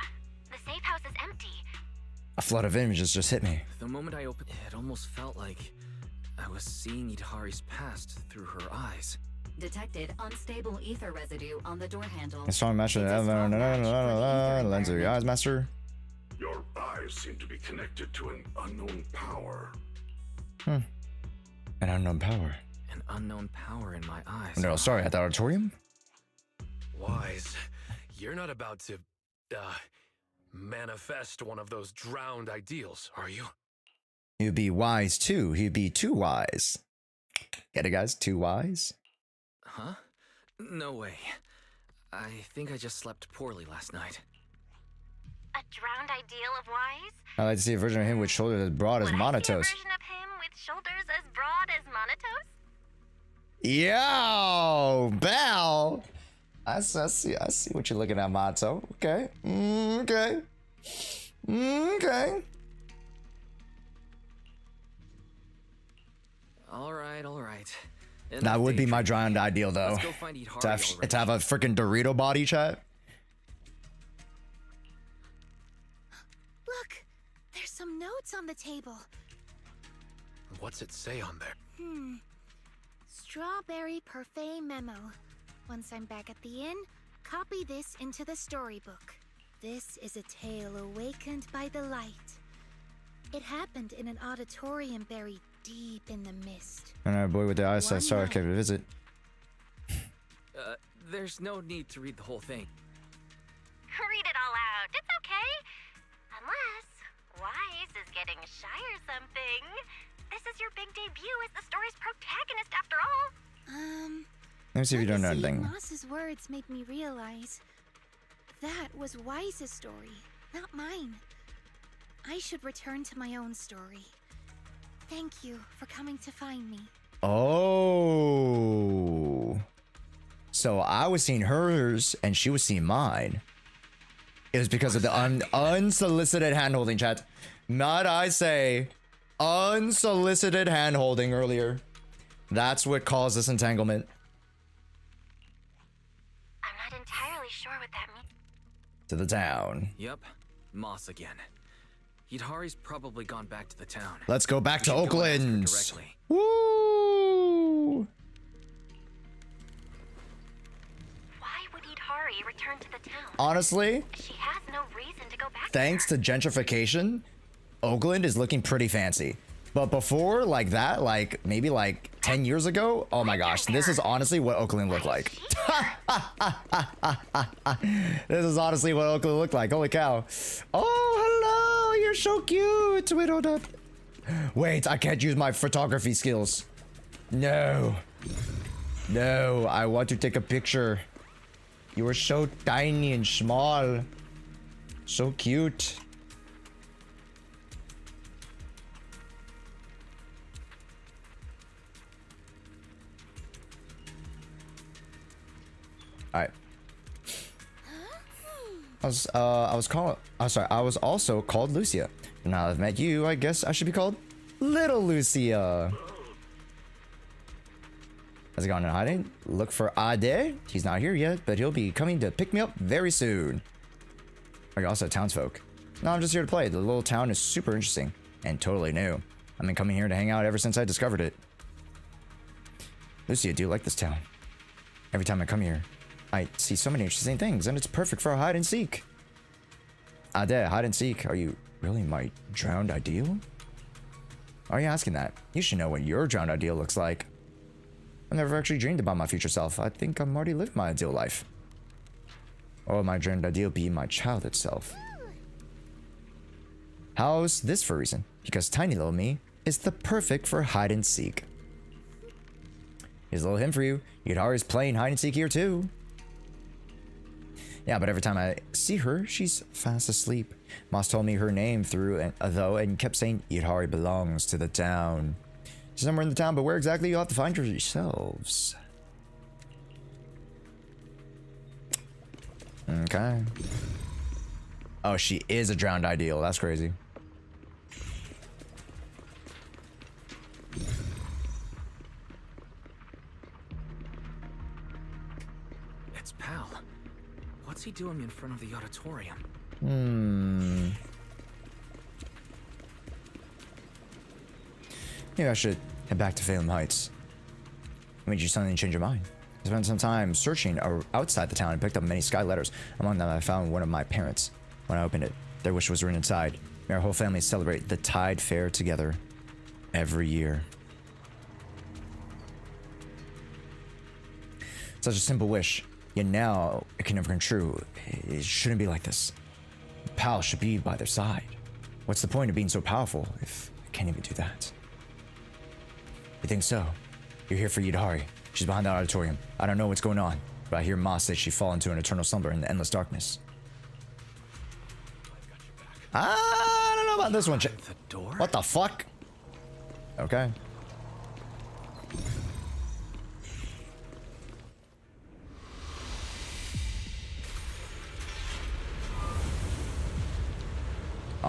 The safe house is empty. A flood of images just hit me. The moment I opened it, almost felt like I was seeing Yidhari's past through her eyes. Detected unstable ether residue on the door handle. A strong match with lens of your eyes, master. Your eyes seem to be connected to an unknown power. An unknown power. An unknown power in my eyes. No, sorry, at the auditorium? Wise, you're not about to, manifest one of those drowned ideals, are you? He'd be wise too. He'd be too wise. Get it, guys? Too wise? Huh? No way. I think I just slept poorly last night. A drowned ideal of Wise? I'd like to see a version of him with shoulders as broad as Would I see a Monotos. version of him with shoulders as broad as Monotos? Yo, Bell. I see what you're looking at, Mato. Okay. Okay. Okay. All right. That would be my drowned ideal, though. Let's go find Idhari To have a freaking Dorito body, chat. Look, there's some notes on the table. What's it say on there? Strawberry parfait memo. Once I'm back at the inn, copy this into the storybook. This is a tale awakened by the light. It happened in an auditorium buried deep in the mist. And our boy with the eyesight sorry I came to visit. There's no need to read the whole thing. Read it all out. It's okay. Unless Wise is getting shy or something. This is your big debut as the story's protagonist after all. Let me see if you don't know anything. Moss's words made me realize that was Wise's story, not mine. I should return to my own story. Thank you for coming to find me. Oh. So I was seeing hers and she was seeing mine. It was because of the unsolicited hand-holding, chat. Not I say unsolicited hand-holding earlier. That's what caused this entanglement. I'm not entirely sure what that means. To the town. Yep, Moss again. Idhari's probably gone back to the town. Let's go back to We should go and ask her Oakland. directly. Woo! Why would Idhari return to the town? Honestly, She has no reason to go back. thanks to gentrification, Oakland is looking pretty fancy. But before, like that, like maybe like 10 years ago, oh my gosh, this is honestly what Oakland looked like. This is honestly what Oakland looked like. Holy cow. Oh, hello, you're so cute. Twiddled up. Wait, I can't use my photography skills. No. No, I want to take a picture. You were so tiny and small. So cute. Alright. I was also called Lucia. Now that I've met you, I guess I should be called Little Lucia. Has he gone in hiding? Look for Ade. He's not here yet, but he'll be coming to pick me up very soon. Are you also townsfolk? No, I'm just here to play. The little town is super interesting and totally new. I've been coming here to hang out ever since I discovered it. Lucia, do you like this town? Every time I come here, I see so many interesting things, and it's perfect for a hide and seek. Ade, hide and seek. Are you really my drowned ideal? Why are you asking that? You should know what your drowned ideal looks like. I've never actually dreamed about my future self. I think I'm already living my ideal life. Or will my drowned ideal be my childhood self? How's this for a reason? Because tiny little me is the perfect for hide and seek. Here's a little hint for you. Idhari's playing hide and seek here too. Yeah, but every time I see her, she's fast asleep. Moss told me her name though and kept saying Idhari belongs to the town. She's somewhere in the town, but where exactly, you'll have to find her yourselves. Okay. Oh, she is a drowned ideal. That's crazy. It's Pal. What's he doing in front of the auditorium? Maybe I should head back to Phelan Heights. What made you suddenly change your mind? I spent some time searching outside the town and picked up many sky letters. Among them, I found one of my parents. When I opened it, their wish was written inside. May our whole family celebrate the Tide Fair together every year. Such a simple wish, yet now it can never come true. It shouldn't be like this. Pal should be by their side. What's the point of being so powerful if I can't even do that? You think so? You're here for Idhari. She's behind the auditorium. I don't know what's going on, but I hear Moss say she fall into an eternal slumber in the endless darkness. I don't know about this one. What the fuck? Okay.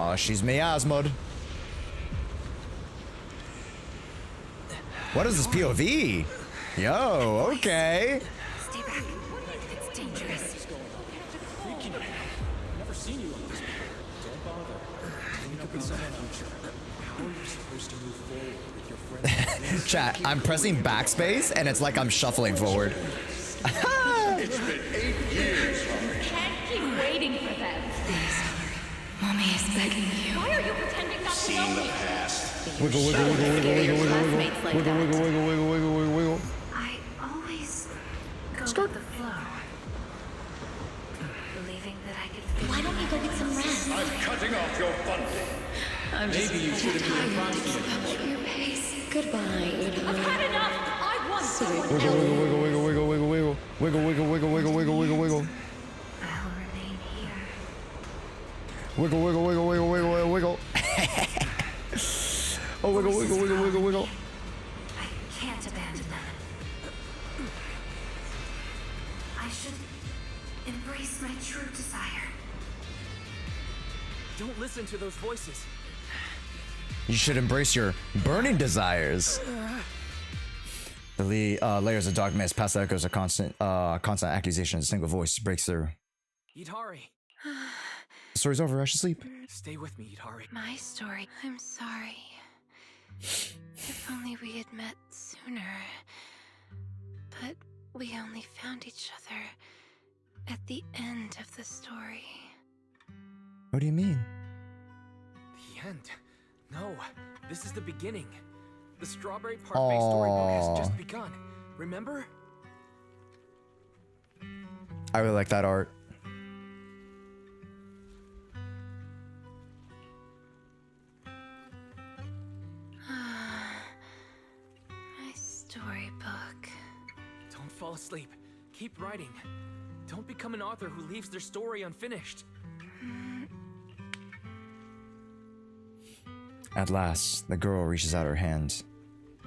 Oh, she's miasma'd. What is this POV? Yo, okay. Stay back. It's dangerous. Never seen you like this before. Don't bother. Think of the future. How are you supposed to move forward with your friends? Chat, I'm pressing backspace and it's like I'm shuffling forward. It's been 8 years, Harry. Can't keep waiting for them. Mommy is begging you. Why are you pretending not to know me? Wiggle, wiggle, wiggle, wiggle, wiggle, wiggle, wiggle, wiggle, wiggle, wiggle, wiggle, wiggle, wiggle, wiggle. I always go with the flow. Believing that I could figure Why don't you go get some rest? I'm cutting off your funding. Maybe you should have been at your pace. Goodbye. I've had enough. I want someone Wiggle, else. wiggle, wiggle, wiggle, wiggle, wiggle, wiggle, wiggle, wiggle, wiggle, wiggle, wiggle, wiggle. I'll remain here. Wiggle, wiggle, wiggle, wiggle, wiggle, wiggle, wiggle. Oh, wiggle, wiggle, wiggle, wiggle, wiggle. I can't abandon them. I should embrace my true desire. Don't listen to those voices. You should embrace your burning desires. The layers of dark mist, past echoes of constant accusations, a single voice breaks through. Yidhari. The story's over, I should sleep. Stay with me, Yidhari. My story. I'm sorry. If only we had met sooner. But we only found each other at the end of the story. What do you mean? The end? No, this is the beginning. The Strawberry Parfait storybook has just begun. Remember? I really like that art. My storybook. Don't fall asleep. Keep writing. Don't become an author who leaves their story unfinished. At last, the girl reaches out her hand,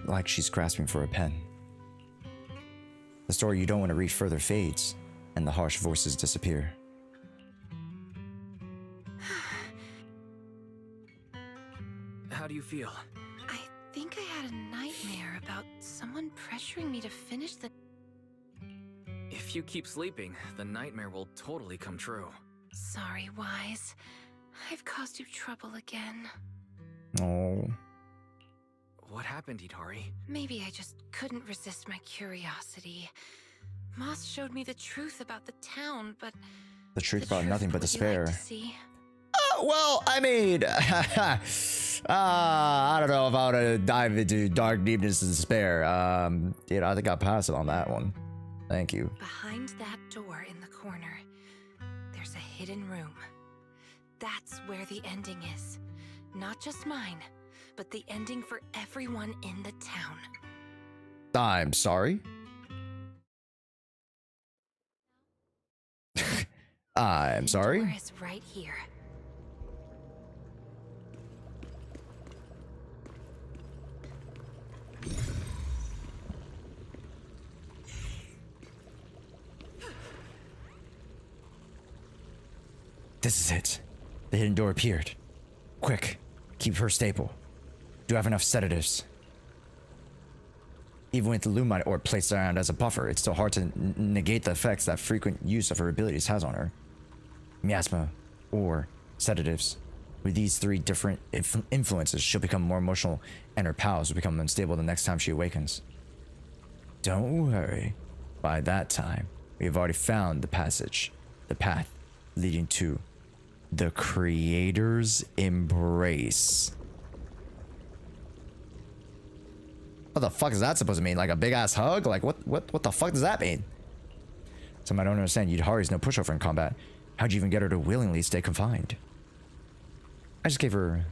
like she's grasping for a pen. The story you don't want to read further fades, and the harsh voices disappear. How do you feel? I think I had a nightmare about someone pressuring me to finish the... If you keep sleeping, the nightmare will totally come true. Sorry, Wise. I've caused you trouble again. Oh. What happened, Yidhari? Maybe I just couldn't resist my curiosity. Moss showed me the truth about the town, but... The truth brought nothing but would you like despair. to see? Well, I mean, I don't know if I want to dive into dark deepness and despair. You know, I think I'll pass it on that one. Thank you. Behind that door in the corner, there's a hidden room. That's where the ending is. Not just mine, but the ending for everyone in the town. I'm sorry. I'm sorry. The door is right here. This is it. The hidden door appeared. Quick, keep her stable. Do I have enough sedatives? Even with the Lumine orb placed around as a buffer, it's still hard to negate the effects that frequent use of her abilities has on her. Miasma, or sedatives. With these three different influences, she'll become more emotional and her powers will become unstable the next time she awakens. Don't worry. By that time, we have already found the passage, the path leading to the Creator's Embrace. What the fuck is that supposed to mean? Like a big ass hug? Like what the fuck does that mean? Some I don't understand. Yidhari's no pushover in combat. How'd you even get her to willingly stay confined? I just gave her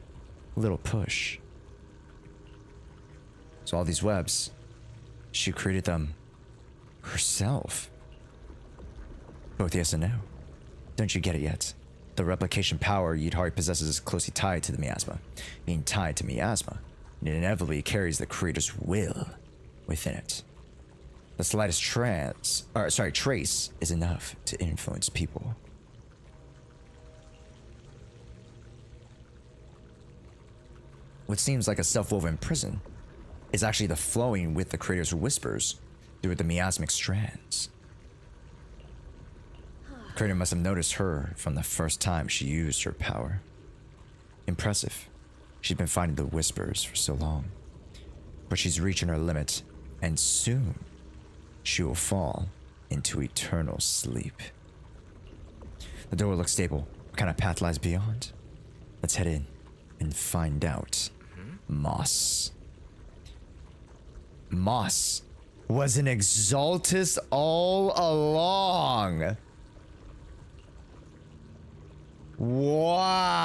a little push. So all these webs, she created them herself. Both yes and no. Don't you get it yet? The replication power Yidhari possesses is closely tied to the miasma. Being tied to miasma, it inevitably carries the creator's will within it. The slightest trace is enough to influence people. what seems like a self-woven prison is actually the flowing with the creator's whispers through the miasmic strands. The creator must have noticed her from the first time she used her power. Impressive. She's been finding the whispers for so long. But she's reaching her limit, and soon she will fall into eternal sleep. The door looks stable. What kind of path lies beyond? Let's head in and find out. Moss. Moss was an Exaltus all along. Wow.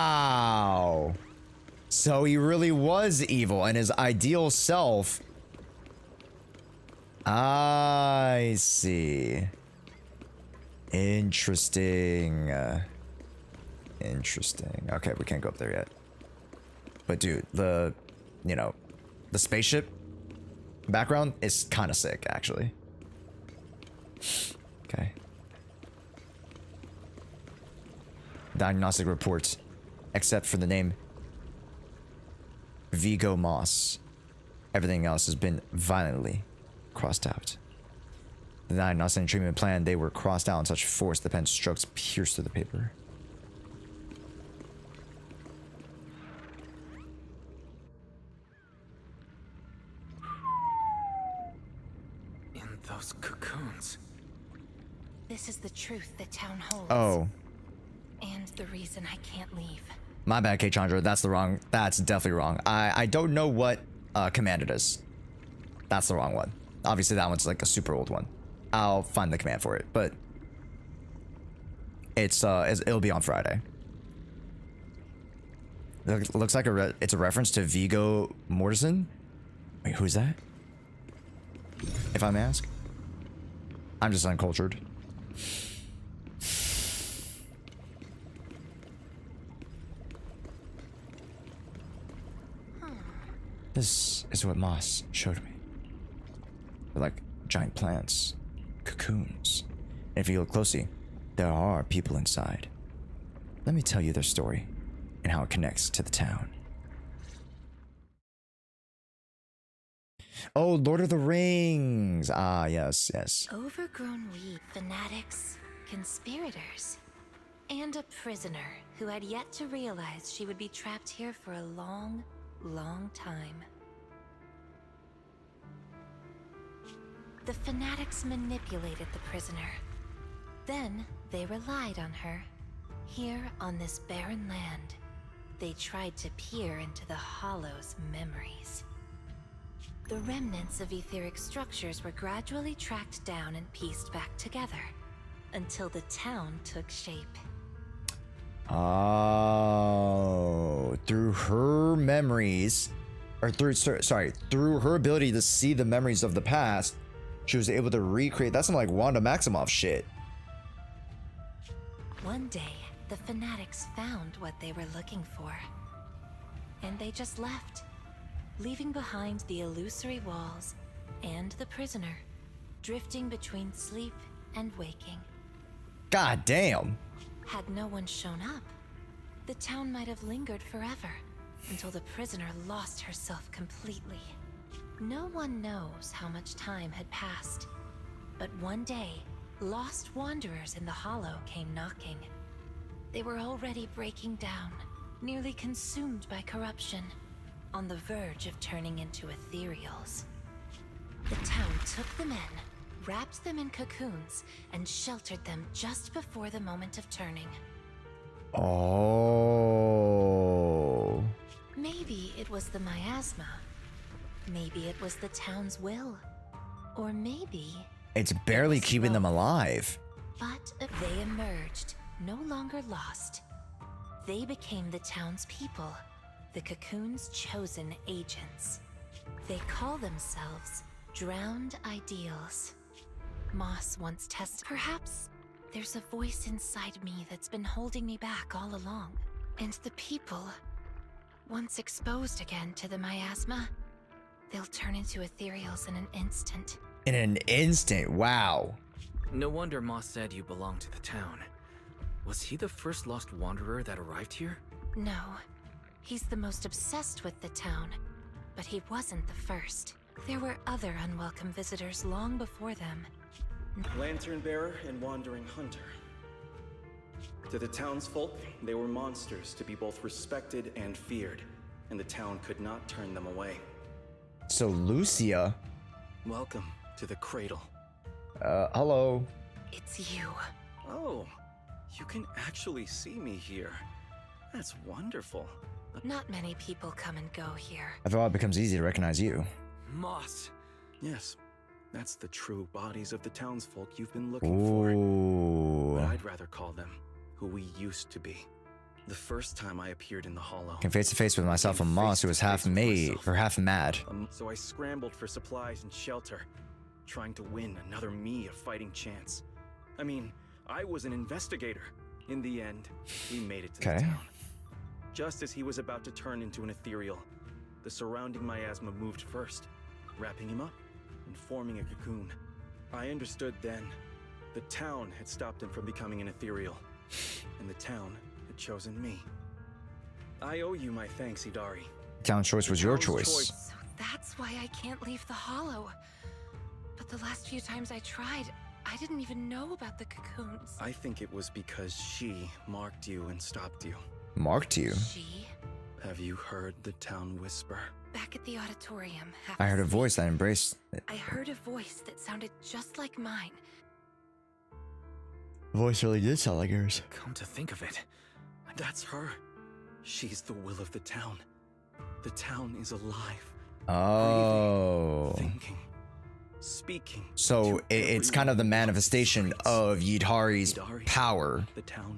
So he really was evil, and his ideal self. I see. Interesting. Interesting. Okay, we can't go up there yet. But dude, the spaceship background is kind of sick, actually. Okay. Diagnostic reports, except for the name Vigo Moss. Everything else has been violently crossed out. The diagnostic and treatment plan, they were crossed out in such force the pen strokes pierced through the paper. In those cocoons. This is the truth the town holds. Oh. And the reason I can't leave. My bad, K Chandra. That's definitely wrong. I don't know what command it is. That's the wrong one. Obviously that one's like a super old one. I'll find the command for it, but it'll be on Friday. It looks like it's a reference to Viggo Mortensen. Wait, who's that? If I may ask. I'm just uncultured. This is what Moss showed me. They're like giant plants, cocoons. And if you look closely, there are people inside. Let me tell you their story and how it connects to the town. Oh, Lord of the Rings. Ah, yes, yes. Overgrown weed fanatics, conspirators, and a prisoner who had yet to realize she would be trapped here for a long, long time. The fanatics manipulated the prisoner. Then they relied on her. Here on this barren land, they tried to peer into the Hollow's memories. The remnants of etheric structures were gradually tracked down and pieced back together until the town took shape. Oh, through her memories, or through her ability to see the memories of the past, she was able to recreate. That's some like Wanda Maximoff shit. One day, the fanatics found what they were looking for, and they just left, leaving behind the illusory walls and the prisoner, drifting between sleep and waking. God damn. Had no one shown up, the town might have lingered forever, until the prisoner lost herself completely. No one knows how much time had passed, but one day, lost wanderers in the Hollow came knocking. They were already breaking down, nearly consumed by corruption, on the verge of turning into ethereals. The town took them in, wrapped them in cocoons, and sheltered them just before the moment of turning. Oh. Maybe it was the miasma. Maybe it was the town's will. Or maybe... It's barely keeping them alive. But they emerged, no longer lost. They became the town's people, the cocoon's chosen agents. They call themselves Drowned Ideals. Moss once tested. Perhaps there's a voice inside me that's been holding me back all along. And the people, once exposed again to the miasma, they'll turn into ethereals in an instant. In an instant, wow. No wonder Moss said you belonged to the town. Was he the first lost wanderer that arrived here? No. He's the most obsessed with the town, but he wasn't the first. There were other unwelcome visitors long before them. Lantern Bearer and Wandering Hunter. To the townsfolk, they were monsters to be both respected and feared, and the town could not turn them away. So Lucia. Welcome to the Cradle. Hello. It's you. Oh, you can actually see me here. That's wonderful. Not many people come and go here. After all, it becomes easy to recognize you. Moss. Yes, that's the true bodies of the townsfolk you've been looking for. But I'd rather call them who we used to be. The first time I appeared in the Hollow, Came face to face with myself and Moss, who was half made or half mad. So I scrambled for supplies and shelter, trying to win another me a fighting chance. I mean, I was an investigator. In the end, we made it to the town. Just as he was about to turn into an ethereal, the surrounding miasma moved first, wrapping him up and forming a cocoon. I understood then. The town had stopped him from becoming an ethereal, and the town had chosen me. I owe you my thanks, Hidari. Town choice was your choice. So that's why I can't leave the Hollow. But the last few times I tried, I didn't even know about the cocoons. I think it was because she marked you and stopped you. Marked you? She? Have you heard the town whisper? Back at the auditorium. I heard a voice that embraced it. I heard a voice that sounded just like mine. The voice really did sound like yours. Come to think of it, that's her. She's the will of the town. The town is alive. Oh. Breathing, thinking, speaking. So it's kind of the manifestation of Yidhari's power,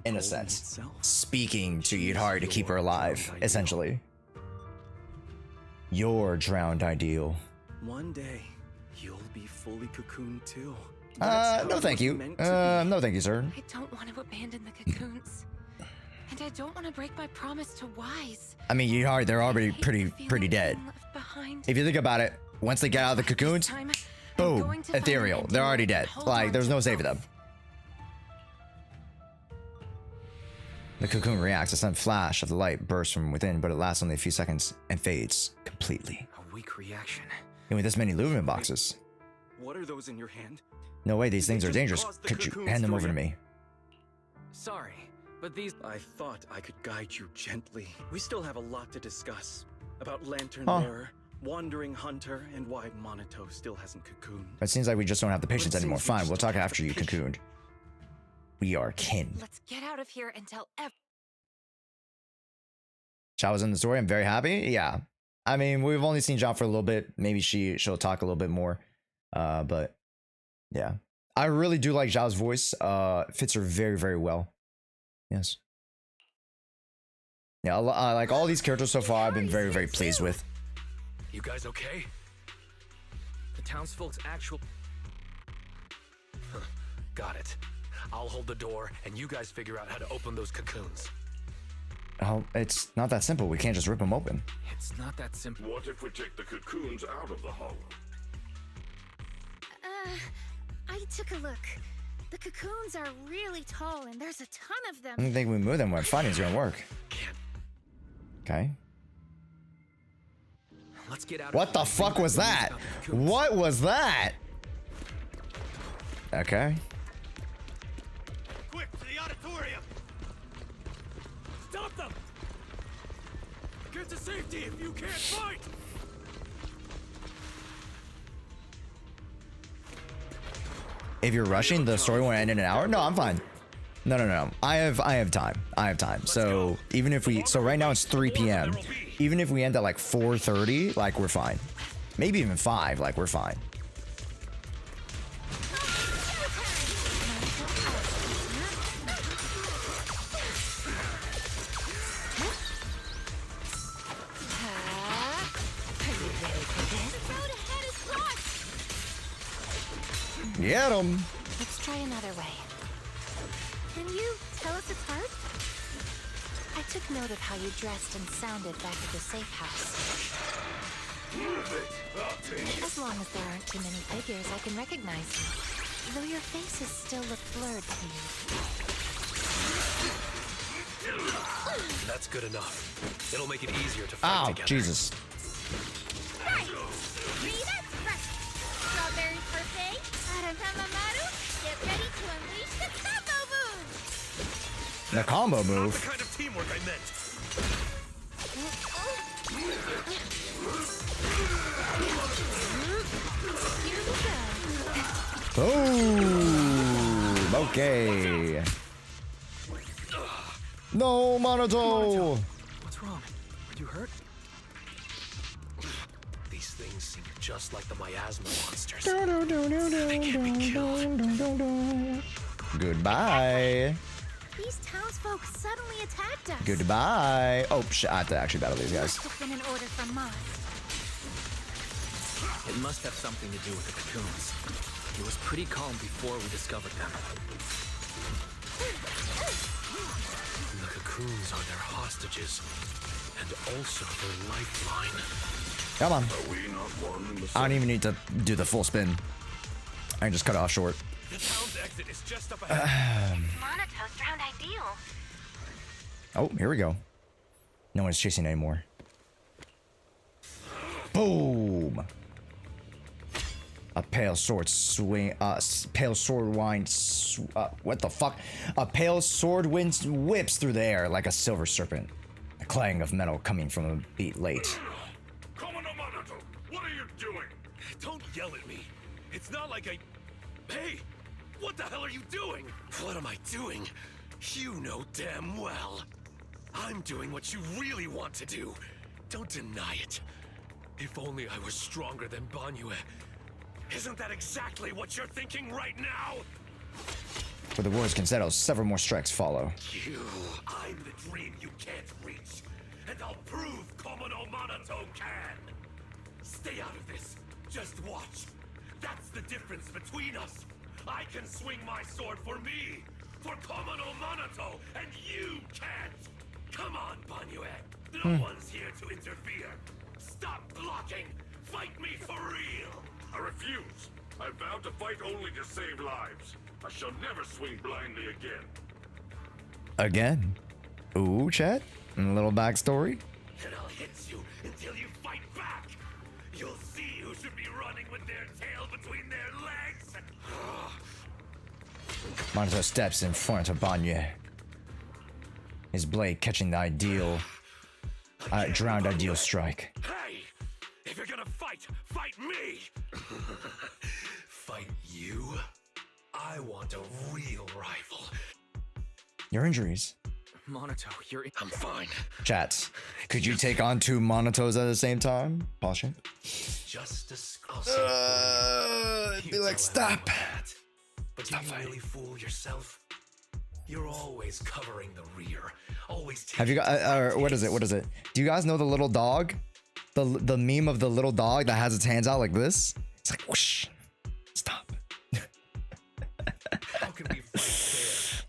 in a sense. Speaking to Yidhari to keep her alive, essentially. Your drowned ideal. One day, you'll be fully cocooned too. No thank you. No thank you, sir. I don't want to abandon the cocoons. And I don't want to break my promise to Wise. I mean, Yidhari, they're already pretty dead. If you think about it, once they get out of the cocoons, boom, ethereal. They're already dead. Like, there's no saving them. The cocoon reacts. A sudden flash of the light bursts from within, but it lasts only a few seconds and fades completely. A weak reaction. And with this many Lumen boxes. What are those in your hand? No way, these things are dangerous. Could you hand them over to me? Sorry, but these... I thought I could guide you gently. We still have a lot to discuss. About Lantern Bearer, Wandering Hunter, and why Monato still hasn't cocooned. It seems like we just don't have the patience anymore. Fine, we'll talk after you cocooned. We are kin. Let's get out of here and tell Zhao was in the story. I'm very happy. Yeah. I mean, we've only seen Zhao for a little bit. Maybe she'll talk a little bit more. But yeah. I really do like Zhao's voice. Fits her very, very well. Yes. Yeah, like all these characters so far, I've been very, very pleased with. You guys okay? The townsfolk's actual... Got it. I'll hold the door, and you guys figure out how to open those cocoons. Oh, it's not that simple. We can't just rip them open. It's not that simple. What if we take the cocoons out of the hollow? I took a look. The cocoons are really tall, and there's a ton of them. I don't think we move them when fighting's gonna work. Okay. Let's get out. What the fuck was that? What was that? Okay. Quick to the auditorium! Stop them! Get to safety if you can't fight! If you're rushing, the story won't end in an hour. No, I'm fine. No. I have time. So even if we, so right now it's 3 p.m. Even if we end at like 4:30, like we're fine. Maybe even 5, like we're fine. Get him. Let's try another way. Can you tell us apart? I took note of how you dressed and sounded back at the safe house. As long as there aren't too many figures, I can recognize you. Though your faces still look blurred to me. That's good enough. It'll make it easier to fight Ow, together. Jesus. Right. Read it first. Strawberry parfait. Arantamamaru. Get ready to unleash the combo move. The combo move. Not the kind of teamwork I meant. Boom. Okay. No, Monato. What's wrong? Are you hurt? These things seem just like the miasma monsters. They can't be killed. Goodbye. These townsfolk suddenly attacked us. Goodbye. Oh, shit. I have to actually battle these guys. Must have been an order from Mars. It must have something to do with the cocoons. It was pretty calm before we discovered them. The cocoons are their hostages, and also their lifeline. Come on. Are we not one in the I don't even need to do the full spin. I can just cut it off short. The town's exit is just up ahead. Monato's drowned ideal. Oh, here we go. No one's chasing anymore. Boom. A pale sword swing. Pale sword wind. What the fuck? A pale sword wind whips through the air like a silver serpent. A clang of metal coming from a beat late. Commodore Monato, what are you doing? Don't yell at me. It's not like I... Hey! What the hell are you doing? What am I doing? You know damn well. I'm doing what you really want to do. Don't deny it. If only I was stronger than Banyue. Isn't that exactly what you're thinking right now? For the words can settle, several more strikes follow. I'm the dream you can't reach. And I'll prove Komono Monato can. Stay out of this. Just watch. That's the difference between us. I can swing my sword for me, for Komono Monato, and you can't. Come on, Banyue. No one's here to interfere. Stop blocking. Fight me for real. I refuse. I vowed to fight only to save lives. I shall never swing blindly again. Again. Ooh, chat. A little backstory. And I'll hit you until you fight back. You'll see who should be running with their tail between their legs. Monato steps in front of Banyue. His blade catching the ideal, drowned ideal strike. Hey, if you're gonna fight, fight me. Fight you? I want a real rival. Your injuries. Monato, you're... I'm fine. Chats. Could you take on two Monatos at the same time? Passion. Just a... I'd be like, stop. But do you really fool yourself? You're always covering the rear. Always Have you got what is it? What is it? Do you guys know the little dog? The meme of the little dog that has its hands out like this? It's like whoosh. Stop. How can we fight fair?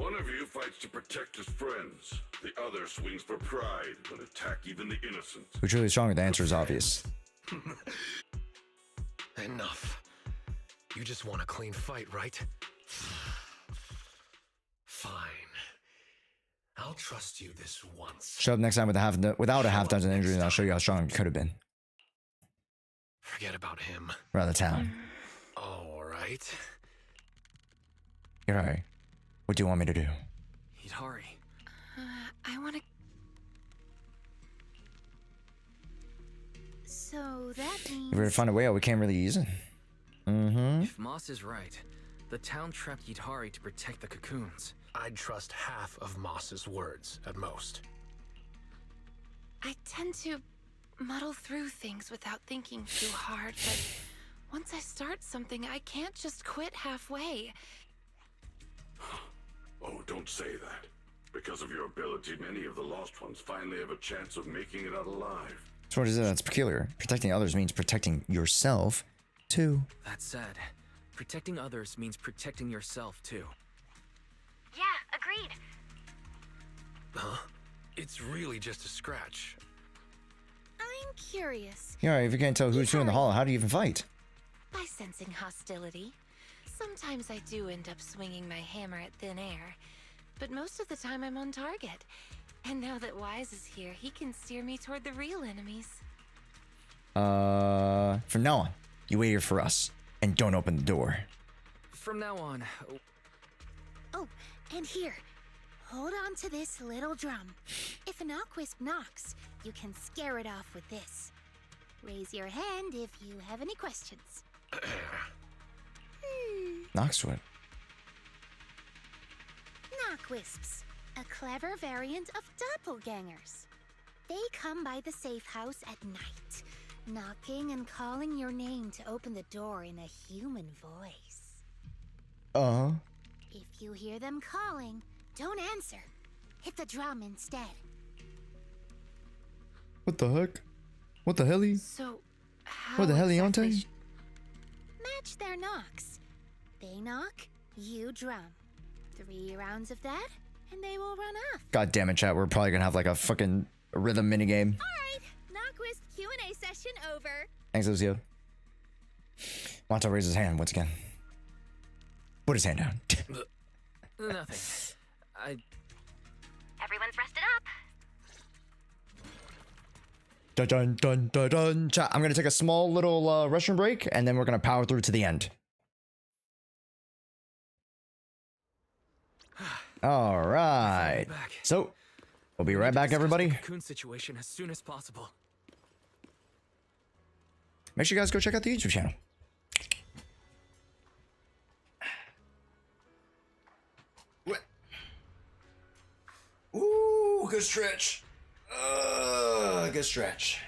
One of you fights to protect his friends. The other swings for pride and attack even the innocent. Who's really stronger? The answer is obvious. Enough. You just want a clean fight, right? Fine. I'll trust you this once. Show up next time with without a half dozen injuries, and I'll show you how strong you could have been. Forget about him. Around the town. All right. You're alright. What do you want me to do? Hidari. I want to... So that means... If we were to find a way out, we can't really use it. Mm-hmm. If Moss is right, the town trapped Hidari to protect the cocoons. I'd trust half of Moss's words at most. I tend to muddle through things without thinking too hard, but once I start something, I can't just quit halfway. Oh, don't say that. Because of your ability, many of the lost ones finally have a chance of making it out alive. So what is it that's peculiar? Protecting others means protecting yourself, too. That said, protecting others means protecting yourself, too. Yeah, agreed. Huh? It's really just a scratch. I'm curious. Yeah, if you can't tell who's who in the hall, how do you even fight? By sensing hostility. Sometimes I do end up swinging my hammer at thin air, but most of the time I'm on target. And now that Wise is here, he can steer me toward the real enemies. From now on, you wait here for us and don't open the door. From now on. Oh, and here. Hold on to this little drum. If an Aquisp knocks, you can scare it off with this. Raise your hand if you have any questions. Knoxwood. Knockwisps, a clever variant of doppelgangers. They come by the safe house at night, knocking and calling your name to open the door in a human voice. If you hear them calling, don't answer. Hit the drum instead. What the heck? What the hell? So, how What the hell, exactly Yonte? Match their knocks. They knock, you drum. 3 rounds of that, and they will run off. God damn it, chat. We're probably gonna have like a fucking rhythm minigame. Alright, Knockwisp Q&A session over. Thanks, Lucio. Monto raises his hand once again. Put his hand down. Nothing. Everyone's rested up. Dun dun dun dun dun. Chat, I'm gonna take a small little restroom break, and then we're gonna power through to the end. All right. So, we'll be right back, everybody. Cocoon situation as soon as possible. Make sure you guys go check out the YouTube channel. Ooh, good stretch. Good stretch.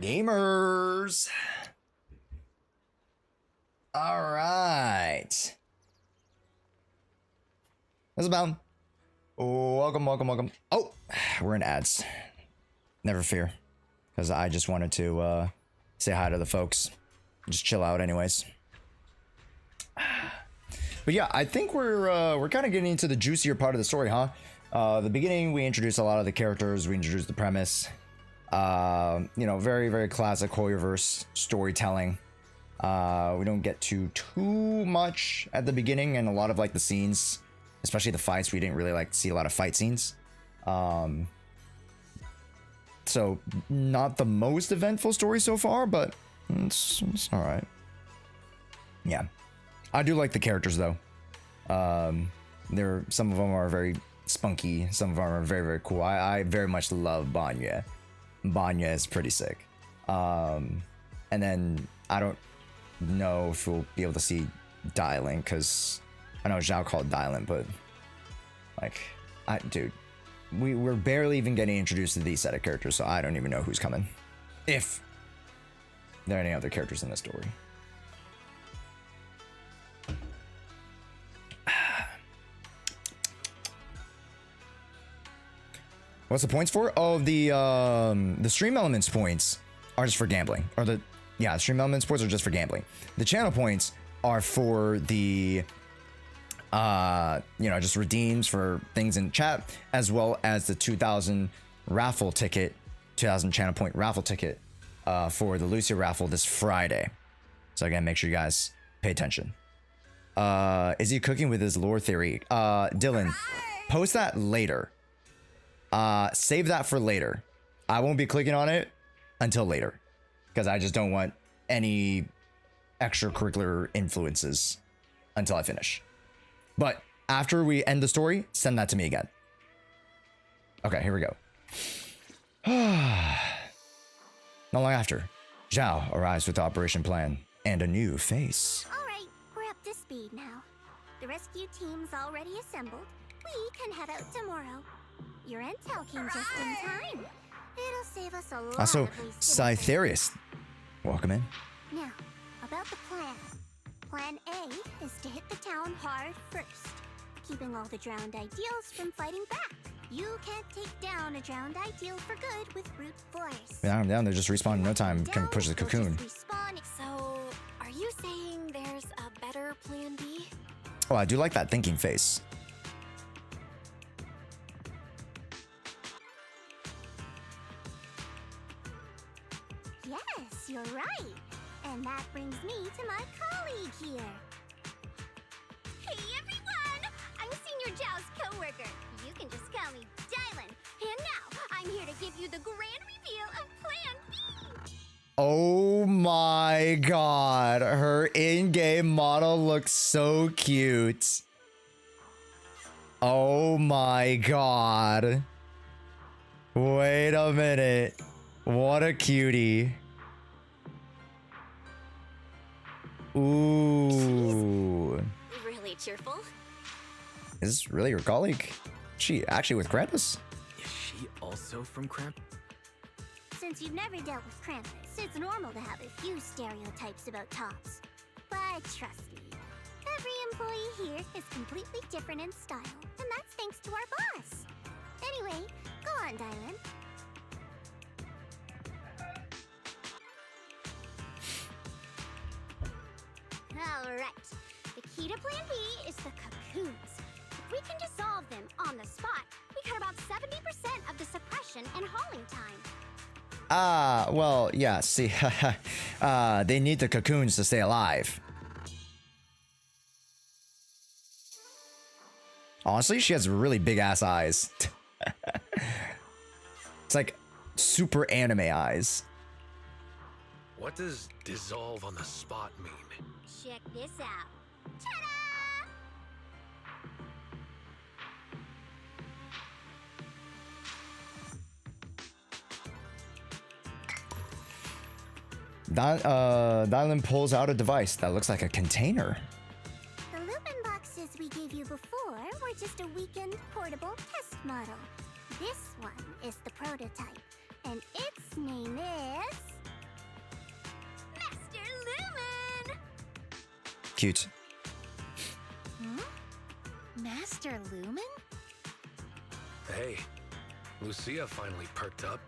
Gamers. All right. This is Bound. Welcome, welcome, welcome. Oh, we're in ads. Never fear. Because I just wanted to say hi to the folks. Just chill out anyways. But yeah, I think we're kind of getting into the juicier part of the story, huh? The beginning, we introduced a lot of the characters. We introduced the premise. You know, very, very classic Hoyoverse storytelling. We don't get to too much at the beginning, and a lot of like the scenes, especially the fights, we didn't really like see a lot of fight scenes. So not the most eventful story so far, but it's all right. Yeah, I do like the characters though. Some of them are very spunky, some of them are very, very cool. I very much love Banya. Banya is pretty sick. And then I don't know if we'll be able to see Dylan, because I know Zhao called Dylan, but like, dude, we're barely even getting introduced to these set of characters, so I don't even know who's coming, if there are any other characters in the story. What's the points for? Oh, the stream elements points are just for gambling, or the stream elements points are just for gambling. The channel points are for the you know, just redeems for things in chat, as well as the 2000 raffle ticket, 2000 channel point raffle ticket for the LUCIA raffle this Friday. So again, make sure you guys pay attention. Is he cooking with his lore theory? Dylan, post that later. Save that for later. I won't be clicking on it until later, because I just don't want any extracurricular influences until I finish. But after we end the story, send that to me again. Okay, here we go. Not long after, Zhao arrives with the operation plan and a new face. Alright, we're up to speed now. The rescue team's already assembled. We can head out tomorrow. Your intel came just in time. It'll save us a lot Also, of wasted Cytherius, welcome in. Now, about the plan. Plan A is to hit the town hard first, keeping all the drowned ideals from fighting back. You can't take down a drowned ideal for good with brute force. Down, they just respawn in no time. Can push the cocoon. So, are you saying there's a better plan B? Oh, I do like that thinking face. Yes, you're right. And that brings me to my colleague here. Hey everyone! I'm Senior Zhao's co-worker. You can just call me Dylan. And now, I'm here to give you the grand reveal of Plan B. Oh my god, her in-game model looks so cute. Oh my god. Wait a minute. What a cutie. Ooh. Really cheerful? Is this really your colleague? She actually with Krampus? Is she also from Krampus? Since you've never dealt with Krampus, it's normal to have a few stereotypes about tops. But trust me, every employee here is completely different in style, and that's thanks to our boss. Anyway, go on, Dylan. Alright, the key to Plan B is the cocoons. If we can dissolve them on the spot, we cut about 70% of the suppression and hauling time. Well, yeah, see, they need the cocoons to stay alive. Honestly, she has really big ass eyes. It's like super anime eyes. What does dissolve on the spot mean? Check this out. Ta-da! Dylan pulls out a device that looks like a container. The Lupin boxes we gave you before were just a weakened portable test model. This one is the prototype, and its name is Lumen! Cute. Master Lumen? Hey, Lucia finally perked up.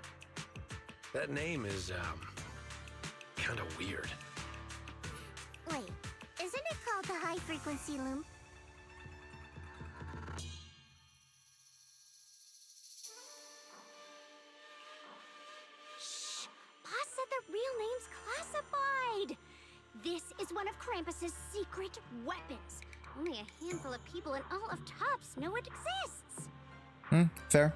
That name is, kinda weird. Wait, isn't it called the High Frequency Loom? Shh! Boss said the real name's classified! This is one of Krampus's secret weapons. Only a handful of people in all of Tops know it exists. Fair.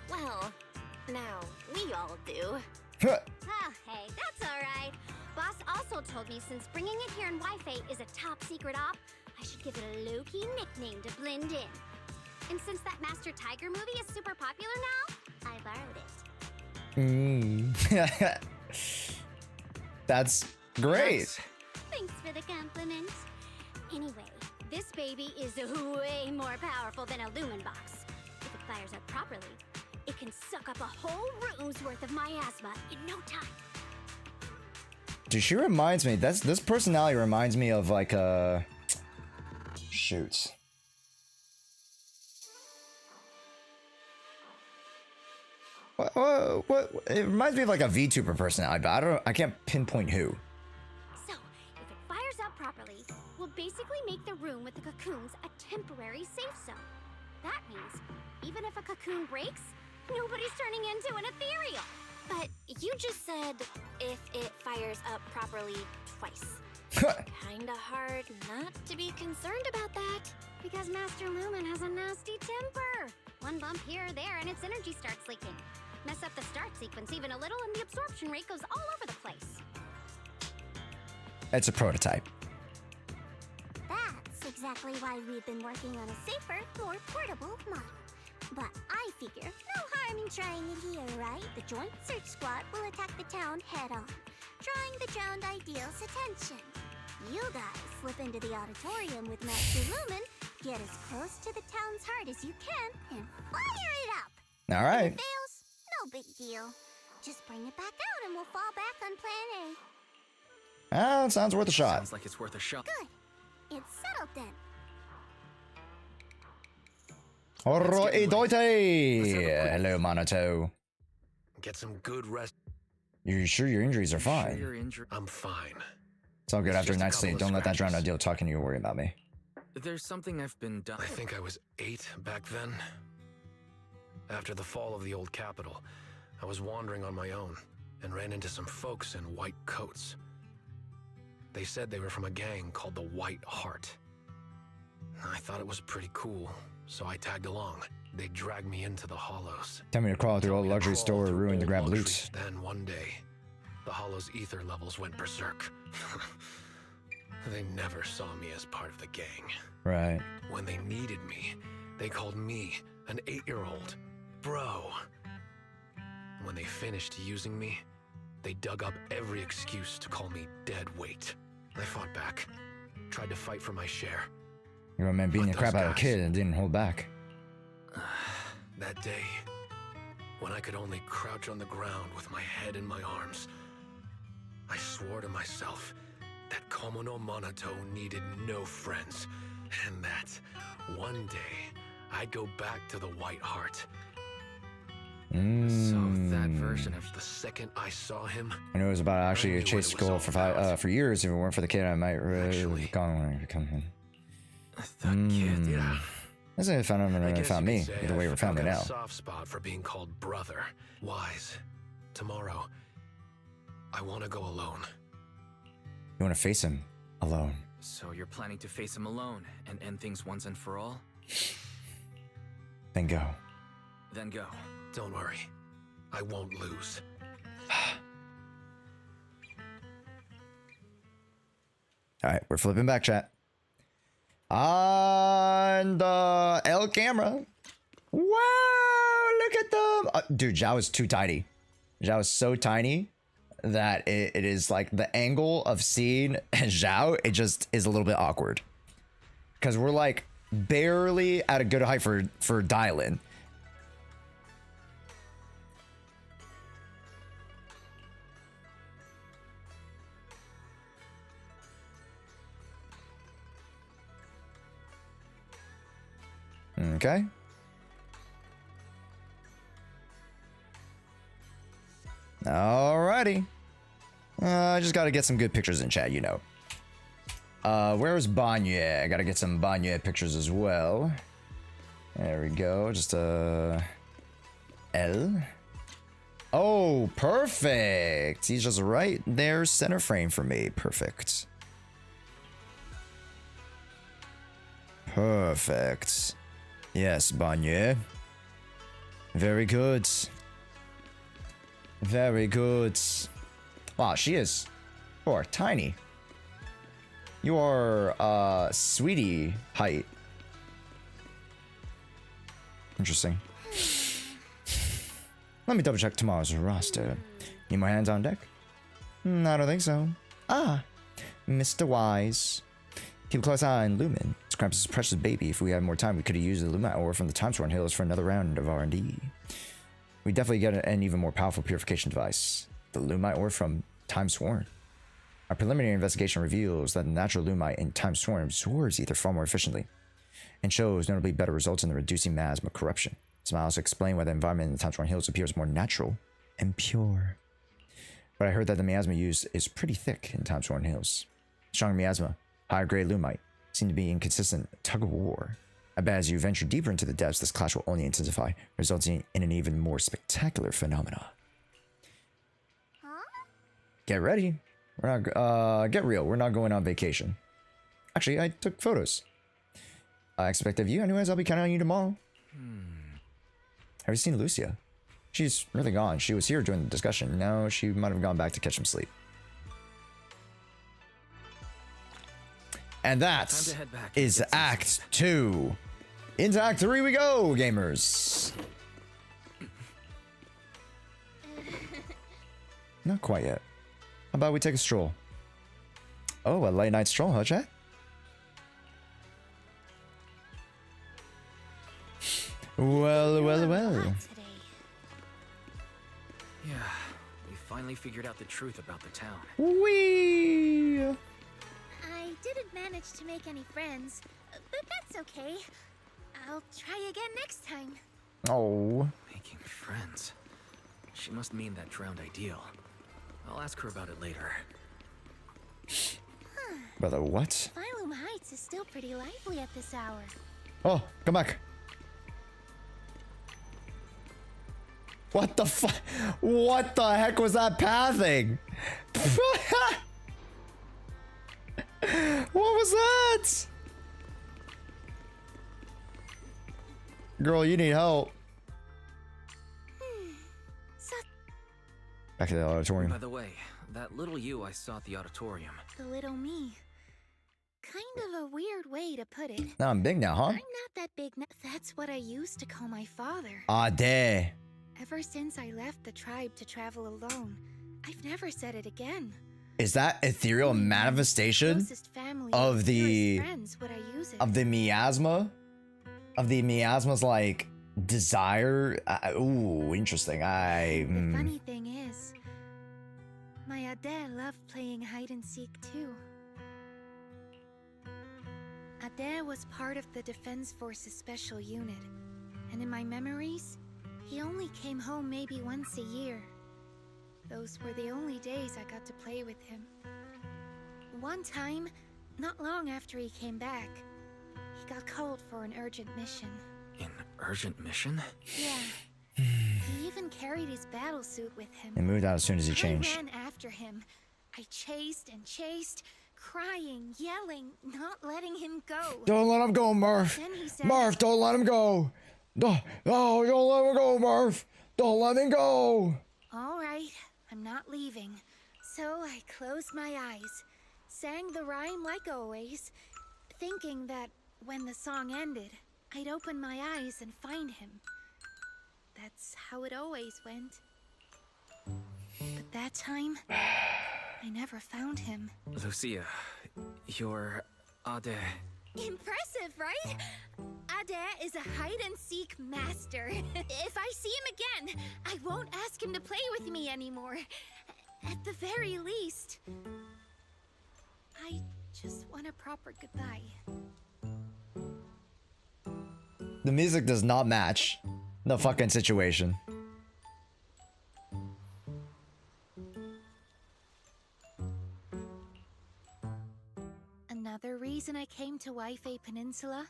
Well, now we all do. Huh. Oh, hey, that's alright. Boss also told me since bringing it here in Wi-Fi is a top secret op, I should give it a low-key nickname to blend in. And since that Master Tiger movie is super popular now, I borrowed it. That's great. Thanks for the compliment. Anyway, this baby is way more powerful than a Lumen box. If it fires up properly, it can suck up a whole room's worth of miasma in no time. Dude, she reminds me. This personality reminds me of like a shoot. What? It reminds me of like a VTuber personality, but I can't pinpoint who. So, if it fires up properly, we'll basically make the room with the cocoons a temporary safe zone. That means, even if a cocoon breaks, nobody's turning into an ethereal. But you just said, if it fires up properly twice. Kinda hard not to be concerned about that. Because Master Lumen has a nasty temper. One bump here or there and its energy starts leaking. Mess up the start sequence even a little and the absorption rate goes all over the place. It's a prototype. That's exactly why we've been working on a safer, more portable model. But I figure no harm in trying it here, right? The Joint Search Squad will attack the town head-on, drawing the drowned ideal's attention. You guys slip into the auditorium with Master Lumen, get as close to the town's heart as you can, and fire it up! All right. If it fails, no big deal. Just bring it back out and we'll fall back on Plan A. Ah, sounds worth a shot. Sounds like it's worth a shot. Good. It's settled then. Hello, Monato. Get some good rest. You sure your injuries are fine? I'm fine. It's all good It's after a just a night's sleep. couple of Don't let that drown scratches. ideal talking to you worry about me. There's something I've been done. I think I was 8 back then. After the fall of the old capital, I was wandering on my own and ran into some folks in white coats. They said they were from a gang called the White Heart. I thought it was pretty cool, so I tagged along. They dragged me into the Hollows. Tell me to crawl through all the luxury store or ruin to grab loot. Then one day, the Hollows' ether levels went berserk. They never saw me as part of the gang. Right. When they needed me, they called me, an 8-year-old, bro. When they finished using me, they dug up every excuse to call me dead weight. I fought back, tried to fight for my share. You remember beating the crap out of a kid and didn't hold back. That day, when I could only crouch on the ground with my head in my arms, I swore to myself that Komo no Monato needed no friends, and that one day I'd go back to the White Heart. So that version of the second I saw him, I knew it was about actually a chase goal for years. If it weren't for the kid, I might really have gone when I become him. that kid, yeah. That's how they found him I and they guess found you me. could say The way we're I've family got a now. soft spot for being called brother. Wise. Tomorrow, I want to go alone. You want to face him alone. So you're planning to face him alone and end things once and for all? Then go. Then go. Don't worry. I won't lose. Alright, we're flipping back, chat. On the L camera. Wow, look at them. Dude, Zhao is too tiny. Zhao is so tiny that it is like the angle of seeing Zhao, it just is a little bit awkward. Because we're like barely at a good height for dial-in. Okay. Alrighty. I just gotta get some good pictures in chat, you know. Where's Banya? I gotta get some Banya pictures as well. There we go. Just L. Oh, perfect. He's just right there, center frame for me. Perfect. Perfect. Yes, Banya. Very good. Very good. Wow, she is. Or tiny. You are sweetie height. Interesting. Let me double check tomorrow's roster. Need more hands on deck? I don't think so. Ah, Mr. Wise. Keep a close eye on Lumen. It's Krampus' precious baby. If we had more time, we could have used the Lumite ore from the Timesworn Hills for another round of R&D. We definitely get an even more powerful purification device. The Lumite ore from Timesworn. Our preliminary investigation reveals that the natural Lumite in Timesworn absorbs ether far more efficiently, and shows notably better results in the reducing miasma corruption. This might also explain why the environment in the Timesworn Hills appears more natural and pure. But I heard that the miasma used is pretty thick in Timesworn Hills. Stronger miasma, higher grade Lumite, seem to be inconsistent tug of war. I bet as you venture deeper into the depths, this clash will only intensify, resulting in an even more spectacular phenomena. Get ready. We're not, get real. We're not going on vacation. Actually, I took photos. I expect of you. Anyways, I'll be counting on you tomorrow. Have you seen Lucia? She's really gone. She was here during the discussion. No, she might have gone back to catch some sleep. And that is Act 2. Into Act 3 we go, gamers. Not quite yet. How about we take a stroll? Oh, a late night stroll, huh, chat? Well. Yeah, we finally figured out the truth about the town. Whee! I didn't manage to make any friends, but that's okay. I'll try again next time. Oh. Making friends. She must mean that drowned ideal. I'll ask her about it later. Brother, what? Phylum Heights is still pretty lively at this hour. Oh, come back. What the fuck? What the heck was that pathing? What was that? Girl, you need help. Back to the auditorium. By the way, that little you I saw at the auditorium. The little me. Kind of a weird way to put it. Now I'm big now, huh? I'm not that big now. That's what I used to call my father. Ah, dare. Ever since I left the tribe to travel alone, I've never said it again. Is that ethereal manifestation of the miasma? Of the miasma's like desire? Ooh, interesting. The funny thing is, my Ade loved playing hide and seek too. Ade was part of the Defense Forces Special Unit, and in my memories, he only came home maybe once a year. Those were the only days I got to play with him. One time, not long after he came back, he got called for an urgent mission. An urgent mission? Yeah. He even carried his battle suit with him. He moved out as soon as he changed. I ran after him. I chased and chased, crying, yelling, not letting him go. Don't let him go, Murph. Then he said, Murph, don't let him go. No, don't let him go, Murph. Don't let him go. All right, I'm not leaving. So I closed my eyes, sang the rhyme like always, thinking that when the song ended, I'd open my eyes and find him. That's how it always went. But that time, I never found him. Lucia, your Ade. Impressive, right? Ade is a hide-and-seek master. If I see him again, I won't ask him to play with me anymore. At the very least, I just want a proper goodbye. The music does not match the fucking situation. Another reason I came to Waifei Peninsula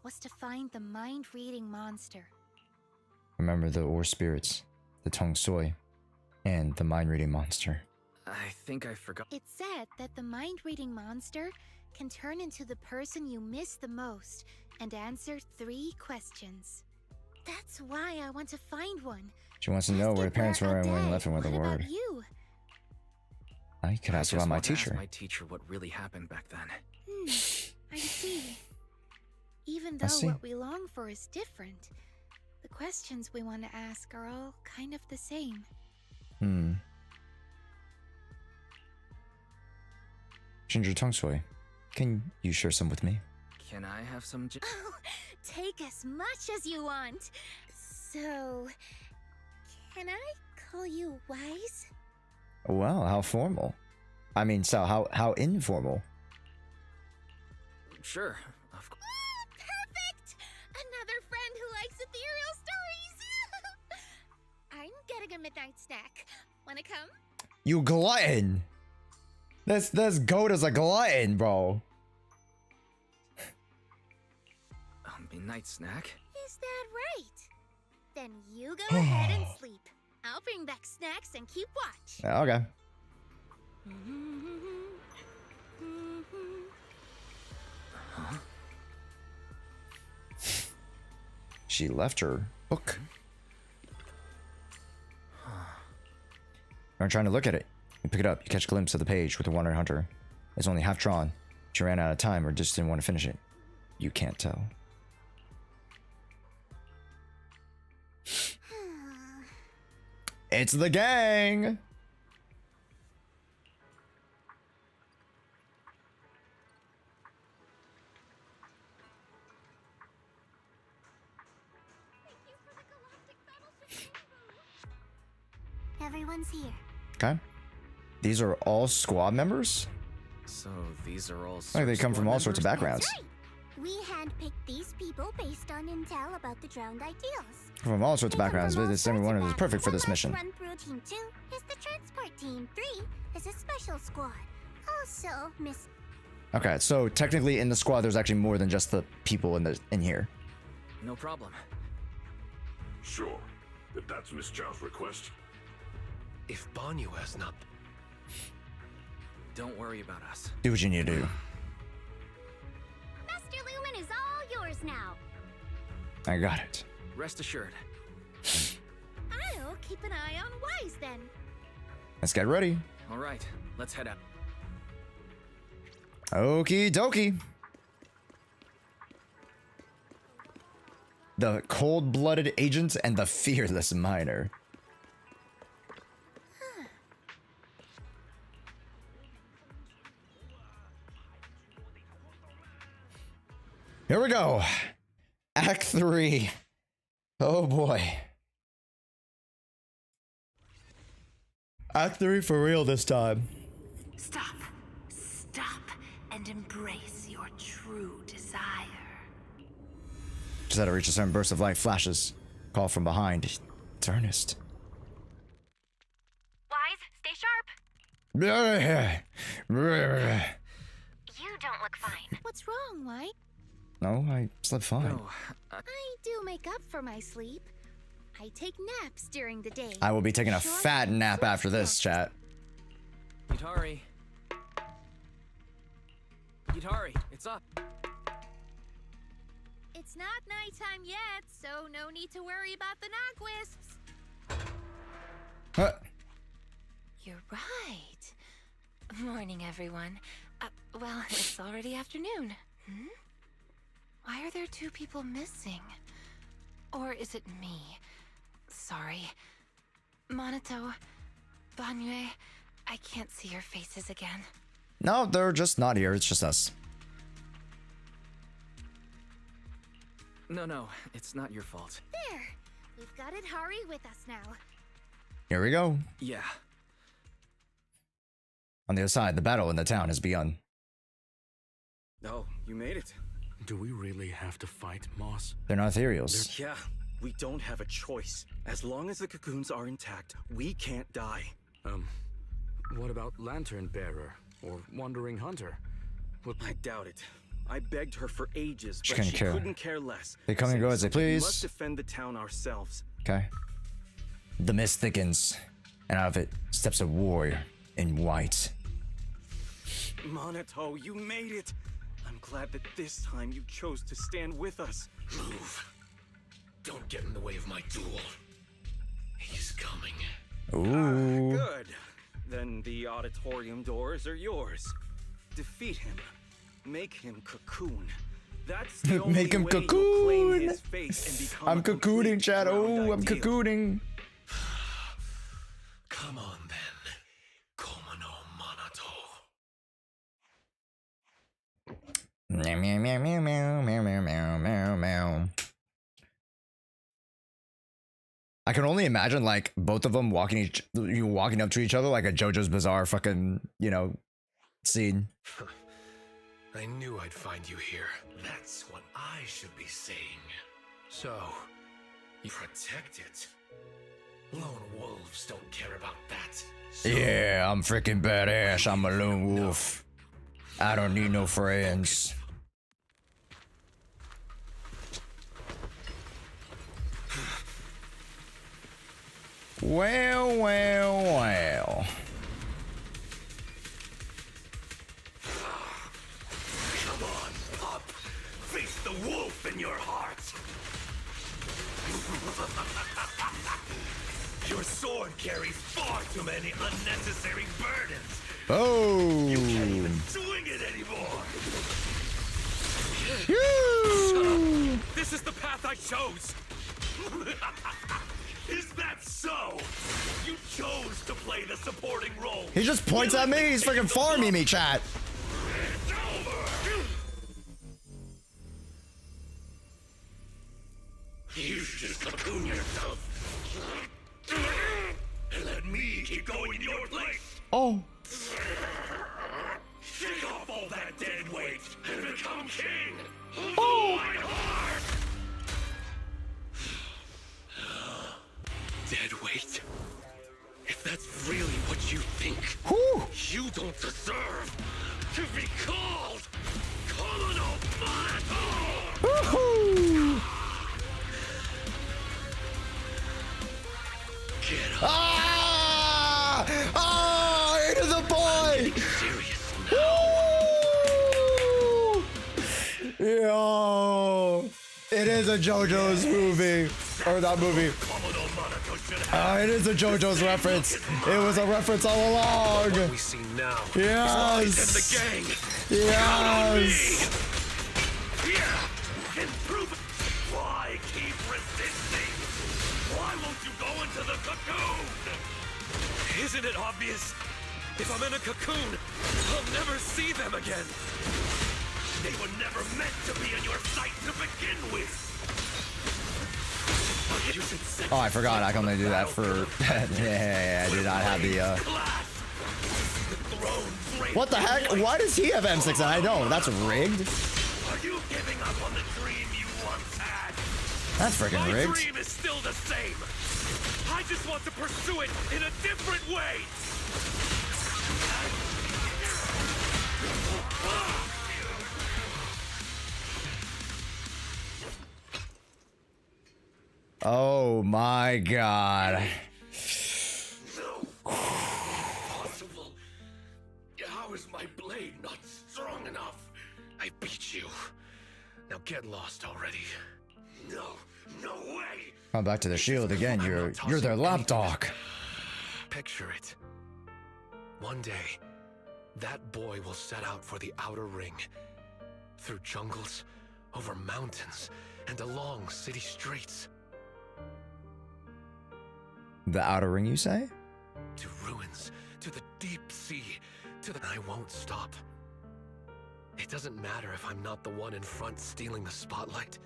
was to find the mind-reading monster. Remember the ore spirits, the Tong Soi, and the mind-reading monster. I think I forgot. It said that the mind-reading monster can turn into the person you miss the most and answer 3 questions. That's why I want to find one. She wants to know where the parents were and when they left and with a What word. about you? I could ask about my teacher. Ask my teacher what really happened back then. I see. Even I though see. what we long for is different, the questions we want to ask are all kind of the same. Ginger Tong Soi, can you share some with me? Can I have some? Oh, take as much as you want. So, can I call you Wise? Wow, how formal. I mean, so how informal. Sure, of course. Perfect! Another friend who likes ethereal stories! I'm getting a midnight snack. Wanna come? You glutton! This goat is a glutton, bro. A midnight snack? Is that right? Then you go ahead and sleep. I'll bring back snacks and keep watch. Okay. She left her book. You're trying to look at it. You pick it up, you catch a glimpse of the page with the wandering hunter. It's only half drawn. She ran out of time or just didn't want to finish it. You can't tell. It's the gang! Everyone's here. Okay. These are all squad members? So these are all. Like they come from all sorts of backgrounds. That's right. We handpicked these people based on intel about the drowned ideals. From all sorts of backgrounds, but this every one of them is perfect for this mission. Run through Team 2 is the transport team. 3 is a special squad. Also, Miss. Okay, so technically in the squad there's actually more than just the people in here. No problem. Sure, if that's Miss Zhao's request. If Banyu has not... Don't worry about us. Do what you need to do. Master Lumen is all yours now. I got it. Rest assured. I'll keep an eye on Wise then. Let's get ready. All right, let's head out. Okie dokie. The cold-blooded agent and the fearless miner. Here we go. Act 3. Oh boy. Act 3 for real this time. Stop. Stop and embrace your true desire. Just had to reach a certain burst of light flashes. Call from behind. It's Ernest. Wise, stay sharp. No, You don't look fine. What's wrong, White? I slept fine. No, I do make up for my sleep. I take naps during the day. I will be taking a Short fat nap after this, chat. Yutari. Yutari, it's up. It's not nighttime yet, so no need to worry about the knock wisps. Huh. You're right. Morning, everyone. Well, it's already afternoon. Why are there 2 people missing? Or is it me? Sorry. Monato, Banyue, I can't see your faces again. No, they're just not here. It's just us. No, it's not your fault. There. We've got it Hari with us now. Here we go. Yeah. On the other side, the battle in the town has begun. Oh, you made it. Do we really have to fight, Moss? They're not ethereals. Yeah, we don't have a choice. As long as the cocoons are intact, we can't die. What about Lantern Bearer or Wandering Hunter? I doubt it. I begged her for ages, She but couldn't she care. couldn't care less. They come and go as they We must please. defend the town ourselves. Okay. The mist thickens, and out of it steps a warrior in white. Monato, you made it. I'm glad that this time you chose to stand with us. Move. Don't get in the way of my duel. He's coming. Ooh. Good. Then the auditorium doors are yours. Defeat him. Make him cocoon. That's the only Make him way you'll claim cocoon. his face and become I'm a complete cocooning, chat. round Oh, I'm ideal. cocooning. Come on then. Komano Monato. Meow, meow, meow, meow, meow, meow, meow, meow, meow, meow. I can only imagine like both of them walking up to each other like a JoJo's Bizarre fucking, scene. I knew I'd find you here. That's what I should be saying. So, you protect it. Lone wolves don't care about that. So Yeah, I'm freaking badass. I'm a lone wolf. I don't need no friends. Well, well, well. come on, up. Face the wolf in your heart. Your sword carries far too many unnecessary burdens. Oh. You can't even swing it anymore. Shut up. This is the path I chose. Is that so? You chose to play the supporting role. He just points at me. He's freaking farming me, chat. You should just cocoon yourself. And let me keep going in your place. Oh. Shake off all that dead weight and become king. Oh. My heart. Dead weight? If that's really what you think, you don't deserve to be called Komano Monato! Woohoo! Get up. Ah! Ah! Into the boy! Serious Woo! Yo! It is a JoJo's movie. Or that movie. It is a JoJo's reference. It was a reference all along. What we see now. Yes. And the gang. Yes. Yeah. And prove it. Why keep resisting? Why won't you go into the cocoon? Isn't it obvious? If I'm in a cocoon, I'll never see them again. They were never meant to be in your sight to begin with. Oh, I forgot. I can only do that for. Yeah, I did not have the. What the heck? Why does he have M6 and I don't? That's rigged. Are you giving up on the dream you once had? That's freaking rigged. My dream is still the same. I just want to pursue it in a different way. Oh my god. Possible. How is my blade not strong enough? I beat you. Now get lost already. No, no way. Come back to the shield again. You're their lapdog. Picture it. One day, that boy will set out for the outer ring. Through jungles, over mountains, and along city streets. The outer ring, you say? To ruins, to the deep sea, to the... I won't stop. It doesn't matter if I'm not the one in front stealing the spotlight.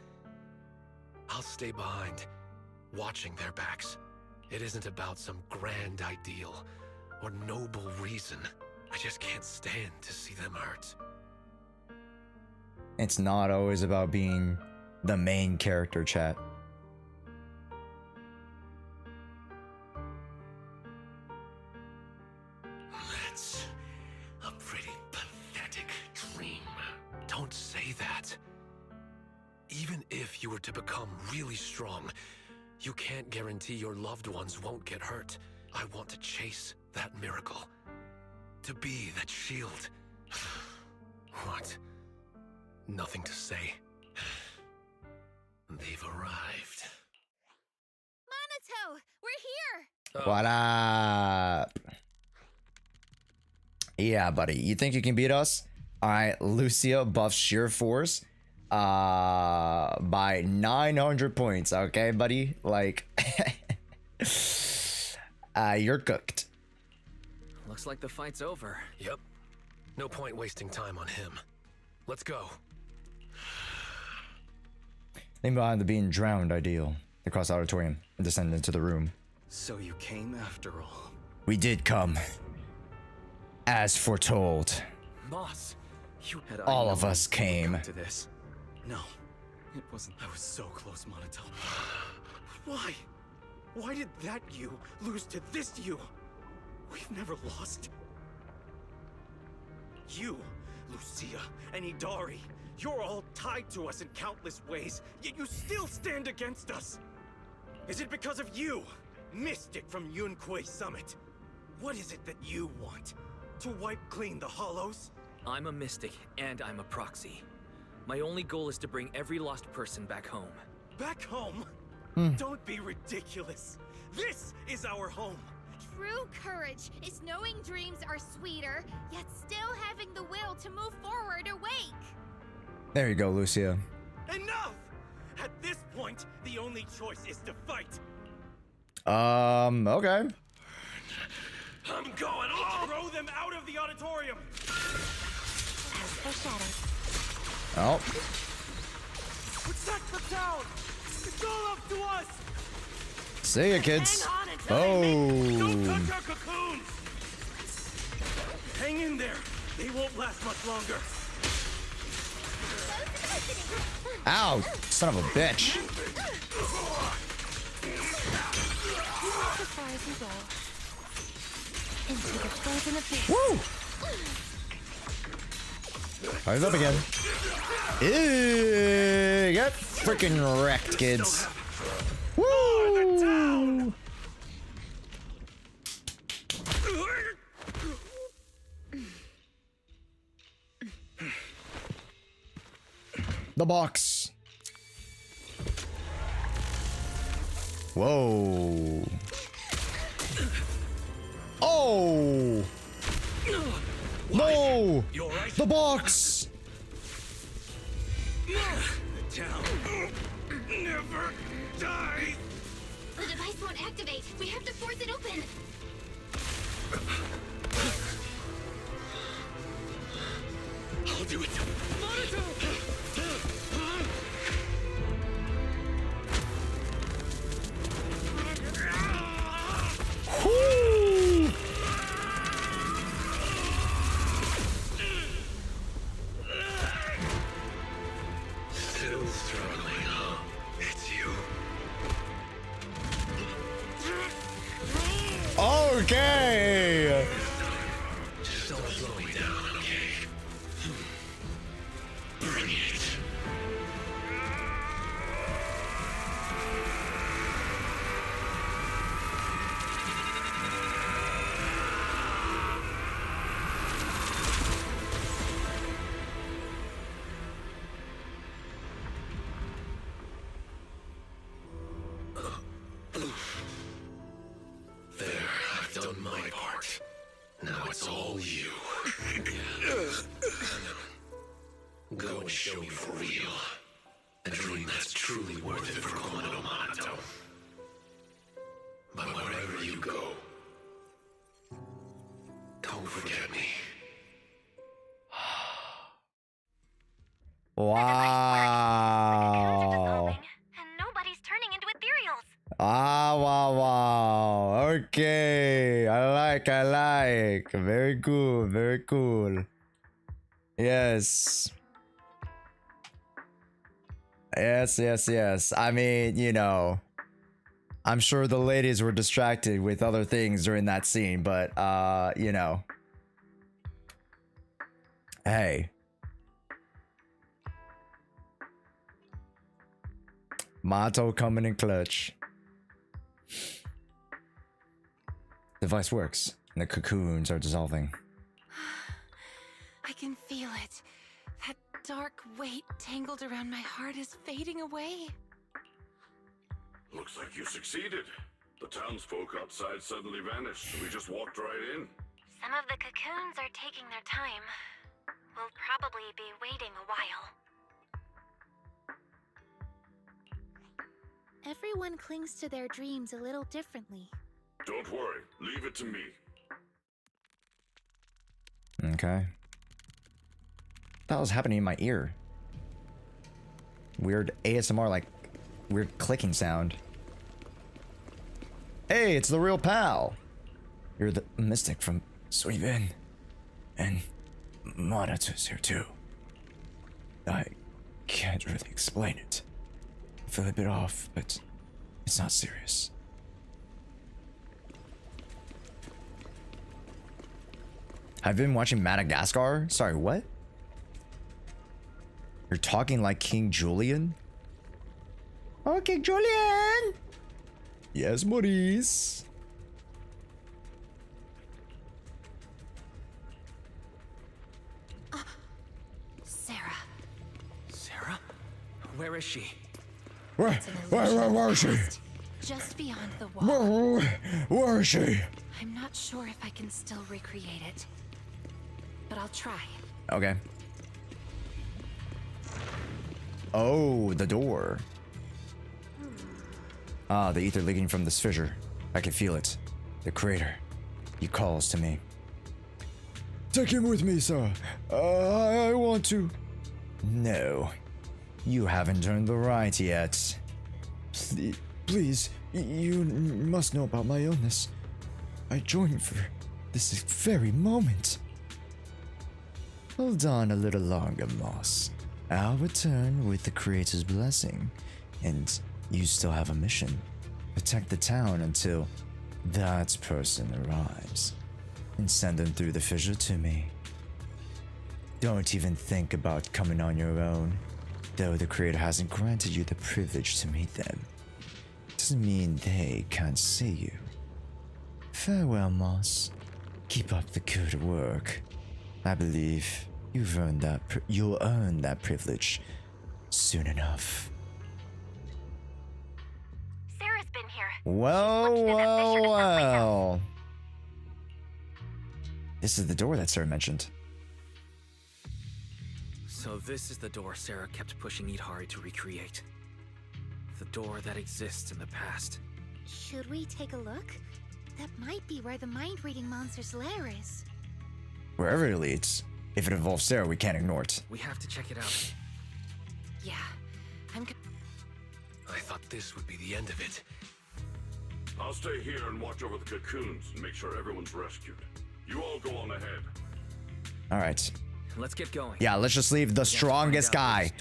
I'll stay behind, watching their backs. It isn't about some grand ideal or noble reason. I just can't stand to see them hurt. It's not always about being the main character, chat. That's a pretty pathetic dream. Don't say that. Even if you were to become really strong, you can't guarantee your loved ones won't get hurt. I want to chase that miracle. To be that shield. What? Nothing to say. They've arrived. Monato, we're here. What up? Yeah, buddy. You think you can beat us? Alright, Lucia buffs sheer force by 900 points, okay, buddy? Like, you're cooked. Looks like the fight's over. Yep. No point wasting time on him. Let's go. Leave behind the being drowned ideal. Across the auditorium and descend into the room. So you came after all. We did come. As foretold. Moss, you had all of us came. To this. No, it wasn't. I was so close, Monato. Why? Why did that you lose to this you? We've never lost. You, Lucia, and Idari, you're all tied to us in countless ways, yet you still stand against us. Is it because of you, Mystic from Yunquay Summit? What is it that you want? To wipe clean the Hollows? I'm a mystic, and I'm a proxy. My only goal is to bring every lost person back home. Back home? Don't be ridiculous. This is our home. True courage is knowing dreams are sweeter, yet still having the will to move forward awake. There you go, Lucia. Enough! At this point, the only choice is to fight. Okay. I'm going on! Throw them out of the auditorium! Oh. Protect the town! It's all up to us! See ya, kids. Don't Oh. touch our cocoons! Hang in there. They won't last much longer. Ow, son of a bitch. As far as you go. Into the frozen abyss. Woo! Fires up again. Ew, get freaking wrecked, kids. Woo! The box. Whoa. Oh. No. The box. The town never dies. The device won't activate. We have to force it open. I'll do it. Woo! Still struggling, huh? It's you. Okay. Just don't slow me down, okay? Bring it. There, I've done my part. Now it's all you. Go and show me for real. A dream that's truly worth it for Komano Manato. But wherever you go, don't forget me. Wow. And nobody's turning into ethereals. Ah, wow. Okay. I like. Very cool. Yes. Yes, yes, yes. I mean, you know, I'm sure the ladies were distracted with other things during that scene, but, you know. Hey. Motto coming in clutch. The device works, and the cocoons are dissolving. I can feel it. That dark weight tangled around my heart is fading away. Looks like you succeeded. The townsfolk outside suddenly vanished, and we just walked right in. Some of the cocoons are taking their time. We'll probably be waiting a while. Everyone clings to their dreams a little differently. Don't worry, leave it to me. Okay. What the hell is happening in my ear? Weird ASMR, like weird clicking sound. Hey, it's the real pal. You're the mystic from Suibin. And Monito's here too. I can't really explain it. I feel a bit off, but it's not serious. I've been watching Madagascar? Sorry, what? You're talking like King Julian? Oh, King Julian! Yes, Maurice. Sarah. Sarah? Where is she? Where is she? Just beyond the wall. Where is she? I'm not sure if I can still recreate it, but I'll try. Okay. Oh, the door. Ah, the ether leaking from this fissure. I can feel it. The crater. He calls to me. Take him with me, sir. I want to. No. You haven't earned the right yet. Please, you must know about my illness. I joined for this very moment. Hold on a little longer, Moss. I'll return with the Creator's blessing, and you still have a mission. Protect the town until that person arrives, and send them through the fissure to me. Don't even think about coming on your own, though the Creator hasn't granted you the privilege to meet them. Doesn't mean they can't see you. Farewell, Moss. Keep up the good work. I believe you'll earn that privilege soon enough. Sarah's been here. Well. This is the door that Sarah mentioned. So this is the door Sarah kept pushing Idhari to recreate. The door that exists in the past. Should we take a look? That might be where the mind-reading monster's lair is. Wherever it leads. If it involves Sarah, we can't ignore it. We have to check it out. Yeah, I thought this would be the end of it. I'll stay here and watch over the cocoons and make sure everyone's rescued. You all go on ahead. All right. Let's get going. Yeah, let's just leave the strongest guy.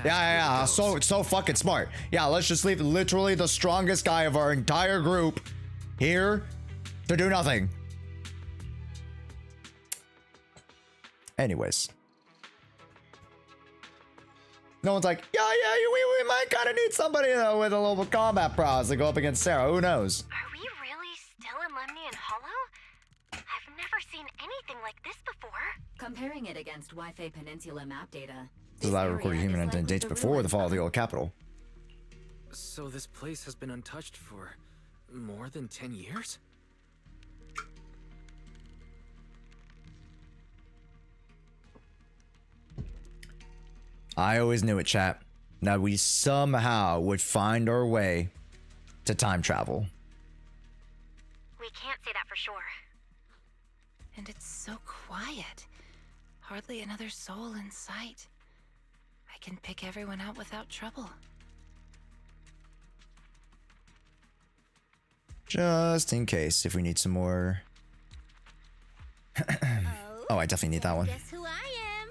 Yeah. So fucking smart. Yeah, let's just leave literally the strongest guy of our entire group here to do nothing. Anyways. No one's like, yeah, we might kind of need somebody with a little combat prowess to go up against Sarah. Who knows? Are we really still in Lemnian Hollow? I've never seen anything like this before. Comparing it against Wi-Fi Peninsula map data. This is a recorded human intent dates before the fall of the old capital. So this place has been untouched for more than 10 years? I always knew it, chat, that we somehow would find our way to time travel. We can't say that for sure. And it's so quiet. Hardly another soul in sight. I can pick everyone out without trouble. Just in case, if we need some more. Oh, I definitely need that one. Guess who I am?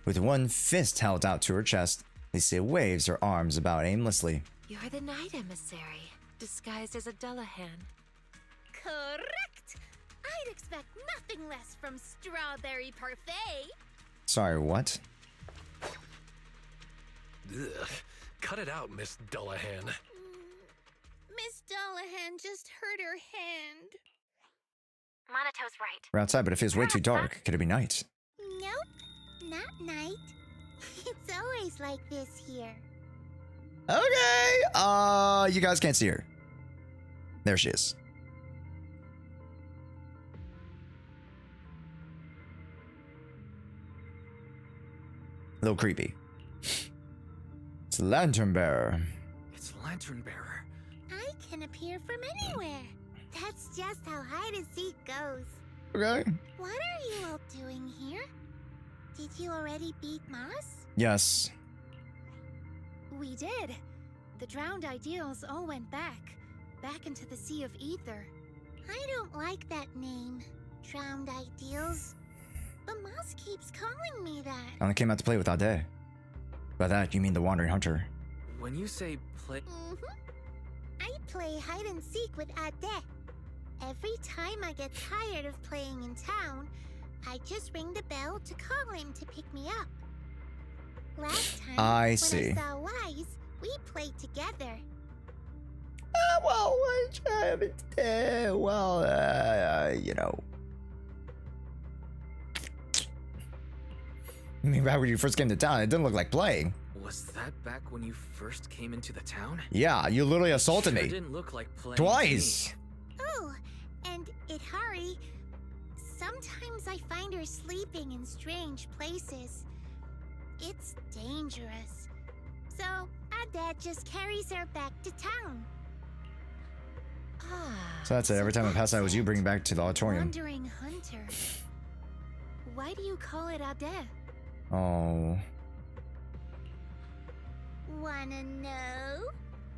With one fist held out to her chest, Lucia waves her arms about aimlessly. You're the night emissary, disguised as a Dullahan. Correct! I'd expect nothing less from Strawberry Parfait. Sorry, what? Ugh. Cut it out, Miss Dullahan. Miss Dullahan just hurt her hand. Monato's right. We're outside, but it feels way too dark. Could it be night? Nope, not night. It's always like this here. Okay. You guys can't see her. There she is. A little creepy. It's Lantern Bearer. It's Lantern Bearer. I can appear from anywhere. That's just how hide and seek goes. Okay. What are you all doing here? Did you already beat Moss? Yes. We did. The drowned ideals all went back into the Sea of Ether. I don't like that name, Drowned Ideals. But Moss keeps calling me that. I only came out to play with Ade. By that, you mean the Wandering Hunter. When you say play... I play hide and seek with Ade. Every time I get tired of playing in town, I just ring the bell to call him to pick me up. Last time, I when see. I saw Wise, we played together. You know. I mean, back when you first came to town, it didn't look like playing. Was that back when you first came into the town? Yeah, you literally assaulted Sure me. Didn't look like playing Twice. Oh, and Idhari, sometimes I find her sleeping in strange places. It's dangerous. So, our dad just carries her back to town. So that's it. Every time I pass out, it was you bringing back to the auditorium. Wandering Hunter. Why do you call it Ade? Oh. Wanna know?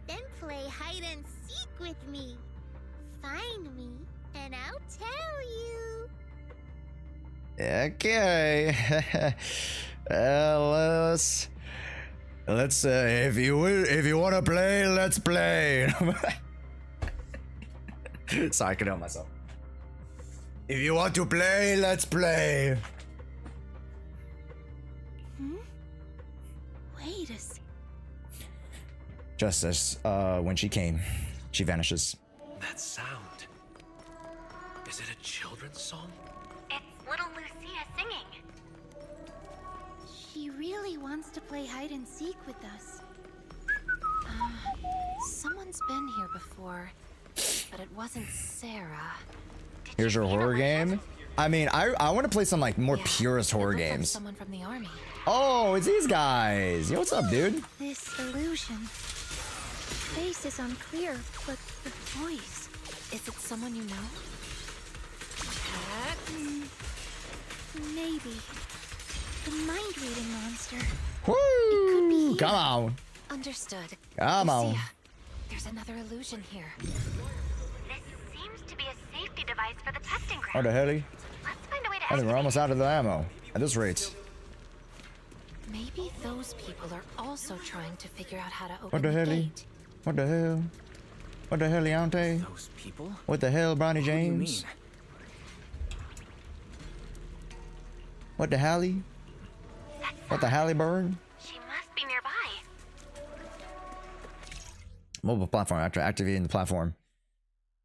Then play hide and seek with me. Find me, and I'll tell you. Okay. Let's if you want to play, let's play. Sorry, I couldn't help myself. If you want to play, let's play. Wait a second. Just as when she came, she vanishes. That sound. Is it a children's song? It's little Lucia singing. She really wants to play hide and seek with us. Someone's been here before, but it wasn't Sarah. Here's her horror game. I mean, I want to play some like more purist horror games. Someone from the army. Oh, it's these guys. Yo, what's up, dude? This illusion. Face is unclear, but the voice. Is it someone you know? Maybe. The mind-reading monster. Woo! Come on. Understood. Come on. Lucia, there's another illusion here. This seems to be a safety device for the testing ground. What the hell? Let's find a way to I think we're almost out of the ammo at this rate. Maybe those people are also trying to figure out how to open What the hell? gate. What the hell? What the hell, Leonte? Those people? What the hell, Bronny What do you James? mean? What the Hallie? What the Halle bird? She must be nearby. Mobile platform after activating the platform.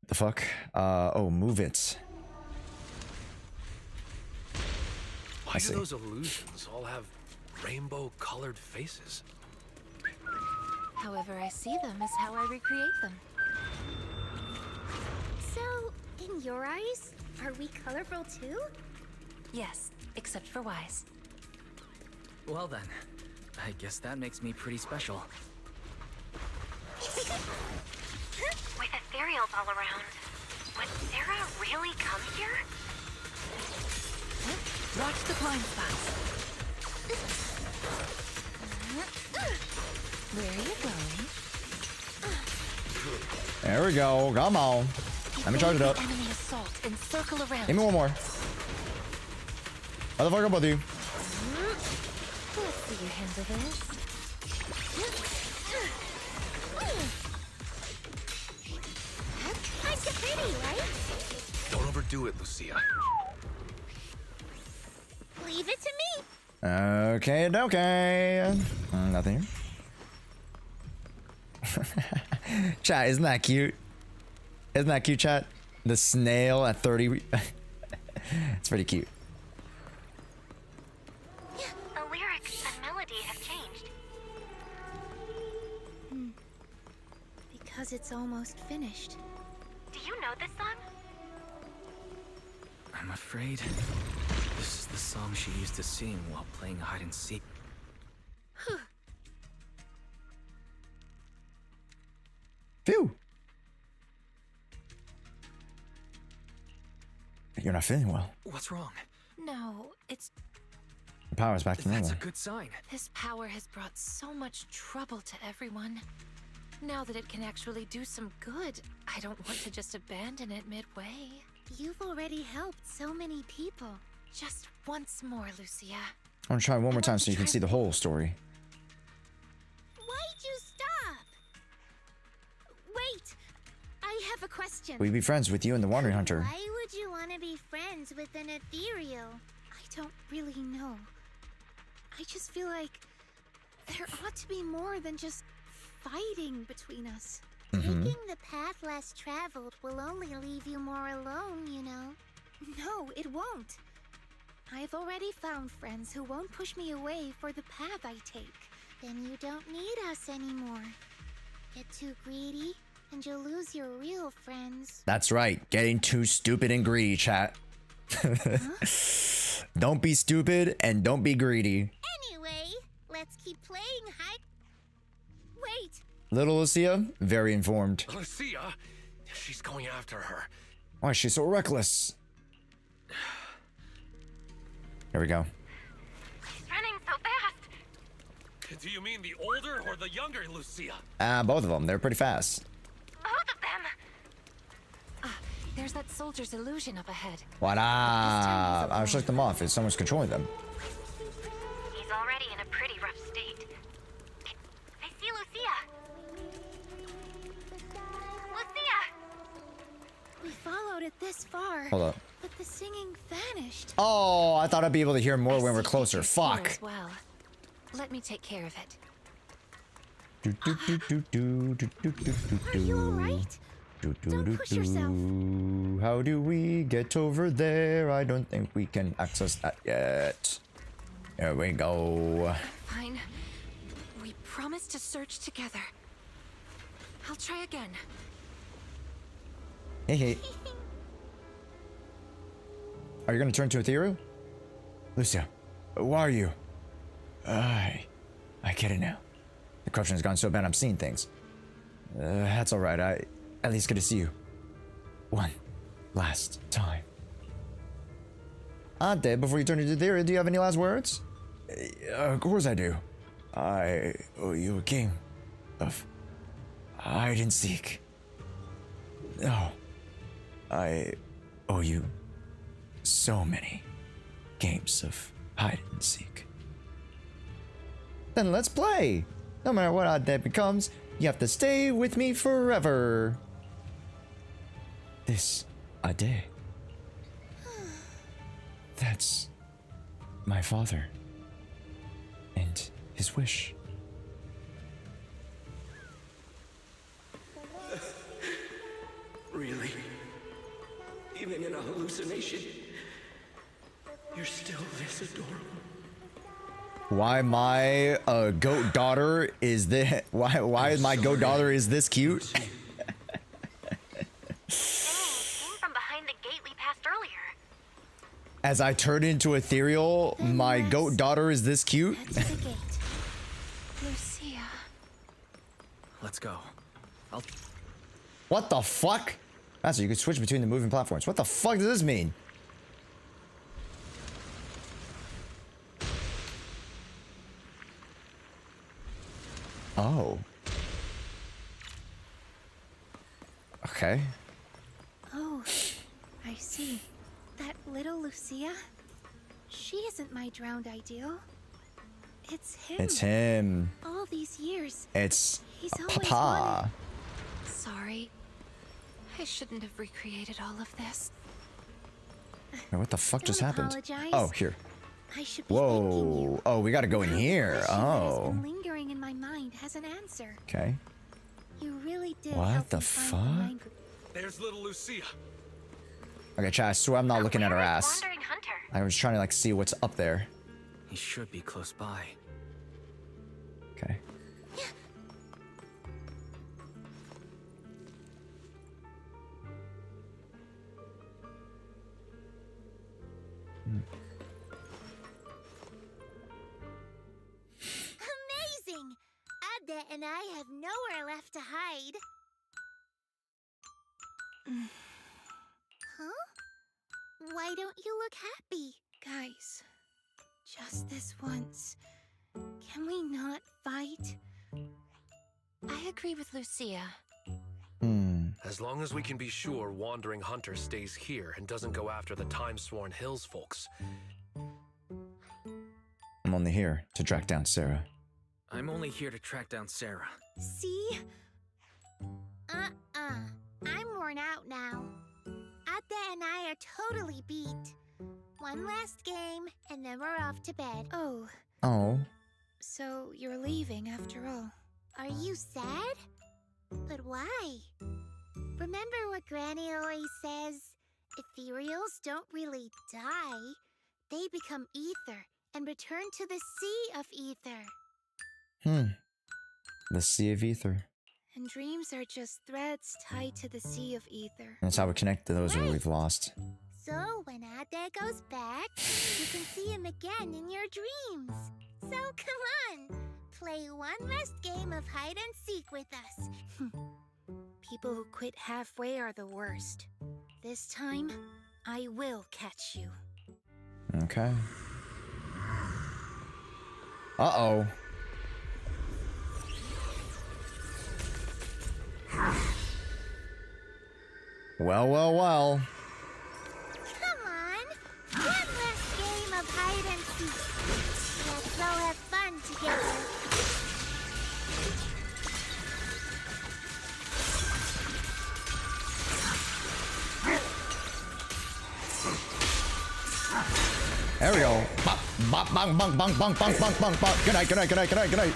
The fuck? Oh, move it. Why do those illusions all have rainbow-colored faces? However I see them is how I recreate them. So, in your eyes, are we colorful too? Yes, except for Wise. Well then, I guess that makes me pretty special. With ethereals all around, would Sarah really come here? Watch the blind spots. Where are you going? There we go. Come on. Let me charge it up. Enemy assault and circle around. Give me one more. Motherfucker, both of you. see you handle this. That's kinda pretty, right? Don't overdo it, Lucia. Leave it to me. Okay, okay. Nothing. Chat, isn't that cute? Isn't that cute, chat? The snail at 30. It's pretty cute. The lyrics and melody have changed. Because it's almost finished. Do you know this song? I'm afraid this is the song she used to sing while playing hide and seek. Phew. You're not feeling well. What's wrong? No, it's... The power's back to normal. That's a good sign. This power has brought so much trouble to everyone. Now that it can actually do some good, I don't want to just abandon it midway. You've already helped so many people. Just once more, Lucia. I want to try one more time so you can see the whole story. Why'd you stop? Wait, I have a question. Will you be friends with you and the Wandering Hunter? Why would you want to be friends with an ethereal? I don't really know. I just feel like there ought to be more than just fighting between us. Taking the path less traveled will only leave you more alone, you know. No, it won't. I've already found friends who won't push me away for the path I take. Then you don't need us anymore. Get too greedy, and you'll lose your real friends. That's right. Getting too stupid and greedy, chat. Don't be stupid and don't be greedy. Anyway, let's keep playing hide. Wait! Little Lucia, very informed. Lucia? She's going after her. Why is she so reckless? Here we go. He's running so fast. Do you mean the older or the younger Lucia? Both of them. They're pretty fast. Both of them. There's that soldier's illusion up ahead. What up? I'll shut them off if someone's controlling them. He's already in a pretty rough state. I see Lucia. We followed it this far. Hold up. But the singing vanished. Oh, I thought I'd be able to hear more when we're closer. Fuck. As well. Let me take care of it. Are you alright? Don't push yourself. How do we get over there? I don't think we can access that yet. There we go. Fine. We promised to search together. I'll try again. Hey, hey. Are you gonna turn to ethereal? Lucia, who are you? I get it now. The corruption has gone so bad I'm seeing things. That's alright, I at least get to see you. One last time. Ante, before you turn into ethereal, do you have any last words? Of course I do. I owe you a game of hide and seek. No. I owe you so many games of hide and seek. Then let's play! No matter what odd that becomes, you have to stay with me forever. This Ade. That's my father. And his wish. Really? Even in a hallucination, you're still this adorable. Why my goat daughter is this? Why is my goat daughter is this cute? Came from behind the gate we passed earlier. As I turn into ethereal, my goat daughter is this cute. Lucia. Let's go. What the fuck? That's so you can switch between the moving platforms. What the fuck does this mean? Oh. Okay. Oh, I see. That little Lucia? She isn't my drowned ideal. It's him. It's him. All these years. It's He's always Papa. Sorry. I shouldn't have recreated all of this. Wait, what the fuck just happened? apologize. Oh, here. I should be Whoa. Oh, we gotta go in here. That has Oh. been lingering in my mind has an answer. Okay. You really did. What help the me find fuck? language. There's little Lucia. Okay, chat, I swear I'm not looking at her ass. Wandering hunter. I was trying to like see what's up there. He should be close by. Okay. Amazing! Adda and I have nowhere left to hide. Huh? Why don't you look happy? Guys, just this once. Can we not fight? I agree with Lucia. As long as we can be sure Wandering Hunter stays here and doesn't go after the Time-Sworn Hills folks. I'm only here to track down Sarah. I'm only here to track down Sarah. See? I'm worn out now. Adda and I are totally beat. One last game, and then we're off to bed. Oh. Oh. So you're leaving after all. Are you sad? But why? Remember what Granny always says? Ethereals don't really die. They become ether and return to the sea of ether. The Sea of Ether. And dreams are just threads tied to the sea of ether. That's how we connect to those who we've lost. So when Adda goes back, you can see him again in your dreams. So come on, play one last game of hide and seek with us. People who quit halfway are the worst. This time, I will catch you. Okay. Uh-oh. Well, well, well. Come on, one last game of hide and seek. Let's all have fun together. There we go. Bop, bop, bong, bong, bong, bong, bong, bong, bong, bong. Good night, good night, good night, good night, good night.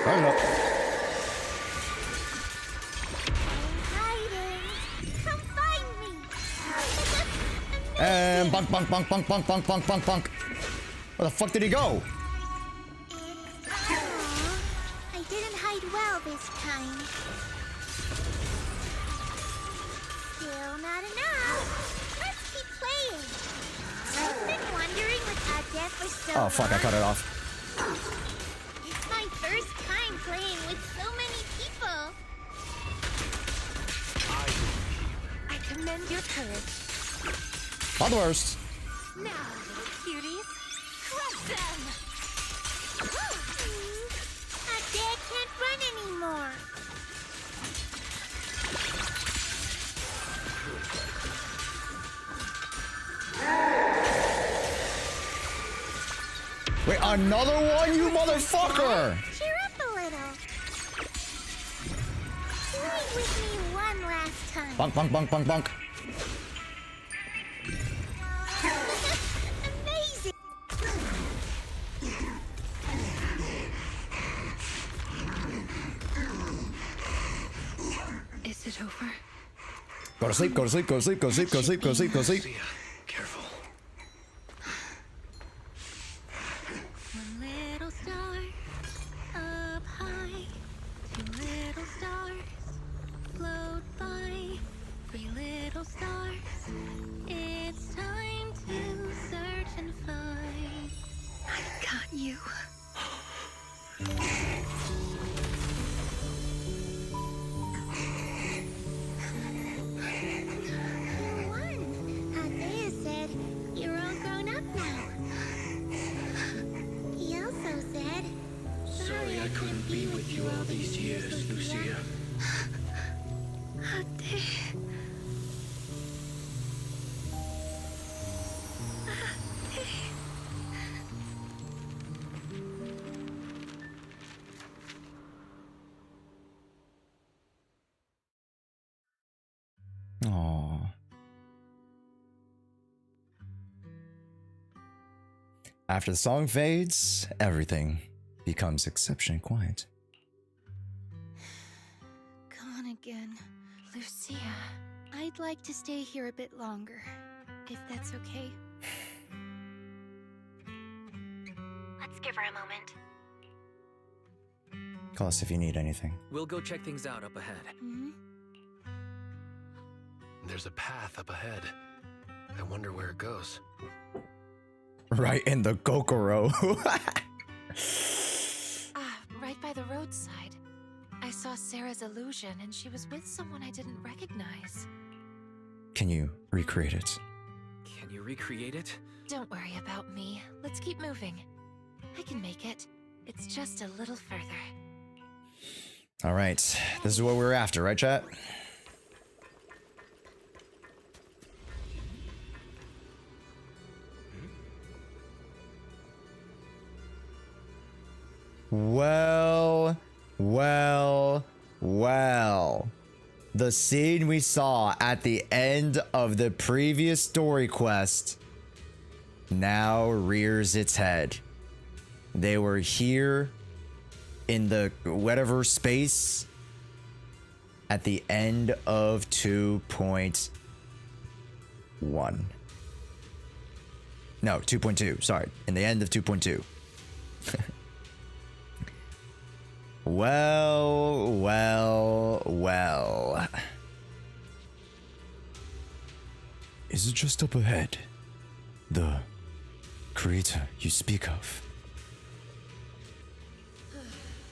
There we go. Come find me. And bunk, bunk, bunk, bunk, bunk, bunk, bunk, bunk, bunk. Where the fuck did he go? I didn't hide well this time. Still not enough. Let's keep playing. I've been wondering with Adda for so Oh fuck, I cut it off. It's my first time playing with so many people. I commend your courage. Not the worst. Now, little cuties, crush them! Adda can't run anymore. Wait, another one, you motherfucker! Cheer up a little. Play with me one last time. Bunk, bunk, bunk, bunk, bunk. Amazing. Is it over? Go to sleep, go to sleep, go to sleep, go to sleep, go to sleep, go to sleep, go to sleep. Careful. One little star up high, two little stars float by, three little stars. It's time to search and find. I got you. You won. Adda said you're all grown up now. He also said, Sorry I couldn't be with you all these years, Lucia. Adda. Aww. After the song fades, everything becomes exceptionally quiet. Gone again. Lucia. I'd like to stay here a bit longer, if that's okay. Let's give her a moment. Call us if you need anything. We'll go check things out up ahead. There's a path up ahead. I wonder where it goes. Right in the Kokoro. Right by the roadside. I saw Sarah's illusion, and she was with someone I didn't recognize. Can you recreate it? Can you recreate it? Don't worry about me. Let's keep moving. I can make it. It's just a little further. All right. This is what we were after, right, chat? Well. The scene we saw at the end of the previous story quest now rears its head. They were here in the whatever space at the end of 2.1. No, 2.2. Sorry. In the end of 2.2. Well. Is it just up ahead? The creator you speak of?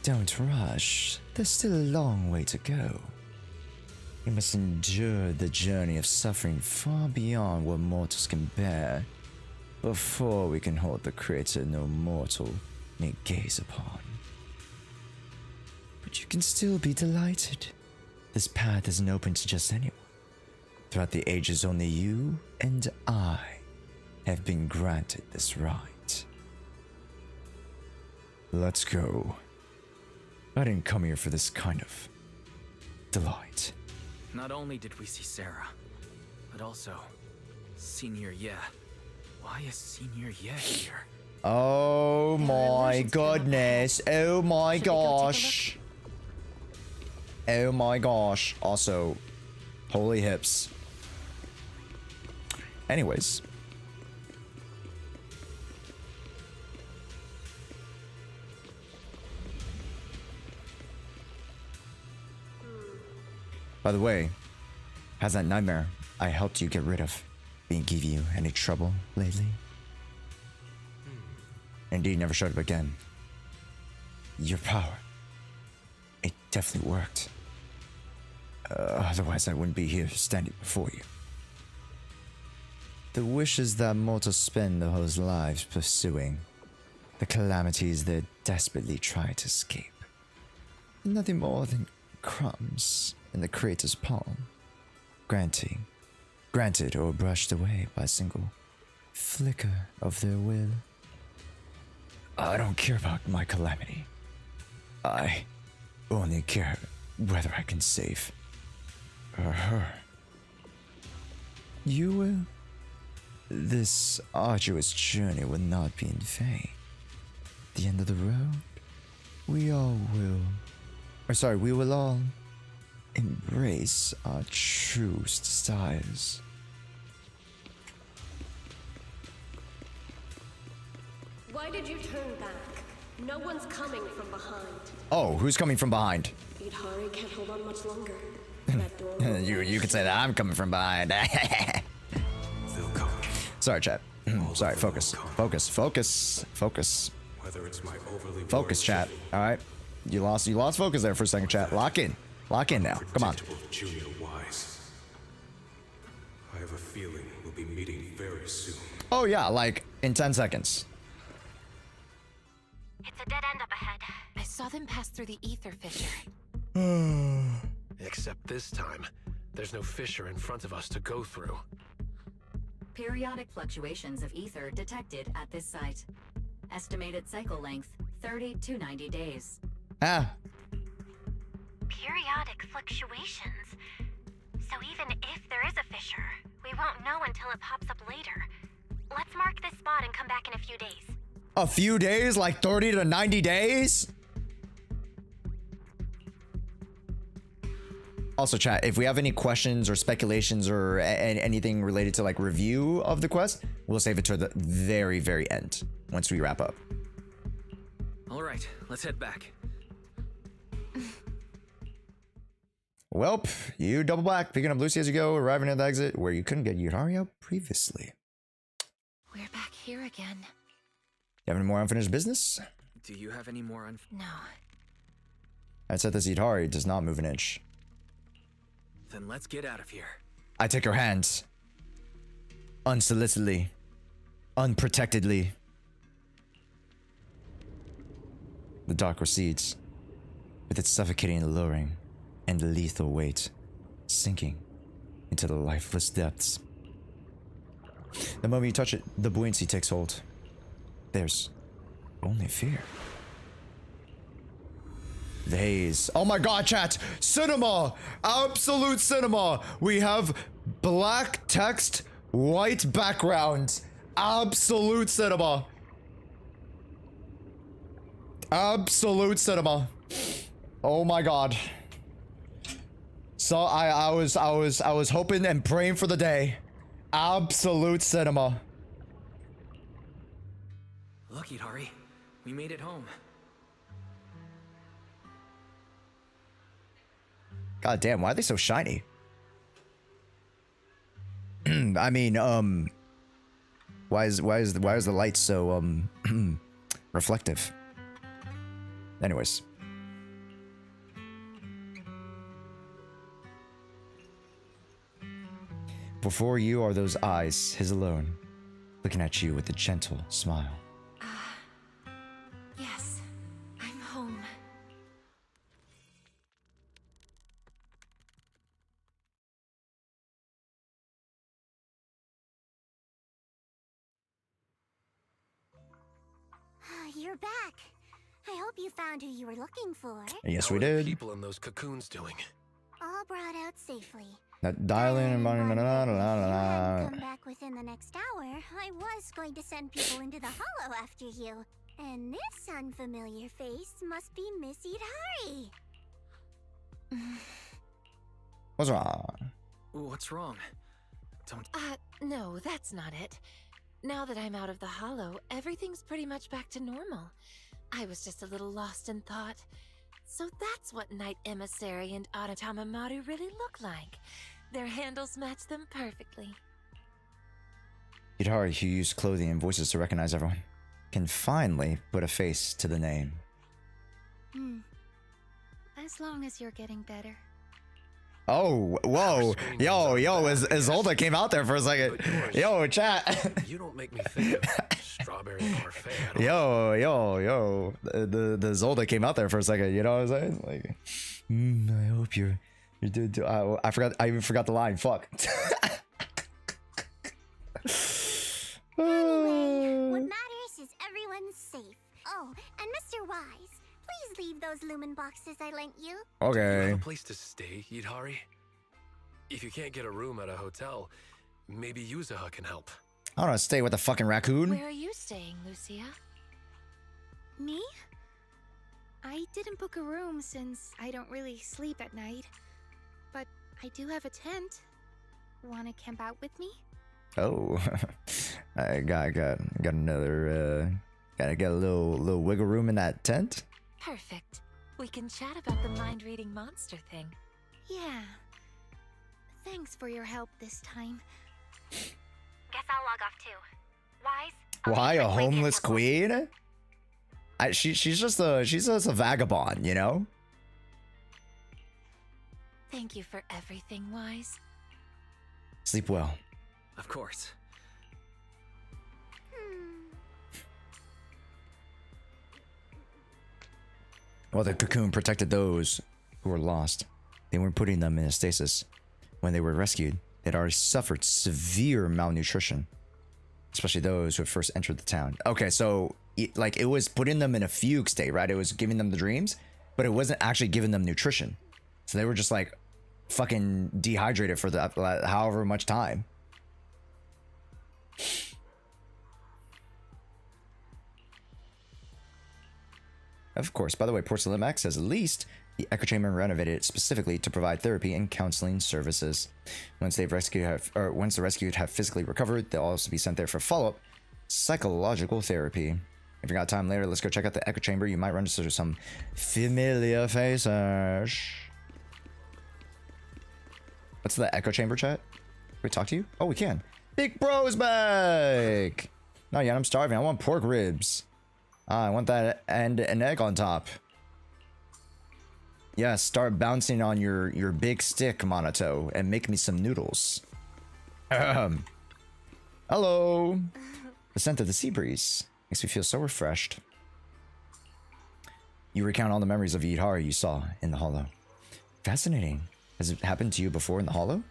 Don't rush. There's still a long way to go. We must endure the journey of suffering far beyond what mortals can bear before we can hold the creator no mortal may gaze upon. But you can still be delighted. This path isn't open to just anyone. Throughout the ages, only you and I have been granted this right. Let's go. I didn't come here for this kind of delight. Not only did we see Sarah, but also Senior Ye. Why is Senior Ye here? Oh my goodness. Oh my gosh. Oh my gosh. Also, holy hips. Anyways. By the way, has that nightmare I helped you get rid of been give you any trouble lately? Indeed, never showed up again. Your power. It definitely worked. Otherwise, I wouldn't be here standing before you. The wishes that mortals spend their whole lives pursuing. The calamities they desperately try to escape. Nothing more than crumbs in the creator's palm. Granted or brushed away by a single flicker of their will. I don't care about my calamity. I only care whether I can save her. You will. This arduous journey will not be in vain. At the end of the road, we will all embrace our true desires. Why did you turn back? No one's coming from behind. Oh, who's coming from behind? Idhari can't hold on much longer. you could say that I'm coming from behind. Sorry, chat. Sorry, focus. Whether it's my overly Focus, chat. All right, you lost focus there for a second, chat. Lock in now. Come on. Junior Wise. I have a feeling we'll be meeting very soon. Oh yeah, like in 10 seconds. It's a dead end up ahead. I saw them pass through the ether fissure. Except this time, there's no fissure in front of us to go through. Periodic fluctuations of ether detected at this site. Estimated cycle length 30 to 90 days. Periodic fluctuations. So even if there is a fissure, we won't know until it pops up later. Let's mark this spot and come back in a few days. A few days? Like 30 to 90 days? Also, chat, if we have any questions or speculations or anything related to like review of the quest, we'll save it to the very, very end once we wrap up. All right, let's head back. Welp, you double back, picking up Lucy as you go, arriving at the exit where you couldn't get Yutari out previously. We're back here again. You have any more unfinished business? Do you have any more No. I said this Yutari does not move an inch. Then let's get out of here. I take her hands. Unsolicitedly. Unprotectedly. The dark recedes, with its suffocating alluring and lethal weight, sinking into the lifeless depths. The moment you touch it, the buoyancy takes hold. There's only fear. The haze. Oh my god, chat! Cinema! Absolute cinema! We have black text, white background. Absolute cinema. Absolute cinema. Oh my god. So I was hoping and praying for the day. Absolute cinema. Look, Yutari, we made it home. God damn, why are they so shiny? I mean, why is the light so reflective? Anyways. Before you are those eyes, his alone, looking at you with a gentle smile. Yes, I'm home. You're back. I hope you found who you were looking for. Yes, How we are the did. people in those cocoons doing? All brought out safely. That dialing and If you hadn't come back within the next hour, I was going to send people into the hollow after you. And this unfamiliar face must be Miss Yutari. What's wrong? What's wrong? Don't. No, that's not it. Now that I'm out of the hollow, everything's pretty much back to normal. I was just a little lost in thought. So that's what Knight Emissary and Aratama Maru really look like. Their handles match them perfectly. Yutari, who used clothing and voices to recognize everyone, can finally put a face to the name. As long as you're getting better. Oh, whoa. Yo, as Zolda came out there for a second. Yo, chat. You don't make me think of strawberry parfait. Yo. The Zolda came out there for a second, you know what I'm saying? Like, I hope you're doing. I even forgot the line. Fuck. Anyway, what matters is everyone's safe. Oh, and Mr. Wise, please leave those lumen boxes I lent you. Do you Okay. have a place to stay, Yutari? If you can't get a room at a hotel, maybe Yuzuha can help. I don't know, stay with the fucking raccoon. Where are you staying, Lucia? Me? I didn't book a room since I don't really sleep at night. But I do have a tent. Wanna camp out with me? Oh, I got another. Gotta get a little wiggle room in that tent. Perfect. We can chat about the mind-reading monster thing. Yeah. Thanks for your help this time. Guess I'll log off too. Wise? Why a homeless queen? She's just a vagabond, you know. Thank you for everything, Wise. Sleep well. Of course. While the cocoon protected those who were lost, they weren't putting them in a stasis. When they were rescued, they'd already suffered severe malnutrition, especially those who had first entered the town. Okay, so it was putting them in a fugue state, right? It was giving them the dreams, but it wasn't actually giving them nutrition. So they were just like fucking dehydrated for that however much time. Of course, by the way, Porcelain Max says at least the echo chamber renovated it specifically to provide therapy and counseling services. Once the rescued have physically recovered, they'll also be sent there for follow-up psychological therapy. If you got time later, let's go check out the echo chamber. You might run into some familiar faces. What's the echo chamber, chat? Can we talk to you? Oh, we can. Big Bro's back! Not yet, I'm starving. I want pork ribs. I want that and an egg on top. Yeah, start bouncing on your big stick, Monato, and make me some noodles. Hello. The scent of the sea breeze makes me feel so refreshed. You recount all the memories of Yidhari you saw in the hollow. Fascinating. Has it happened to you before in the hollow?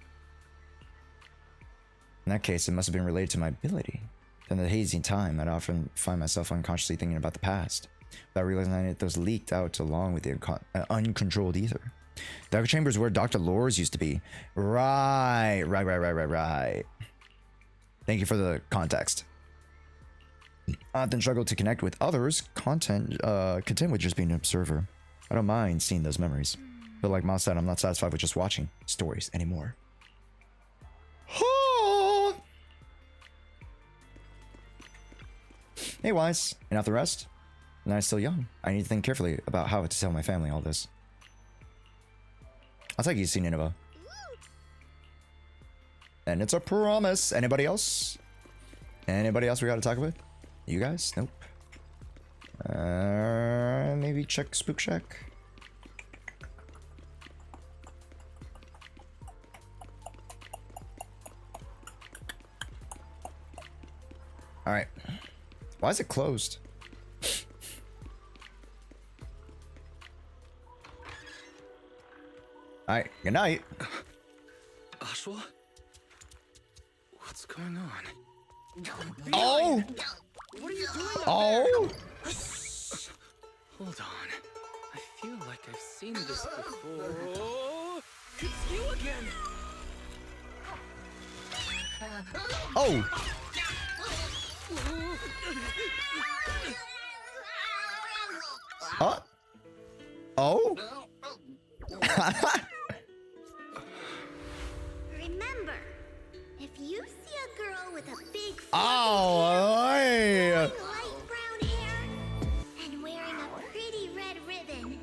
In that case, it must have been related to my ability. In the hazy time, I'd often find myself unconsciously thinking about the past, without realizing that those leaked out along with the uncontrolled ether. The echo chamber is where Dr. Lores used to be. Right. Thank you for the context. I often struggle to connect with others, content with just being an observer. I don't mind seeing those memories, but like Ma said, I'm not satisfied with just watching stories anymore. Hey, Wise. Enough the rest? And I'm still young. I need to think carefully about how to tell my family all this. I'll take you to see Nineveh. And it's a promise. Anybody else? Anybody else we gotta talk about? You guys? Nope. Maybe check Spook Shack. Alright. Why is it closed? Alright, good night. Ashwa? What's going on? Oh! What are you doing up Oh! there? Hold on. I feel like I've seen this before. Oh, it's you again! Oh! Huh? Oh? Remember, if you see a girl with a big Oh, hey. light brown hair and wearing a pretty red ribbon,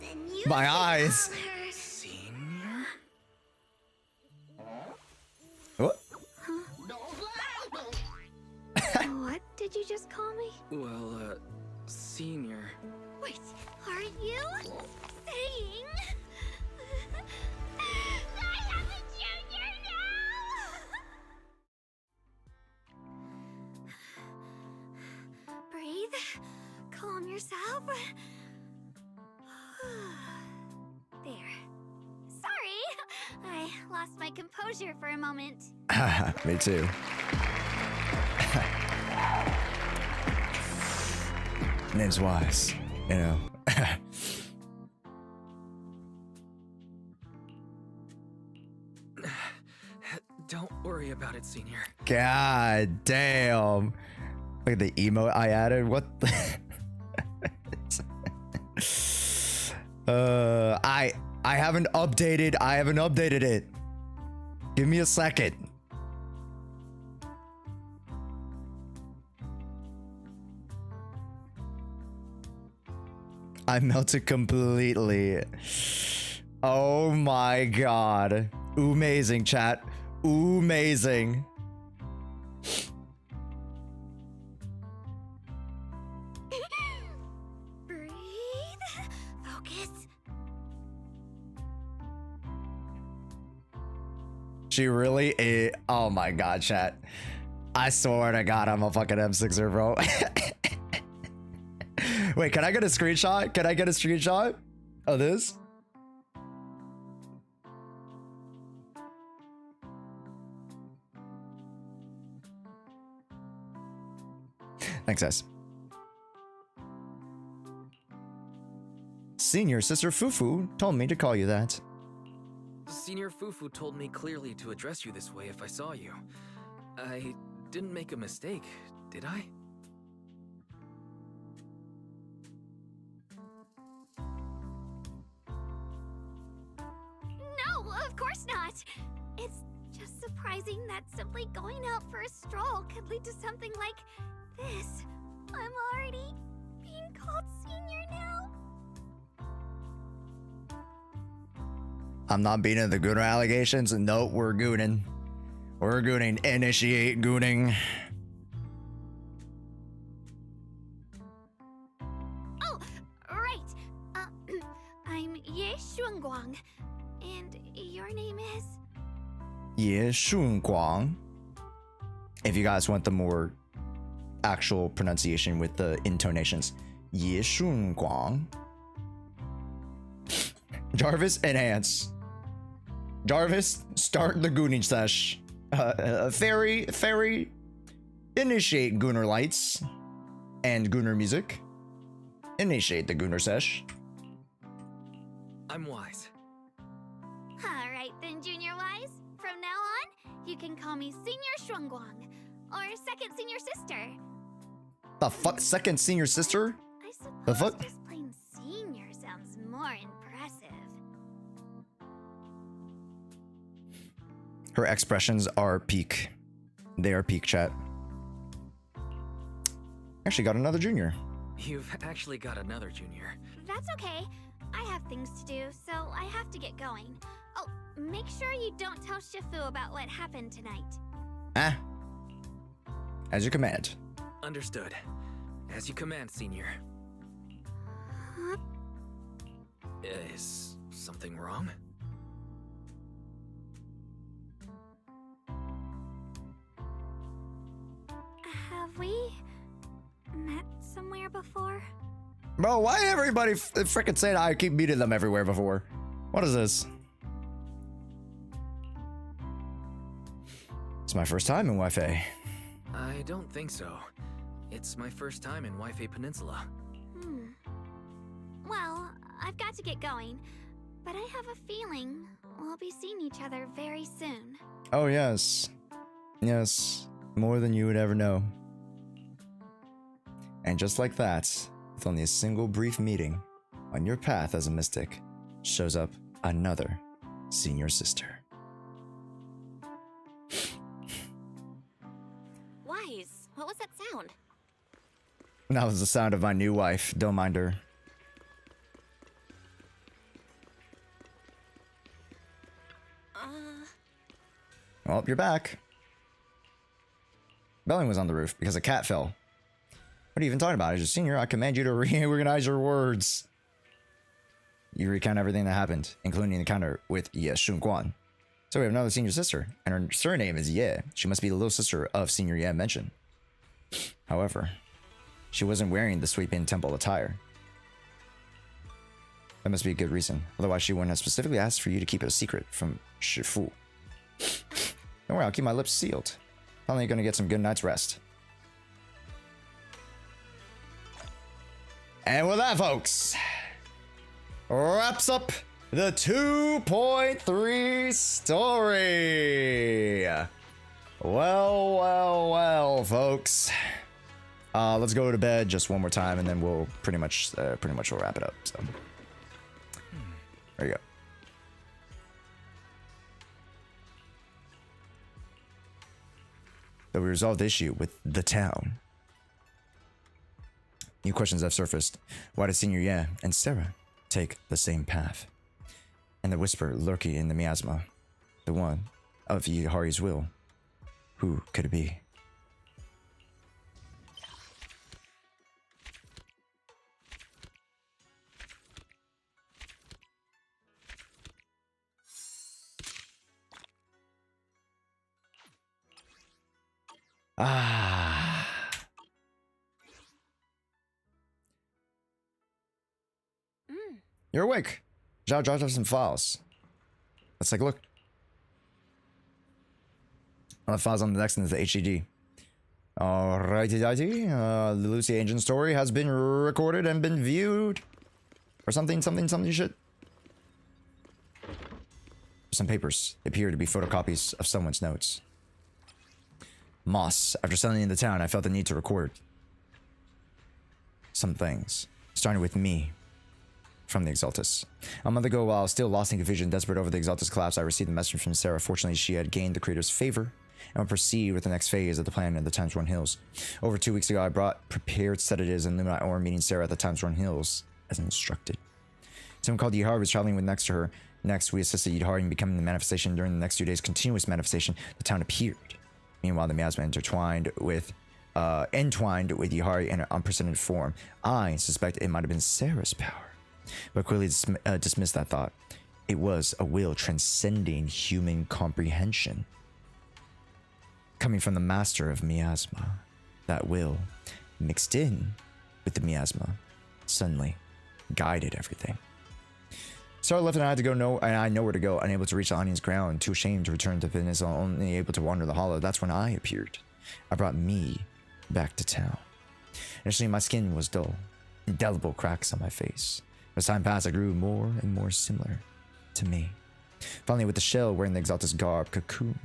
then you My should eyes. call her Senior? What? What did you just call me? Well, Senior. Wait, are you saying I have a junior now? Breathe. Calm yourself. There. Sorry, I lost my composure for a moment. Me too. Name's Wise, you know. Don't worry about it, Senior. God damn. Look at the emote I added. What the I haven't updated it. Give me a second. I melted completely. Oh my god. Amazing, chat. Amazing. Breathe. Focus. She really is. Oh my god, chat. I swear to god, I'm a fucking M6er, bro. Wait, can I get a screenshot? Can I get a screenshot of this? Thanks, guys. Senior Sister Fufu told me to call you that. Senior Fufu told me clearly to address you this way if I saw you. I didn't make a mistake, did I? No, of course not. It's just surprising that simply going out for a stroll could lead to something like this. I'm already being called senior now. I'm not beating the Gooner allegations. No, we're gooning. We're gooning. Initiate gooning. Oh, right. I'm Ye Shunguang, and your name is? Ye Shunguang. If you guys want the more actual pronunciation with the intonations. Ye Shunguang. Jarvis, enhance. Jarvis, start the gooning sesh. Fairy, initiate Gooner lights and Gooner music. Initiate the Gooner sesh. I'm Wise. Alright then, Junior Wise. From now on, you can call me Senior Shunguang, or Second Senior Sister. The fuck? Second senior sister? I suppose The fuck? just plain senior sounds more impressive. Her expressions are peak. They are peak, chat. Actually got another junior. You've actually got another junior. That's okay. I have things to do, so I have to get going. Oh, make sure you don't tell Shifu about what happened tonight. Ah. As you command. Understood. As you command, Senior. Huh? Is something wrong? Have we met somewhere before? Bro, why everybody freaking saying I keep meeting them everywhere before? What is this? It's my first time in Wi-Fi. I don't think so. It's my first time in Wi-Fi Peninsula. Well, I've got to get going, but I have a feeling we'll be seeing each other very soon. Oh, yes. Yes. More than you would ever know. And just like that, with only a single brief meeting, on your path as a mystic, shows up another senior sister. Wise, what was that sound? That was the sound of my new wife. Don't mind her. Well, you're back. Belling was on the roof because a cat fell. What are you even talking about? As your senior, I command you to reorganize your words. You recount everything that happened, including the encounter with Ye Shunguan. So we have another senior sister, and her surname is Ye. She must be the little sister of Senior Ye mentioned. However, she wasn't wearing the sweeping temple attire. That must be a good reason. Otherwise, she wouldn't have specifically asked for you to keep it a secret from Shifu. Don't worry, I'll keep my lips sealed. Finally gonna get some good night's rest. And with that, folks, wraps up the 2.3 story. Well, folks. Let's go to bed just one more time, and then we'll pretty much we'll wrap it up. So there you go. So we resolved the issue with the town. New questions have surfaced. Why did Senior Ye and Sarah take the same path? And the whisper lurking in the miasma, the one of Yihari's will. Who could it be? You're awake. Zhao dropped off some files. Let's take a look. All the files on the next into the HDD. Alrighty, the LUCIA engine story has been recorded and been viewed. Or something shit. some papers. They appeared to be photocopies of someone's notes. Moss. After settling in the town, I felt the need to record some things, starting with me from the Exaltus. A month ago, while still lost in confusion, desperate over the Exaltus collapse, I received a message from Sarah. Fortunately, she had gained the creator's favor and would proceed with the next phase of the plan in the Times Worn Hills. Over 2 weeks ago, I brought prepared sedatives and Lumina Ore, meeting Sarah at the Times Worn Hills as instructed. Someone called Yihari was traveling with next to her. Next, we assisted Yihari in becoming the manifestation. During the next 2 days' continuous manifestation, the town appeared. Meanwhile, the miasma entwined with Yihari in an unprecedented form. I suspect it might have been Sarah's power, but quickly dismissed that thought. It was a will transcending human comprehension, coming from the master of miasma. That will, mixed in with the miasma, suddenly guided everything. Sarah left and I had to go, and I know where to go, unable to reach the Onion's ground, too ashamed to return to Peninsula, only able to wander the hollow. That's when I appeared. I brought me back to town. Initially, my skin was dull, indelible cracks on my face. As time passed, I grew more and more similar to me. Finally, with the shell wearing the Exaltus garb cocooned,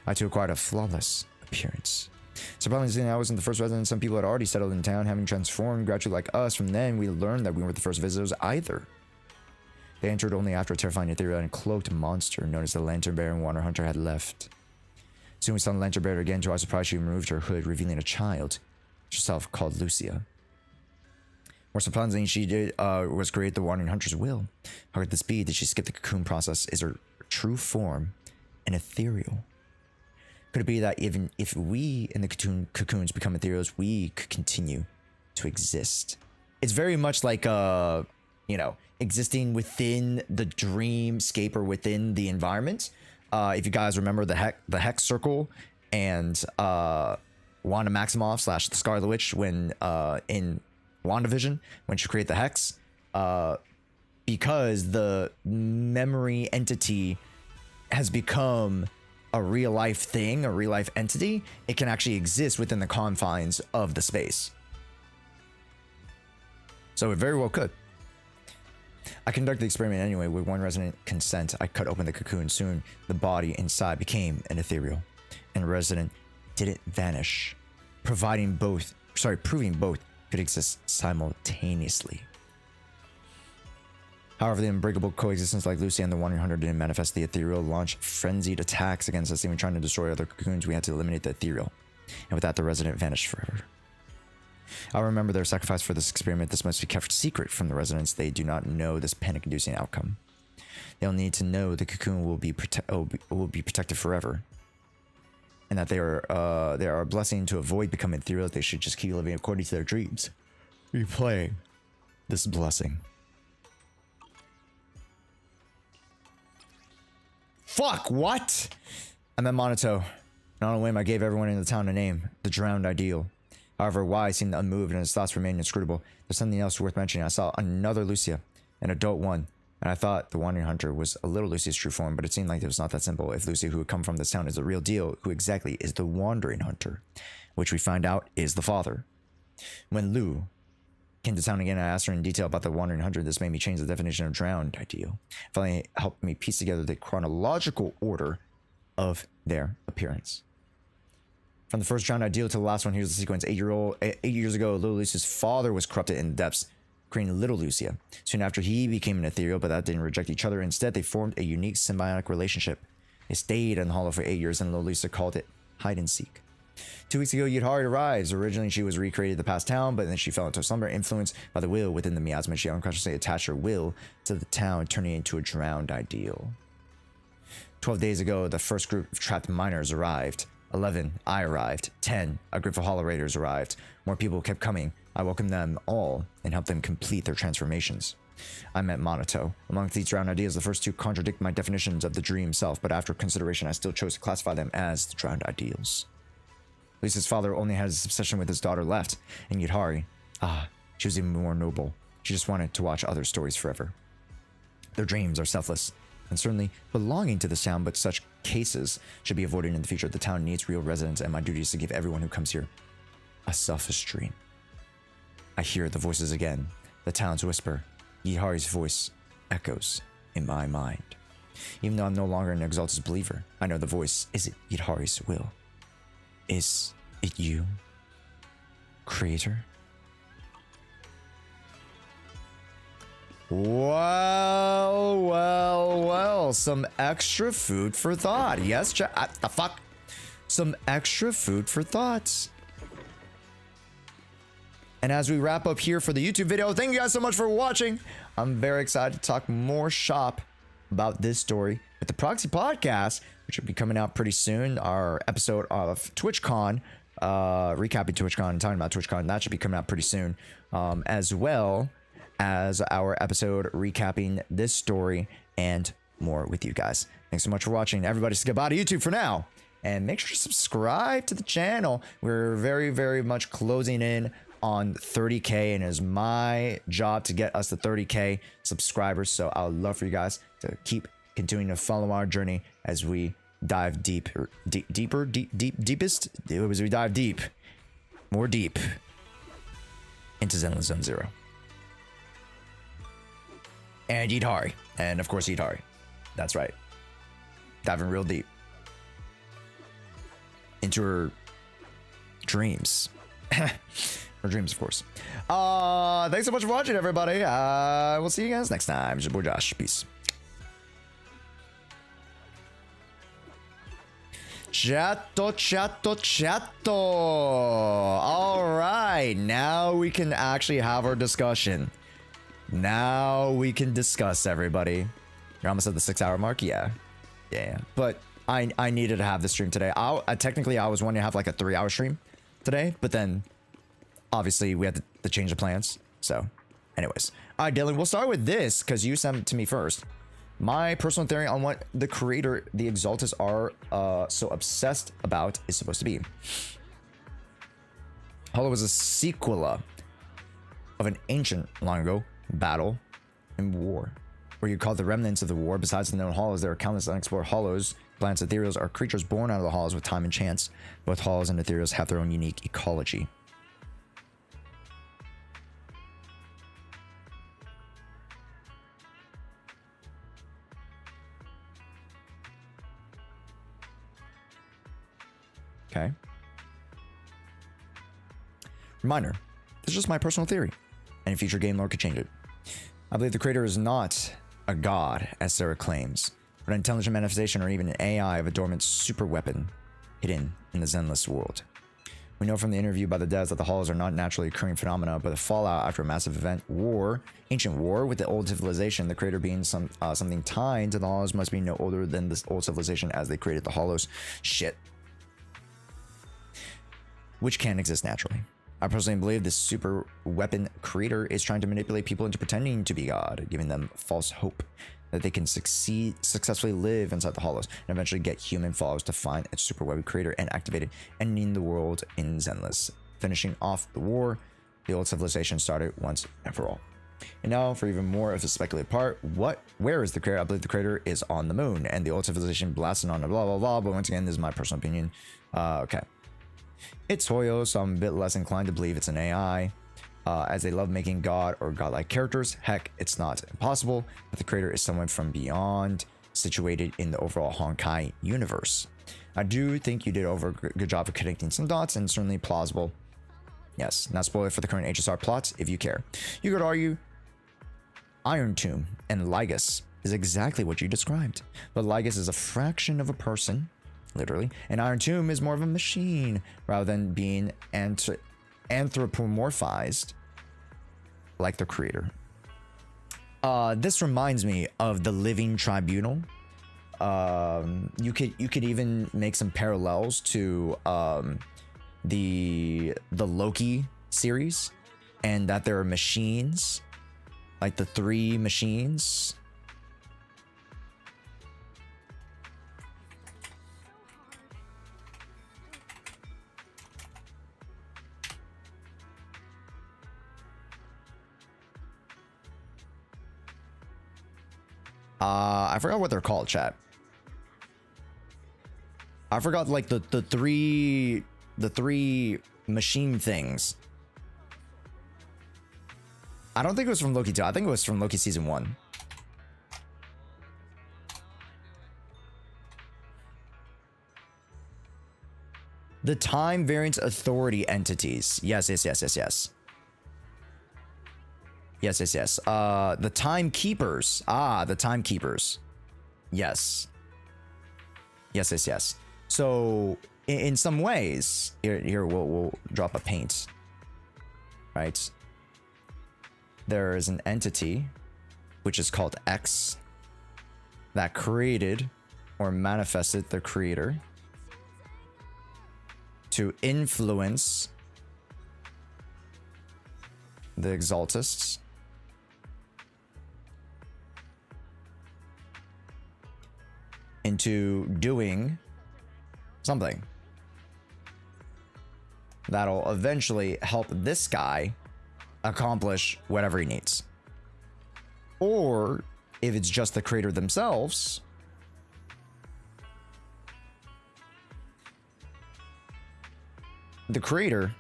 I too acquired a flawless appearance. Surprisingly, I wasn't the first resident. Some people had already settled in town, having transformed gradually like us. From then, we learned that we weren't the first visitors either. They entered only after a terrifying ethereal and cloaked monster known as the Lantern Bearer and Water Hunter had left. Soon we saw the Lantern Bearer again. To our surprise, she removed her hood, revealing a child, herself called Lucia. More surprisingly, she did was create the Wandering Hunter's will. How could this be? Did she skip the cocoon process? Is her true form an ethereal? Could it be that even if we in the cocoons become ethereals, we could continue to exist? It's very much like existing within the dreamscape or within the environment. If you guys remember the Hex Circle and Wanda Maximoff / the Scarlet Witch when in WandaVision, when she created the Hex, because the memory entity has become a real life thing, a real life entity, it can actually exist within the confines of the space. So it very well could. I conducted the experiment anyway. With one resident consent, I cut open the cocoon. Soon, the body inside became an ethereal, and the resident didn't vanish, proving both could exist simultaneously. However, the unbreakable coexistence like Lucy and the Wandering Hunter didn't manifest. The ethereal launched frenzied attacks against us, even trying to destroy other cocoons. We had to eliminate the ethereal, and with that, the resident vanished forever. I remember their sacrifice for this experiment. This must be kept secret from the residents. They do not know this panic-inducing outcome. They'll need to know the cocoon will be protected forever, and that they are a blessing to avoid becoming ethereal. They should just keep living according to their dreams, replaying this blessing. Fuck, what? I met Monato, and on a whim I gave everyone in the town a name, the Drowned Ideal. However, Wai seemed unmoved and his thoughts remained inscrutable. There's something else worth mentioning. I saw another Lucia, an adult one, and I thought the Wandering Hunter was a little Lucia's true form, but it seemed like it was not that simple. If Lucia, who had come from this town, is the real deal, who exactly is the Wandering Hunter? Which we find out is the father. When Lu came to town again, I asked her in detail about the Wandering Hunter. This made me change the definition of Drowned Ideal. It finally helped me piece together the chronological order of their appearance. From the first Drowned Ideal to the last one, here's the sequence. 8 years ago, little Lucia's father was corrupted in the depths, creating little Lucia. Soon after, he became an ethereal, but that didn't reject each other. Instead, they formed a unique symbiotic relationship. They stayed in the hollow for 8 years, and little Lucia called it hide and seek. 2 weeks ago, Yihari arrives. Originally, she was recreated the past town, but then she fell into a slumber, influenced by the will within the miasma. She unconsciously attached her will to the town, turning it into a Drowned Ideal. 12 days ago, the first group of trapped miners arrived. 11, I arrived. 10, a group of Hollow Raiders arrived. More people kept coming. I welcomed them all and helped them complete their transformations. I met Monato. Amongst these Drowned Ideas, the first two contradict my definitions of the dream self, but after consideration, I still chose to classify them as the Drowned Ideals. Lisa's father only had his obsession with his daughter left, and Yihari, she was even more noble. She just wanted to watch other stories forever. Their dreams are selfless, and certainly belonging to the town, but such cases should be avoided in the future. The town needs real residents, and my duty is to give everyone who comes here a selfish dream. I hear the voices again, the town's whisper. Yihari's voice echoes in my mind. Even though I'm no longer an Exalted's believer, I know the voice. Is it Yidhari's will? Is it you, Creator? Well, some extra food for thought. Yes, the fuck? Some extra food for thought. And as we wrap up here for the YouTube video, thank you guys so much for watching. I'm very excited to talk more shop about this story with the Proxy Podcast, which will be coming out pretty soon. Our episode of TwitchCon, recapping TwitchCon and talking about TwitchCon, that should be coming out pretty soon, as well as our episode recapping this story and more with you guys. Thanks so much for watching. Everybody, say goodbye to YouTube for now. And make sure to subscribe to the channel. We're very, very much closing in on 30K, and it is my job to get us to 30K subscribers. So I would love for you guys to keep continuing to follow our journey as we dive deeper, deepest. As we dive deep, more deep into Zenless Zone Zero. And Yidhari. And of course, Yidhari. That's right. Diving real deep into her dreams. Her dreams, of course. Thanks so much for watching, everybody. We'll see you guys next time. It's your boy Josh. Peace. Chatto. All right. Now we can actually have our discussion. Now we can discuss, everybody. You're almost at the 6 hour mark. Yeah. But I needed to have the stream today. Technically, I was wanting to have like a 3 hour stream today, but then obviously we had to change the plans. So anyways. All right, Dylan, we'll start with this because you sent it to me first. My personal theory on what the creator, the Exalteds, are so obsessed about is supposed to be. Hollow was a sequela of an ancient, long ago, battle and war, where you call the remnants of the war. Besides the known hollows, there are countless unexplored hollows. Plants, ethereals are creatures born out of the hollows with time and chance. Both hollows and ethereals have their own unique ecology. Okay. Reminder, this is just my personal theory. Any future game lore could change it. I believe the creator is not a god, as Sarah claims, but an intelligent manifestation or even an AI of a dormant super weapon hidden in the Zenless world. We know from the interview by the devs that the hollows are not naturally occurring phenomena, but a fallout after a massive event, war, ancient war with the old civilization. The creator being something tied to the hollows must be no older than this old civilization as they created the hollows. Shit. Which can't exist naturally. I personally believe this super weapon creator is trying to manipulate people into pretending to be God, giving them false hope that they can successfully live inside the hollows and eventually get human followers to find its super weapon creator and activate it, ending the world in Zenless, finishing off the war the old civilization started once and for all. And now for even more of the speculative part, where is the creator? I believe the creator is on the moon and the old civilization blasting on the blah blah blah, but once again, this is my personal opinion. Okay. It's Hoyo, so I'm a bit less inclined to believe it's an AI, as they love making god or godlike characters. Heck, it's not impossible, but the creator is someone from beyond, situated in the overall Honkai universe. I do think you did a good job of connecting some dots, and certainly plausible. Yes, not spoiler for the current HSR plots, if you care. You could argue Iron Tomb and Lygus is exactly what you described, but Lygus is a fraction of a person, literally, and Iron Tomb is more of a machine rather than being anthropomorphized like the creator. This reminds me of the Living Tribunal. You could even make some parallels to the Loki series, and that there are machines, like the 3 machines. I forgot what they're called, chat. I forgot like the three machine things. I don't think it was from Loki 2. I think it was from Loki season 1. The time variance authority entities. Yes. The timekeepers. The timekeepers. Yes. So in some ways, here we'll drop a paint. Right. There is an entity which is called X that created or manifested the creator to influence the exaltists into doing something that'll eventually help this guy accomplish whatever he needs. Or if it's just the creator themselves, the creator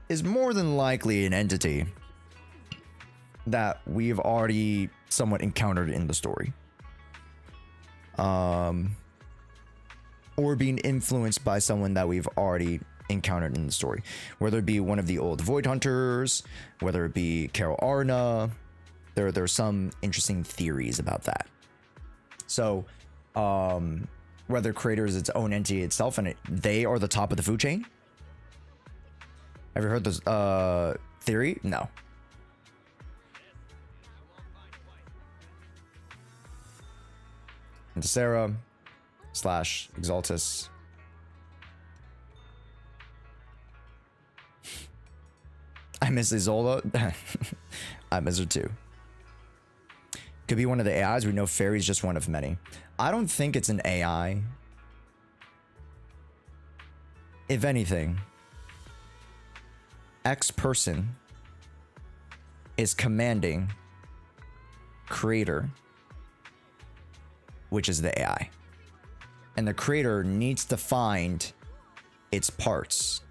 is more than likely an entity that we've already somewhat encountered in the story. Or being influenced by someone that we've already encountered in the story, whether it be one of the old Void Hunters, whether it be Carol Arna. There's some interesting theories about that. So whether creator is its own entity itself and they are the top of the food chain. Have you heard this theory? No. And Sarah / Exaltus. I miss Isola. I miss her too. Could be one of the AIs. We know Fairy's just one of many. I don't think it's an AI. If anything, X person is commanding creator, which is the AI. And the creator needs to find its parts.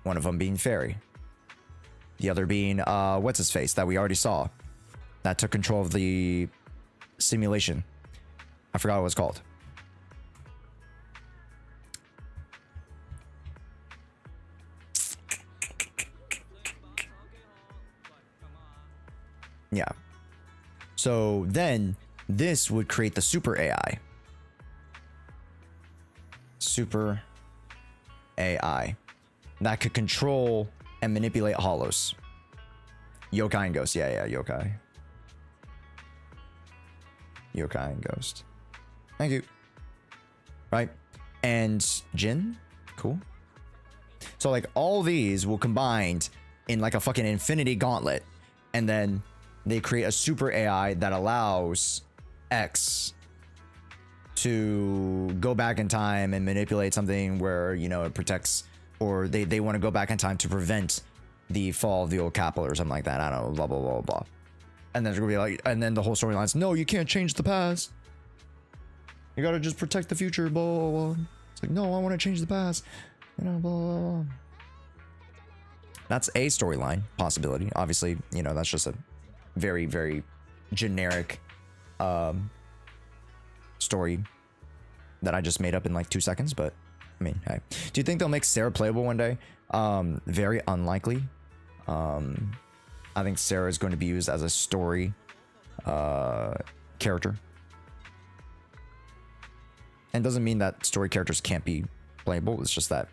One of them being Fairy. The other being, what's his face that we already saw. That took control of the simulation. I forgot what it was called. Yeah. So then this would create the super AI. Super AI that could control and manipulate hollows. Yokai and Ghost. Yeah, Yokai. Yokai and Ghost. Thank you. Right? And Jin. Cool. So like all these will combined in like a fucking infinity gauntlet. And then they create a super AI that allows X to go back in time and manipulate something where, you know, it protects, or they want to go back in time to prevent the fall of the old capital or something like that. I don't know, blah, blah, blah, blah. And then it's gonna be like, and then the whole storyline's, no, you can't change the past. You gotta just protect the future, blah, blah, blah. It's like, no, I want to change the past. You know, blah, blah, blah. That's a storyline possibility. Obviously, you know, that's just a very, very generic story that I just made up in like 2 seconds, but I mean, hey. Do you think they'll make Sarah playable one day? Very unlikely. I think Sarah is going to be used as a story character. And doesn't mean that story characters can't be playable. It's just that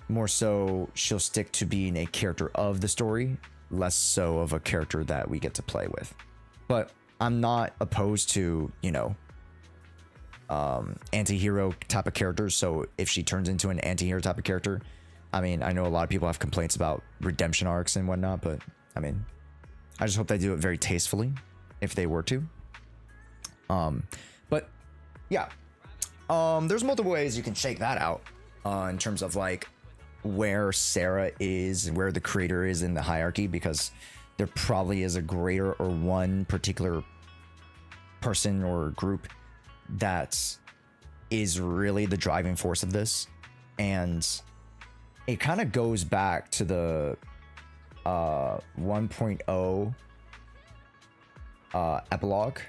more so she'll stick to being a character of the story, less so of a character that we get to play with. But I'm not opposed to, you know, anti-hero type of characters. So if she turns into an anti-hero type of character, I mean, I know a lot of people have complaints about redemption arcs and whatnot, but I mean, I just hope they do it very tastefully if they were to. But yeah, there's multiple ways you can shake that out in terms of like where Sarah is, where the creator is in the hierarchy, because there probably is a greater or one particular person or group that is really the driving force of this. And it kind of goes back to the 1.0 epilogue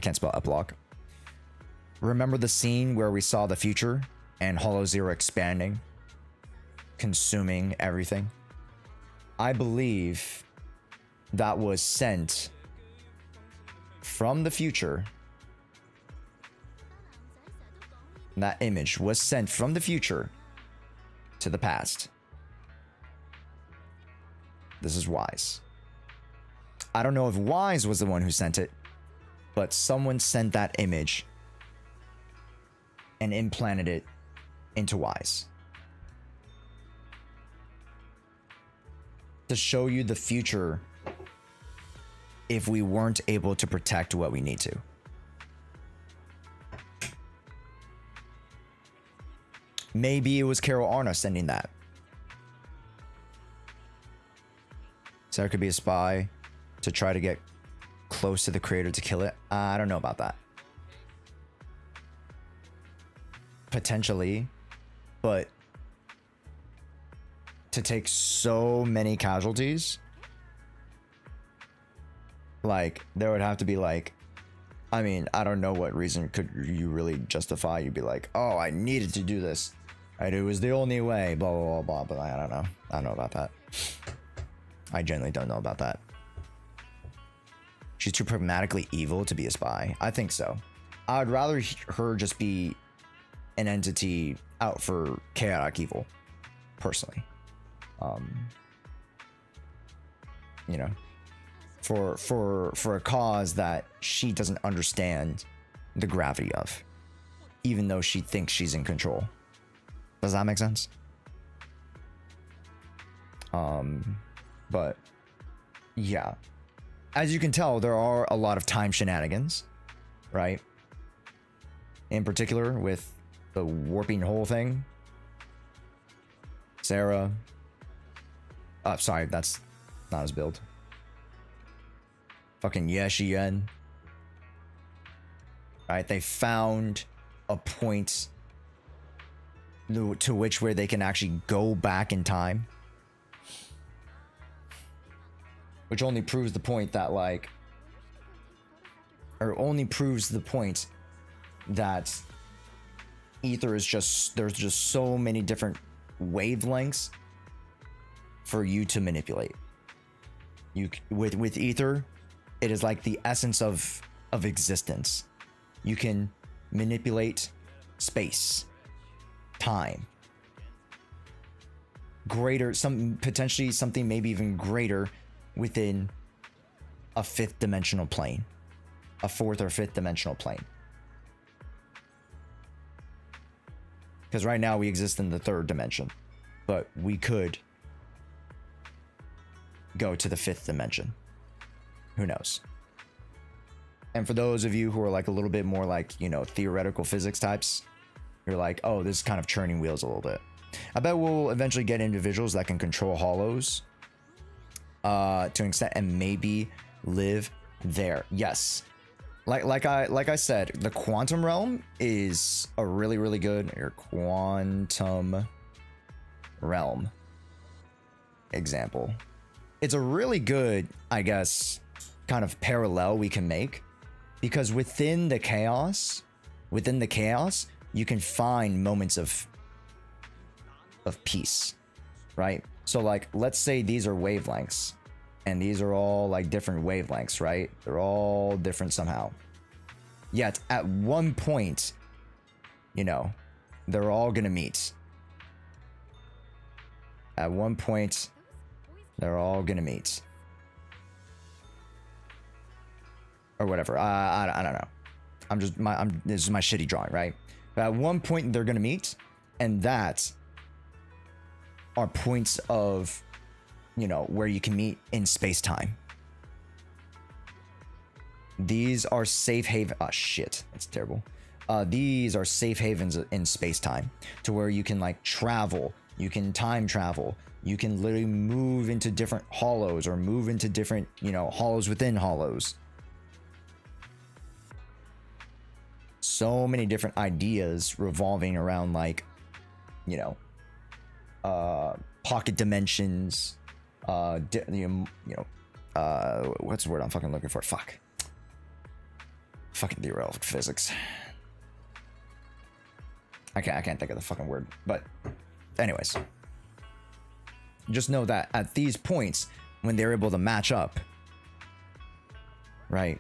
can't spell epilogue. Remember the scene where we saw the future and Hollow Zero expanding, consuming everything? I believe that was sent from the future. That image was sent from the future to the past. This is Wise. I don't know if Wise was the one who sent it, but someone sent that image and implanted it into Wise to show you the future if we weren't able to protect what we need to. Maybe it was Carol Arna sending that. Sarah could be a spy to try to get close to the creator to kill it. I don't know about that. Potentially, but to take so many casualties, like there would have to be like, I mean, I don't know what reason could you really justify. You'd be like, oh, I needed to do this. Right? It was the only way, blah, blah, blah, blah. But I don't know. I don't know about that. I genuinely don't know about that. She's too pragmatically evil to be a spy. I think so. I would rather her just be an entity out for chaotic evil, personally. You know, for a cause that she doesn't understand the gravity of, even though she thinks she's in control. Does that make sense? But yeah, as you can tell, there are a lot of time shenanigans, right? In particular with the warping hole thing. Sarah. Sorry, that's not his build. Fucking Yeshiyen. Right, they found a point to which where they can actually go back in time. Which only proves the point that like, or only proves the point that ether is just, there's just so many different wavelengths for you to manipulate. You with ether, it is like the essence of existence. You can manipulate space, time, greater, some potentially something maybe even greater within a fifth dimensional plane, a fourth or fifth dimensional plane. Because right now we exist in the third dimension, but we could go to the fifth dimension. Who knows? And for those of you who are like a little bit more like, you know, theoretical physics types, you're like, oh, this is kind of churning wheels a little bit. I bet we'll eventually get individuals that can control hollows to an extent and maybe live there. Yes. Like I said, the quantum realm is a really good quantum realm example. It's a really good, I guess, kind of parallel we can make, because within the chaos, you can find moments of peace, right? So like, let's say these are wavelengths, and these are all like different wavelengths, right? They're all different somehow. Yet at one point, you know, they're all gonna meet. At one point, they're all gonna meet. Or whatever. I don't know. This is my shitty drawing, right? But at one point they're gonna meet, and that are points of, you know, where you can meet in space-time. These are safe haven. Oh shit, that's terrible. These are safe havens in space-time, to where you can like travel, you can time travel, you can literally move into different hollows, or move into different, you know, hollows within hollows. So many different ideas revolving around like, you know, pocket what's the word I'm fucking looking for? Fucking theoretical physics. I can't think of the fucking word. But anyways. Just know that at these points, when they're able to match up, right?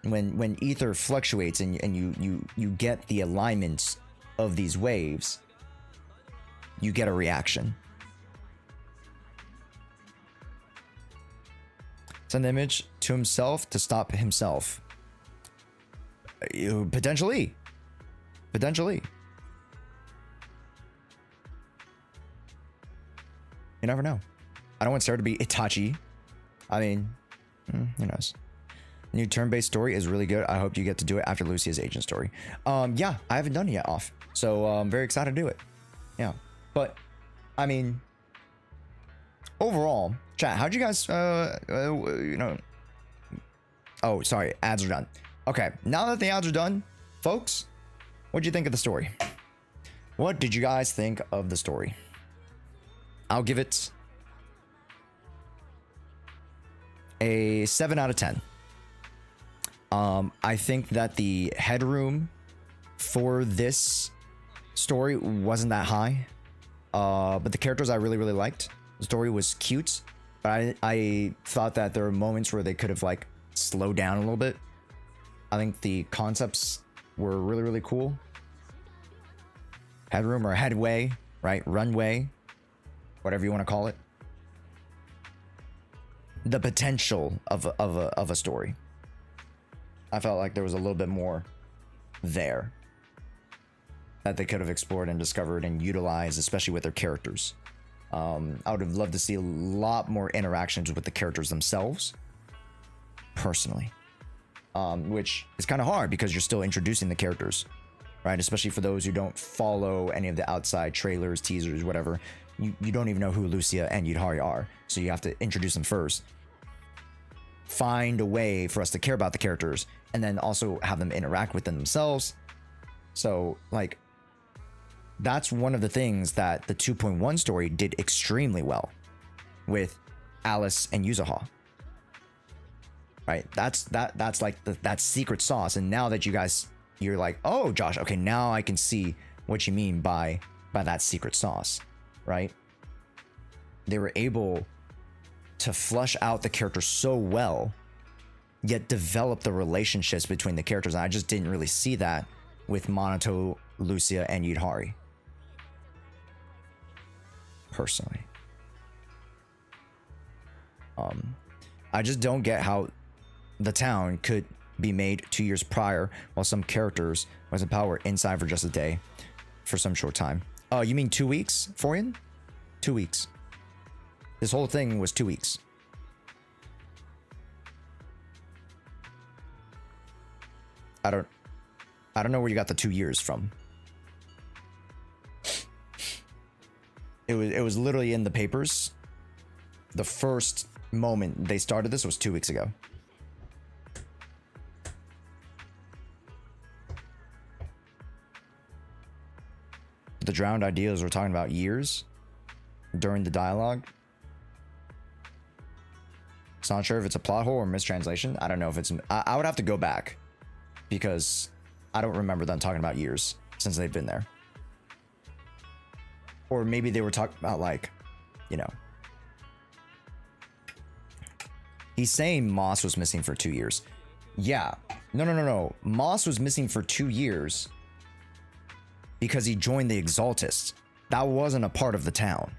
When ether fluctuates and you get the alignments of these waves, you get a reaction. Send the image to himself to stop himself. Potentially. Potentially. You never know. I don't want Sarah to be Itachi. I mean, who knows? New turn-based story is really good. I hope you get to do it after Lucia's agent story. Yeah, I haven't done it yet off. So I'm very excited to do it. Yeah. But, I mean, overall, chat, how'd you guys, you know... Oh, sorry, ads are done. Okay, now that the ads are done, folks, what'd you think of the story? What did you guys think of the story? I'll give it a 7 out of 10. I think that the headroom for this story wasn't that high. But the characters I really, really liked. The story was cute, but I thought that there were moments where they could have like slowed down a little bit. I think the concepts were really, really cool. Headroom or headway, right? Runway, whatever you want to call it. The potential of a story. I felt like there was a little bit more there that they could have explored and discovered and utilized, especially with their characters. I would have loved to see a lot more interactions with the characters themselves, personally. Which is kind of hard because you're still introducing the characters, right? Especially for those who don't follow any of the outside trailers, teasers, whatever. You don't even know who Lucia and Yudhari are, so you have to introduce them first. Find a way for us to care about the characters, and then also have them interact with them themselves. So, like, that's one of the things that the 2.1 story did extremely well with Alice and Yuzuha. Right? That's like that secret sauce. And now that you're like, oh, Josh, okay, now I can see what you mean by that secret sauce, right? They were able to flush out the characters so well, yet develop the relationships between the characters. And I just didn't really see that with Minato, Lucia, and Yudhari. Personally. I just don't get how the town could be made 2 years prior while some characters was in power inside for just a day for some short time. Oh, you mean 2 weeks, Forian? 2 weeks. This whole thing was 2 weeks. I don't know where you got the 2 years from. It was literally in the papers. The first moment they started this was 2 weeks ago. The drowned ideas were talking about years during the dialogue. It's not sure if it's a plot hole or mistranslation. I don't know if it's... I would have to go back because I don't remember them talking about years since they've been there. Or maybe they were talking about, like, you know... He's saying Moss was missing for 2 years. Yeah. No. Moss was missing for 2 years because he joined the Exaltists. That wasn't a part of the town.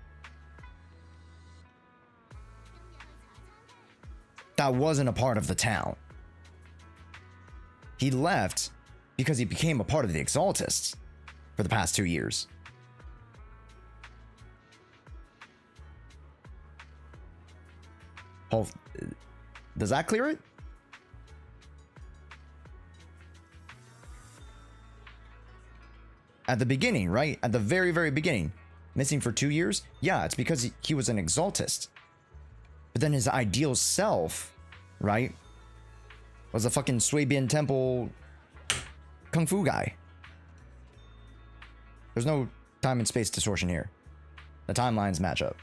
That wasn't a part of the town. He left because he became a part of the Exaltists for the past 2 years. Does that clear it? At the beginning, right? At the very, very beginning. Missing for 2 years? Yeah, it's because he was an Exaltist. But then his ideal self, right, was a fucking Swabian Temple Kung Fu guy. There's no time and space distortion here. The timelines match up.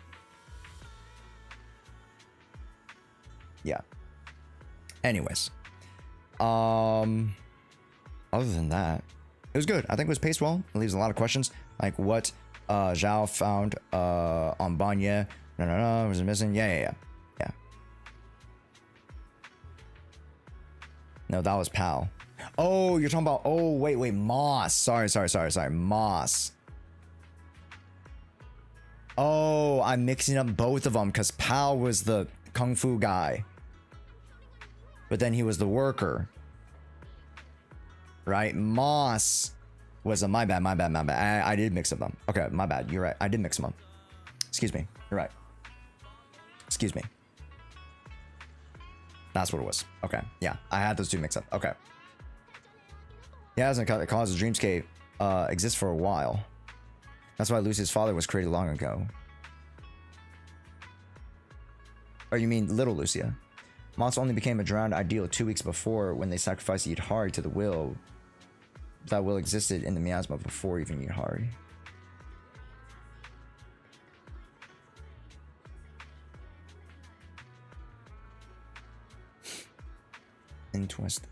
Yeah. Anyways. Other than that, it was good. I think it was paced well. It leaves a lot of questions, like what Zhao found on Banya. No, was it missing? Yeah. No, that was Pal. Oh, you're talking about. Oh, wait, Moss. Sorry, Moss. Oh, I'm mixing up both of them because Pal was the kung fu guy, but then he was the worker, right? Moss was a my bad. I did mix up them. Okay, my bad. You're right. I did mix them up. Excuse me. You're right. Excuse me. That's what it was. Okay. Yeah, I had those two mixed up. Okay. Yeah, it hasn't caused a dreamscape exist for a while. That's why Lucia's father was created long ago. Or you mean little Lucia? Moss only became a drowned ideal 2 weeks before when they sacrificed Yidhari to the will. That will existed in the miasma before even Yidhari. Interesting.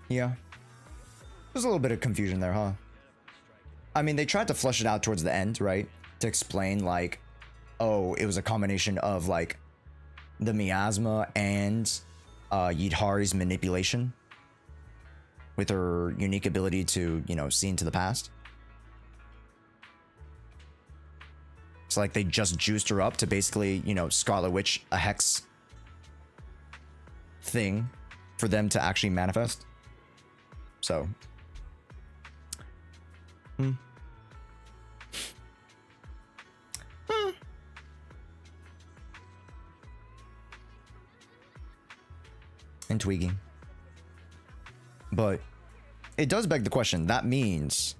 Yeah. There's a little bit of confusion there, huh? I mean, they tried to flesh it out towards the end, right? To explain, like, oh, it was a combination of, like, the miasma and Yidhari's manipulation with her unique ability to, you know, see into the past. It's like they just juiced her up to basically, you know, Scarlet Witch a hex thing for them to actually manifest. So, intriguing. But it does beg the question. That means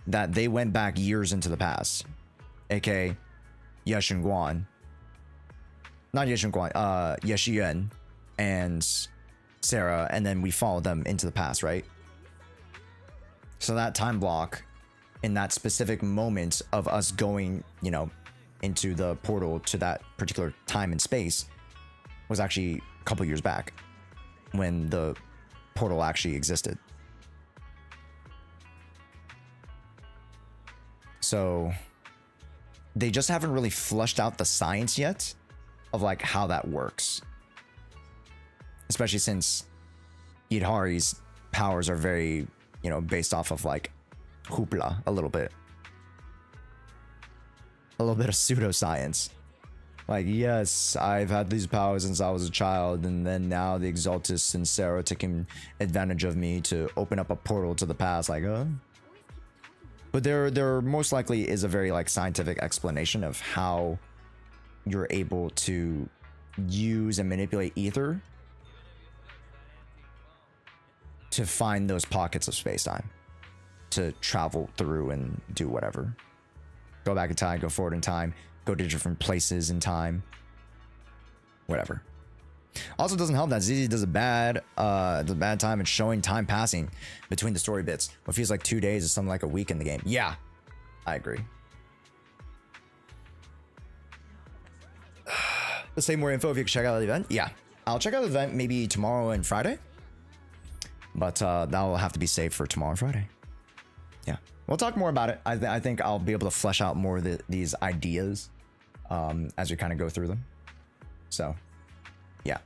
that they went back years into the past, aka Yeshun Guan, not Yeshun Guan, Yeshiyuan and Sarah, and then we followed them into the past, right? So that time block in that specific moment of us going, you know, into the portal to that particular time and space was actually a couple years back when the portal actually existed. So they just haven't really flushed out the science yet of like how that works. Especially since Yidhari's powers are very, you know, based off of like hoopla a little bit of pseudoscience. Like, yes, I've had these powers since I was a child, and then now the Exaltus and Sarah taking advantage of me to open up a portal to the past. Like, but there most likely is a very like scientific explanation of how you're able to use and manipulate ether to find those pockets of space-time to travel through and do whatever. Go back in time, go forward in time, go to different places in time, whatever. Also, doesn't help that ZZ does a bad time in showing time passing between the story bits. What feels like 2 days is something like a week in the game. Yeah, I agree. Let's say more info if you can check out the event. Yeah, I'll check out the event maybe tomorrow and Friday. But that will have to be saved for tomorrow and Friday. Yeah, we'll talk more about it. I think I'll be able to flesh out more of these ideas as we kind of go through them. So, yeah.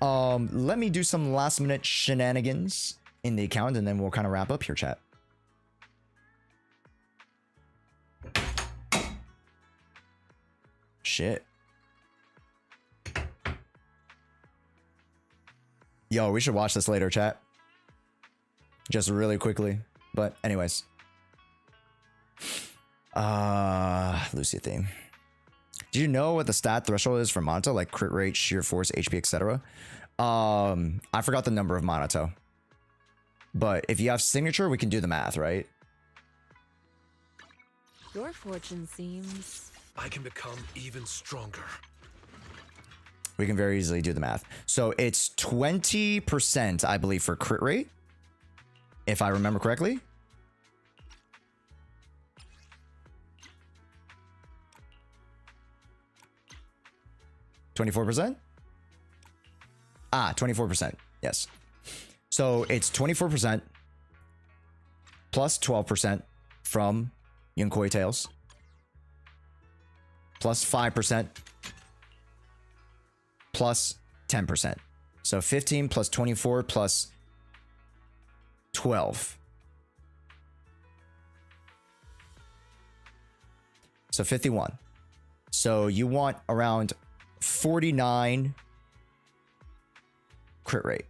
Let me do some last minute shenanigans in the account, and then we'll kind of wrap up here, chat. Shit. Yo, we should watch this later, chat. Just really quickly. But anyways. Lucia theme. Do you know what the stat threshold is for Monato? Like crit rate, sheer force, HP, etc. I forgot the number of Monato. But if you have signature, we can do the math, right? Your fortune seems... I can become even stronger. We can very easily do the math. So it's 20%, I believe, for crit rate. If I remember correctly. 24%? Ah, 24%. Yes. So it's 24% plus 12% from Yonkoi Tales plus 5% plus 10%. So 15 plus 24 plus 12. So 51. So you want around 49 crit rate.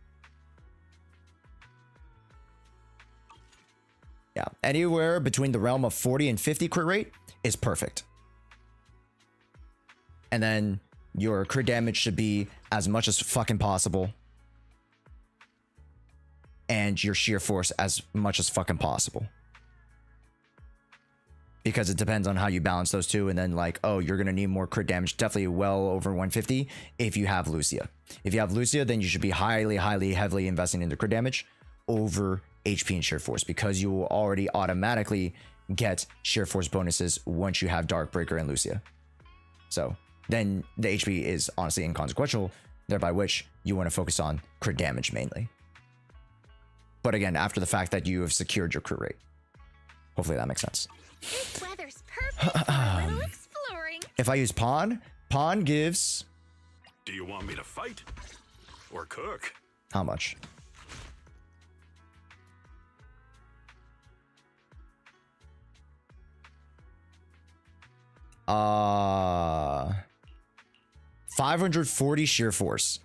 Yeah, anywhere between the realm of 40 and 50 crit rate is perfect. And then your crit damage should be as much as fucking possible. And your sheer force as much as fucking possible. Because it depends on how you balance those two. And then like, oh, you're going to need more crit damage. Definitely well over 150 if you have Lucia. If you have Lucia, then you should be highly, heavily investing in the crit damage over HP and sheer force. Because you will already automatically get sheer force bonuses once you have Darkbreaker and Lucia. So then the HP is honestly inconsequential. Thereby which you want to focus on crit damage mainly. But again, after the fact that you have secured your crit rate. Hopefully that makes sense. This weather's perfect for a little exploring. If I use Pawn, Pawn gives... Do you want me to fight? Or cook? How much? Uh... 540 sheer force.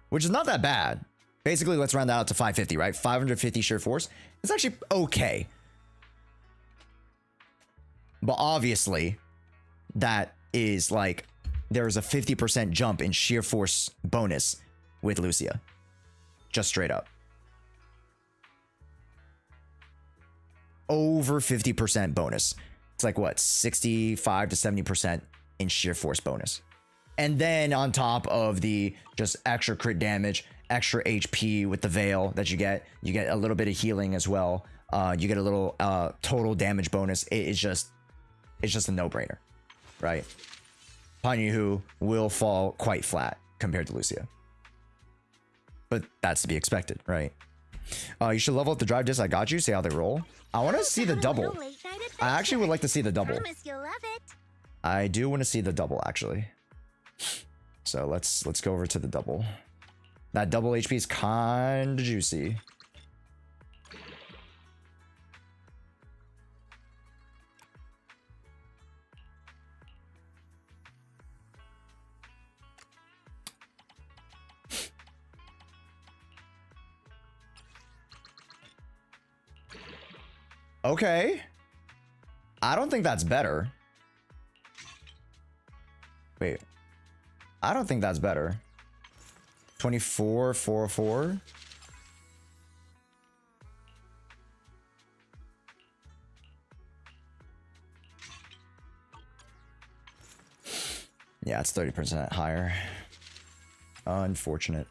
Which is not that bad. Basically, let's round that out to 550, right? 550 sheer force. It's actually okay. But obviously, that is like, there is a 50% jump in sheer force bonus with Lucia. Just straight up. Over 50% bonus. It's like what, 65 to 70% in sheer force bonus. And then on top of the just extra crit damage, extra HP with the veil that you get a little bit of healing as well. You get a little total damage bonus. It's just a no-brainer, right? Panyu will fall quite flat compared to Lucia. But that's to be expected, right? You should level up the drive disc. I got you. See how they roll. I want to see the double. I actually would like to see the double. Promise you'll love it. I do want to see the double, actually. So let's go over to the double. That double HP is kind of juicy. Okay. I don't think that's better. Wait. I don't think that's better. 24, 404. Yeah, it's 30% higher. Unfortunate.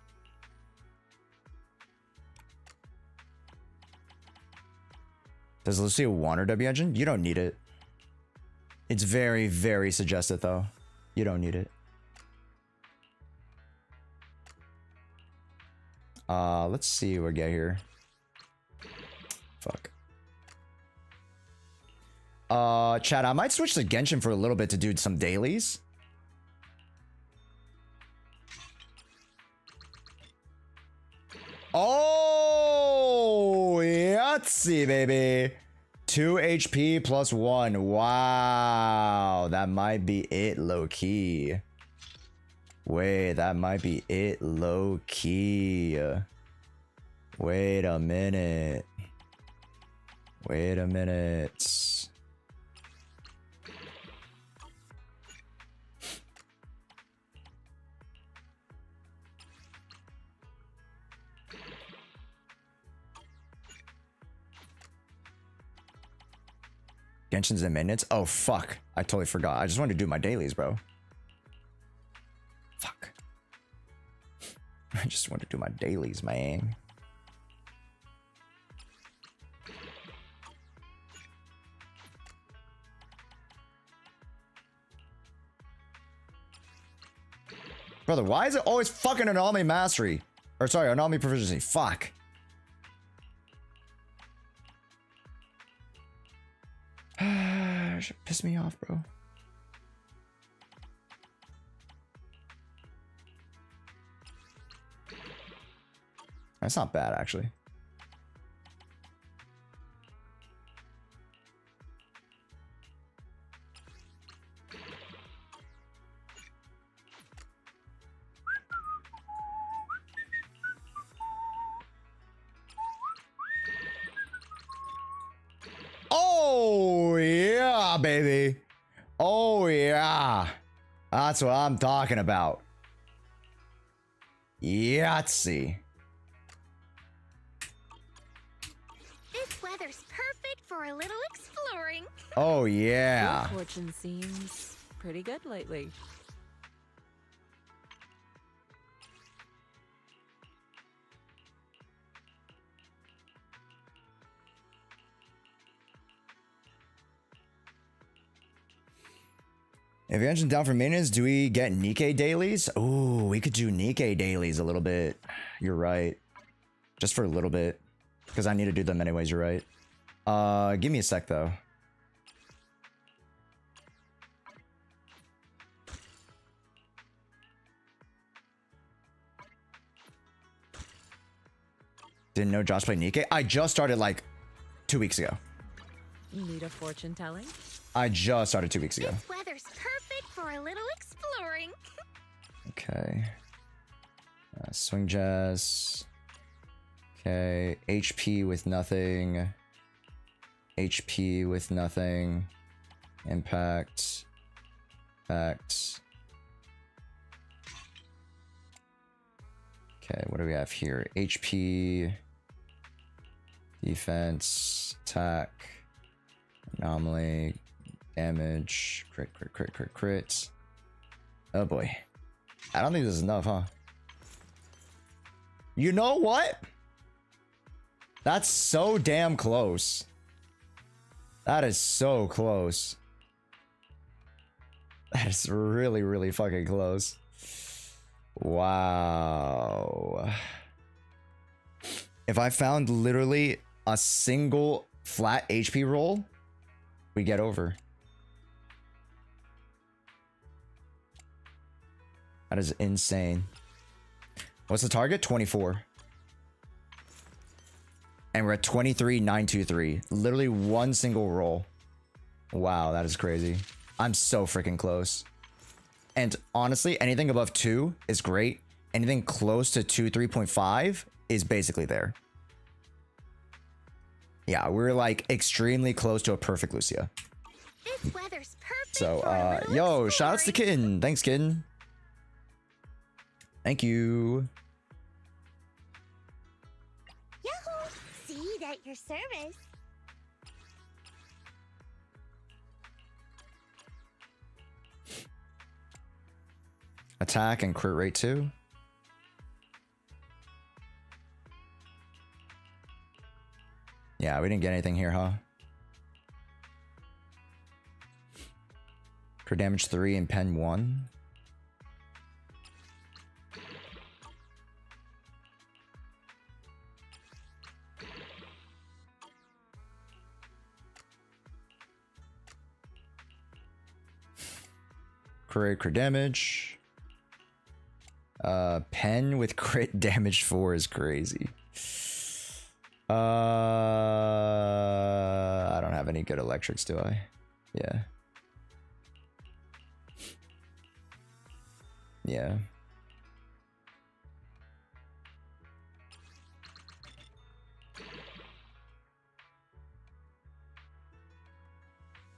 Does Lucia want her W engine? You don't need it. It's very, very suggested though. You don't need it. Let's see what we get here. Fuck. Chat, I might switch to Genshin for a little bit to do some dailies. Oh, Yahtzee, baby. 2 HP plus 1. Wow. That might be it low-key. Wait, that might be it low-key. Wait a minute. Wait a minute. Genshin's in maintenance? Oh, fuck. I totally forgot. I just wanted to do my dailies, bro. Fuck. I just want to do my dailies, man. Brother, why is it always fucking anomaly mastery? Or sorry, anomaly proficiency. Fuck. Should piss me off, bro. That's not bad, actually. Oh, yeah, baby. Oh, yeah. That's what I'm talking about. Yahtzee. This weather's perfect for a little exploring. Oh, yeah. Your fortune seems pretty good lately. If you're engine down for maintenance, do we get Nikkei dailies? Oh, we could do Nikkei dailies a little bit. You're right. Just for a little bit. Because I need to do them anyways, you're right. Give me a sec, though. Didn't know Josh played Nikkei? I just started, like, 2 weeks ago. Need a fortune telling? I just started 2 weeks ago. This weather's perfect for a little exploring. Okay. Swing jazz. Okay. HP with nothing. HP with nothing. Impact. Impact. Okay, what do we have here? HP. Defense. Attack. Anomaly. Damage. Crit, crit, crit, crit, crit. Oh boy. I don't think this is enough, huh? You know what? That's so damn close. That is so close. That is really, really fucking close. Wow. If I found literally a single flat HP roll, we get over. That is insane. What's the target? 24. And we're at 23,923. Literally one single roll. Wow, that is crazy. I'm so freaking close. And honestly, anything above 2 is great. Anything close to 2, 3.5 is basically there. Yeah, we're like extremely close to a perfect Lucia. This weather's perfect. So, yo, shout outs to Kitten. Thanks, Kitten. Thank you. Yahoo! See you at your service. Attack and crit rate too. Yeah, we didn't get anything here, huh? Crit damage 3 and pen 1. Crit damage. Pen with crit damage 4 is crazy. I don't have any good electrics, do I? Yeah. Yeah.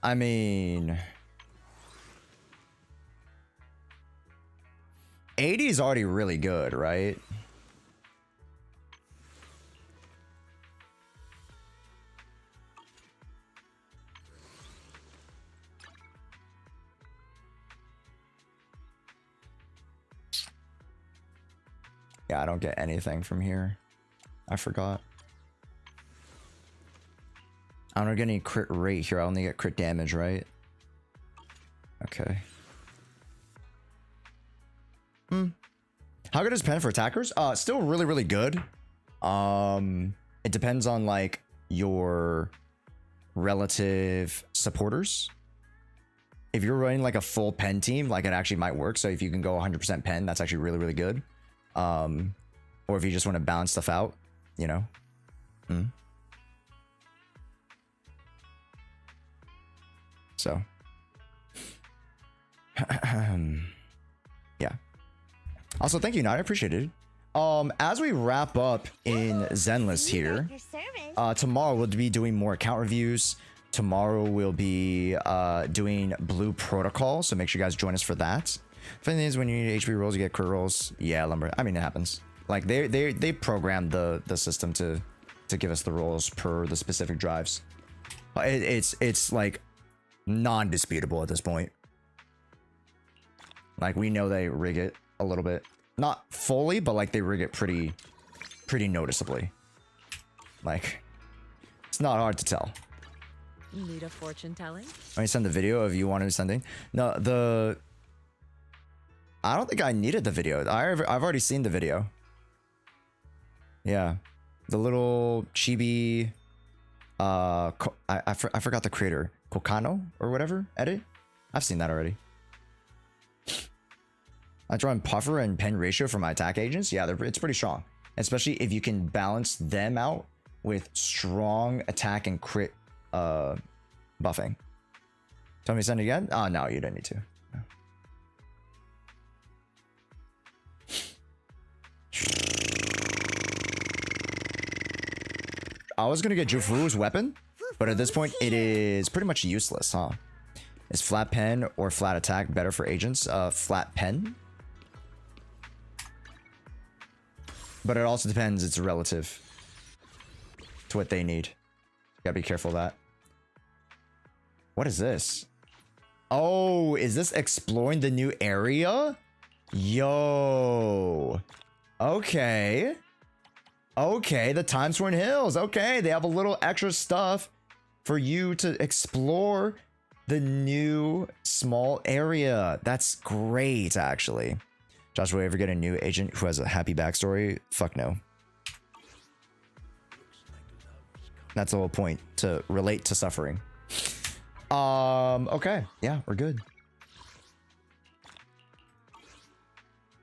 I mean, 80 is already really good, right? Yeah, I don't get anything from here. I forgot. I don't get any crit rate here. I only get crit damage, right? Okay. How good is pen for attackers? Still really, really good. It depends on like your relative supporters. If you're running like a full pen team, like it actually might work. So if you can go 100% pen, that's actually really, really good. Or if you just want to balance stuff out, you know. So yeah. Also, thank you, Nat. I appreciate it. As we wrap up in Zenless here, tomorrow we'll be doing more account reviews. Tomorrow we'll be doing Blue Protocol, so make sure you guys join us for that. Funny thing is, when you need HP rolls, you get crit rolls. Yeah, Lumber. I mean, it happens. Like they programmed the system to give us the rolls per the specific drives. It's like non-disputable at this point. Like we know they rig it a little bit, not fully, but like they rig it pretty noticeably. Like it's not hard to tell. Need a fortune telling? Let me send the video of you wanting to sending. No, I don't think I needed the video. I've already seen the video. Yeah, the little chibi. I forgot the creator, Kokano or whatever edit. I've seen that already. I draw in puffer and pen ratio for my attack agents. Yeah, it's pretty strong, especially if you can balance them out with strong attack and crit buffing. Tell me to send it again. Oh no, you don't need to. No. I was gonna get Jufu's weapon, but at this point it is pretty much useless, huh? Is flat pen or flat attack better for agents? Flat pen. But it also depends, it's relative to what they need. Gotta be careful of that. What is this? Oh, is this exploring the new area? Yo. Okay. Okay, the Timesworn Hills. Okay, they have a little extra stuff for you to explore the new small area. That's great, actually. Josh, will you ever get a new agent who has a happy backstory? Fuck no. That's the whole point, to relate to suffering. Okay. Yeah, we're good.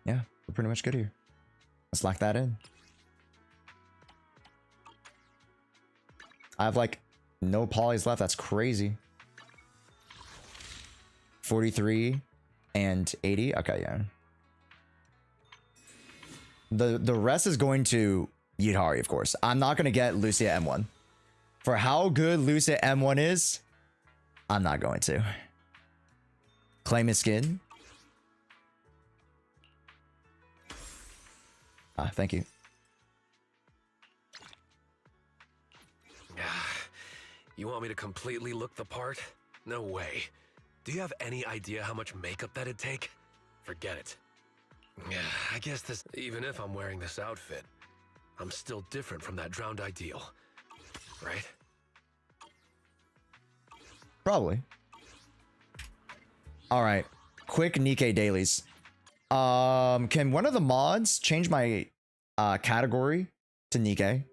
Yeah, we're pretty much good here. Let's lock that in. I have like no polys left. That's crazy. 43 and 80. Okay, yeah. The rest is going to Yidhari, of course. I'm not going to get Lucia M1. For how good Lucia M1 is, I'm not going to. Claim his skin. Ah, thank you. You want me to completely look the part? No way. Do you have any idea how much makeup that'd take? Forget it. Yeah, I guess this... Even if I'm wearing this outfit, I'm still different from that drowned ideal. Right? Probably. Alright. Quick Nikkei dailies. Can one of the mods change my category to Nikkei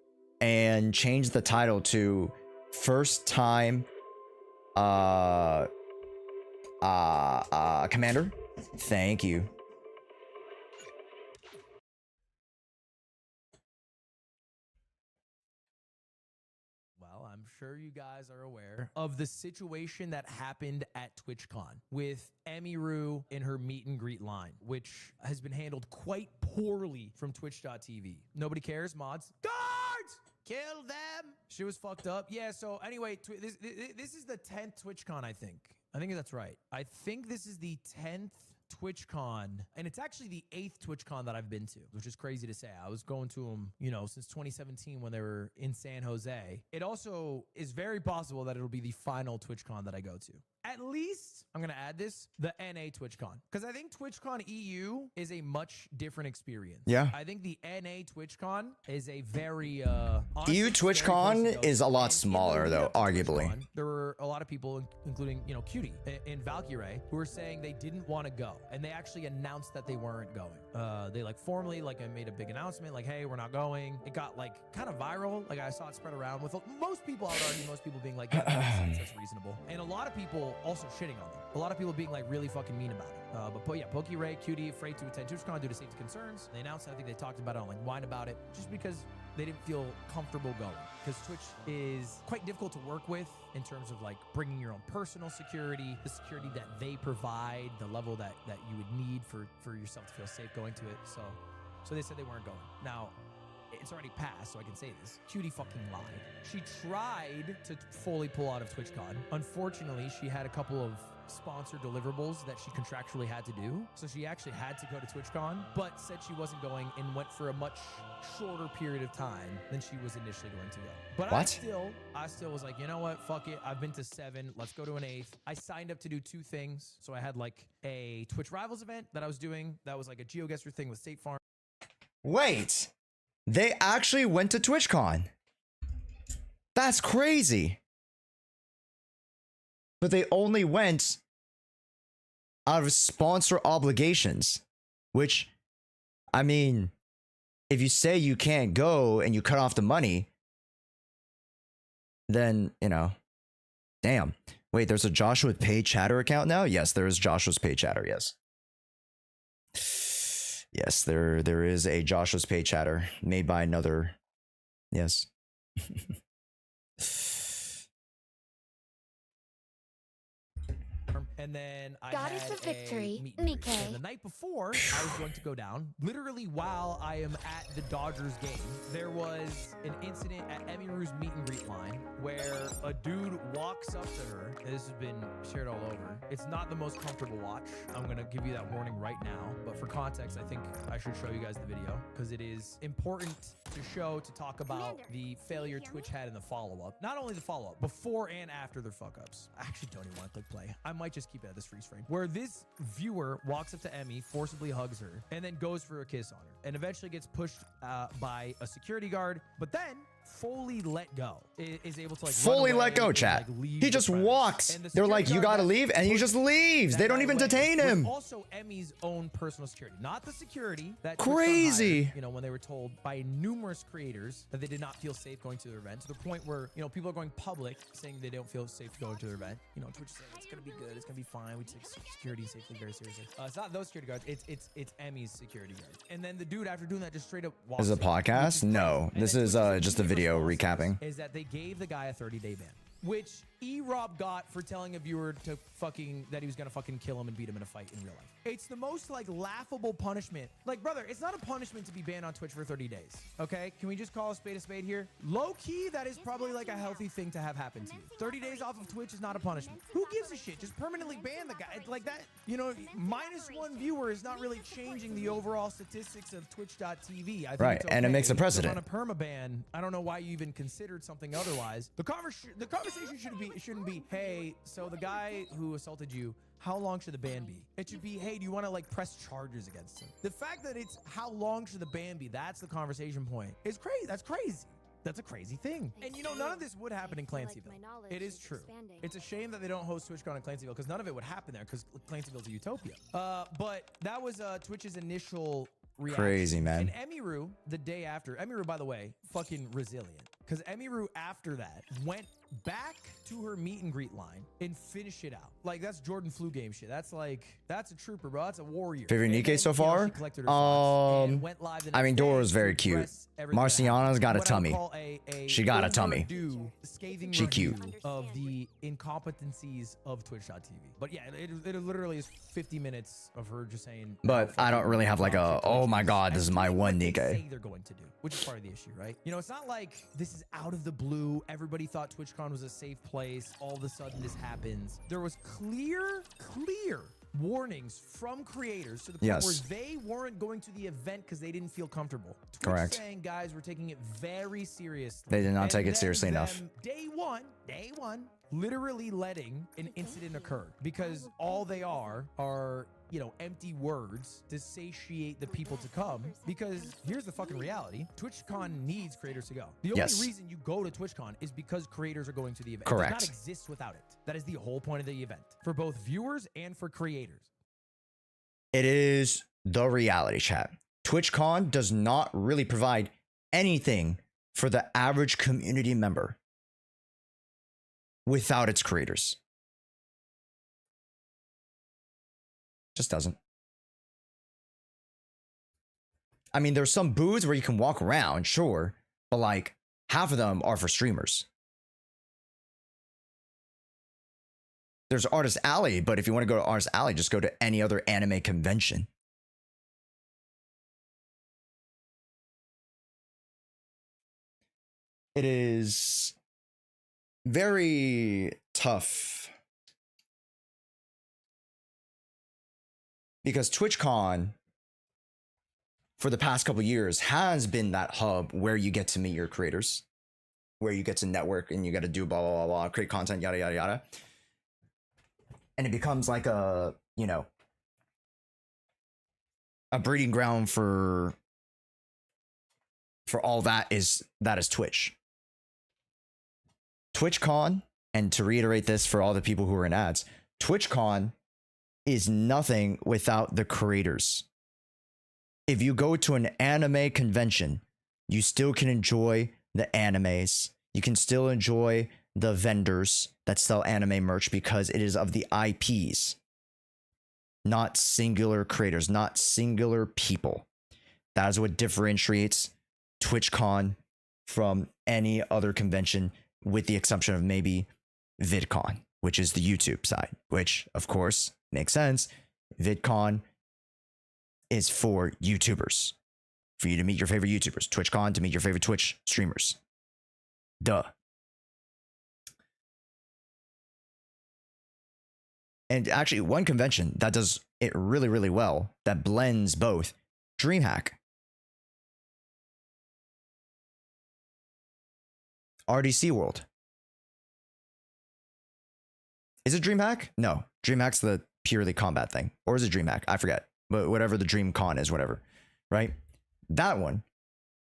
and change the title to first time commander? Thank you. I'm sure you guys are aware of the situation that happened at TwitchCon with Emiru in her meet and greet line, which has been handled quite poorly from Twitch.tv. Nobody cares, mods. Guards! Kill them! She was fucked up. Yeah, so anyway, this is the 10th TwitchCon, I think. I think that's right. I think this is the 10th TwitchCon, and it's actually the 8th TwitchCon that I've been to, which is crazy to say. I was going to them, you know, since 2017 when they were in San Jose. It also is very possible that it'll be the final TwitchCon that I go to. At least, I'm going to add this, the NA TwitchCon. Because I think TwitchCon EU is a much different experience. Yeah. I think the NA TwitchCon is a very... EU TwitchCon is a lot smaller, though, arguably. There were a lot of people, including, you know, Cutie in Valkyrie, who were saying they didn't want to go. And they actually announced that they weren't going. They like formally like made a big announcement like, hey, we're not going. It got like kind of viral. Like I saw it spread around with most people, I would argue, most people being like, yeah, that's reasonable. And a lot of people also shitting on them. A lot of people being like really fucking mean about it. But yeah, Pokey Ray, Cutie, afraid to attend TwitchCon due to safety concerns. They announced, I think they talked about it on like Wine About It, just because they didn't feel comfortable going. Because Twitch is quite difficult to work with in terms of like bringing your own personal security, the security that they provide, the level that you would need for yourself to feel safe going to it. So they said they weren't going. Now, it's already passed, so I can say this. Cutie fucking lied. She tried to fully pull out of TwitchCon. Unfortunately, she had a couple of sponsor deliverables that she contractually had to do. So she actually had to go to TwitchCon, but said she wasn't going and went for a much shorter period of time than she was initially going to go. But what? I still was like, you know what? Fuck it. I've been to 7. Let's go to an 8th. I signed up to do 2 things. So I had like a Twitch Rivals event that I was doing. That was like a GeoGuessr thing with State Farm. Wait, they actually went to TwitchCon. That's crazy. But they only went out of sponsor obligations, which, I mean, if you say you can't go and you cut off the money, then, you know, damn. Wait, there's a Joshua paid chatter account now? Yes, there is Joshua's paid chatter, yes. Yes, there is a Joshua's paid chatter made by another, yes. And then I Goddess had of Victory, a meet and greet. Nikkei. And the night before, I was going to go down. Literally while I am at the Dodgers game, there was an incident at Emiru's meet and greet line where a dude walks up to her. This has been shared all over. It's not the most comfortable watch. I'm going to give you that warning right now. But for context, I think I should show you guys the video because it is important to talk about the failure Twitch had in the follow-up. Not only the follow-up, before and after their fuck-ups. I actually don't even want to click play. I might just keep it at this freeze frame. Where this viewer walks up to Emmy, forcibly hugs her, and then goes for a kiss on her. And eventually gets pushed by a security guard, but then fully let go. Is able to like fully let go, chat. Like, he just walks. They're like, you gotta leave, and he just leaves. They don't even detain him. Also, Emmy's own personal security, not the security that crazy. Hired, you know, when they were told by numerous creators that they did not feel safe going to their event, to the point where, you know, people are going public saying they don't feel safe going to their event. You know, Twitch saying it's gonna be good, it's gonna be fine. We take security and safety very seriously. It's not those security guards. It's Emmy's security guards. And then the dude, after doing that, just straight up walks. Is it a podcast? No, this is just a video recapping. Is that they gave the guy a 30-day ban, which E-Rob got for telling a viewer to that he was gonna fucking kill him and beat him in a fight in real life. It's the most like laughable punishment. Like, brother, it's not a punishment to be banned on Twitch for 30 days. Okay, can we just call a spade here? Low key, that is probably like a healthy thing to have happen to you. 30 days off of Twitch is not a punishment. Who gives a shit? Just permanently ban the guy. It's like that, you know, -1 viewer is not really changing the overall statistics of Twitch.tv. I think right, it's okay. and it makes a precedent. On a permaban, I don't know why you even considered something otherwise. The conversation shouldn't be, hey, so the guy who assaulted you, how long should the ban be? It should be, hey, do you want to like press charges against him? The fact that it's how long should the ban be, that's the conversation point. It's crazy. That's crazy. That's a crazy thing. And you know, none of this would happen in Clancyville. It is true. It's a shame that they don't host TwitchCon in Clancyville because none of it would happen there because Clancyville's a utopia. But that was Twitch's initial reaction. Crazy, man. And Emiru, the day after, Emiru, by the way, fucking resilient. Because Emiru, after that, went back to her meet and greet line and finished it out. Like, that's Jordan Flu game shit. That's a trooper, bro. That's a warrior. Favorite Nikkei so far? I mean, Dora's very cute. Marciana's got a tummy. She got a tummy. She cute. Of the incompetencies of Twitch.tv. But yeah, it literally is 50 minutes of her just saying. But I don't really have like a, oh my god, this is my one Nikkei. They're going to do, which is part of the issue, right? You know, it's not like this is out of the blue. Everybody thought TwitchCon was a safe place. All of a sudden this happens. There was clear warnings from creators to the point where they weren't going to the event because they didn't feel comfortable. Twitch correct. Saying, guys, we're taking it very seriously. They did not take it seriously enough. Day one, literally letting an incident occur because all they are, you know, empty words to satiate the people to come. Because here's the fucking reality. TwitchCon needs creators to go. The only reason you go to TwitchCon is because creators are going to the event. Correct. It does not exist without it. That is the whole point of the event for both viewers and for creators. It is the reality chat. TwitchCon does not really provide anything for the average community member without its creators. Just doesn't. I mean, there's some booths where you can walk around, sure, but like half of them are for streamers. There's Artist Alley, but if you want to go to Artist Alley, just go to any other anime convention. It is very tough because TwitchCon for the past couple years has been that hub where you get to meet your creators, where you get to network and you got to do blah, blah, blah, blah, create content, yada, yada, yada. And it becomes like a, you know, a breeding ground for all that is Twitch. TwitchCon, and to reiterate this for all the people who are in ads, TwitchCon is nothing without the creators. If you go to an anime convention, you still can enjoy the animes. You can still enjoy the vendors that sell anime merch because it is of the IPs, not singular creators, not singular people. That is what differentiates TwitchCon from any other convention, with the exception of maybe VidCon, which is the YouTube side, which of course makes sense. VidCon is for YouTubers, for you to meet your favorite YouTubers. TwitchCon to meet your favorite Twitch streamers. Duh. And actually, one convention that does it really, really well, that blends both, DreamHack. RDC World. Is it DreamHack? No. DreamHack's the purely combat thing. Or is it DreamHack? I forget. But whatever the DreamCon is, whatever. Right? That one.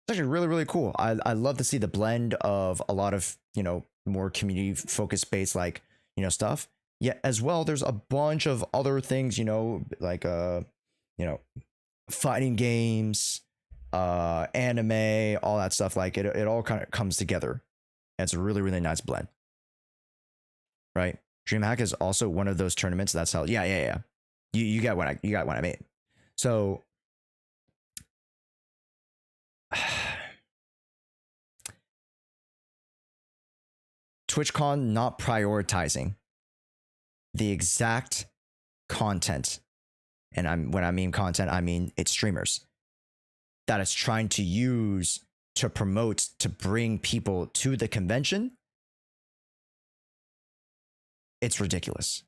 It's actually really, really cool. I love to see the blend of a lot of, you know, more community focused based, like, you know, stuff. Yet as well, there's a bunch of other things, you know, like you know, fighting games, anime, all that stuff. Like it all kind of comes together. And it's a really, really nice blend. Right? DreamHack is also one of those tournaments that's held. Yeah. You got what I mean. So TwitchCon not prioritizing the exact content, and when I mean content, I mean it's streamers that it's trying to use to promote, to bring people to the convention. It's ridiculous.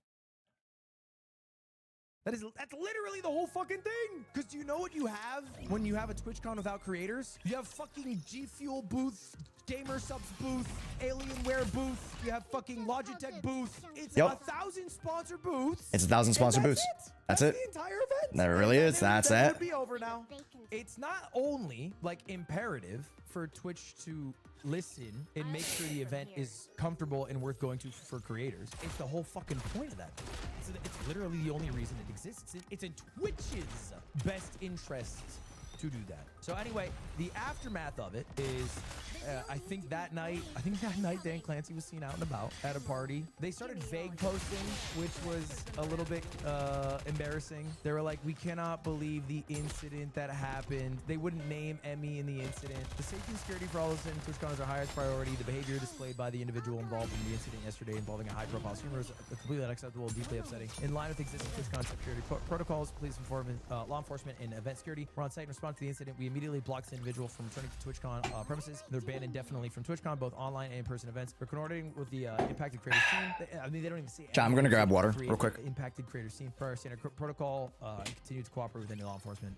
That's literally the whole fucking thing. Because do you know what you have when you have a TwitchCon without creators? You have fucking G Fuel booth, Gamer Subs booth, Alienware booth. You have fucking Logitech booth. It's 1,000 sponsor booths. It's 1,000 sponsor booths. That's it. The entire event. That really is. That's it. Would be over now. It's not only like imperative for Twitch to listen and make sure the event is comfortable and worth going to for creators. It's the whole fucking point of that. It's literally the only reason it exists. It's in Twitch's best interest to do that. So anyway, the aftermath of it is, I think that night Dan Clancy was seen out and about at a party. They started vague posting, which was a little bit embarrassing. They were like, we cannot believe the incident that happened. They wouldn't name Emmy in the incident. The safety and security for all those in TwitchCon is our highest priority. The behavior displayed by the individual involved in the incident yesterday involving a high-profile streamer is completely unacceptable and deeply upsetting. In line with existing TwitchCon security protocols, police law enforcement, and event security were on site in response to the incident. We immediately blocked the individual from returning to TwitchCon premises. They're banned indefinitely from TwitchCon, both online and in-person events. We're coordinating with the impacted creators team. I mean, they don't even see. I'm gonna grab water real quick. Impacted creators team per our standard protocol. Continue to cooperate with any law enforcement.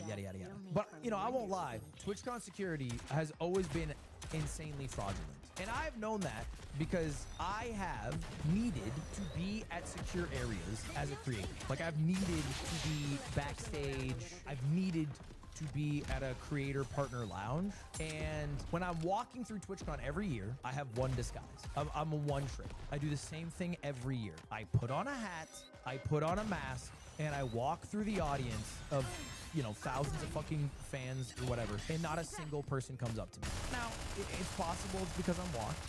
Yada yada yada. But you know, I won't lie. TwitchCon security has always been insanely fraudulent, and I've known that because I have needed to be at secure areas as a creator. Like I've needed to be backstage. I've needed to be at a creator partner lounge. And when I'm walking through TwitchCon every year, I have one disguise. I'm a one trick. I do the same thing every year. I put on a hat, I put on a mask, and I walk through the audience of, you know, thousands of fucking fans or whatever, and not a single person comes up to me. Now, it's possible it's because I'm washed.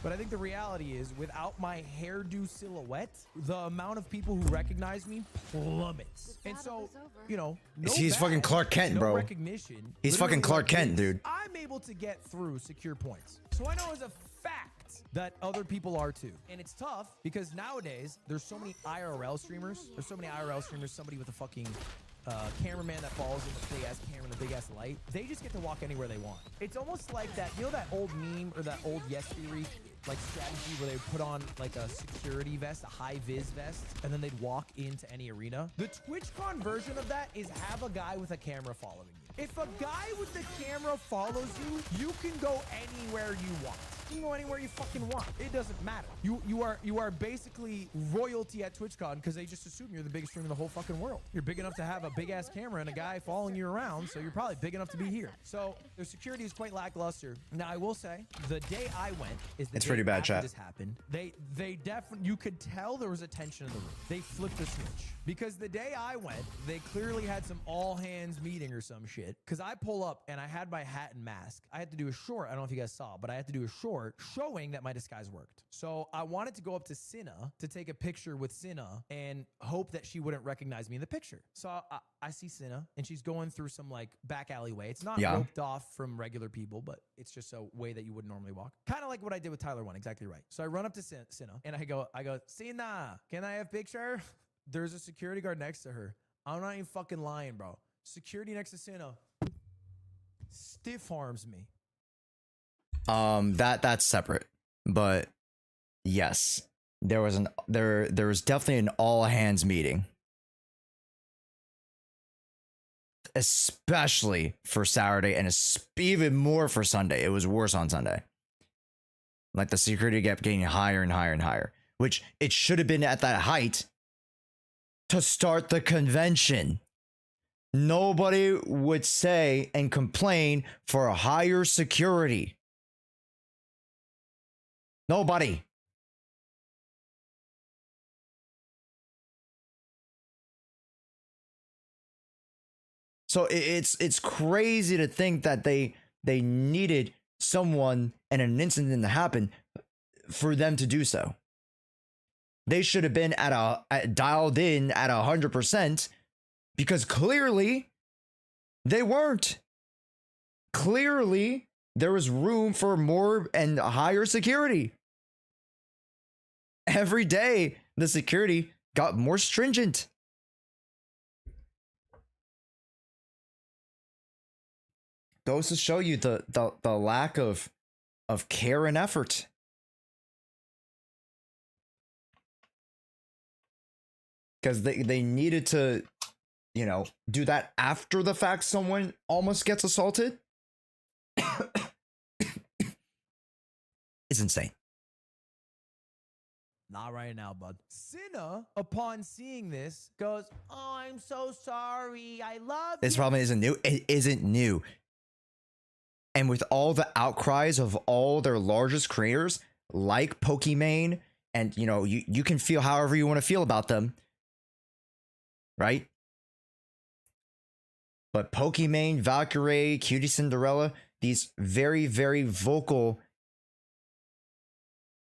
But I think the reality is, without my hairdo silhouette, the amount of people who recognize me plummets. And so, you know, no He's badge, fucking Clark Kent, no bro. recognition. He's Literally fucking Clark like Kent, this, dude. I'm able to get through secure points. So I know as a fact that other people are too. And it's tough because nowadays there's so many IRL streamers. There's so many IRL streamers, somebody with a fucking cameraman that follows in the big ass camera and the big ass light. They just get to walk anywhere they want. It's almost like that, you know, that old meme or that old Yes Theory like strategy where they put on like a security vest, a high vis vest, and then they'd walk into any arena. The TwitchCon version of that is have a guy with a camera following you. If a guy with the camera follows you, you can go anywhere you want. You can go anywhere you fucking want. It doesn't matter. You are basically royalty at TwitchCon because they just assume you're the biggest streamer in the whole fucking world. You're big enough to have a big ass camera and a guy following you around, so you're probably big enough to be here. So their security is quite lackluster. Now I will say, the day I went is the It's day pretty bad, after chat. this happened. They definitely, you could tell there was a tension in the room. They flipped the switch because the day I went, they clearly had some all hands meeting or some shit. Because I pull up and I had my hat and mask. I had to do a short. I don't know if you guys saw, but I had to do a short showing that my disguise worked. So I wanted to go up to Cinna to take a picture with Cinna and hope that she wouldn't recognize me in the picture. So I see Cinna and she's going through some like back alleyway. It's not roped off from regular people, but it's just a way that you would normally walk. Kind of like what I did with Tyler 1, exactly right. So I run up to Cinna and I go, Cinna, can I have a picture? There's a security guard next to her. I'm not even fucking lying, bro. Security next to Cinna stiff arms me. That's separate, but yes, there was definitely an all hands meeting, especially for Saturday and even more for Sunday. It was worse on Sunday. Like the security kept getting higher and higher and higher, which it should have been at that height to start the convention. Nobody would say and complain for a higher security. Nobody. So it's crazy to think that they needed someone and an incident to happen for them to do so. They should have been dialed in at 100%, because clearly they weren't. Clearly there was room for more and higher security. Every day the security got more stringent. Goes to show you the lack of care and effort. Because they needed to, you know, do that after the fact someone almost gets assaulted. It's insane. Not right now, bud. Cinna, upon seeing this, goes, "Oh, I'm so sorry. I love This you." problem isn't new. It isn't new. And with all the outcries of all their largest creators, like Pokimane, and you know, you can feel however you want to feel about them, right? But Pokimane, Valkyrie, Cutie Cinderella, these very, very vocal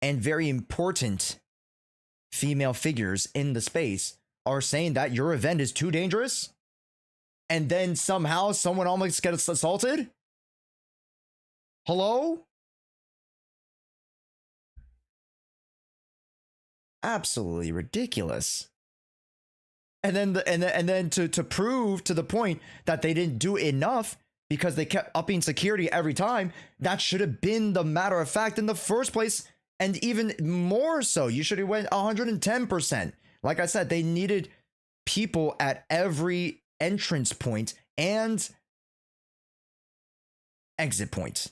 and very important female figures in the space are saying that your event is too dangerous, and then somehow someone almost gets assaulted. Hello? Absolutely ridiculous. And then to prove to the point that they didn't do enough because they kept upping security every time, that should have been the matter of fact in the first place. And even more so, you should have went 110%. Like I said, they needed people at every entrance point and exit point.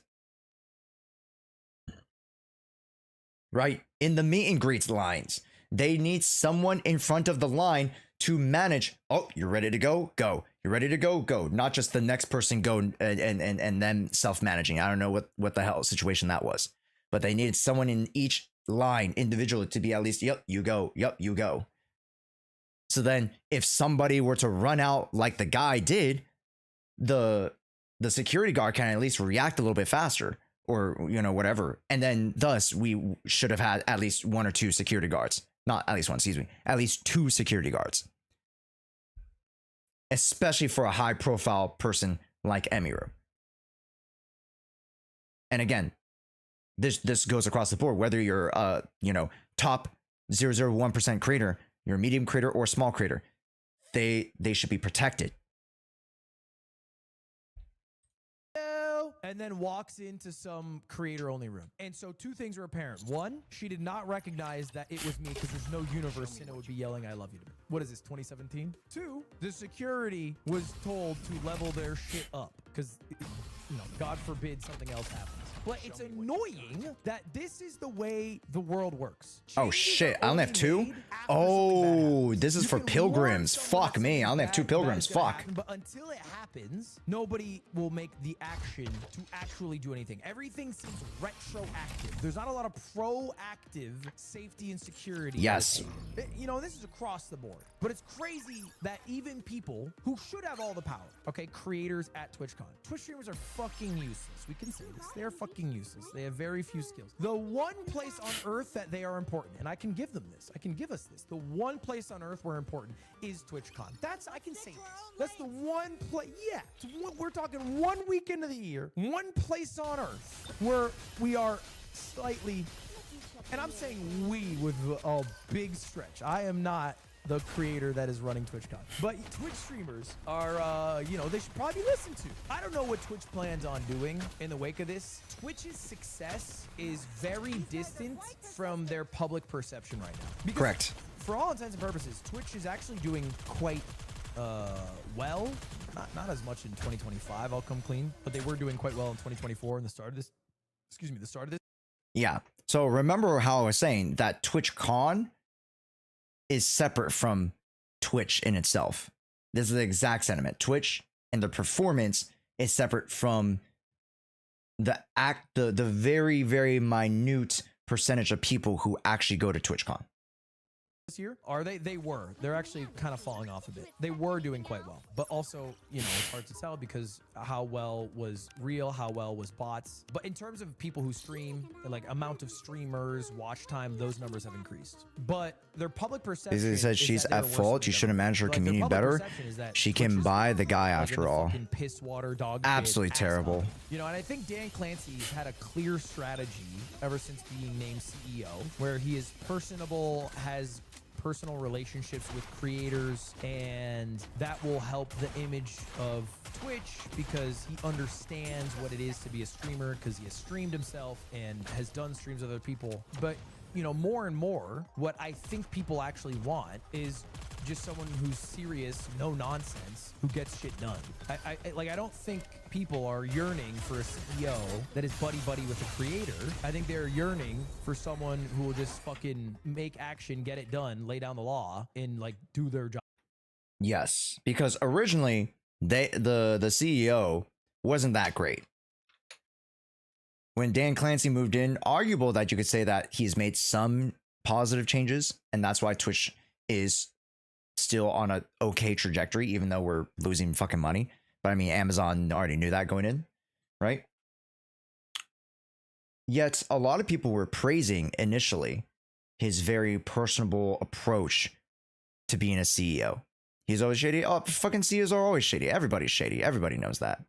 Right? In the meet and greets lines, they need someone in front of the line to manage. Oh, you're ready to go? Go. You're ready to go? Go. Not just the next person go and them self-managing. I don't know what the hell situation that was. But they needed someone in each line individually to be at least, yep, you go. Yep, you go. So then if somebody were to run out like the guy did, the security guard can at least react a little bit faster, or, you know, whatever. And then thus we should have had at least 1 or 2 security guards. Not at least one, excuse me. At least 2 security guards. Especially for a high profile person like Emiru. And again, this goes across the board, whether you're you know, top 0.01% creator, you're a medium creator or small creator, they should be protected. And then walks into some creator-only room. And so 2 things are apparent. 1, she did not recognize that it was me because there's no universe Sinnoh would be yelling, "I love you" to me. What is this, 2017? 2, the security was told to level their shit up because, you know, God forbid something else happens. But it's annoying that this is the way the world works. Oh shit, I only have 2? Oh, this is for pilgrims. Fuck me, I only have 2 pilgrims. Fuck. But until it happens, nobody will make the action to actually do anything. Everything seems retroactive. There's not a lot of proactive safety and security. Yes. You know, this is across the board. But it's crazy that even people who should have all the power, okay, creators at TwitchCon. Twitch streamers are fucking useless. We can say this. They are fucking useless. They have very few skills. The one place on earth that they are important, and I can give them this, I can give us this. The one place on earth where important is TwitchCon. I can say this. That's the one place, yeah. We're talking 1 weekend of the year, one place on earth where we are slightly, and I'm saying we with a big stretch. I am not the creator that is running TwitchCon. But Twitch streamers are, you know, they should probably be listened to. I don't know what Twitch plans on doing in the wake of this. Twitch's success is very distant from their public perception right now. Because correct. For all intents and purposes, Twitch is actually doing quite well. Not as much in 2025, I'll come clean. But they were doing quite well in 2024 and the start of this. Yeah. So remember how I was saying that TwitchCon is separate from Twitch in itself. This is the exact sentiment. Twitch and the performance is separate from the very, very minute percentage of people who actually go to TwitchCon. This year? Are they? They were. They're actually kind of falling off a bit. They were doing quite well. But also, you know, it's hard to tell because how well was real, how well was bots. But in terms of people who stream, like amount of streamers, watch time, those numbers have increased. But their public perception It says she's at fault. She should have managed her community better. She can buy the guy after all. Piss water, dog absolutely terrible. You know, and I think Dan Clancy's had a clear strategy ever since being named CEO, where he is personable, has personal relationships with creators, and that will help the image of Twitch because he understands what it is to be a streamer because he has streamed himself and has done streams with other people. But you know, more and more, what I think people actually want is just someone who's serious, no nonsense, who gets shit done. I don't think people are yearning for a CEO that is buddy-buddy with a creator. I think they're yearning for someone who will just fucking make action, get it done, lay down the law, and like do their job. Yes, because originally the CEO wasn't that great. When Dan Clancy moved in, arguable that you could say that he's made some positive changes, and that's why Twitch is still on a okay trajectory, even though we're losing fucking money. But I mean, Amazon already knew that going in, right? Yet a lot of people were praising initially his very personable approach to being a CEO. He's always shady. Oh, fucking CEOs are always shady. Everybody's shady. Everybody knows that.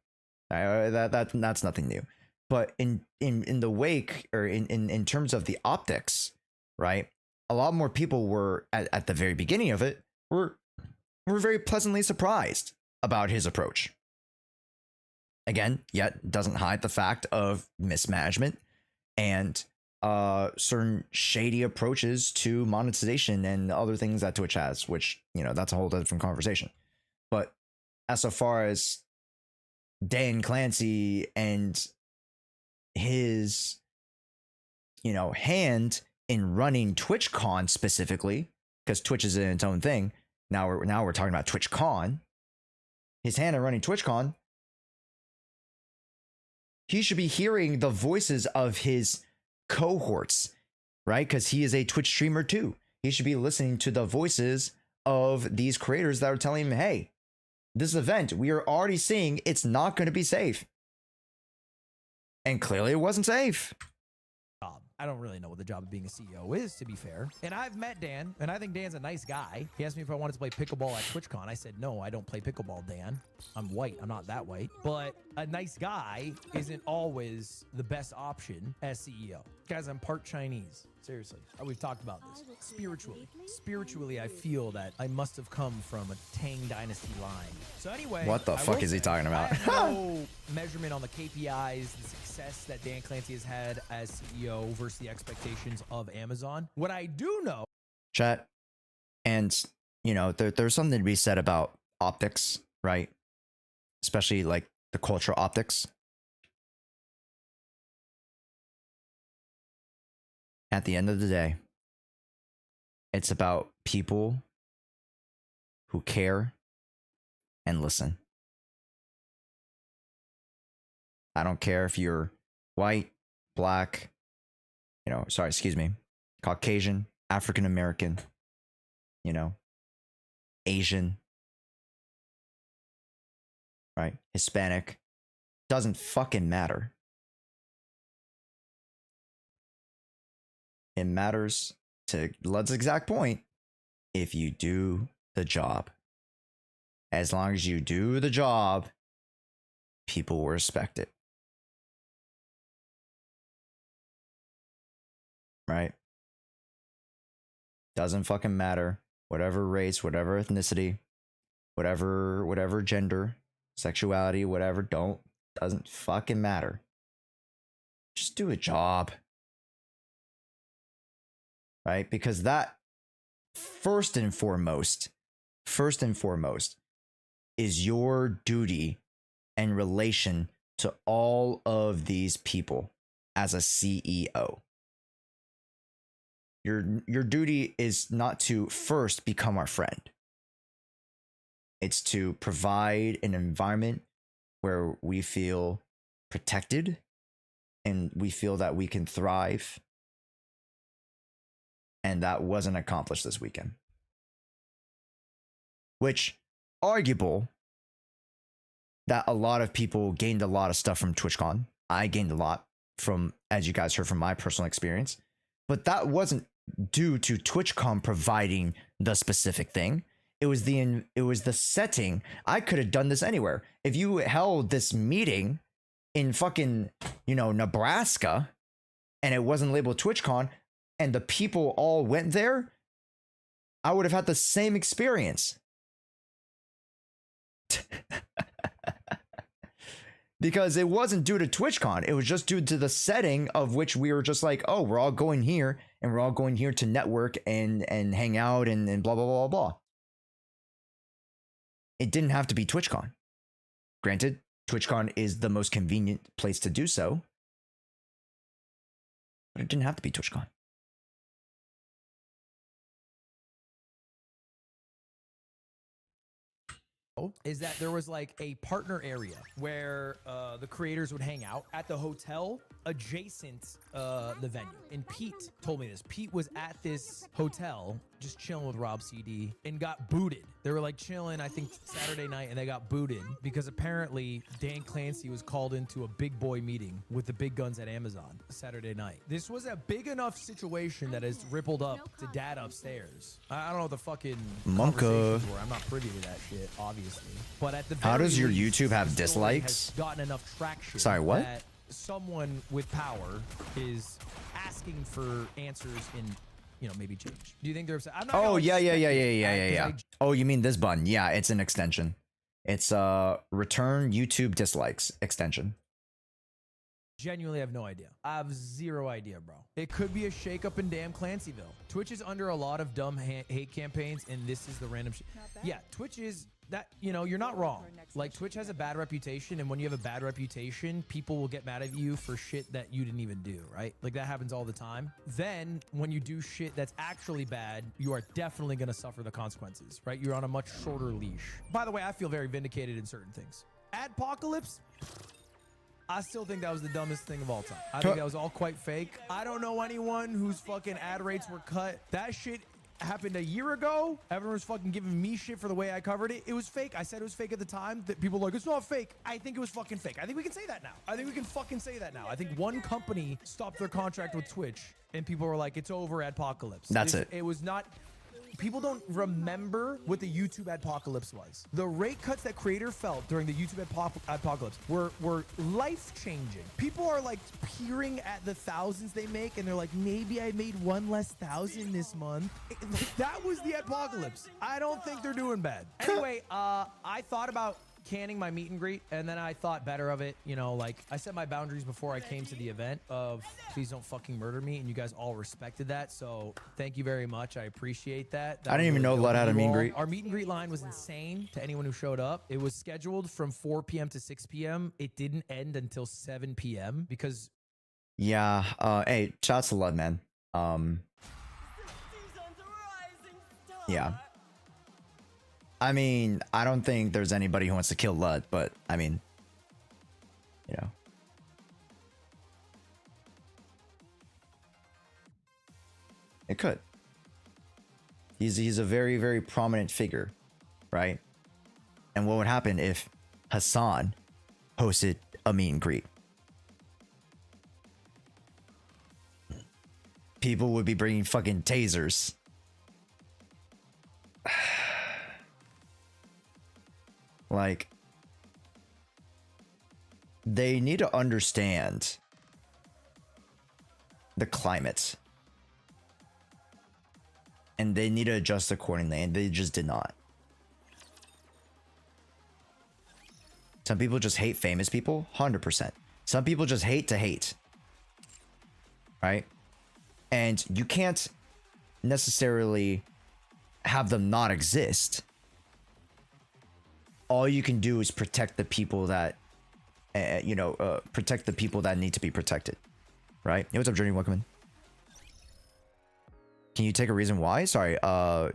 That's nothing new. But in the wake, or in terms of the optics, right? A lot more people were at the very beginning of it were very pleasantly surprised about his approach. Again, yet doesn't hide the fact of mismanagement and certain shady approaches to monetization and other things that Twitch has, which, you know, that's a whole different conversation. But as so far as Dan Clancy and his, you know, hand in running TwitchCon specifically, because Twitch is in its own thing. Now we're talking about TwitchCon. His hand in running TwitchCon. He should be hearing the voices of his cohorts, right? Because he is a Twitch streamer too. He should be listening to the voices of these creators that are telling him, hey, this event, we are already seeing it's not going to be safe. And clearly it wasn't safe. I don't really know what the job of being a CEO is, to be fair. And I've met Dan, and I think Dan's a nice guy. He asked me if I wanted to play pickleball at TwitchCon. I said, no, I don't play pickleball, Dan. I'm white. I'm not that white. But a nice guy isn't always the best option as CEO. Guys, I'm part Chinese. Seriously. We've talked about this. Spiritually, I feel that I must have come from a Tang Dynasty line. So anyway, What the fuck is he talking about? I have no measurement on the KPIs, the success that Dan Clancy has had as CEO versus the expectations of Amazon. What I do know, Chat, and you know, there's something to be said about optics, right? Especially like the cultural optics. At the end of the day, it's about people who care and listen. I don't care if you're white, black, Caucasian, African American, Asian, right? Hispanic. Doesn't fucking matter. It matters, to Lud's exact point, if you do the job. As long as you do the job, people will respect it. Right? Doesn't fucking matter. Whatever race, whatever ethnicity, whatever gender, sexuality, whatever, doesn't fucking matter. Just do a job. Right? Because that first and foremost is your duty in relation to all of these people as a CEO. Your duty is not to first become our friend. It's to provide an environment where we feel protected and we feel that we can thrive. And that wasn't accomplished this weekend. Which, arguable that a lot of people gained a lot of stuff from TwitchCon. I gained a lot from, as you guys heard from my personal experience. But that wasn't due to TwitchCon providing the specific thing. It was the setting. I could have done this anywhere. If you held this meeting in fucking, Nebraska, and it wasn't labeled TwitchCon, and the people all went there, I would have had the same experience. Because it wasn't due to TwitchCon. It was just due to the setting of which we were just like, oh, we're all going here, and we're all going here to network and hang out and blah, blah, blah, blah. It didn't have to be TwitchCon. Granted, TwitchCon is the most convenient place to do so, but it didn't have to be TwitchCon. is that there was like a partner area where the creators would hang out at the hotel adjacent the venue. And Pete told me this. Pete was at this hotel just chilling with Rob CD and got booted. They were like chilling, I think Saturday night, and they got booted because apparently Dan Clancy was called into a big boy meeting with the big guns at Amazon Saturday night. This was a big enough situation that has rippled up to dad upstairs. I don't know what the fucking conversations were. I'm not privy to that shit, obviously. But at the how does your least, YouTube have dislikes? Gotten enough traction. Sorry, what? That someone with power is asking for answers in, maybe change. Do you think they're upset? Oh, yeah. Oh, you mean this button? Yeah, it's an extension. It's return YouTube dislikes extension. Genuinely have no idea. I have zero idea, bro. It could be a shakeup in damn Clancyville. Twitch is under a lot of dumb hate campaigns, and this is the random shit. Yeah, Twitch is that, you're not wrong. Like, Twitch has a bad reputation, and when you have a bad reputation, people will get mad at you for shit that you didn't even do, right? Like, that happens all the time. Then, when you do shit that's actually bad, you are definitely going to suffer the consequences, right? You're on a much shorter leash. By the way, I feel very vindicated in certain things. Adpocalypse? I still think that was the dumbest thing of all time. I think that was all quite fake. I don't know anyone whose fucking ad rates were cut. That shit happened a year ago. Everyone was fucking giving me shit for the way I covered it. It was fake. I said it was fake at the time. That people were like, it's not fake. I think it was fucking fake. I think we can say that now. I think we can fucking say that now. I think one company stopped their contract with Twitch and people were like, it's over, Adpocalypse. That's it. It was not... People don't remember what the YouTube Adpocalypse was. The rate cuts that creator felt during the YouTube Adpocalypse were life-changing. People are like peering at the thousands they make and they're like, maybe I made one less thousand this month. That was the Adpocalypse. I don't think they're doing bad. Anyway, I thought about canning my meet and greet, and then I thought better of it. You know, like I set my boundaries before I came to the event of please don't fucking murder me, and you guys all respected that. So thank you very much. I appreciate that. I didn't even know Lud had a meet and greet. Our meet and greet line was insane to anyone who showed up. It was scheduled from 4 p.m. to 6 p.m. It didn't end until 7 p.m. because yeah. Hey, shouts to Lud, man. Yeah. I mean, I don't think there's anybody who wants to kill Lud, but I mean, you know. It could. He's a very, very prominent figure, right? And what would happen if Hassan hosted a meet and greet? People would be bringing fucking tasers. Like, they need to understand the climate. And they need to adjust accordingly, and they just did not. Some people just hate famous people, 100%. Some people just hate to hate. Right? And you can't necessarily have them not exist. All you can do is protect the people that, protect the people that need to be protected, right? Hey, what's up, Journey? Welcome in. Can you take a reason why? Sorry, a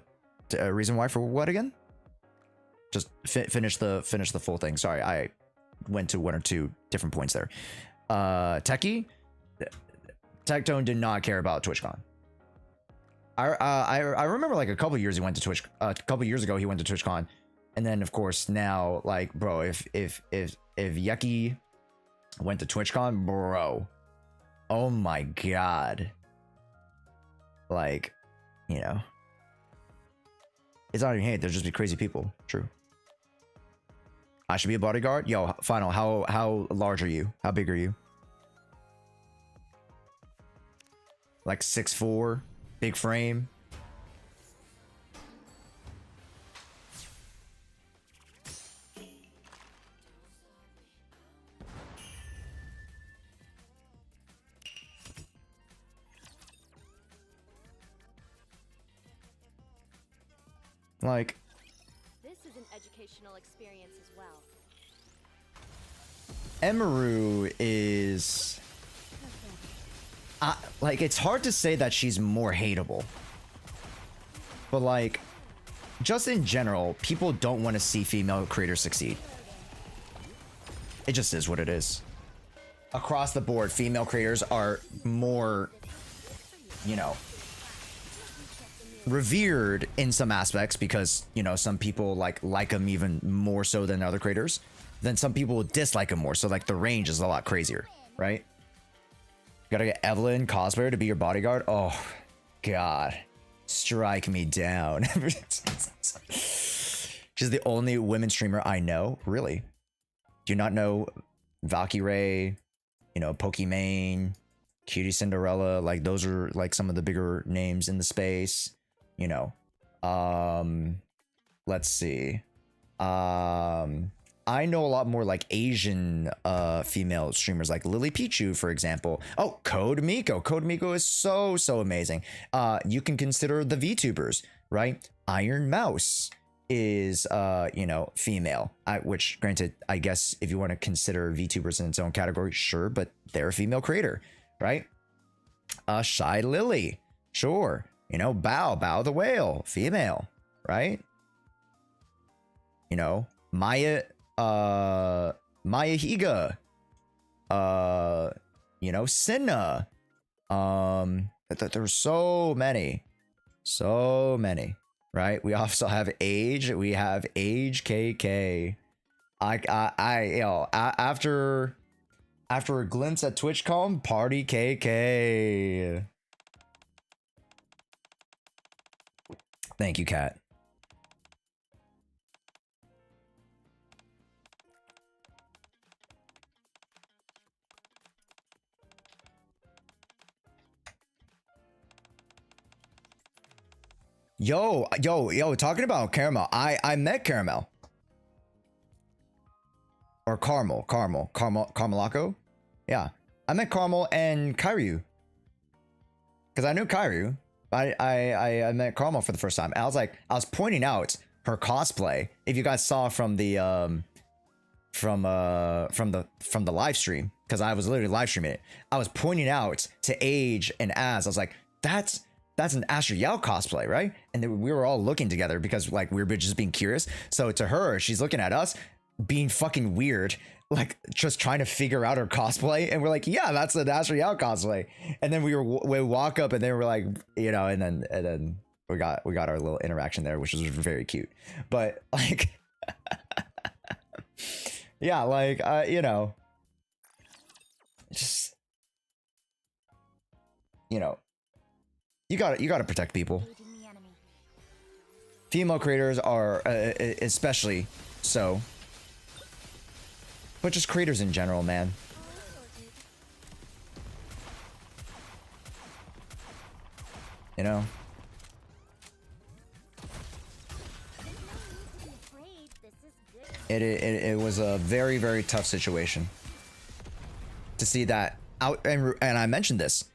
reason why for what again? Just finish the full thing. Sorry, I went to one or two different points there. Techie, Tectone did not care about TwitchCon. I remember like a couple years he went to Twitch. A couple years ago he went to TwitchCon. And then, of course, now, like, bro, if Yucky went to TwitchCon, bro, oh my god, like, you know, it's not even hate. There'll just be crazy people. True. I should be a bodyguard. Yo, Final, how large are you? How big are you? Like 6'4", big frame. Like, this is an educational experience as well. Emiru is like, it's hard to say that she's more hateable, but like, just in general, people don't want to see female creators succeed. It just is what it is. Across the board, female creators are more, you know, revered in some aspects because, you know, some people like them even more so than other creators. Then some people dislike them more. So like the range is a lot crazier, right? Gotta get Evelyn cosplayer to be your bodyguard. Oh god, strike me down. She's the only women streamer I know. Really? Do you not know Valkyrie, you know, Pokimane, Cutie Cinderella? Like, those are like some of the bigger names in the space. You know, let's see. I know a lot more like Asian female streamers like Lily Pichu, for example. Oh, Code Miko. Code Miko is so amazing. You can consider the VTubers, right? Iron Mouse is you know, female. Which, granted, I guess if you want to consider VTubers in its own category, sure, but they're a female creator, right? Shy Lily, sure. You know, Bao the whale, female, right? You know, Maya Higa, you know, Senna. There's so many So many, right? We also have Age. We have Age KK. After a glimpse at TwitchCon, Party KK. Thank you, Kat. Yo, talking about Caramel. I met Caramel. Or Carmelaco? Yeah. I met Carmel and Kyryu. Because I knew Kyryu. I met Carmel for the first time. I was pointing out her cosplay. If you guys saw from the live stream, because I was literally live streaming it. I was pointing out to Age and Az. I was like, that's an Asher Yao cosplay, right? And then we were all looking together because like we were just being curious. So to her, she's looking at us being fucking weird, like just trying to figure out her cosplay. And we're like, yeah, that's an Asher Yao cosplay. And then we walk up and then we're like, you know, and then we got our little interaction there, which was very cute. But like, yeah, like, you know, just, you know, you gotta protect people. Female creators are especially so, but just creators in general, man. You know. It was a very, very tough situation to see that out, and I mentioned this,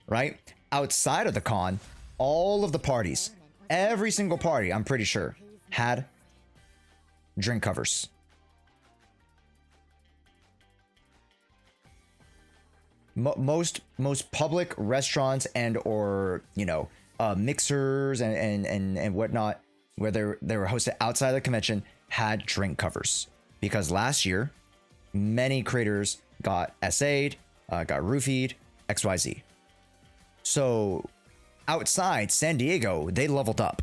right? Outside of the con, all of the parties, every single party, I'm pretty sure, had drink covers. Most public restaurants and or, you know, mixers and whatnot, where they were hosted outside of the convention, had drink covers, because last year many creators got SA'd, got roofied, XYZ. So outside San Diego, they leveled up.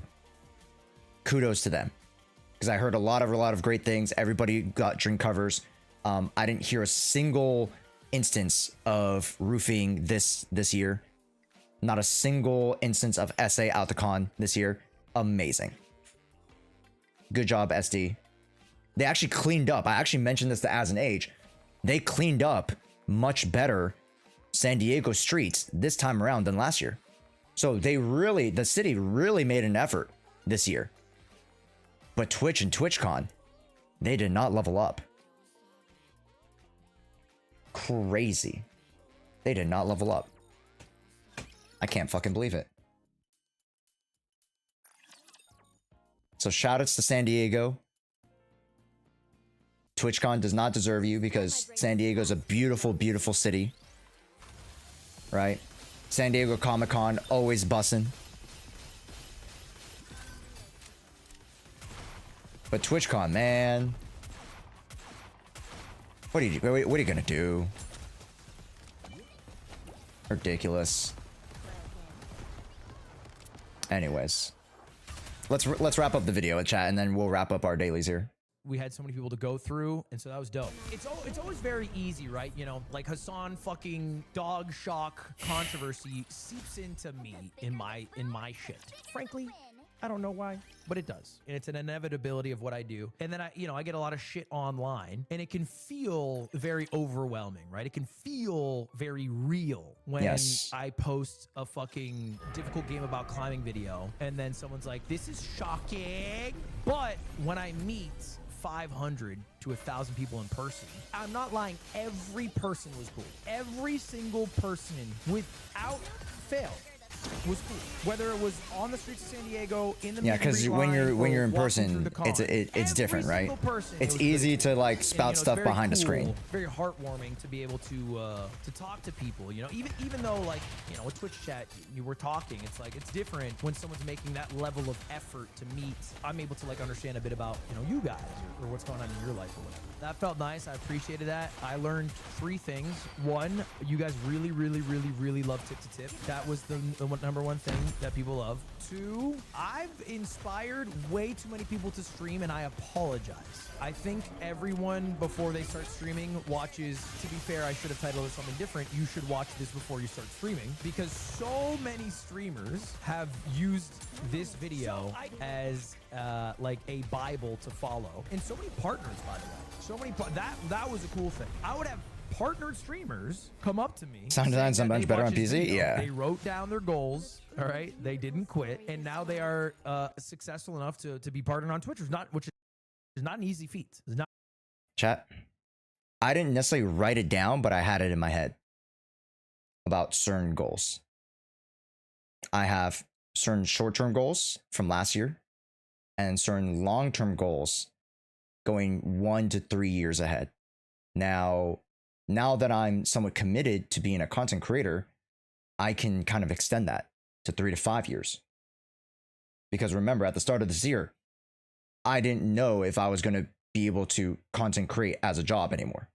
Kudos to them, because I heard a lot of great things. Everybody got drink covers. I didn't hear a single instance of roofing this year. Not a single instance of SA out the con this year. Amazing. Good job, SD. They actually cleaned up. I actually mentioned this to As an Age. They cleaned up much better San Diego streets this time around than last year. So the city really made an effort this year. But Twitch and TwitchCon, they did not level up. Crazy. They did not level up. I can't fucking believe it. So shoutouts to San Diego. TwitchCon does not deserve you, because San Diego is a beautiful, beautiful city. Right? San Diego Comic-Con, always bussin'. But TwitchCon, man. What are you gonna do? Ridiculous. Anyways. Let's wrap up the video in chat, and then we'll wrap up our dailies here. We had so many people to go through, and so that was dope. It's always very easy, right? You know, like Hassan fucking dog shock controversy seeps into me in my shit. Frankly, I don't know why, but it does. And it's an inevitability of what I do. And then I get a lot of shit online, and it can feel very overwhelming, right? It can feel very real when I post a fucking difficult game about climbing video, and then someone's like, this is shocking. But when I meet 500 to 1,000 people in person, I'm not lying, every person was cool. Every single person, without fail, was cool. Whether it was on the streets of San Diego, in the because when you're in person, it's different, right? It's easy to like spout stuff behind a screen. Very heartwarming to be able to talk to people. You know, even though like, you know, with Twitch chat you were talking, it's like it's different when someone's making that level of effort to meet. I'm able to like understand a bit about, you know, you guys or what's going on in your life or whatever. That felt nice. I appreciated that. I learned 3 things. 1, you guys really love Tip to Tip. That was the number one thing that people love. 2, I've inspired way too many people to stream, and I apologize. I think everyone, before they start streaming, watches, to be fair, I should have titled it something different. You should watch this before you start streaming, because so many streamers have used this video as like a Bible to follow. And so many partners, by the way. So many, that was a cool thing. I would have partnered streamers come up to me. Sound design sometimes better on PC. Video, yeah. They wrote down their goals. All right. They didn't quit. And now they are successful enough to be partnered on Twitch, which is not an easy feat. It's not. Chat. I didn't necessarily write it down, but I had it in my head about certain goals. I have certain short-term goals from last year and certain long-term goals going 1 to 3 years ahead. Now that I'm somewhat committed to being a content creator, I can kind of extend that to 3 to 5 years. Because remember, at the start of this year, I didn't know if I was going to be able to content create as a job anymore.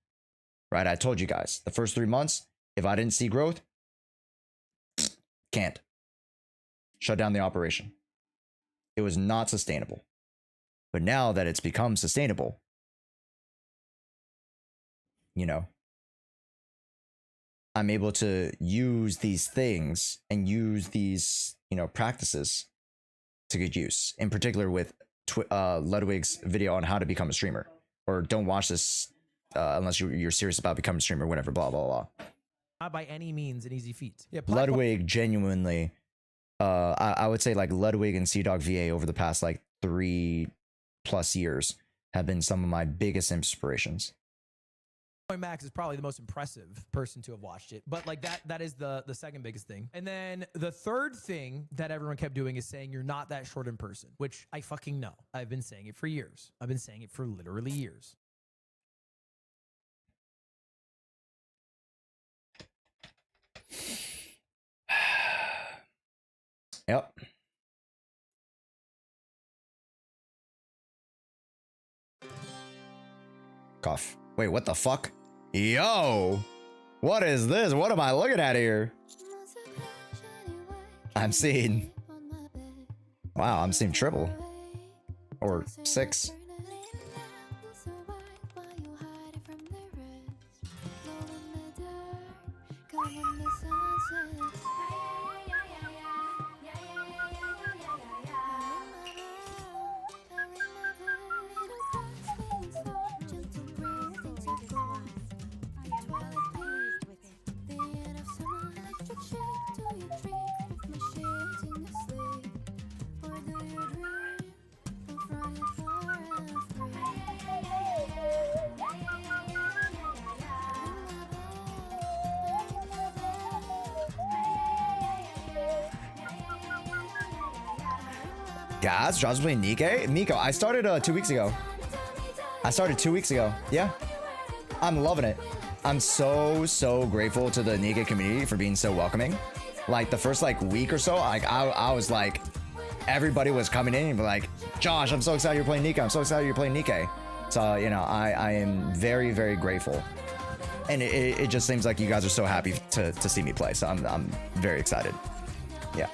Right? I told you guys, the first 3 months, if I didn't see growth, can't. Shut down the operation. It was not sustainable. But now that it's become sustainable, you know, I'm able to use these things and use these, you know, practices to good use. In particular with Ludwig's video on how to become a streamer. Or don't watch this unless you're serious about becoming a streamer, whatever, blah, blah, blah. Not by any means an easy feat. Yeah, Ludwig genuinely, I would say like Ludwig and CDog VA over the past like 3+ years have been some of my biggest inspirations. Max is probably the most impressive person to have watched it, but like that is the second biggest thing. And then the third thing that everyone kept doing is saying you're not that short in person, which I fucking know. I've been saying it for years. I've been saying it for literally years. Yep. Cough. Wait, what the fuck? Yo! What is this? What am I looking at here? I'm seeing... Wow, I'm seeing triple. Or 6. Guys, John's playing Nikke? Miko, I started 2 weeks ago. Yeah. I'm loving it. I'm so grateful to the Nikke community for being so welcoming. Like the first like week or so, like I was like, everybody was coming in and be like, Josh, I'm so excited you're playing Nikke. I'm so excited you're playing Nikke. So, you know, I am very grateful. And it just seems like you guys are so happy to see me play. So I'm very excited. Yeah.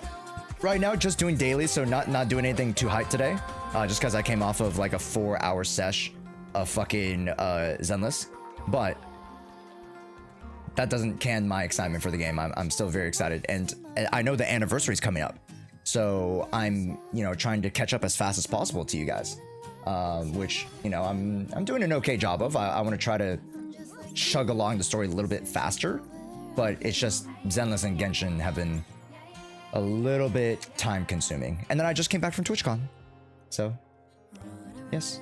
Right now, just doing daily, so not doing anything too hype today. Just because I came off of like a 4-hour sesh of fucking Zenless. But that doesn't can my excitement for the game. I'm still very excited. And I know the anniversary is coming up. So I'm, you know, trying to catch up as fast as possible to you guys. Which, you know, I'm doing an okay job of. I want to try to chug along the story a little bit faster. But it's just Zenless and Genshin have been a little bit time consuming. And then I just came back from TwitchCon. So, yes.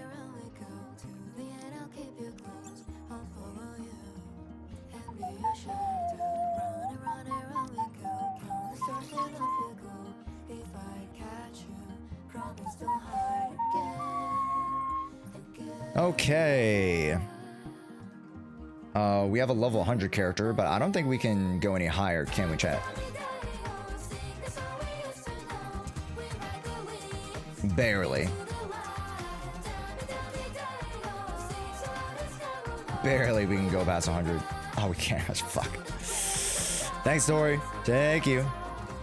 Okay. We have a level 100 character, but I don't think we can go any higher, can we, chat? Barely. Barely we can go past 100. Oh, we can't. Fuck. Thanks, Dory. Thank you.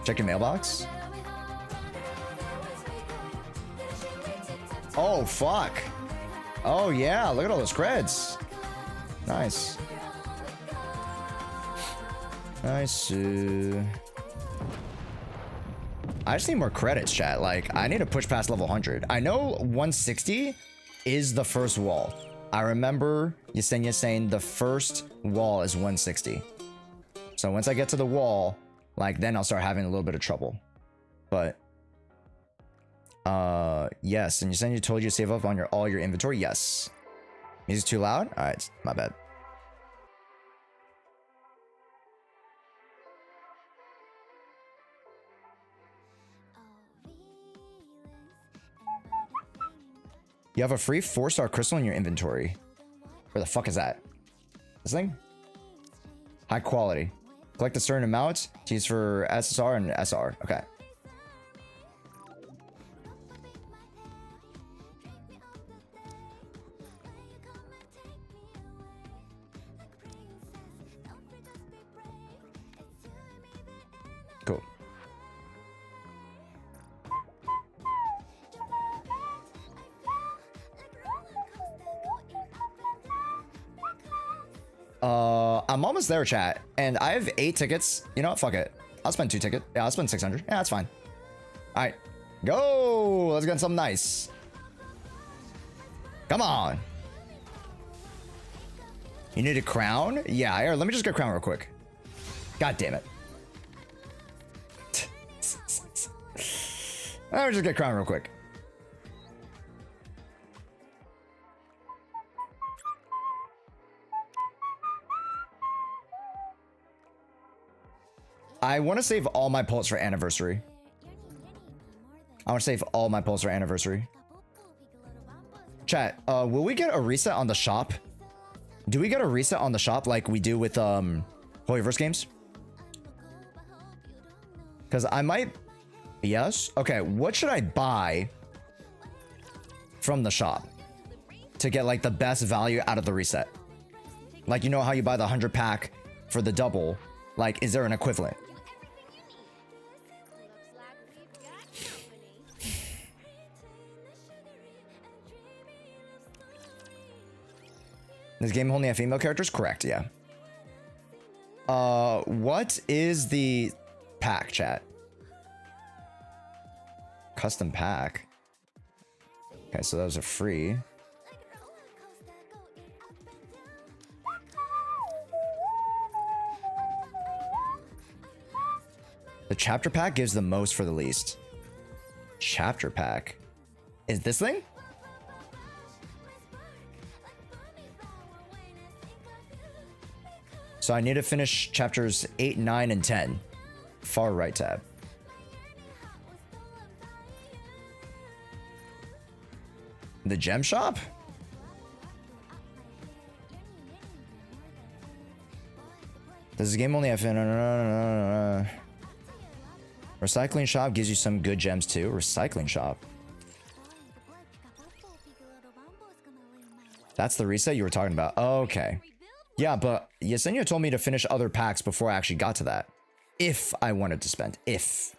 Check your mailbox. Oh, fuck. Oh, yeah. Look at all those creds. Nice. Nice. I just need more credits, chat. Like, I need to push past level 100. I know 160 is the first wall. I remember Yesenia saying the first wall is 160. So once I get to the wall, like, then I'll start having a little bit of trouble. But yes, and Yesenia told you to save up on all your inventory. Yes. Music too loud? All right, my bad. You have a free 4-star crystal in your inventory. Where the fuck is that? This thing? High quality. Collect a certain amount to use for SSR and SR. Okay. Cool. I'm almost there, chat, and I have 8 tickets. You know what? Fuck it. I'll spend 2 tickets. Yeah, I'll spend 600. Yeah, that's fine. All right, go. Let's get something nice. Come on. You need a crown? Yeah, here, let me just get a crown real quick. God damn it. Let me just get a crown real quick. I want to save all my pulls for anniversary. I want to save all my pulls for anniversary. Chat, will we get a reset on the shop? Do we get a reset on the shop like we do with Holyverse games? Because I might... Yes? Okay, what should I buy from the shop to get like the best value out of the reset? Like, you know how you buy the 100 pack for the double? Like, is there an equivalent? This game only have female characters? Correct, yeah. What is the pack, chat? Custom pack. Okay, so those are free. The chapter pack gives the most for the least. Chapter pack. Is this thing? So I need to finish chapters 8, 9, and 10. Far right tab. The gem shop? Does this game only have... Recycling shop gives you some good gems too. Recycling shop. That's the reset you were talking about. Okay. Yeah, but Yesenia told me to finish other packs before I actually got to that. If I wanted to spend. If.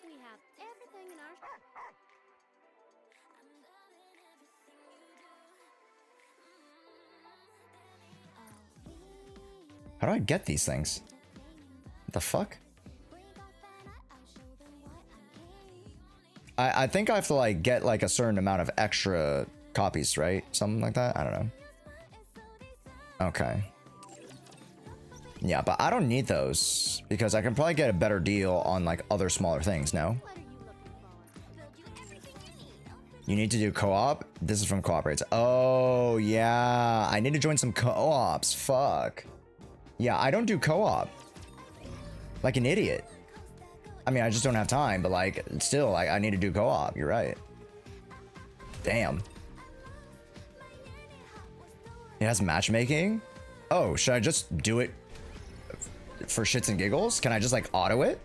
How do I get these things? What the fuck? I think I have to like get like a certain amount of extra copies, right? Something like that. I don't know. Okay. Yeah, but I don't need those because I can probably get a better deal on like other smaller things, no? You need to do co-op? This is from Cooperates. Oh, yeah. I need to join some co-ops. Fuck. Yeah, I don't do co-op. Like an idiot. I mean, I just don't have time, but like, still, I need to do co-op. You're right. Damn. It has matchmaking? Oh, should I just do it for shits and giggles? Can I just like auto it?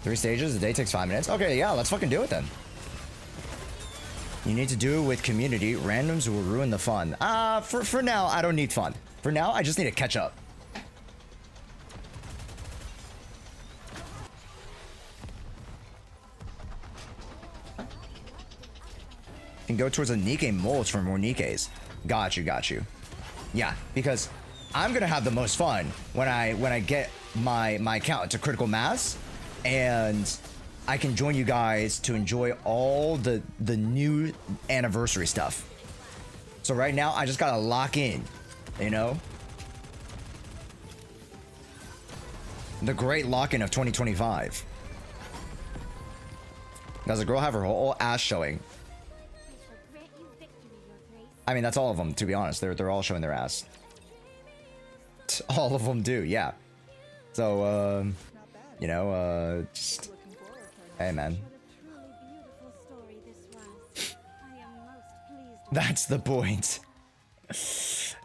3 stages, the day takes 5 minutes. Okay, yeah, let's fucking do it then. You need to do it with community. Randoms will ruin the fun. For now, I don't need fun. For now, I just need to catch up. can go towards the Nikke molds for more Nikkes. Got you. Yeah, because I'm gonna have the most fun when I get my account to critical mass, and I can join you guys to enjoy all the new anniversary stuff. So right now, I just gotta lock in, you know? The great lock-in of 2025. Does the girl have her whole ass showing? I mean, that's all of them, to be honest. They're all showing their ass. All of them do, yeah. So, you know, just... Hey, man. That's the point.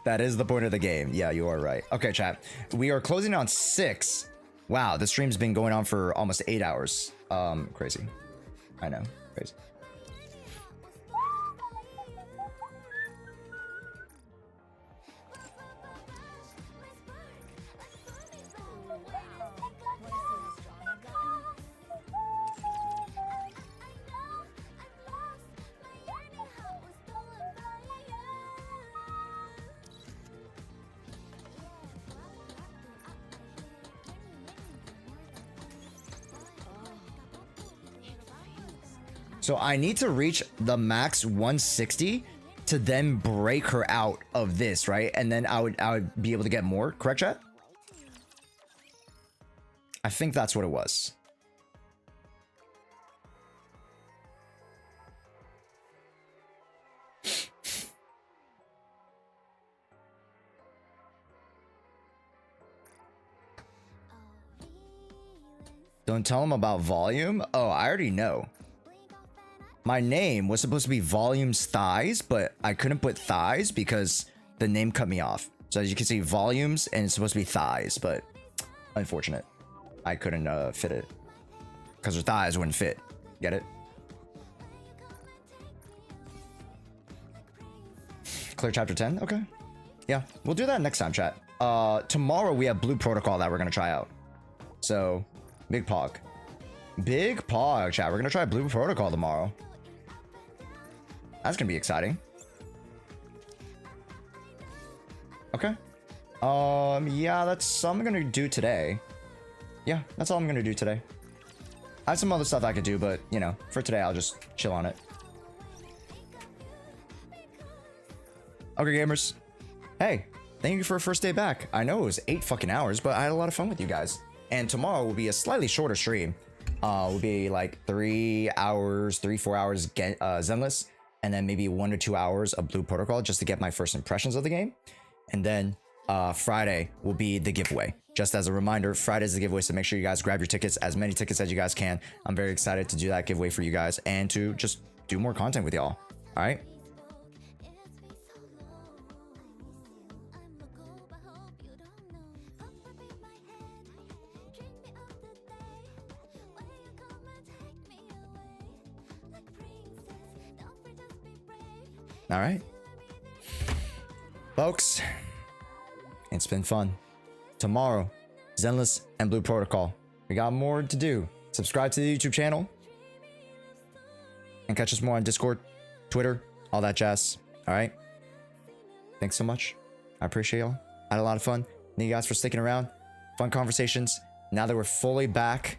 That is the point of the game. Yeah, you are right. Okay, chat. We are closing on 6. Wow, the stream's been going on for almost 8 hours. Crazy. I know. Crazy. So I need to reach the max 160 to then break her out of this, right? And then I would be able to get more, correct, chat? I think that's what it was. Don't tell him about volume? Oh, I already know. My name was supposed to be Volumes Thighs, but I couldn't put thighs because the name cut me off. So as you can see, Volumes, and it's supposed to be thighs, but unfortunate. I couldn't fit it because her thighs wouldn't fit. Get it? Clear chapter 10? Okay. Yeah, we'll do that next time, chat. Tomorrow we have Blue Protocol that we're going to try out. So, big pog. Big pog, chat. We're going to try Blue Protocol tomorrow. That's gonna be exciting. Okay. Yeah, that's all I'm gonna do today. Yeah, that's all I'm gonna do today. I have some other stuff I could do, but you know, for today, I'll just chill on it. Okay, gamers. Hey, thank you for a first day back. I know it was 8 fucking hours, but I had a lot of fun with you guys. And tomorrow will be a slightly shorter stream. Will be like 3 hours, 3-4 hours Zenless. And then maybe 1 to 2 hours of Blue Protocol just to get my first impressions of the game. And then Friday will be the giveaway. Just as a reminder, Friday's the giveaway, so make sure you guys grab your tickets, as many tickets as you guys can. I'm very excited to do that giveaway for you guys and to just do more content with y'all. All right? All right, folks, it's been fun. Tomorrow, Zenless and Blue Protocol. We got more to do. Subscribe to the YouTube channel and catch us more on Discord, Twitter, all that jazz. All right. Thanks so much. I appreciate y'all. I had a lot of fun. Thank you guys for sticking around. Fun conversations. Now that we're fully back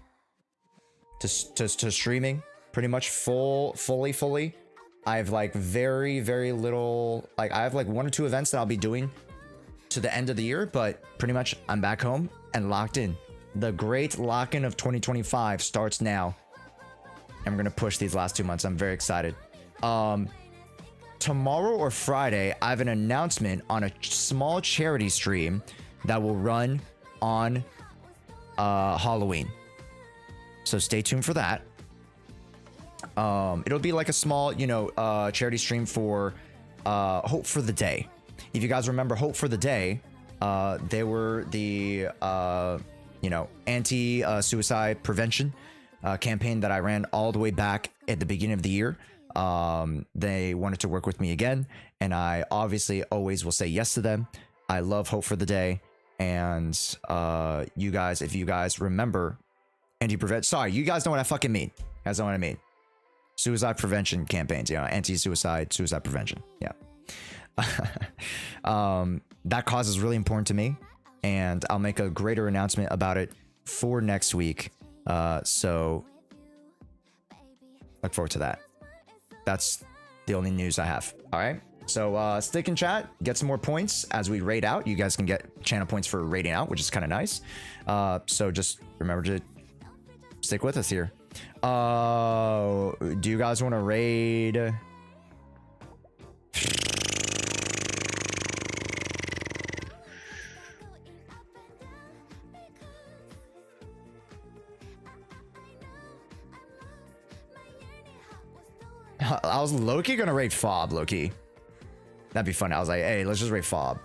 to streaming, pretty much fully. I have like very little, like I have like 1 or 2 events that I'll be doing to the end of the year, but pretty much I'm back home and locked in. The great lock-in of 2025 starts now. And we're gonna push these last 2 months. I'm very excited. Tomorrow or Friday, I have an announcement on a small charity stream that will run on Halloween. So stay tuned for that. It'll be like a small, you know, charity stream for Hope for the Day. If you guys remember Hope for the Day, they were the you know, anti-suicide prevention campaign that I ran all the way back at the beginning of the year. They wanted to work with me again, and I obviously always will say yes to them. I love Hope for the Day, and you guys, if you guys remember anti-prevent, sorry, you guys know what I fucking mean. You guys know what I mean. suicide prevention campaigns, you know, anti-suicide, suicide prevention. Yeah. That cause is really important to me, and I'll make a greater announcement about it for next week. So look forward to that. That's the only news I have. All right. So stick in chat, get some more points as we raid out. You guys can get channel points for raiding out, which is kind of nice. So just remember to stick with us here. Do you guys want to raid? I was low-key gonna raid Fob, low-key. That'd be fun. I was like, hey, let's just raid Fob.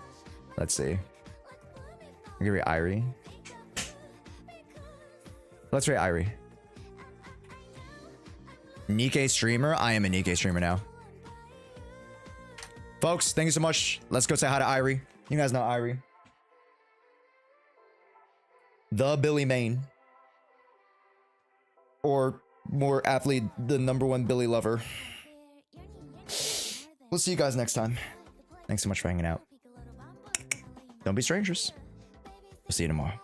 Let's see. I'm gonna raid Irie. Let's raid Irie. Nikkei streamer? I am a Nikkei streamer now. Folks, thank you so much. Let's go say hi to Irie. You guys know Irie. The Billy Main. Or more aptly, the #1 Billy lover. We'll see you guys next time. Thanks so much for hanging out. Don't be strangers. We'll see you tomorrow.